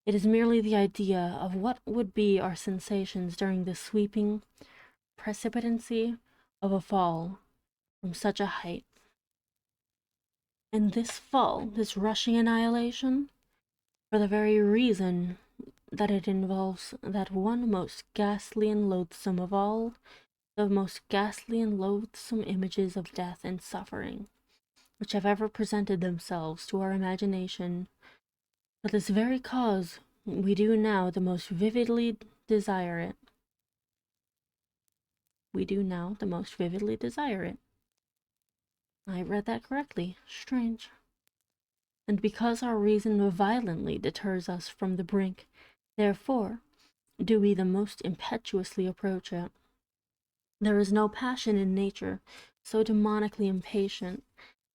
It is merely the idea of what would be our sensations during the sweeping precipitancy of a fall from such a height. And this fall, this rushing annihilation, for the very reason that it involves that one most ghastly and loathsome of all the most ghastly and loathsome images of death and suffering which have ever presented themselves to our imagination. For this very cause, we do now the most vividly desire it. We do now the most vividly desire it. I read that correctly. Strange. And because our reason violently deters us from the brink, therefore do we the most impetuously approach it. There is no passion in nature so demonically impatient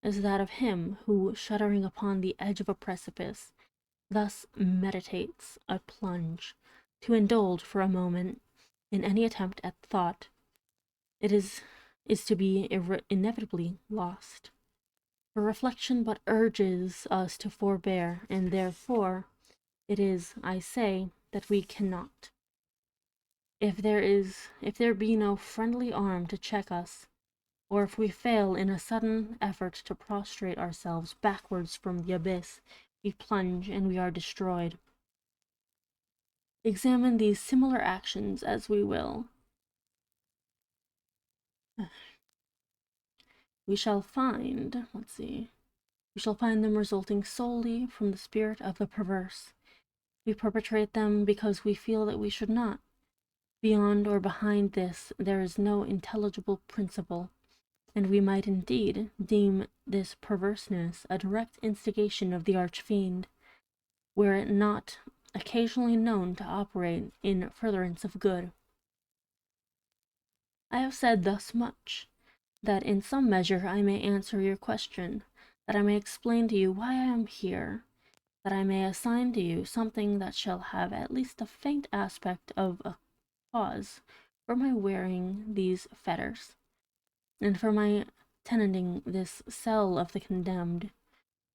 as that of him who, shuddering upon the edge of a precipice, thus meditates a plunge. To indulge for a moment in any attempt at thought, it is to be inevitably lost. For reflection but urges us to forbear, and therefore it is, I say, that we cannot. If there be no friendly arm to check us, or if we fail in a sudden effort to prostrate ourselves backwards from the abyss, we plunge and we are destroyed. Examine these similar actions as we will, we shall find them resulting solely from the spirit of the perverse. We perpetrate them because we feel that we should not. Beyond or behind this, there is no intelligible principle, and we might indeed deem this perverseness a direct instigation of the arch-fiend, were it not occasionally known to operate in furtherance of good. I have said thus much, that in some measure I may answer your question, that I may explain to you why I am here, that I may assign to you something that shall have at least a faint aspect of a cause for my wearing these fetters, and for my tenanting this cell of the condemned.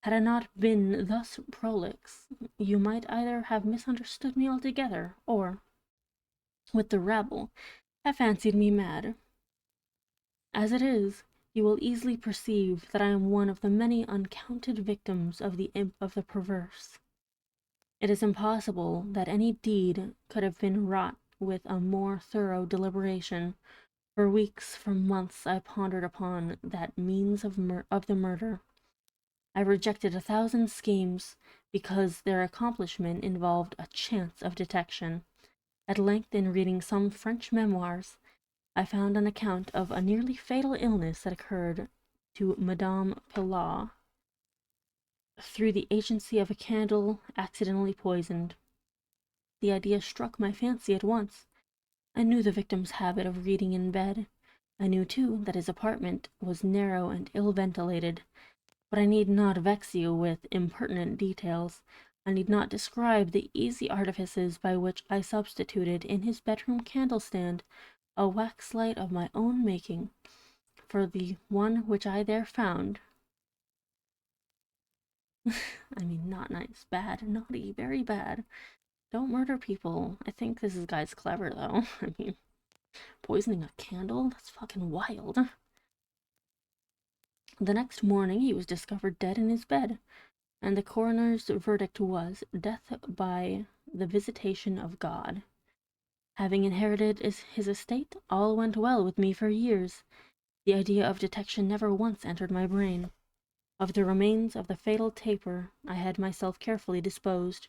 Had I not been thus prolix, you might either have misunderstood me altogether, or, with the rabble, have fancied me mad. As it is, you will easily perceive that I am one of the many uncounted victims of the imp of the perverse. It is impossible that any deed could have been wrought with a more thorough deliberation. For weeks, for months, I pondered upon that means of the murder. I rejected 1,000 schemes because their accomplishment involved a chance of detection. At length, in reading some French memoirs, I found an account of a nearly fatal illness that occurred to Madame Pilat through the agency of a candle accidentally poisoned. The idea struck my fancy at once. I knew the victim's habit of reading in bed. I knew, too, that his apartment was narrow and ill-ventilated, but I need not vex you with impertinent details. I need not describe the easy artifices by which I substituted in his bedroom candle-stand a wax light of my own making, for the one which I there found. I mean, not nice, bad, naughty, very bad. Don't murder people. I think this guy's clever, though. I mean, poisoning a candle? That's fucking wild. The next morning, he was discovered dead in his bed, and the coroner's verdict was death by the visitation of God. Having inherited his estate, all went well with me for years. The idea of detection never once entered my brain. Of the remains of the fatal taper, I had myself carefully disposed.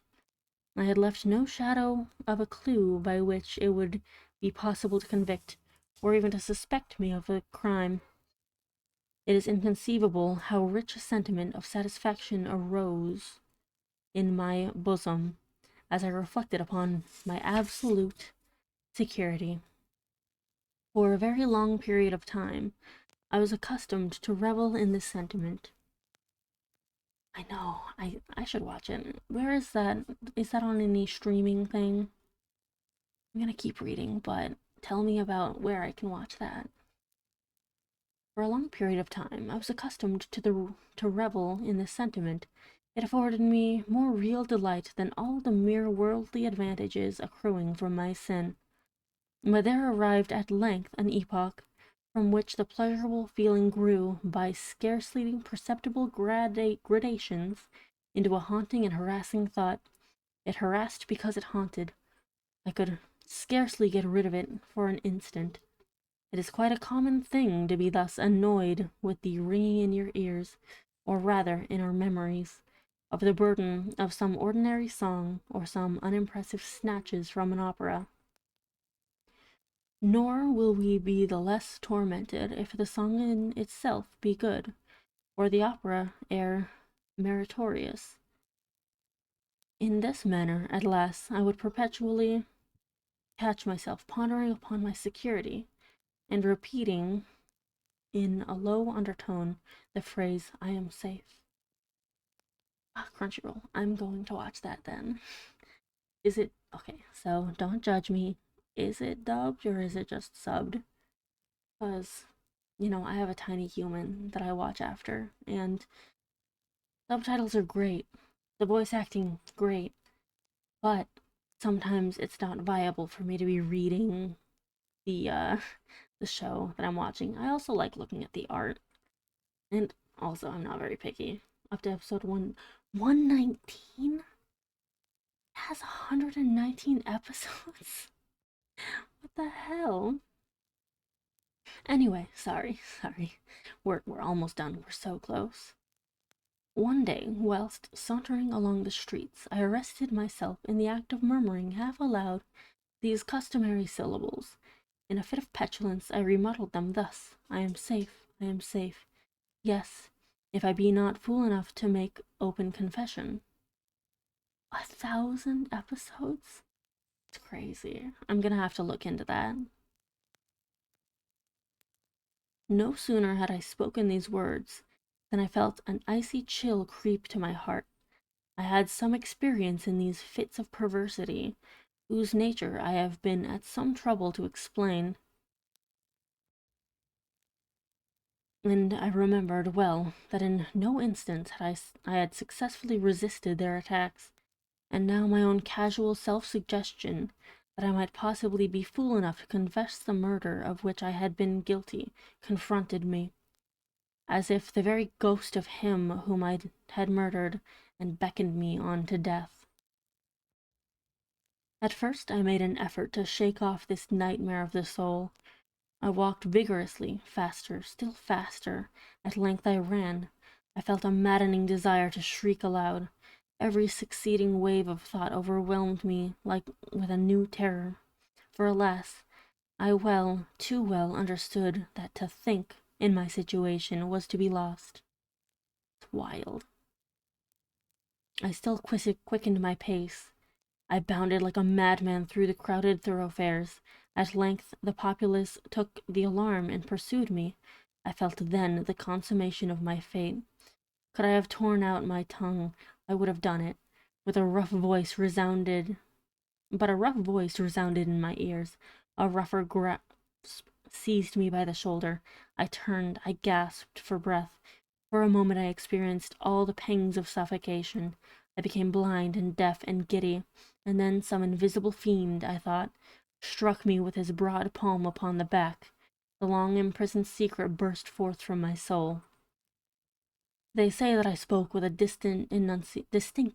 I had left no shadow of a clue by which it would be possible to convict, or even to suspect me of a crime. It is inconceivable how rich a sentiment of satisfaction arose in my bosom as I reflected upon my absolute security. For a very long period of time, I was accustomed to revel in this sentiment. I know. I should watch it. Where is that? Is that on any streaming thing? I'm gonna keep reading, but tell me about where I can watch that. For a long period of time, I was accustomed to revel in this sentiment. It afforded me more real delight than all the mere worldly advantages accruing from my sin. But there arrived at length an epoch from which the pleasurable feeling grew by scarcely perceptible gradations into a haunting and harassing thought. It harassed because it haunted. I could scarcely get rid of it for an instant. It is quite a common thing to be thus annoyed with the ringing in your ears, or rather in our memories, of the burden of some ordinary song or some unimpressive snatches from an opera. Nor will we be the less tormented if the song in itself be good, or the opera air meritorious. In this manner, at last, I would perpetually catch myself pondering upon my security, and repeating in a low undertone the phrase, "I am safe." Ah, Crunchyroll. I'm going to watch that then. Is it okay? So don't judge me. Is it dubbed or is it just subbed? Because, I have a tiny human that I watch after, and subtitles are great. The voice acting, great. But sometimes it's not viable for me to be reading the the show that I'm watching. I also like looking at the art. And also I'm not very picky. Up to episode 119 has 119 episodes. What the hell? Anyway, sorry. We're almost done. We're so close. One day, whilst sauntering along the streets, I arrested myself in the act of murmuring half aloud these customary syllables. In a fit of petulance, I remuddled them thus: "I am safe, I am safe. Yes, if I be not fool enough to make open confession." 1,000 episodes? It's crazy. I'm gonna have to look into that. No sooner had I spoken these words than I felt an icy chill creep to my heart. I had some experience in these fits of perversity, whose nature I have been at some trouble to explain, and I remembered well that in no instance I had successfully resisted their attacks, and now my own casual self-suggestion that I might possibly be fool enough to confess the murder of which I had been guilty confronted me, as if the very ghost of him whom I had murdered and beckoned me on to death. At first I made an effort to shake off this nightmare of the soul. I walked vigorously, faster, still faster. At length I ran. I felt a maddening desire to shriek aloud. Every succeeding wave of thought overwhelmed me like with a new terror. For alas, I too well understood that to think in my situation was to be lost. It's wild. I still quickened my pace. I bounded like a madman through the crowded thoroughfares. At length the populace took the alarm and pursued me. I felt then the consummation of my fate. Could I have torn out my tongue, I would have done it. With a rough voice resounded, but a rough voice resounded in my ears. A rougher grasp seized me by the shoulder. I turned, I gasped for breath. For a moment I experienced all the pangs of suffocation. I became blind and deaf and giddy, and then some invisible fiend, I thought, struck me with his broad palm upon the back. The long imprisoned secret burst forth from my soul. They say that I spoke with a distinct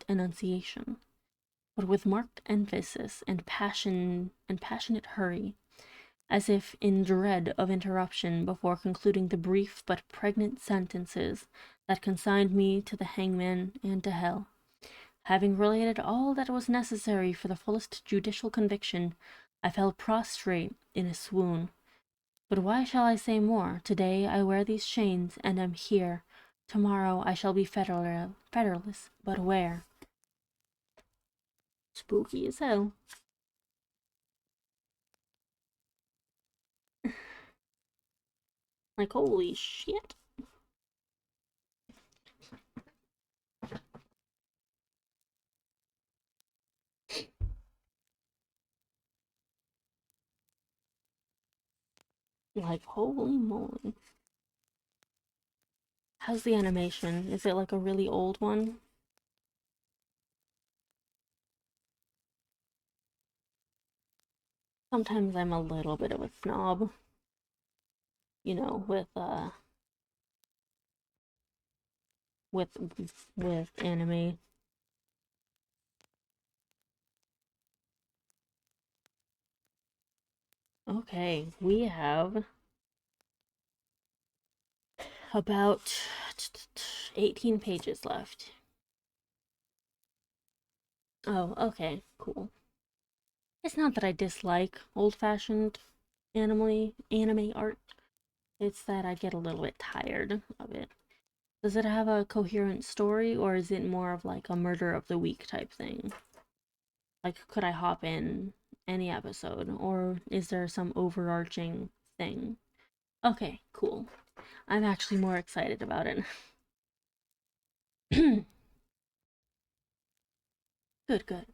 enunciation, but with marked emphasis and passionate hurry, as if in dread of interruption before concluding the brief but pregnant sentences that consigned me to the hangman and to hell. Having related all that was necessary for the fullest judicial conviction, I fell prostrate in a swoon. But why shall I say more? Today I wear these chains and am here. Tomorrow I shall be fetterless, but where? Spooky as hell. Like, holy shit. Like, holy moly. How's the animation? Is it like a really old one? Sometimes I'm a little bit of a snob, with with anime. Okay, we have about 18 pages left. Oh, okay, cool. It's not that I dislike old-fashioned anime art. It's that I get a little bit tired of it. Does it have a coherent story, or is it more of like a murder of the week type thing? Like, could I hop in any episode, or is there some overarching thing? Okay, cool. I'm actually more excited about it. Good, good.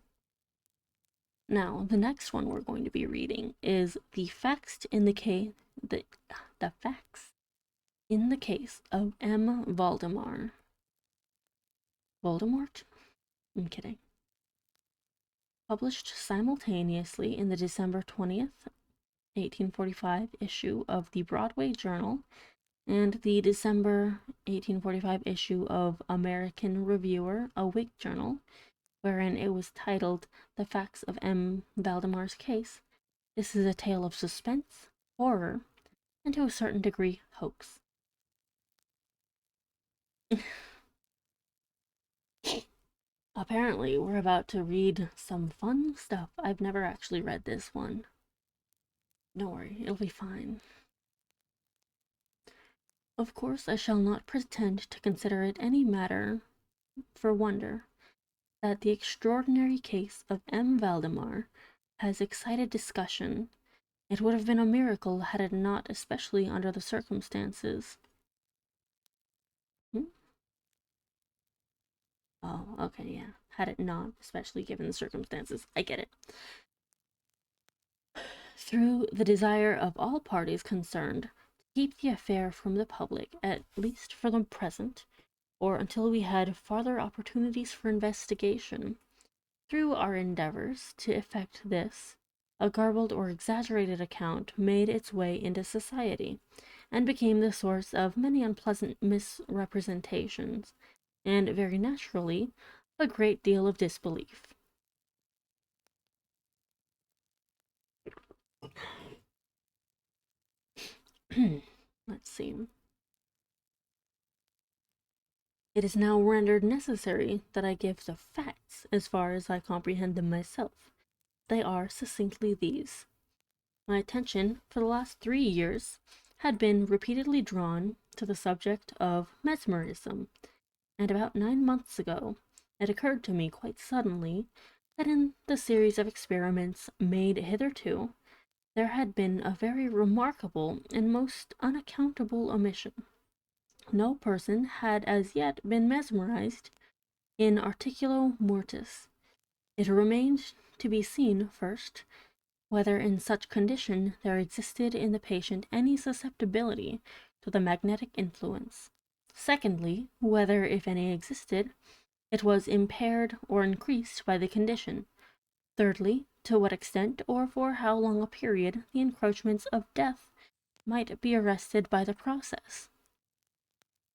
Now, the next one we're going to be reading is the facts in the case the facts in the case of M. Valdemar. Voldemort? I'm kidding. Published simultaneously in the December 20th, 1845 issue of the Broadway Journal and the December 1845 issue of American Reviewer, a Whig journal, wherein it was titled The Facts of M. Valdemar's Case. This is a tale of suspense, horror, and to a certain degree, hoax. Apparently, we're about to read some fun stuff. I've never actually read this one. Don't worry, it'll be fine. Of course, I shall not pretend to consider it any matter for wonder that the extraordinary case of M. Valdemar has excited discussion. It would have been a miracle had it not, especially under the circumstances. Hmm? Oh, okay, yeah. Had it not, especially given the circumstances. I get it. Through the desire of all parties concerned to keep the affair from the public, at least for the present, or until we had farther opportunities for investigation. Through our endeavors to effect this, a garbled or exaggerated account made its way into society, and became the source of many unpleasant misrepresentations, and very naturally, a great deal of disbelief. Let's see. It is now rendered necessary that I give the facts as far as I comprehend them myself. They are succinctly these. My attention for the last 3 years had been repeatedly drawn to the subject of mesmerism, and about 9 months ago it occurred to me quite suddenly that in the series of experiments made hitherto there had been a very remarkable and most unaccountable omission. No person had as yet been mesmerized in articulo mortis. It remained to be seen, first, whether in such condition there existed in the patient any susceptibility to the magnetic influence. Secondly, whether, if any existed, it was impaired or increased by the condition. Thirdly, to what extent or for how long a period the encroachments of death might be arrested by the process.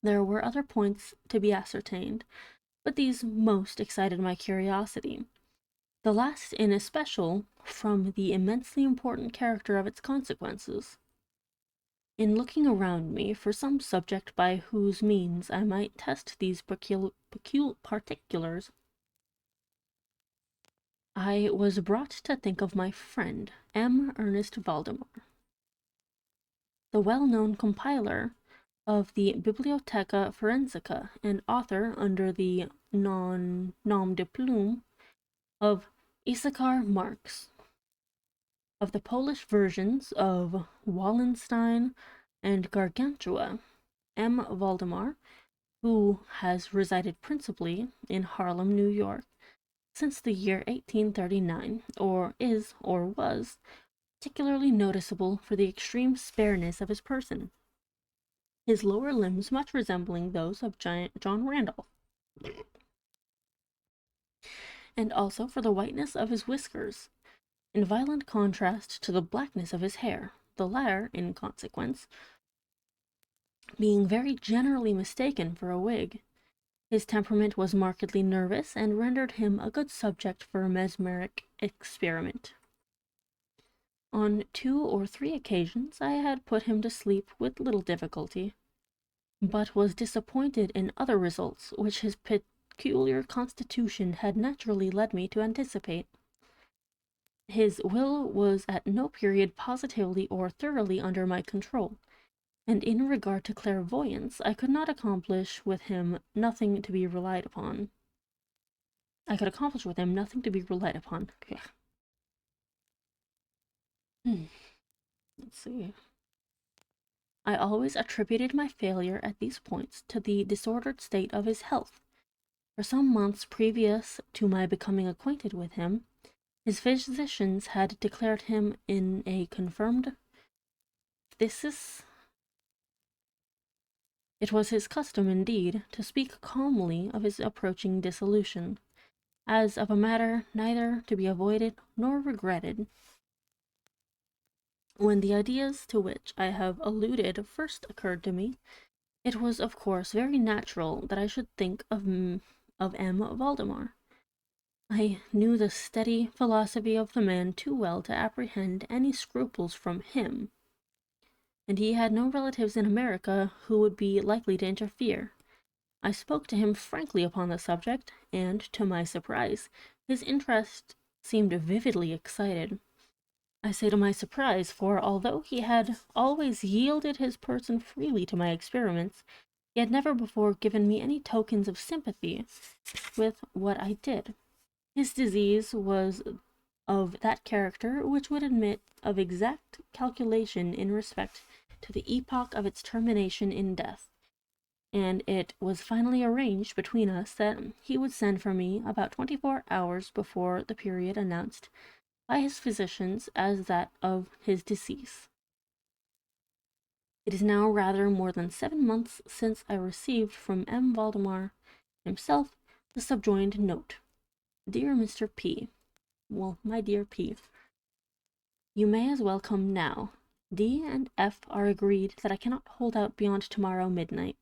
There were other points to be ascertained, but these most excited my curiosity. The last in especial, from the immensely important character of its consequences. In looking around me for some subject by whose means I might test these particulars, I was brought to think of my friend M. Ernest Valdemar, the well-known compiler of the Bibliotheca Forensica and author under the nom de plume of Issachar Marx, of the Polish versions of Wallenstein and Gargantua. M. Valdemar, who has resided principally in Harlem, New York, since the year 1839, or is, or was, particularly noticeable for the extreme spareness of his person, his lower limbs much resembling those of giant John Randolph, and also for the whiteness of his whiskers, in violent contrast to the blackness of his hair, the latter, in consequence, being very generally mistaken for a wig. His temperament was markedly nervous, and rendered him a good subject for a mesmeric experiment. On 2 or 3 occasions I had put him to sleep with little difficulty, but was disappointed in other results which his peculiar constitution had naturally led me to anticipate. His will was at no period positively or thoroughly under my control, and in regard to clairvoyance I could accomplish with him nothing to be relied upon. Let's see. I always attributed my failure at these points to the disordered state of his health. For some months previous to my becoming acquainted with him, his physicians had declared him in a confirmed phthisis. It was his custom, indeed, to speak calmly of his approaching dissolution, as of a matter neither to be avoided nor regretted. When the ideas to which I have alluded first occurred to me, it was of course very natural that I should think of M. Valdemar. I knew the steady philosophy of the man too well to apprehend any scruples from him, and he had no relatives in America who would be likely to interfere. I spoke to him frankly upon the subject, and, to my surprise, his interest seemed vividly excited. I say to my surprise, for although he had always yielded his person freely to my experiments, he had never before given me any tokens of sympathy with what I did. His disease was of that character which would admit of exact calculation in respect to the epoch of its termination in death, and it was finally arranged between us that he would send for me about 24 hours before the period announced by his physicians as that of his decease. It is now rather more than 7 months since I received from M. Valdemar himself the subjoined note. Dear Mr. P. My dear P. You may as well come now. D and F are agreed that I cannot hold out beyond tomorrow midnight,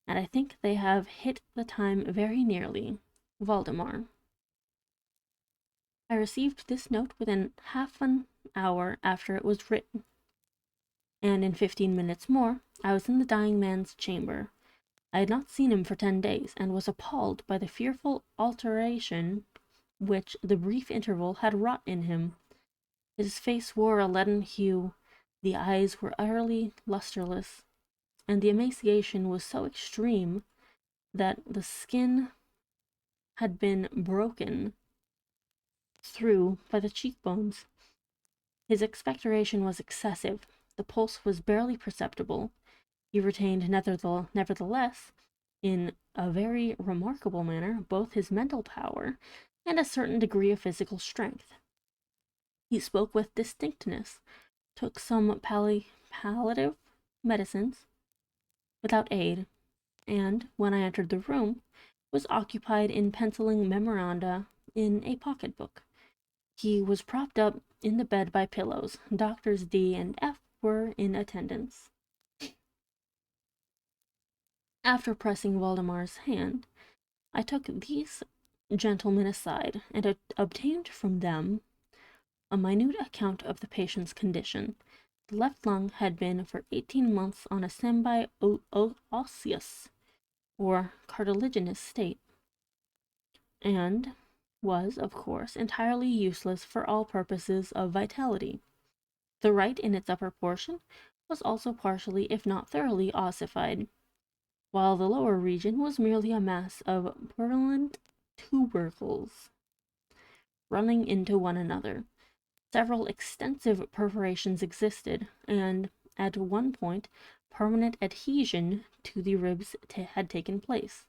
and I think they have hit the time very nearly. Valdemar. I received this note within half an hour after it was written, and in 15 minutes more I was in the dying man's chamber. I had not seen him for 10 days, and was appalled by the fearful alteration which the brief interval had wrought in him. His face wore a leaden hue, the eyes were utterly lustreless, and the emaciation was so extreme that the skin had been broken through by the cheekbones. His expectoration was excessive, the pulse was barely perceptible. He retained nevertheless, in a very remarkable manner, both his mental power and a certain degree of physical strength. He spoke with distinctness, took some palliative medicines without aid, and, when I entered the room, was occupied in penciling memoranda in a pocket-book. He was propped up in the bed by pillows. Doctors D and F were in attendance. After pressing Valdemar's hand, I took these gentlemen aside, and obtained from them a minute account of the patient's condition. The left lung had been for 18 months on a semi-osseous or cartilaginous state, and was, of course, entirely useless for all purposes of vitality. The right, in its upper portion, was also partially, if not thoroughly, ossified, while the lower region was merely a mass of purulent tubercles running into one another. Several extensive perforations existed, and at one point permanent adhesion to the ribs had taken place.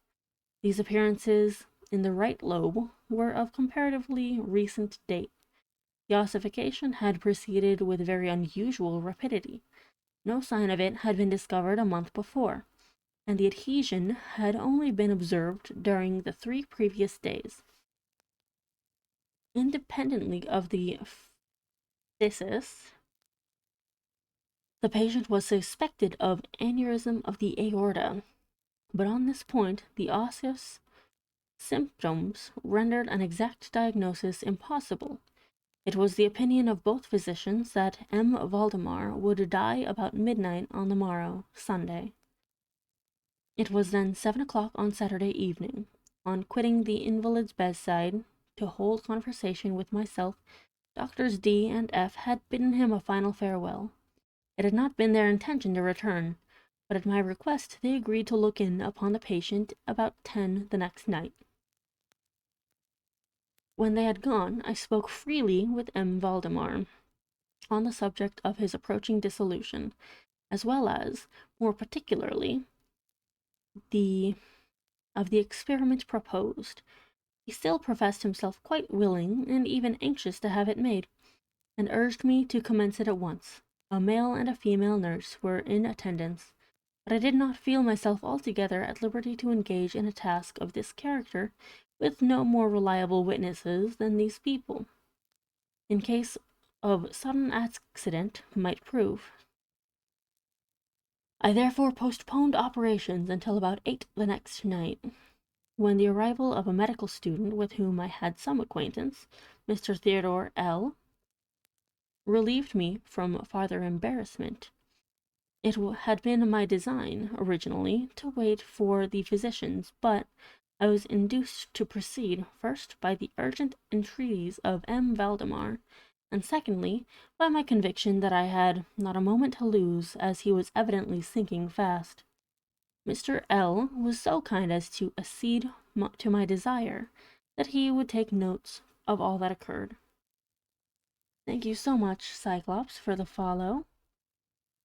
These appearances in the right lobe were of comparatively recent date, The ossification had proceeded with very unusual rapidity. No sign of it had been discovered a month before, and the adhesion had only been observed during the 3 previous days. Independently of the phthisis, the patient was suspected of aneurysm of the aorta, but on this point the osseous symptoms rendered an exact diagnosis impossible. It was the opinion of both physicians that M. Valdemar would die about midnight on the morrow, Sunday. It was then 7 o'clock on Saturday evening. On quitting the invalid's bedside to hold conversation with myself, Doctors D and F had bidden him a final farewell. It had not been their intention to return, but at my request they agreed to look in upon the patient about 10 the next night. When they had gone, I spoke freely with M. Valdemar on the subject of his approaching dissolution, as well as, more particularly, of the experiment proposed. He still professed himself quite willing and even anxious to have it made, and urged me to commence it at once. A male and a female nurse were in attendance, but I did not feel myself altogether at liberty to engage in a task of this character with no more reliable witnesses than these people, in case of sudden accident might prove. I therefore postponed operations until about 8 the next night, when the arrival of a medical student with whom I had some acquaintance, Mr. Theodore L., relieved me from farther embarrassment. It had been my design, originally, to wait for the physicians, but I was induced to proceed, first by the urgent entreaties of M. Valdemar, and secondly, by my conviction that I had not a moment to lose, as he was evidently sinking fast. Mr. L. was so kind as to accede to my desire that he would take notes of all that occurred. Thank you so much, Cyclops, for the follow.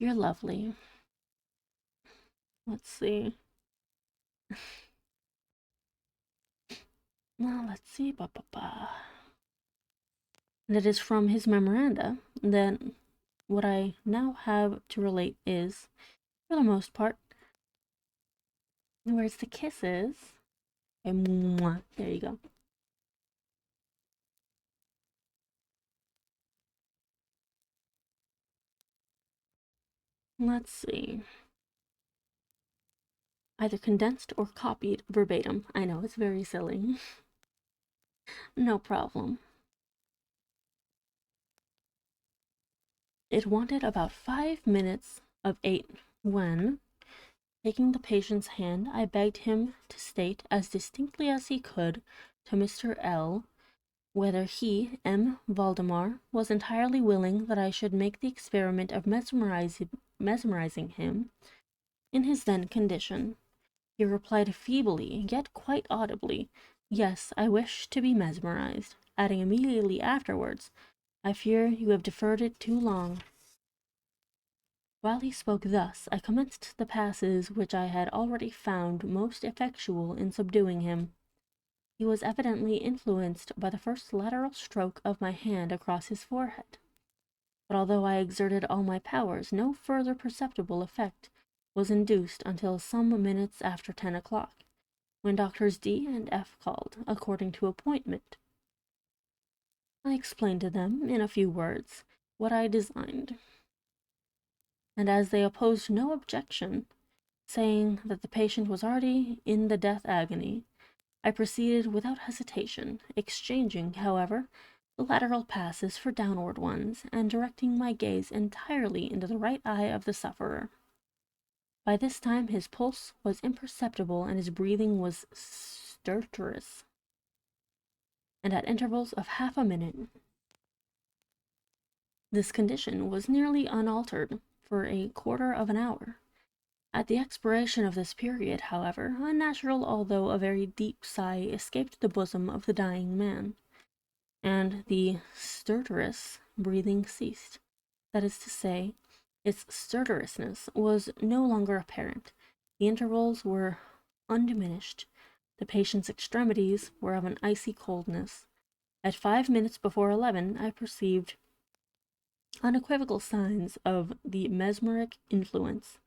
You're lovely. Let's see. Now, let's see. And it is from his memoranda that what I now have to relate is, for the most part, where's the kisses? And mwah, there you go. Let's see. Either condensed or copied verbatim. I know, it's very silly. No problem. It wanted about 5 minutes of 8 when, taking the patient's hand, I begged him to state as distinctly as he could to Mr. L. whether he, M. Valdemar, was entirely willing that I should make the experiment of mesmerizing him in his then condition. He replied feebly, yet quite audibly, "Yes, I wish to be mesmerized," adding immediately afterwards, "I fear you have deferred it too long." While he spoke thus, I commenced the passes which I had already found most effectual in subduing him. He was evidently influenced by the first lateral stroke of my hand across his forehead, but although I exerted all my powers, no further perceptible effect was induced until some minutes after 10 o'clock, when Doctors D and F called, according to appointment. I explained to them, in a few words, what I designed, and as they opposed no objection, saying that the patient was already in the death agony, I proceeded without hesitation, exchanging, however, the lateral passes for downward ones, and directing my gaze entirely into the right eye of the sufferer. By this time his pulse was imperceptible and his breathing was stertorous, and at intervals of half a minute. This condition was nearly unaltered for a quarter of an hour. At the expiration of this period, however, a natural although a very deep sigh escaped the bosom of the dying man, and the stertorous breathing ceased. That is to say, its stertorousness was no longer apparent. The intervals were undiminished. The patient's extremities were of an icy coldness. At 5 minutes before 11, I perceived unequivocal signs of the mesmeric influence.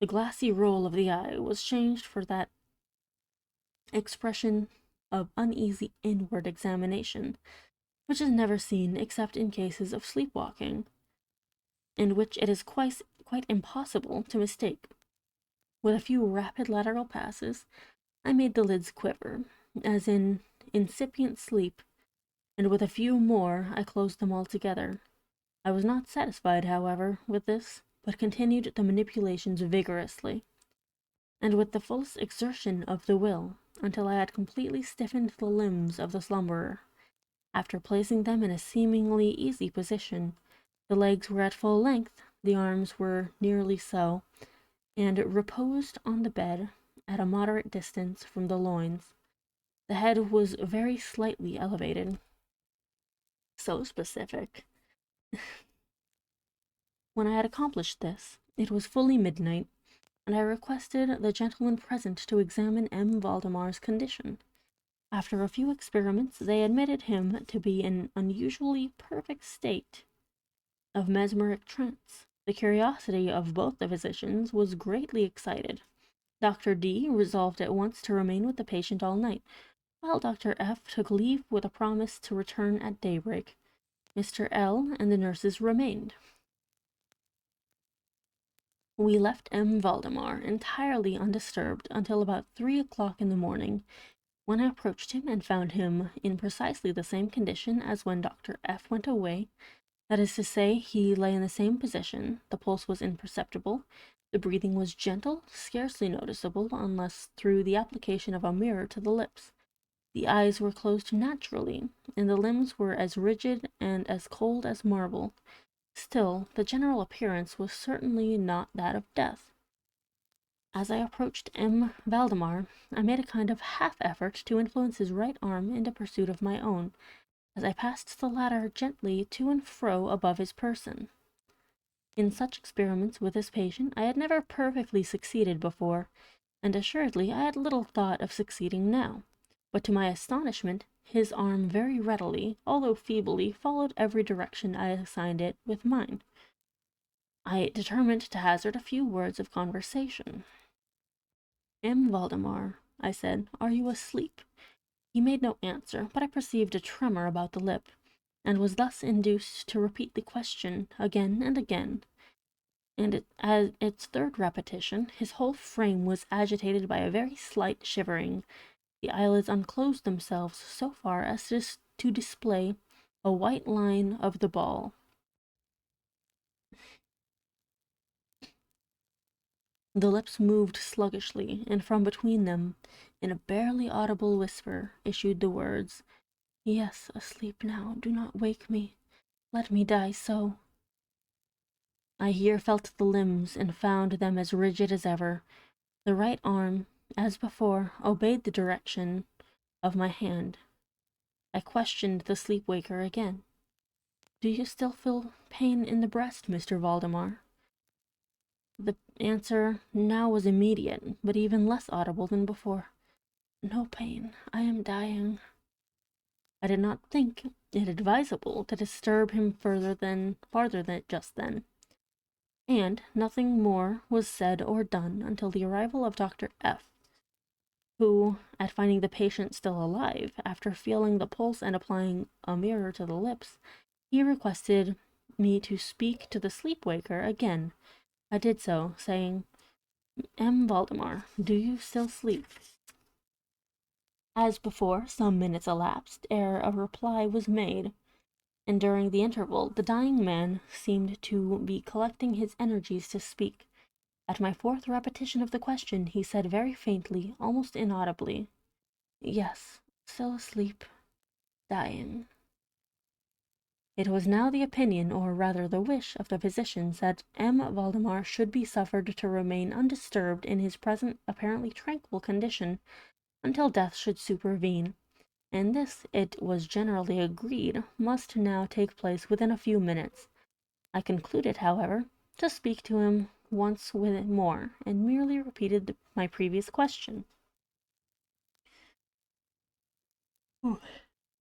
The glassy roll of the eye was changed for that expression of uneasy inward examination, which is never seen except in cases of sleepwalking, and which it is quite impossible to mistake. With a few rapid lateral passes, I made the lids quiver, as in incipient sleep, and with a few more I closed them altogether. I was not satisfied, however, with this, but continued the manipulations vigorously, and with the fullest exertion of the will, until I had completely stiffened the limbs of the slumberer. After placing them in a seemingly easy position, the legs were at full length, the arms were nearly so, and reposed on the bed at a moderate distance from the loins. The head was very slightly elevated. So specific. When I had accomplished this, it was fully midnight, and I requested the gentlemen present to examine M. Valdemar's condition. After a few experiments, they admitted him to be in an unusually perfect state of mesmeric trance. The curiosity of both the physicians was greatly excited. Dr. D resolved at once to remain with the patient all night, while Dr. F took leave with a promise to return at daybreak. Mr. L and the nurses remained. We left M. Valdemar entirely undisturbed until about 3 o'clock in the morning, when I approached him and found him in precisely the same condition as when Dr. F went away. That is to say, he lay in the same position, the pulse was imperceptible, the breathing was gentle, scarcely noticeable unless through the application of a mirror to the lips. The eyes were closed naturally, and the limbs were as rigid and as cold as marble. Still, the general appearance was certainly not that of death. As I approached M. Valdemar, I made a kind of half-effort to influence his right arm into pursuit of my own, as I passed the latter gently to and fro above his person. In such experiments with this patient I had never perfectly succeeded before, and assuredly I had little thought of succeeding now. But to my astonishment, his arm very readily, although feebly, followed every direction I assigned it with mine. I determined to hazard a few words of conversation. M. Valdemar, I said, are you asleep? He made no answer, but I perceived a tremor about the lip, and was thus induced to repeat the question again and again. And at its third repetition, his whole frame was agitated by a very slight shivering. The eyelids unclosed themselves so far as to display a white line of the ball. The lips moved sluggishly, and from between them, in a barely audible whisper, issued the words, "Yes, asleep now. Do not wake me. Let me die so." I here felt the limbs, and found them as rigid as ever. The right arm, as before, obeyed the direction of my hand. I questioned the sleep-waker again. "Do you still feel pain in the breast, Mr. Valdemar?" The answer now was immediate, but even less audible than before. "No pain. I am dying." I did not think it advisable to disturb him farther than just then, and nothing more was said or done until the arrival of Dr. F, who, at finding the patient still alive, after feeling the pulse and applying a mirror to the lips, he requested me to speak to the sleep-waker again. I did so, saying, "M. Valdemar, do you still sleep?" As before, some minutes elapsed ere a reply was made, and during the interval the dying man seemed to be collecting his energies to speak. At my fourth repetition of the question, he said very faintly, almost inaudibly, "Yes, still asleep, dying." It was now the opinion, or rather the wish, of the physicians that M. Valdemar should be suffered to remain undisturbed in his present apparently tranquil condition until death should supervene, and this, it was generally agreed, must now take place within a few minutes. I concluded, however, to speak to him once with more, and merely repeated my previous question.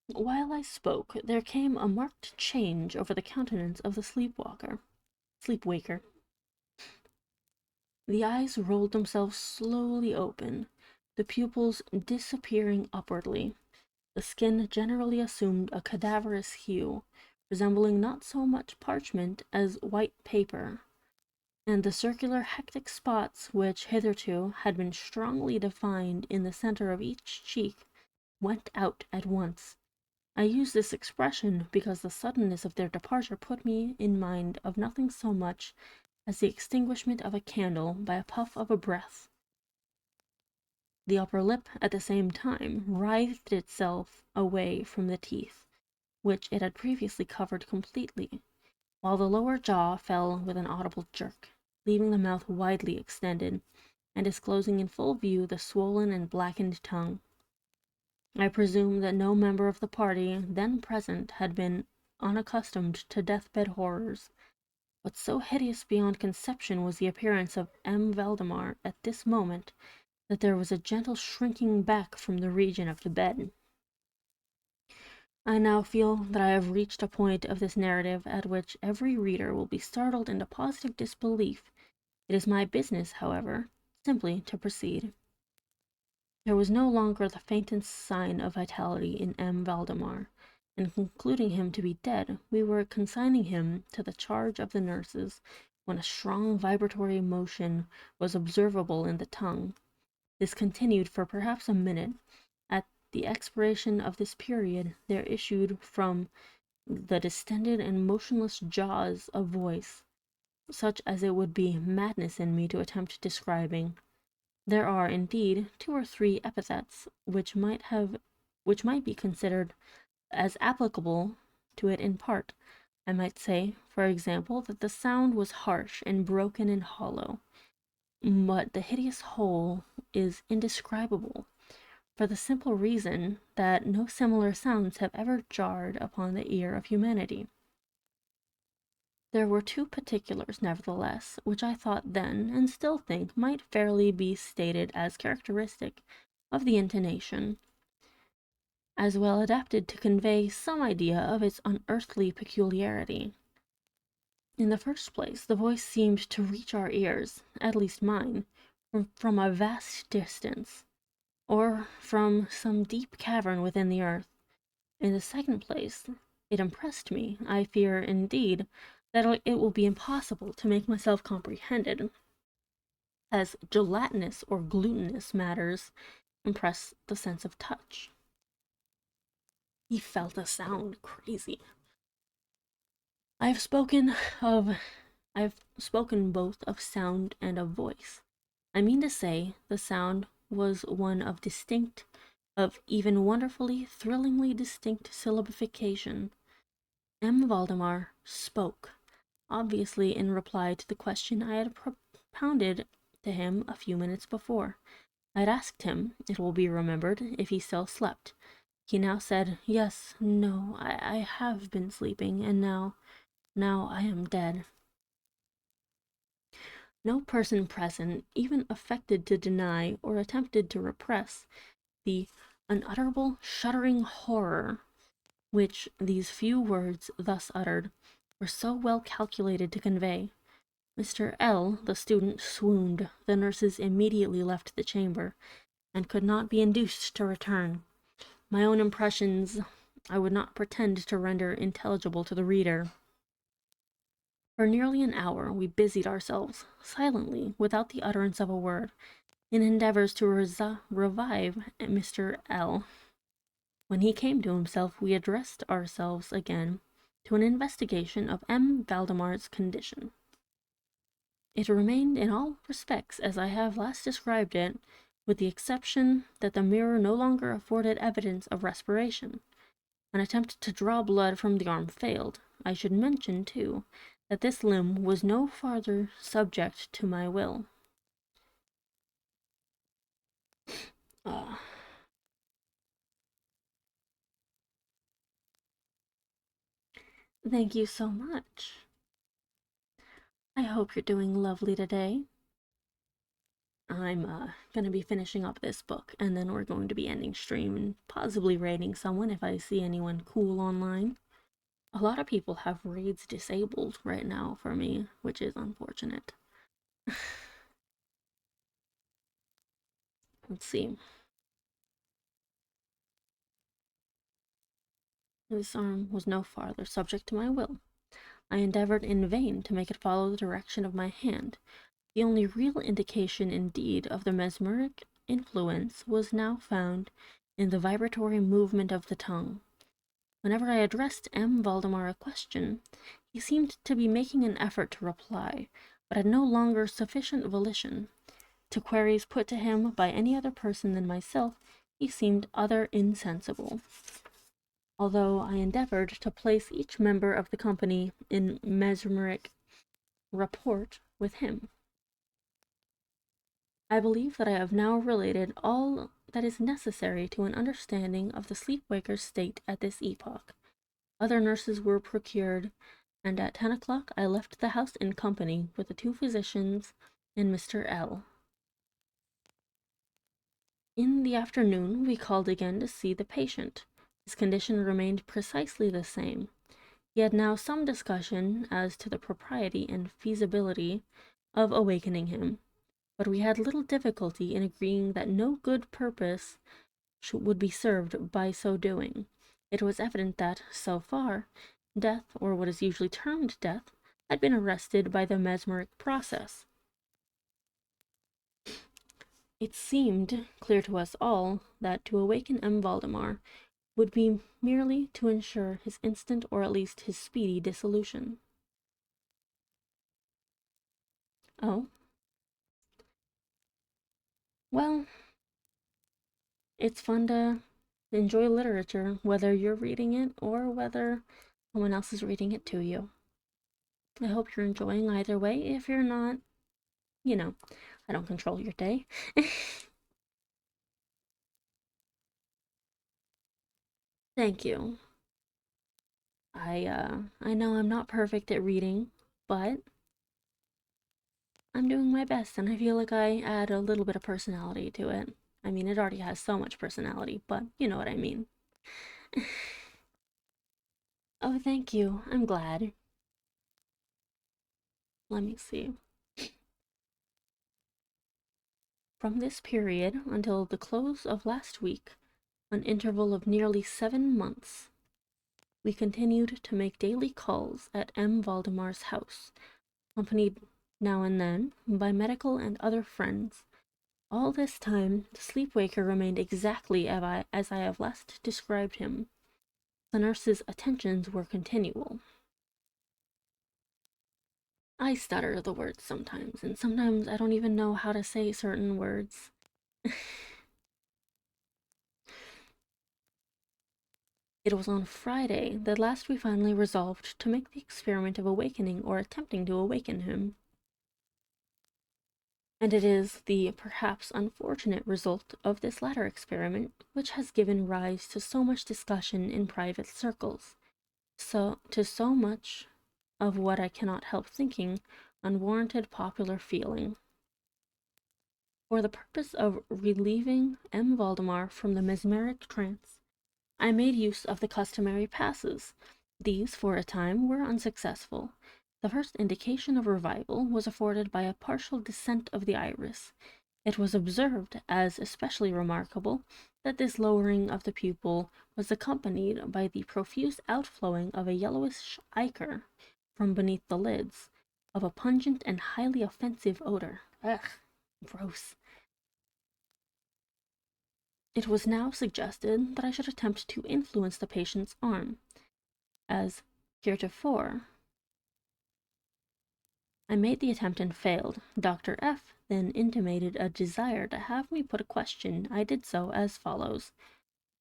While I spoke, there came a marked change over the countenance of the sleepwaker. The eyes rolled themselves slowly open, the pupils disappearing upwardly. The skin generally assumed a cadaverous hue, resembling not so much parchment as white paper, and the circular hectic spots which hitherto had been strongly defined in the centre of each cheek went out at once. I use this expression because the suddenness of their departure put me in mind of nothing so much as the extinguishment of a candle by a puff of a breath. The upper lip, at the same time, writhed itself away from the teeth, which it had previously covered completely, while the lower jaw fell with an audible jerk, leaving the mouth widely extended, and disclosing in full view the swollen and blackened tongue. I presume that no member of the party then present had been unaccustomed to deathbed horrors, but so hideous beyond conception was the appearance of M. Valdemar at this moment that there was a gentle shrinking back from the region of the bed. I now feel that I have reached a point of this narrative at which every reader will be startled into positive disbelief. It is my business, however, simply to proceed. There was no longer the faintest sign of vitality in M. Valdemar, and concluding him to be dead, we were consigning him to the charge of the nurses, when a strong vibratory motion was observable in the tongue. This continued for perhaps a minute. At the expiration of this period there issued from the distended and motionless jaws a voice, such as it would be madness in me to attempt describing. There are, indeed, 2 or 3 epithets which might be considered as applicable to it in part. I might say, for example, that the sound was harsh and broken and hollow, but the hideous whole is indescribable, for the simple reason that no similar sounds have ever jarred upon the ear of humanity. There were 2 particulars, nevertheless, which I thought then, and still think, might fairly be stated as characteristic of the intonation, as well adapted to convey some idea of its unearthly peculiarity. In the first place, the voice seemed to reach our ears, at least mine, from a vast distance, or from some deep cavern within the earth. In the second place, it impressed me, I fear, indeed, that it will be impossible to make myself comprehended, as gelatinous or glutinous matters impress the sense of touch. He felt a sound crazy. I've spoken both of sound and of voice. I mean to say, the sound was one of even wonderfully, thrillingly distinct syllabification. M. Valdemar spoke, obviously in reply to the question I had propounded to him a few minutes before. I had asked him, it will be remembered, if he still slept. He now said, "Yes, no, I have been sleeping, and now I am dead." No person present even affected to deny or attempted to repress the unutterable shuddering horror which these few words thus uttered were so well calculated to convey. Mr. L., the student, swooned. The nurses immediately left the chamber, and could not be induced to return. My own impressions I would not pretend to render intelligible to the reader. For nearly an hour we busied ourselves, silently, without the utterance of a word, in endeavors to revive Mr. L. When he came to himself, we addressed ourselves again to an investigation of M. Valdemar's condition. It remained in all respects as I have last described it, with the exception that the mirror no longer afforded evidence of respiration. An attempt to draw blood from the arm failed. I should mention, too, that this limb was no farther subject to my will. Thank you so much. I hope you're doing lovely today. I'm gonna be finishing up this book, and then we're going to be ending stream and possibly raiding someone if I see anyone cool online. A lot of people have raids disabled right now for me, which is unfortunate. Let's see. This arm was no farther subject to my will. I endeavored in vain to make it follow the direction of my hand. The only real indication, indeed, of the mesmeric influence was now found in the vibratory movement of the tongue. Whenever I addressed M. Valdemar a question, he seemed to be making an effort to reply, but had no longer sufficient volition. To queries put to him by any other person than myself, he seemed utter insensible. Although I endeavored to place each member of the company in mesmeric rapport with him. I believe that I have now related all that is necessary to an understanding of the sleepwaker's state at this epoch. Other nurses were procured, and at 10 o'clock I left the house in company with the 2 physicians and Mr. L. In the afternoon we called again to see the patient. His condition remained precisely the same. He had now some discussion as to the propriety and feasibility of awakening him, but we had little difficulty in agreeing that no good purpose would be served by so doing. It was evident that, so far, death, or what is usually termed death, had been arrested by the mesmeric process. It seemed clear to us all that to awaken M. Valdemar would be merely to ensure his instant or at least his speedy dissolution. Oh? Well, it's fun to enjoy literature, whether you're reading it or whether someone else is reading it to you. I hope you're enjoying either way. If you're not, I don't control your day. Thank you. I know I'm not perfect at reading, but I'm doing my best, and I feel like I add a little bit of personality to it. I mean, it already has so much personality, but you know what I mean. Oh, thank you. I'm glad. Let me see. From this period until the close of last week, an interval of nearly 7 months, we continued to make daily calls at M. Valdemar's house, accompanied now and then by medical and other friends. All this time, the sleepwaker remained exactly as I have last described him. The nurse's attentions were continual. I stutter the words sometimes, and sometimes I don't even know how to say certain words. It was on Friday that last we finally resolved to make the experiment of awakening or attempting to awaken him. And it is the perhaps unfortunate result of this latter experiment which has given rise to so much discussion in private circles, so much of what I cannot help thinking unwarranted popular feeling. For the purpose of relieving M. Valdemar from the mesmeric trance, I made use of the customary passes. These, for a time, were unsuccessful. The first indication of revival was afforded by a partial descent of the iris. It was observed as especially remarkable that this lowering of the pupil was accompanied by the profuse outflowing of a yellowish ichor from beneath the lids, of a pungent and highly offensive odor. Ugh, gross. It was now suggested that I should attempt to influence the patient's arm. As heretofore, I made the attempt and failed. Dr. F. then intimated a desire to have me put a question. I did so as follows.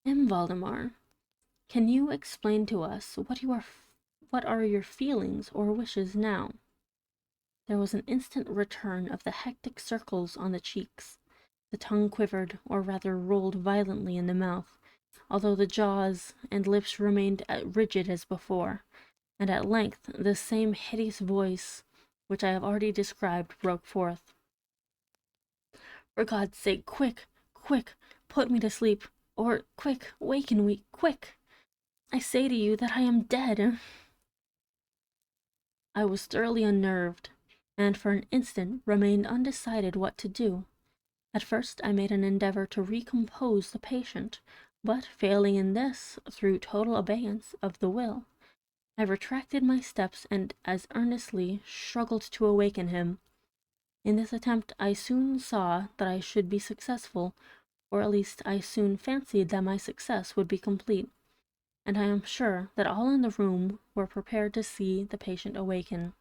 M. Valdemar, can you explain to us what are your feelings or wishes now? There was an instant return of the hectic circles on the cheeks. The tongue quivered, or rather rolled violently in the mouth, although the jaws and lips remained rigid as before, and at length the same hideous voice which I have already described broke forth. For God's sake, quick, quick, put me to sleep, or quick, waken me, quick. I say to you that I am dead. I was thoroughly unnerved, and for an instant remained undecided what to do. At first I made an endeavor to recompose the patient, but failing in this, through total abeyance of the will, I retracted my steps and as earnestly struggled to awaken him. In this attempt I soon saw that I should be successful, or at least I soon fancied that my success would be complete, and I am sure that all in the room were prepared to see the patient awaken.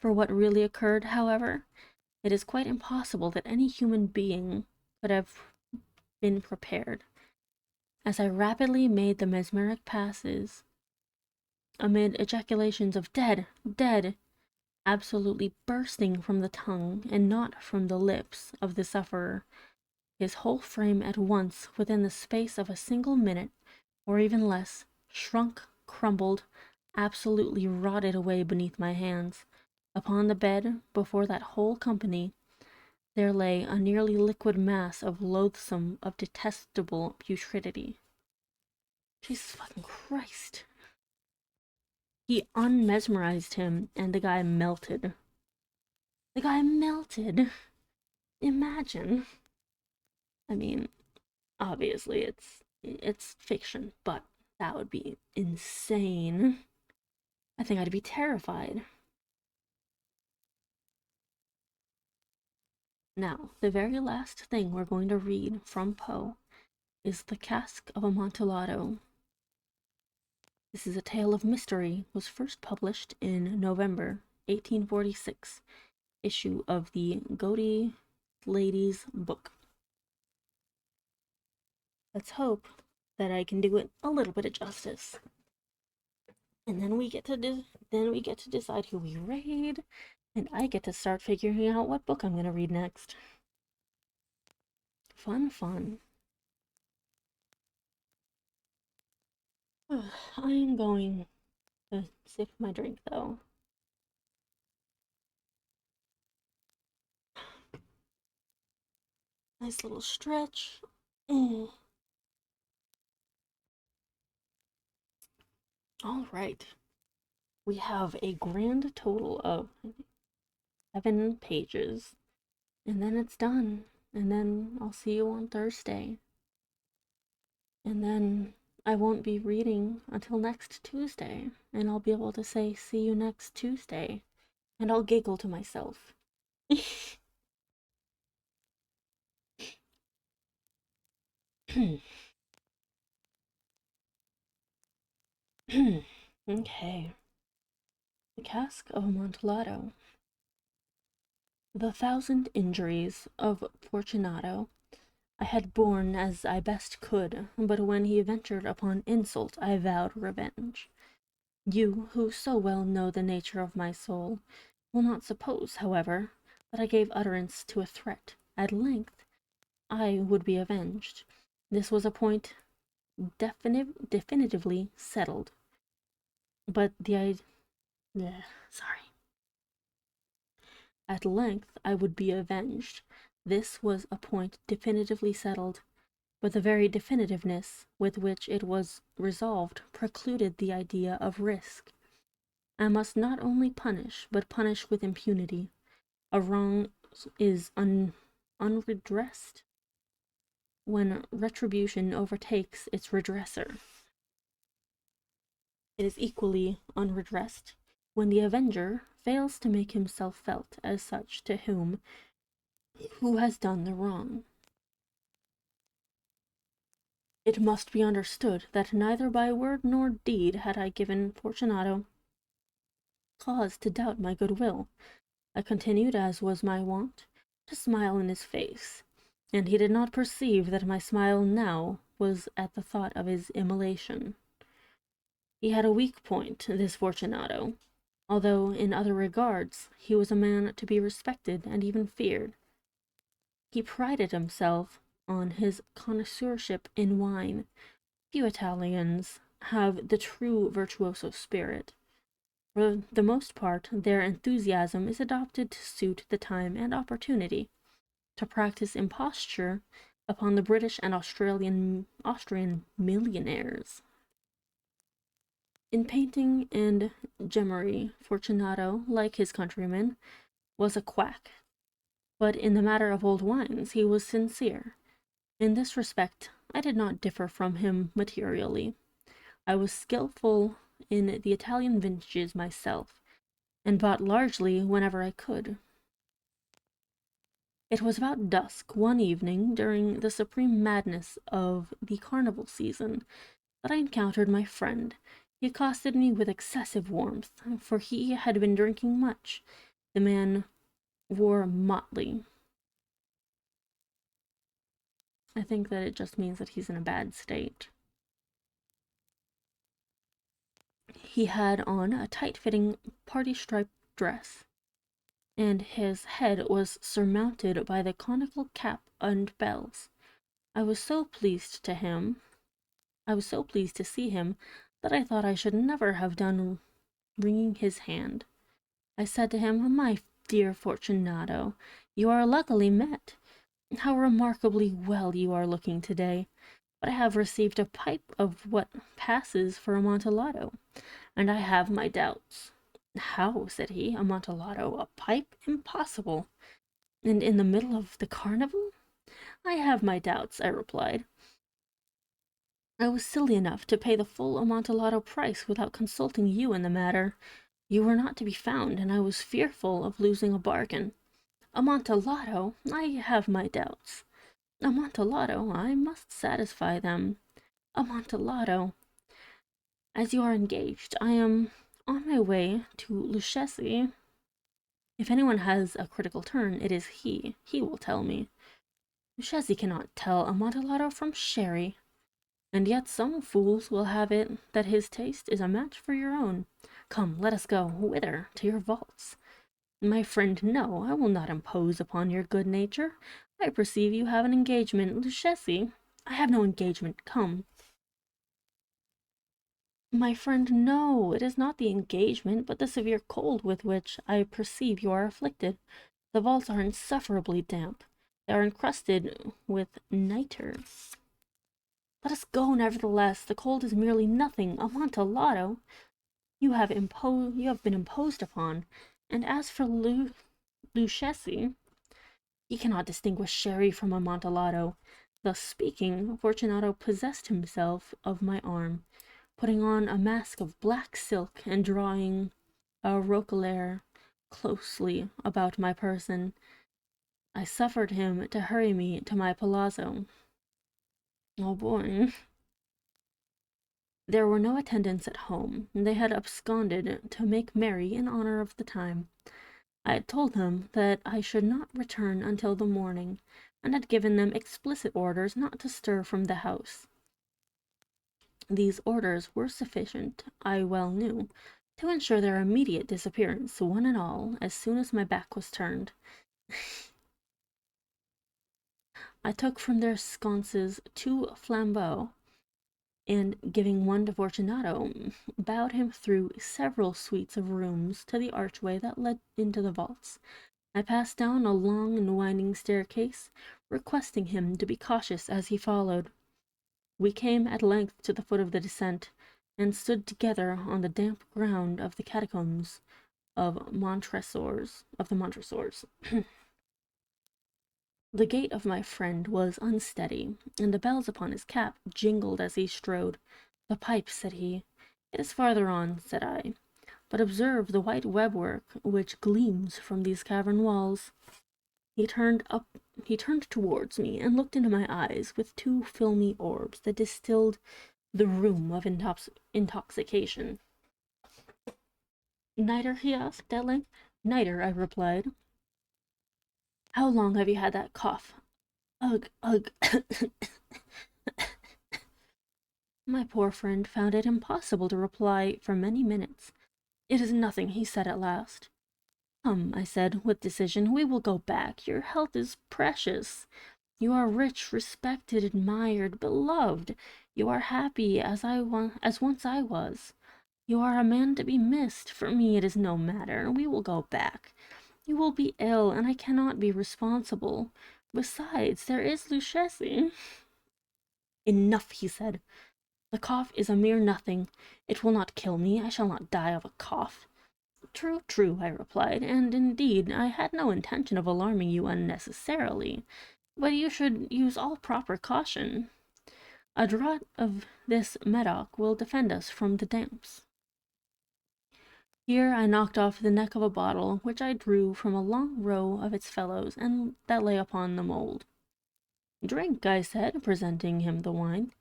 For what really occurred, however, it is quite impossible that any human being could have been prepared. As I rapidly made the mesmeric passes, amid ejaculations of "dead, dead," absolutely bursting from the tongue and not from the lips of the sufferer, his whole frame at once, within the space of a single minute, or even less, shrunk, crumbled, absolutely rotted away beneath my hands. Upon the bed, before that whole company, there lay a nearly liquid mass of loathsome, of detestable putridity. Jesus fucking Christ. He unmesmerized him, and the guy melted. The guy melted. Imagine. I mean, obviously it's fiction, but that would be insane. I think I'd be terrified. Now, the very last thing we're going to read from Poe is The Cask of Amontillado. This is a tale of mystery, was first published in November 1846, issue of the Godey Ladies Book. Let's hope that I can do it a little bit of justice. And then we get to decide who we raid, and I get to start figuring out what book I'm going to read next. Fun, fun. I am going to sip my drink, though. Nice little stretch. All right. We have a grand total of 7 pages. And then it's done. And then I'll see you on Thursday. And then I won't be reading until next Tuesday. And I'll be able to say, see you next Tuesday. And I'll giggle to myself. Okay. The Cask of Amontillado. The 1,000 injuries of Fortunato I had borne as I best could, but when he ventured upon insult I vowed revenge. You, who so well know the nature of my soul, will not suppose, however, that I gave utterance to a threat. At length I would be avenged. This was a point definitively settled. But sorry. At length I would be avenged. This was a point definitively settled, but the very definitiveness with which it was resolved precluded the idea of risk. I must not only punish, but punish with impunity. A wrong is unredressed when retribution overtakes its redresser. It is equally unredressed when the avenger fails to make himself felt as such to who has done the wrong. It must be understood that neither by word nor deed had I given Fortunato cause to doubt my goodwill. I continued, as was my wont, to smile in his face, and he did not perceive that my smile now was at the thought of his immolation. He had a weak point, this Fortunato, although in other regards he was a man to be respected and even feared. He prided himself on his connoisseurship in wine. Few Italians have the true virtuoso spirit. For the most part, their enthusiasm is adopted to suit the time and opportunity. to practice imposture upon the British and Austrian millionaires. In painting and gemmary, Fortunato, like his countrymen, was a quack, but in the matter of old wines he was sincere. In this respect I did not differ from him materially. I was skilful in the Italian vintages myself, and bought largely whenever I could. It was about dusk one evening during the supreme madness of the carnival season that I encountered my friend. He accosted me with excessive warmth, for he had been drinking much. The man wore motley. I think that it just means that he's in a bad state. He had on a tight-fitting party-striped dress, and his head was surmounted by the conical cap and bells. I was so pleased to see him that I thought I should never have done wringing his hand. I said to him, "My dear Fortunato, you are luckily met. How remarkably well you are looking today. But I have received a pipe of what passes for Amontillado, and I have my doubts." "How?" said he. "Amontillado? A pipe? Impossible! And in the middle of the carnival?" "I have my doubts," I replied. "I was silly enough to pay the full Amontillado price without consulting you in the matter. You were not to be found, and I was fearful of losing a bargain. Amontillado? I have my doubts. Amontillado? I must satisfy them. Amontillado? As you are engaged, I am on my way to Luchesi. If anyone has a critical turn, it is he. He will tell me. Luchesi cannot tell Amontillado from sherry. And yet some fools will have it that his taste is a match for your own. Come, let us go. Whither? To your vaults." "My friend, no, I will not impose upon your good nature. I perceive you have an engagement. Luchesi." "I have no engagement. Come." "My friend, no, it is not the engagement, but the severe cold with which I perceive you are afflicted. The vaults are insufferably damp. They are encrusted with nitre." "Let us go, nevertheless. The cold is merely nothing. Amontillado! You have been imposed upon. And as for Luchesi, he cannot distinguish sherry from Amontillado." Thus speaking, Fortunato possessed himself of my arm, putting on a mask of black silk and drawing a roquelaire closely about my person. I suffered him to hurry me to my palazzo. Oh boy. There were no attendants at home. They had absconded to make merry in honor of the time. I had told them that I should not return until the morning, and had given them explicit orders not to stir from the house. These orders were sufficient, I well knew, to ensure their immediate disappearance, one and all, as soon as my back was turned. I took from their sconces 2 flambeaux, and giving one to Fortunato, bowed him through several suites of rooms to the archway that led into the vaults. I passed down a long and winding staircase, requesting him to be cautious as he followed. We came at length to the foot of the descent, and stood together on the damp ground of the catacombs of the Montresors. The gait of my friend was unsteady, and the bells upon his cap jingled as he strode. "The pipe," said he. "It is farther on," said I. "But observe the white webwork which gleams from these cavern walls." He turned towards me and looked into my eyes with 2 filmy orbs that distilled the rheum of intoxication. "Nitre?" he asked at length. "Nitre," I replied. "How long have you had that cough?" "Ugh, ugh." My poor friend found it impossible to reply for many minutes. "It is nothing," he said at last. "Come," I said with decision, "we will go back. Your health is precious. You are rich, respected, admired, beloved. You are happy as once I was. You are a man to be missed. For me it is no matter. We will go back. You will be ill, and I cannot be responsible. Besides, there is Luchesi. Enough, he said. The cough is a mere nothing. It will not kill me. I shall not die of a cough. True, true, I replied, and indeed I had no intention of alarming you unnecessarily, but you should use all proper caution. A draught of this Medoc will defend us from the damps. Here I knocked off the neck of a bottle, which I drew from a long row of its fellows, and that lay upon the mould. Drink, I said, presenting him the wine.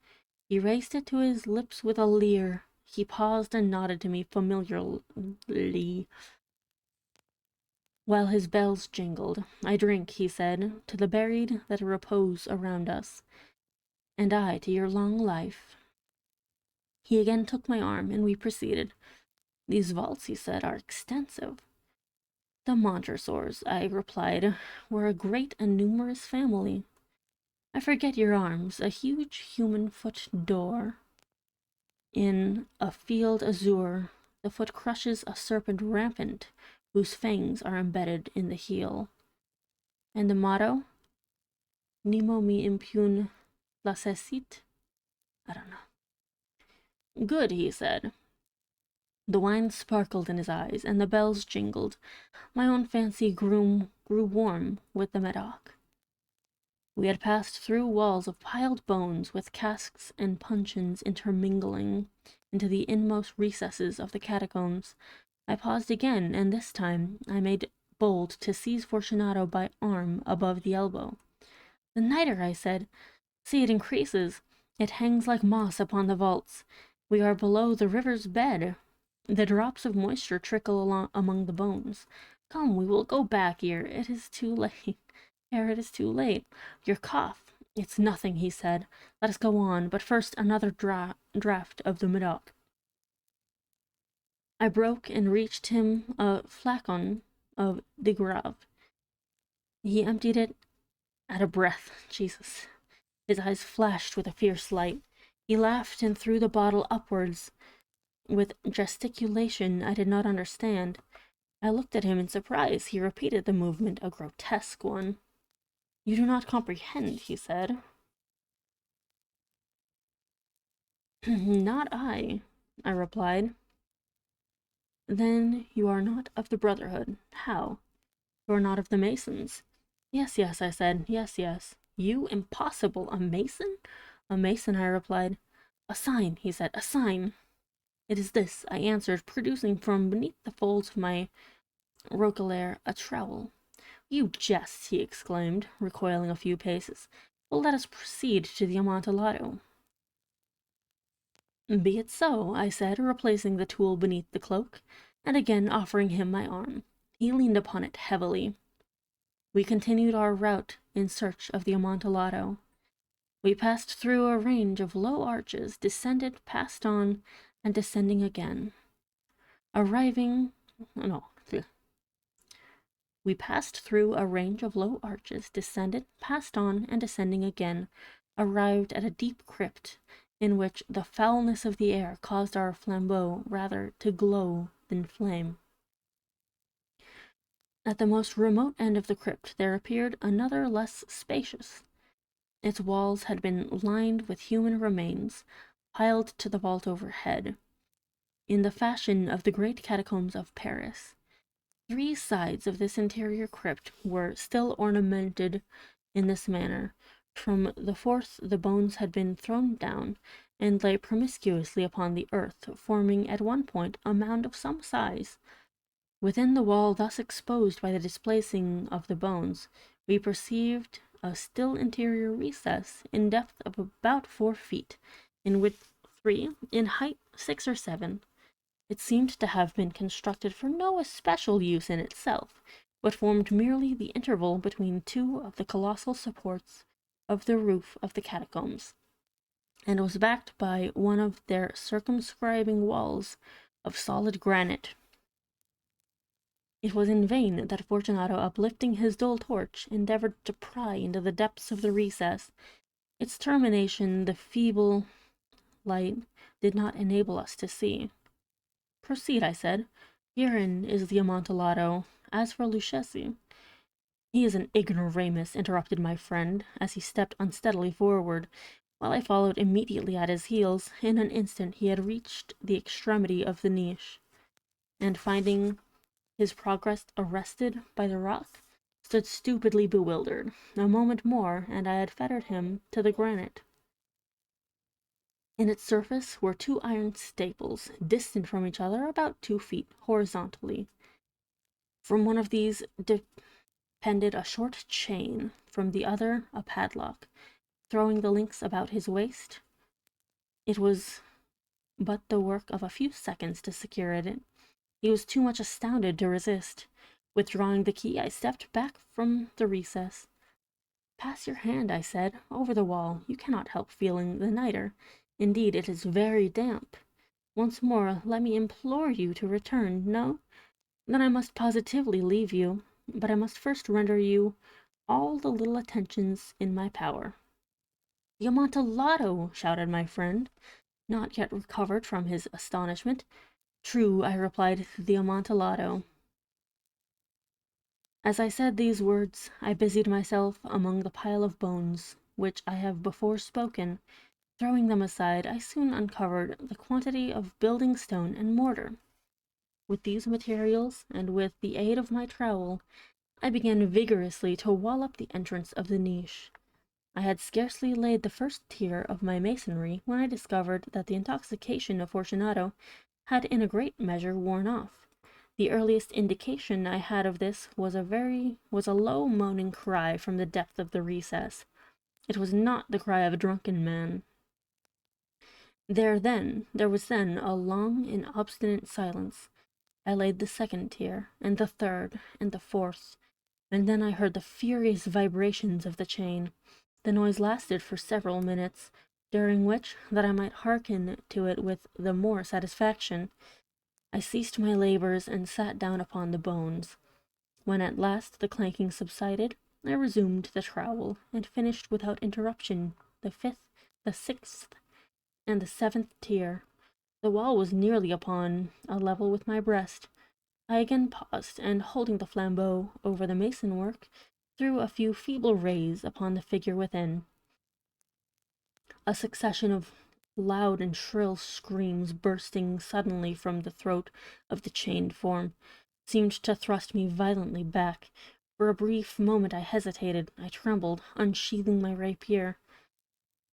He raised it to his lips with a leer. He paused and nodded to me familiarly, while his bells jingled. I drink, he said, to the buried that repose around us, and I to your long life. He again took my arm, and we proceeded. These vaults, he said, are extensive. The Montresors, I replied, were a great and numerous family. I forget your arms, a huge human foot d'or. In a field azure, the foot crushes a serpent rampant, whose fangs are embedded in the heel. And the motto? Nemo me impune lacessit? I don't know. Good, he said. The wine sparkled in his eyes, and the bells jingled. My own fancy grew warm with the Medoc. We had passed through walls of piled bones, with casks and puncheons intermingling, into the inmost recesses of the catacombs. I paused again, and this time I made bold to seize Fortunato by arm above the elbow. The nitre, I said. See, it increases. It hangs like moss upon the vaults. We are below the river's bed. The drops of moisture trickle along among the bones. Come, we will go back ere it is too late. Your cough. It's nothing, he said. Let us go on, but first another draught of the Medoc. I broke and reached him a flacon of de Grave. He emptied it at a breath. Jesus. His eyes flashed with a fierce light. He laughed and threw the bottle upwards with gesticulation I did not understand. I looked at him in surprise. He repeated the movement, a grotesque one. You do not comprehend, he said. Not I replied. Then you are not of the Brotherhood. How? You are not of the Masons. Yes, yes, I said. Yes, yes. You? Impossible. A Mason? A Mason, I replied. A sign, he said. A sign. It is this, I answered, producing from beneath the folds of my roquelaire a trowel. You jest, he exclaimed, recoiling a few paces. Well, let us proceed to the Amontillado. Be it so, I said, replacing the tool beneath the cloak, and again offering him my arm. He leaned upon it heavily. We continued our route in search of the Amontillado. We passed through a range of low arches, descended, passed on, and descending again. We passed through a range of low arches, descended, passed on, and descending again, arrived at a deep crypt, in which the foulness of the air caused our flambeau rather to glow than flame. At the most remote end of the crypt there appeared another less spacious. Its walls had been lined with human remains, piled to the vault overhead, in the fashion of the great catacombs of Paris. 3 sides of this interior crypt were still ornamented in this manner. From the 4th the bones had been thrown down, and lay promiscuously upon the earth, forming at one point a mound of some size. Within the wall thus exposed by the displacing of the bones, we perceived a still interior recess, in depth of about 4 feet, in width 3, in height 6 or 7. It seemed to have been constructed for no especial use in itself, but formed merely the interval between 2 of the colossal supports of the roof of the catacombs, and was backed by one of their circumscribing walls of solid granite. It was in vain that Fortunato, uplifting his dull torch, endeavored to pry into the depths of the recess. Its termination the feeble light did not enable us to see. Proceed, I said. Herein is the Amontillado. As for Luchesi, He is an ignoramus, interrupted my friend, as he stepped unsteadily forward, while I followed immediately at his heels. In an instant he had reached the extremity of the niche, and finding his progress arrested by the rock, stood stupidly bewildered. A moment more, and I had fettered him to the granite. In its surface were two iron staples, distant from each other about 2 feet horizontally. From one of these depended a short chain, from the other a padlock. Throwing the links about his waist, it was but the work of a few seconds to secure it. He was too much astounded to resist. Withdrawing the key, I stepped back from the recess. "Pass your hand," I said, "over the wall. You cannot help feeling the nitre. Indeed, it is very damp. Once more, let me implore you to return. No? Then I must positively leave you. But I must first render you all the little attentions in my power." "The Amontillado!" shouted my friend, not yet recovered from his astonishment. "True," I replied, "the Amontillado." As I said these words, I busied myself among the pile of bones, which I have before spoken. Throwing them aside, I soon uncovered the quantity of building stone and mortar. With these materials, and with the aid of my trowel, I began vigorously to wall up the entrance of the niche. I had scarcely laid the first tier of my masonry when I discovered that the intoxication of Fortunato had in a great measure worn off. The earliest indication I had of this was a low moaning cry from the depth of the recess. It was not the cry of a drunken man. There was then a long and obstinate silence. I laid the second tier, and the third, and the fourth, and then I heard the furious vibrations of the chain. The noise lasted for several minutes, during which, that I might hearken to it with the more satisfaction, I ceased my labors and sat down upon the bones. When at last the clanking subsided, I resumed the trowel, and finished without interruption the 5th, the 6th, and the 7th tier. The wall was nearly upon a level with my breast. I again paused, and holding the flambeau over the mason work, threw a few feeble rays upon the figure within. A succession of loud and shrill screams bursting suddenly from the throat of the chained form seemed to thrust me violently back. For a brief moment I hesitated. I trembled, unsheathing my rapier.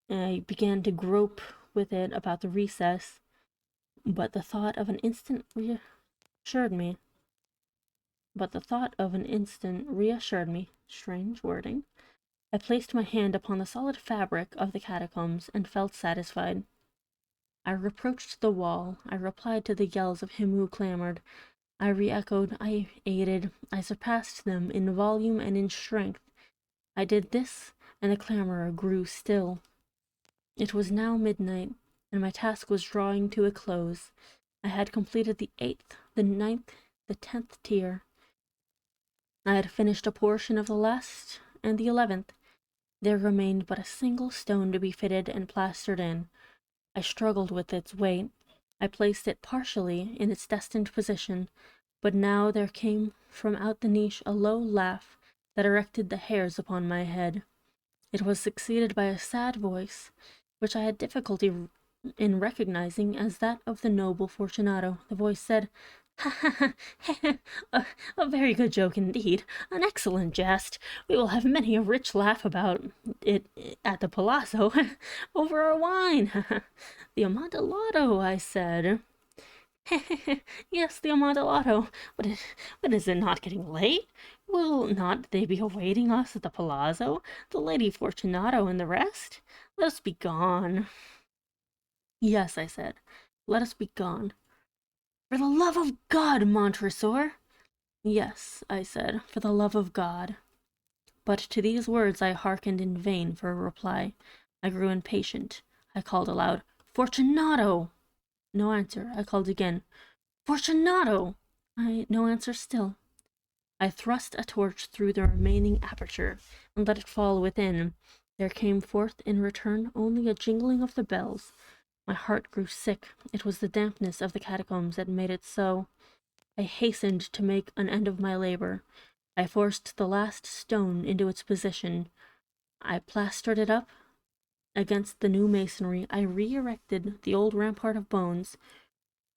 I began to grope with it about the recess, but the thought of an instant reassured me. Strange wording. I placed my hand upon the solid fabric of the catacombs and felt satisfied. I reproached the wall. I replied to the yells of him who clamored. I re-echoed. I aided. I surpassed them in volume and in strength. I did this, and the clamorer grew still. It was now midnight, and my task was drawing to a close. I had completed the 8th, the 9th, the 10th tier. I had finished a portion of the last and the 11th. There remained but a single stone to be fitted and plastered in. I struggled with its weight. I placed it partially in its destined position, but now there came from out the niche a low laugh that erected the hairs upon my head. It was succeeded by a sad voice, which I had difficulty in recognizing as that of the noble Fortunato. The voice said, "Ha ha ha! A very good joke indeed, an excellent jest. We will have many a rich laugh about it at the palazzo over our wine. The Amontillado," I said. "Yes, the Amontillado. But is it not getting late? Will not they be awaiting us at the palazzo, the Lady Fortunato and the rest? Let us be gone." "Yes," I said, "let us be gone." "For the love of God, Montresor!" "Yes," I said, "for the love of God." But to these words I hearkened in vain for a reply. I grew impatient. I called aloud, "Fortunato!" No answer. I called again, "Fortunato!" No answer still. I thrust a torch through the remaining aperture, and let it fall within. There came forth in return only a jingling of the bells. My heart grew sick. It was the dampness of the catacombs that made it so. I hastened to make an end of my labor. I forced the last stone into its position. I plastered it up against the new masonry. I re-erected the old rampart of bones.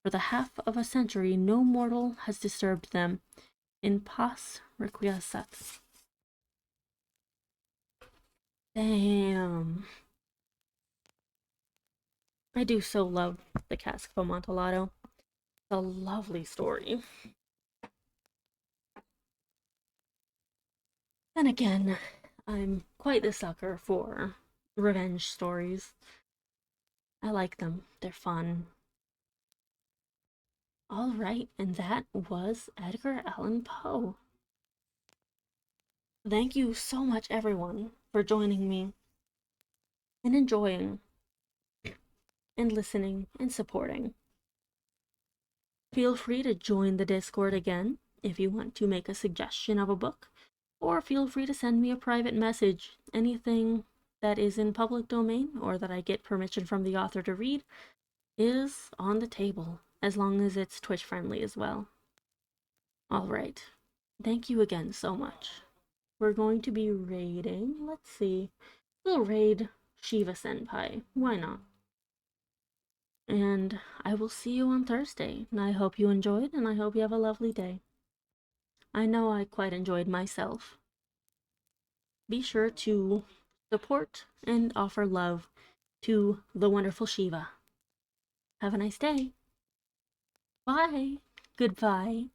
For the half of a century, no mortal has disturbed them. In paz requiescat. Damn. I do so love the Cask of Amontillado. It's a lovely story. Then again, I'm quite the sucker for revenge stories. I like them. They're fun. All right, and that was Edgar Allan Poe. Thank you so much, everyone, for joining me and enjoying and listening and supporting. Feel free to join the Discord again if you want to make a suggestion of a book, or feel free to send me a private message. Anything that is in public domain or that I get permission from the author to read is on the table, as long as it's Twitch friendly as well. Alright, thank you again so much. We're going to be raiding, let's see, we'll raid Shiva Senpai, why not? And I will see you on Thursday, and I hope you enjoyed, and I hope you have a lovely day. I know I quite enjoyed myself. Be sure to support and offer love to the wonderful Shiva. Have a nice day. Bye. Goodbye.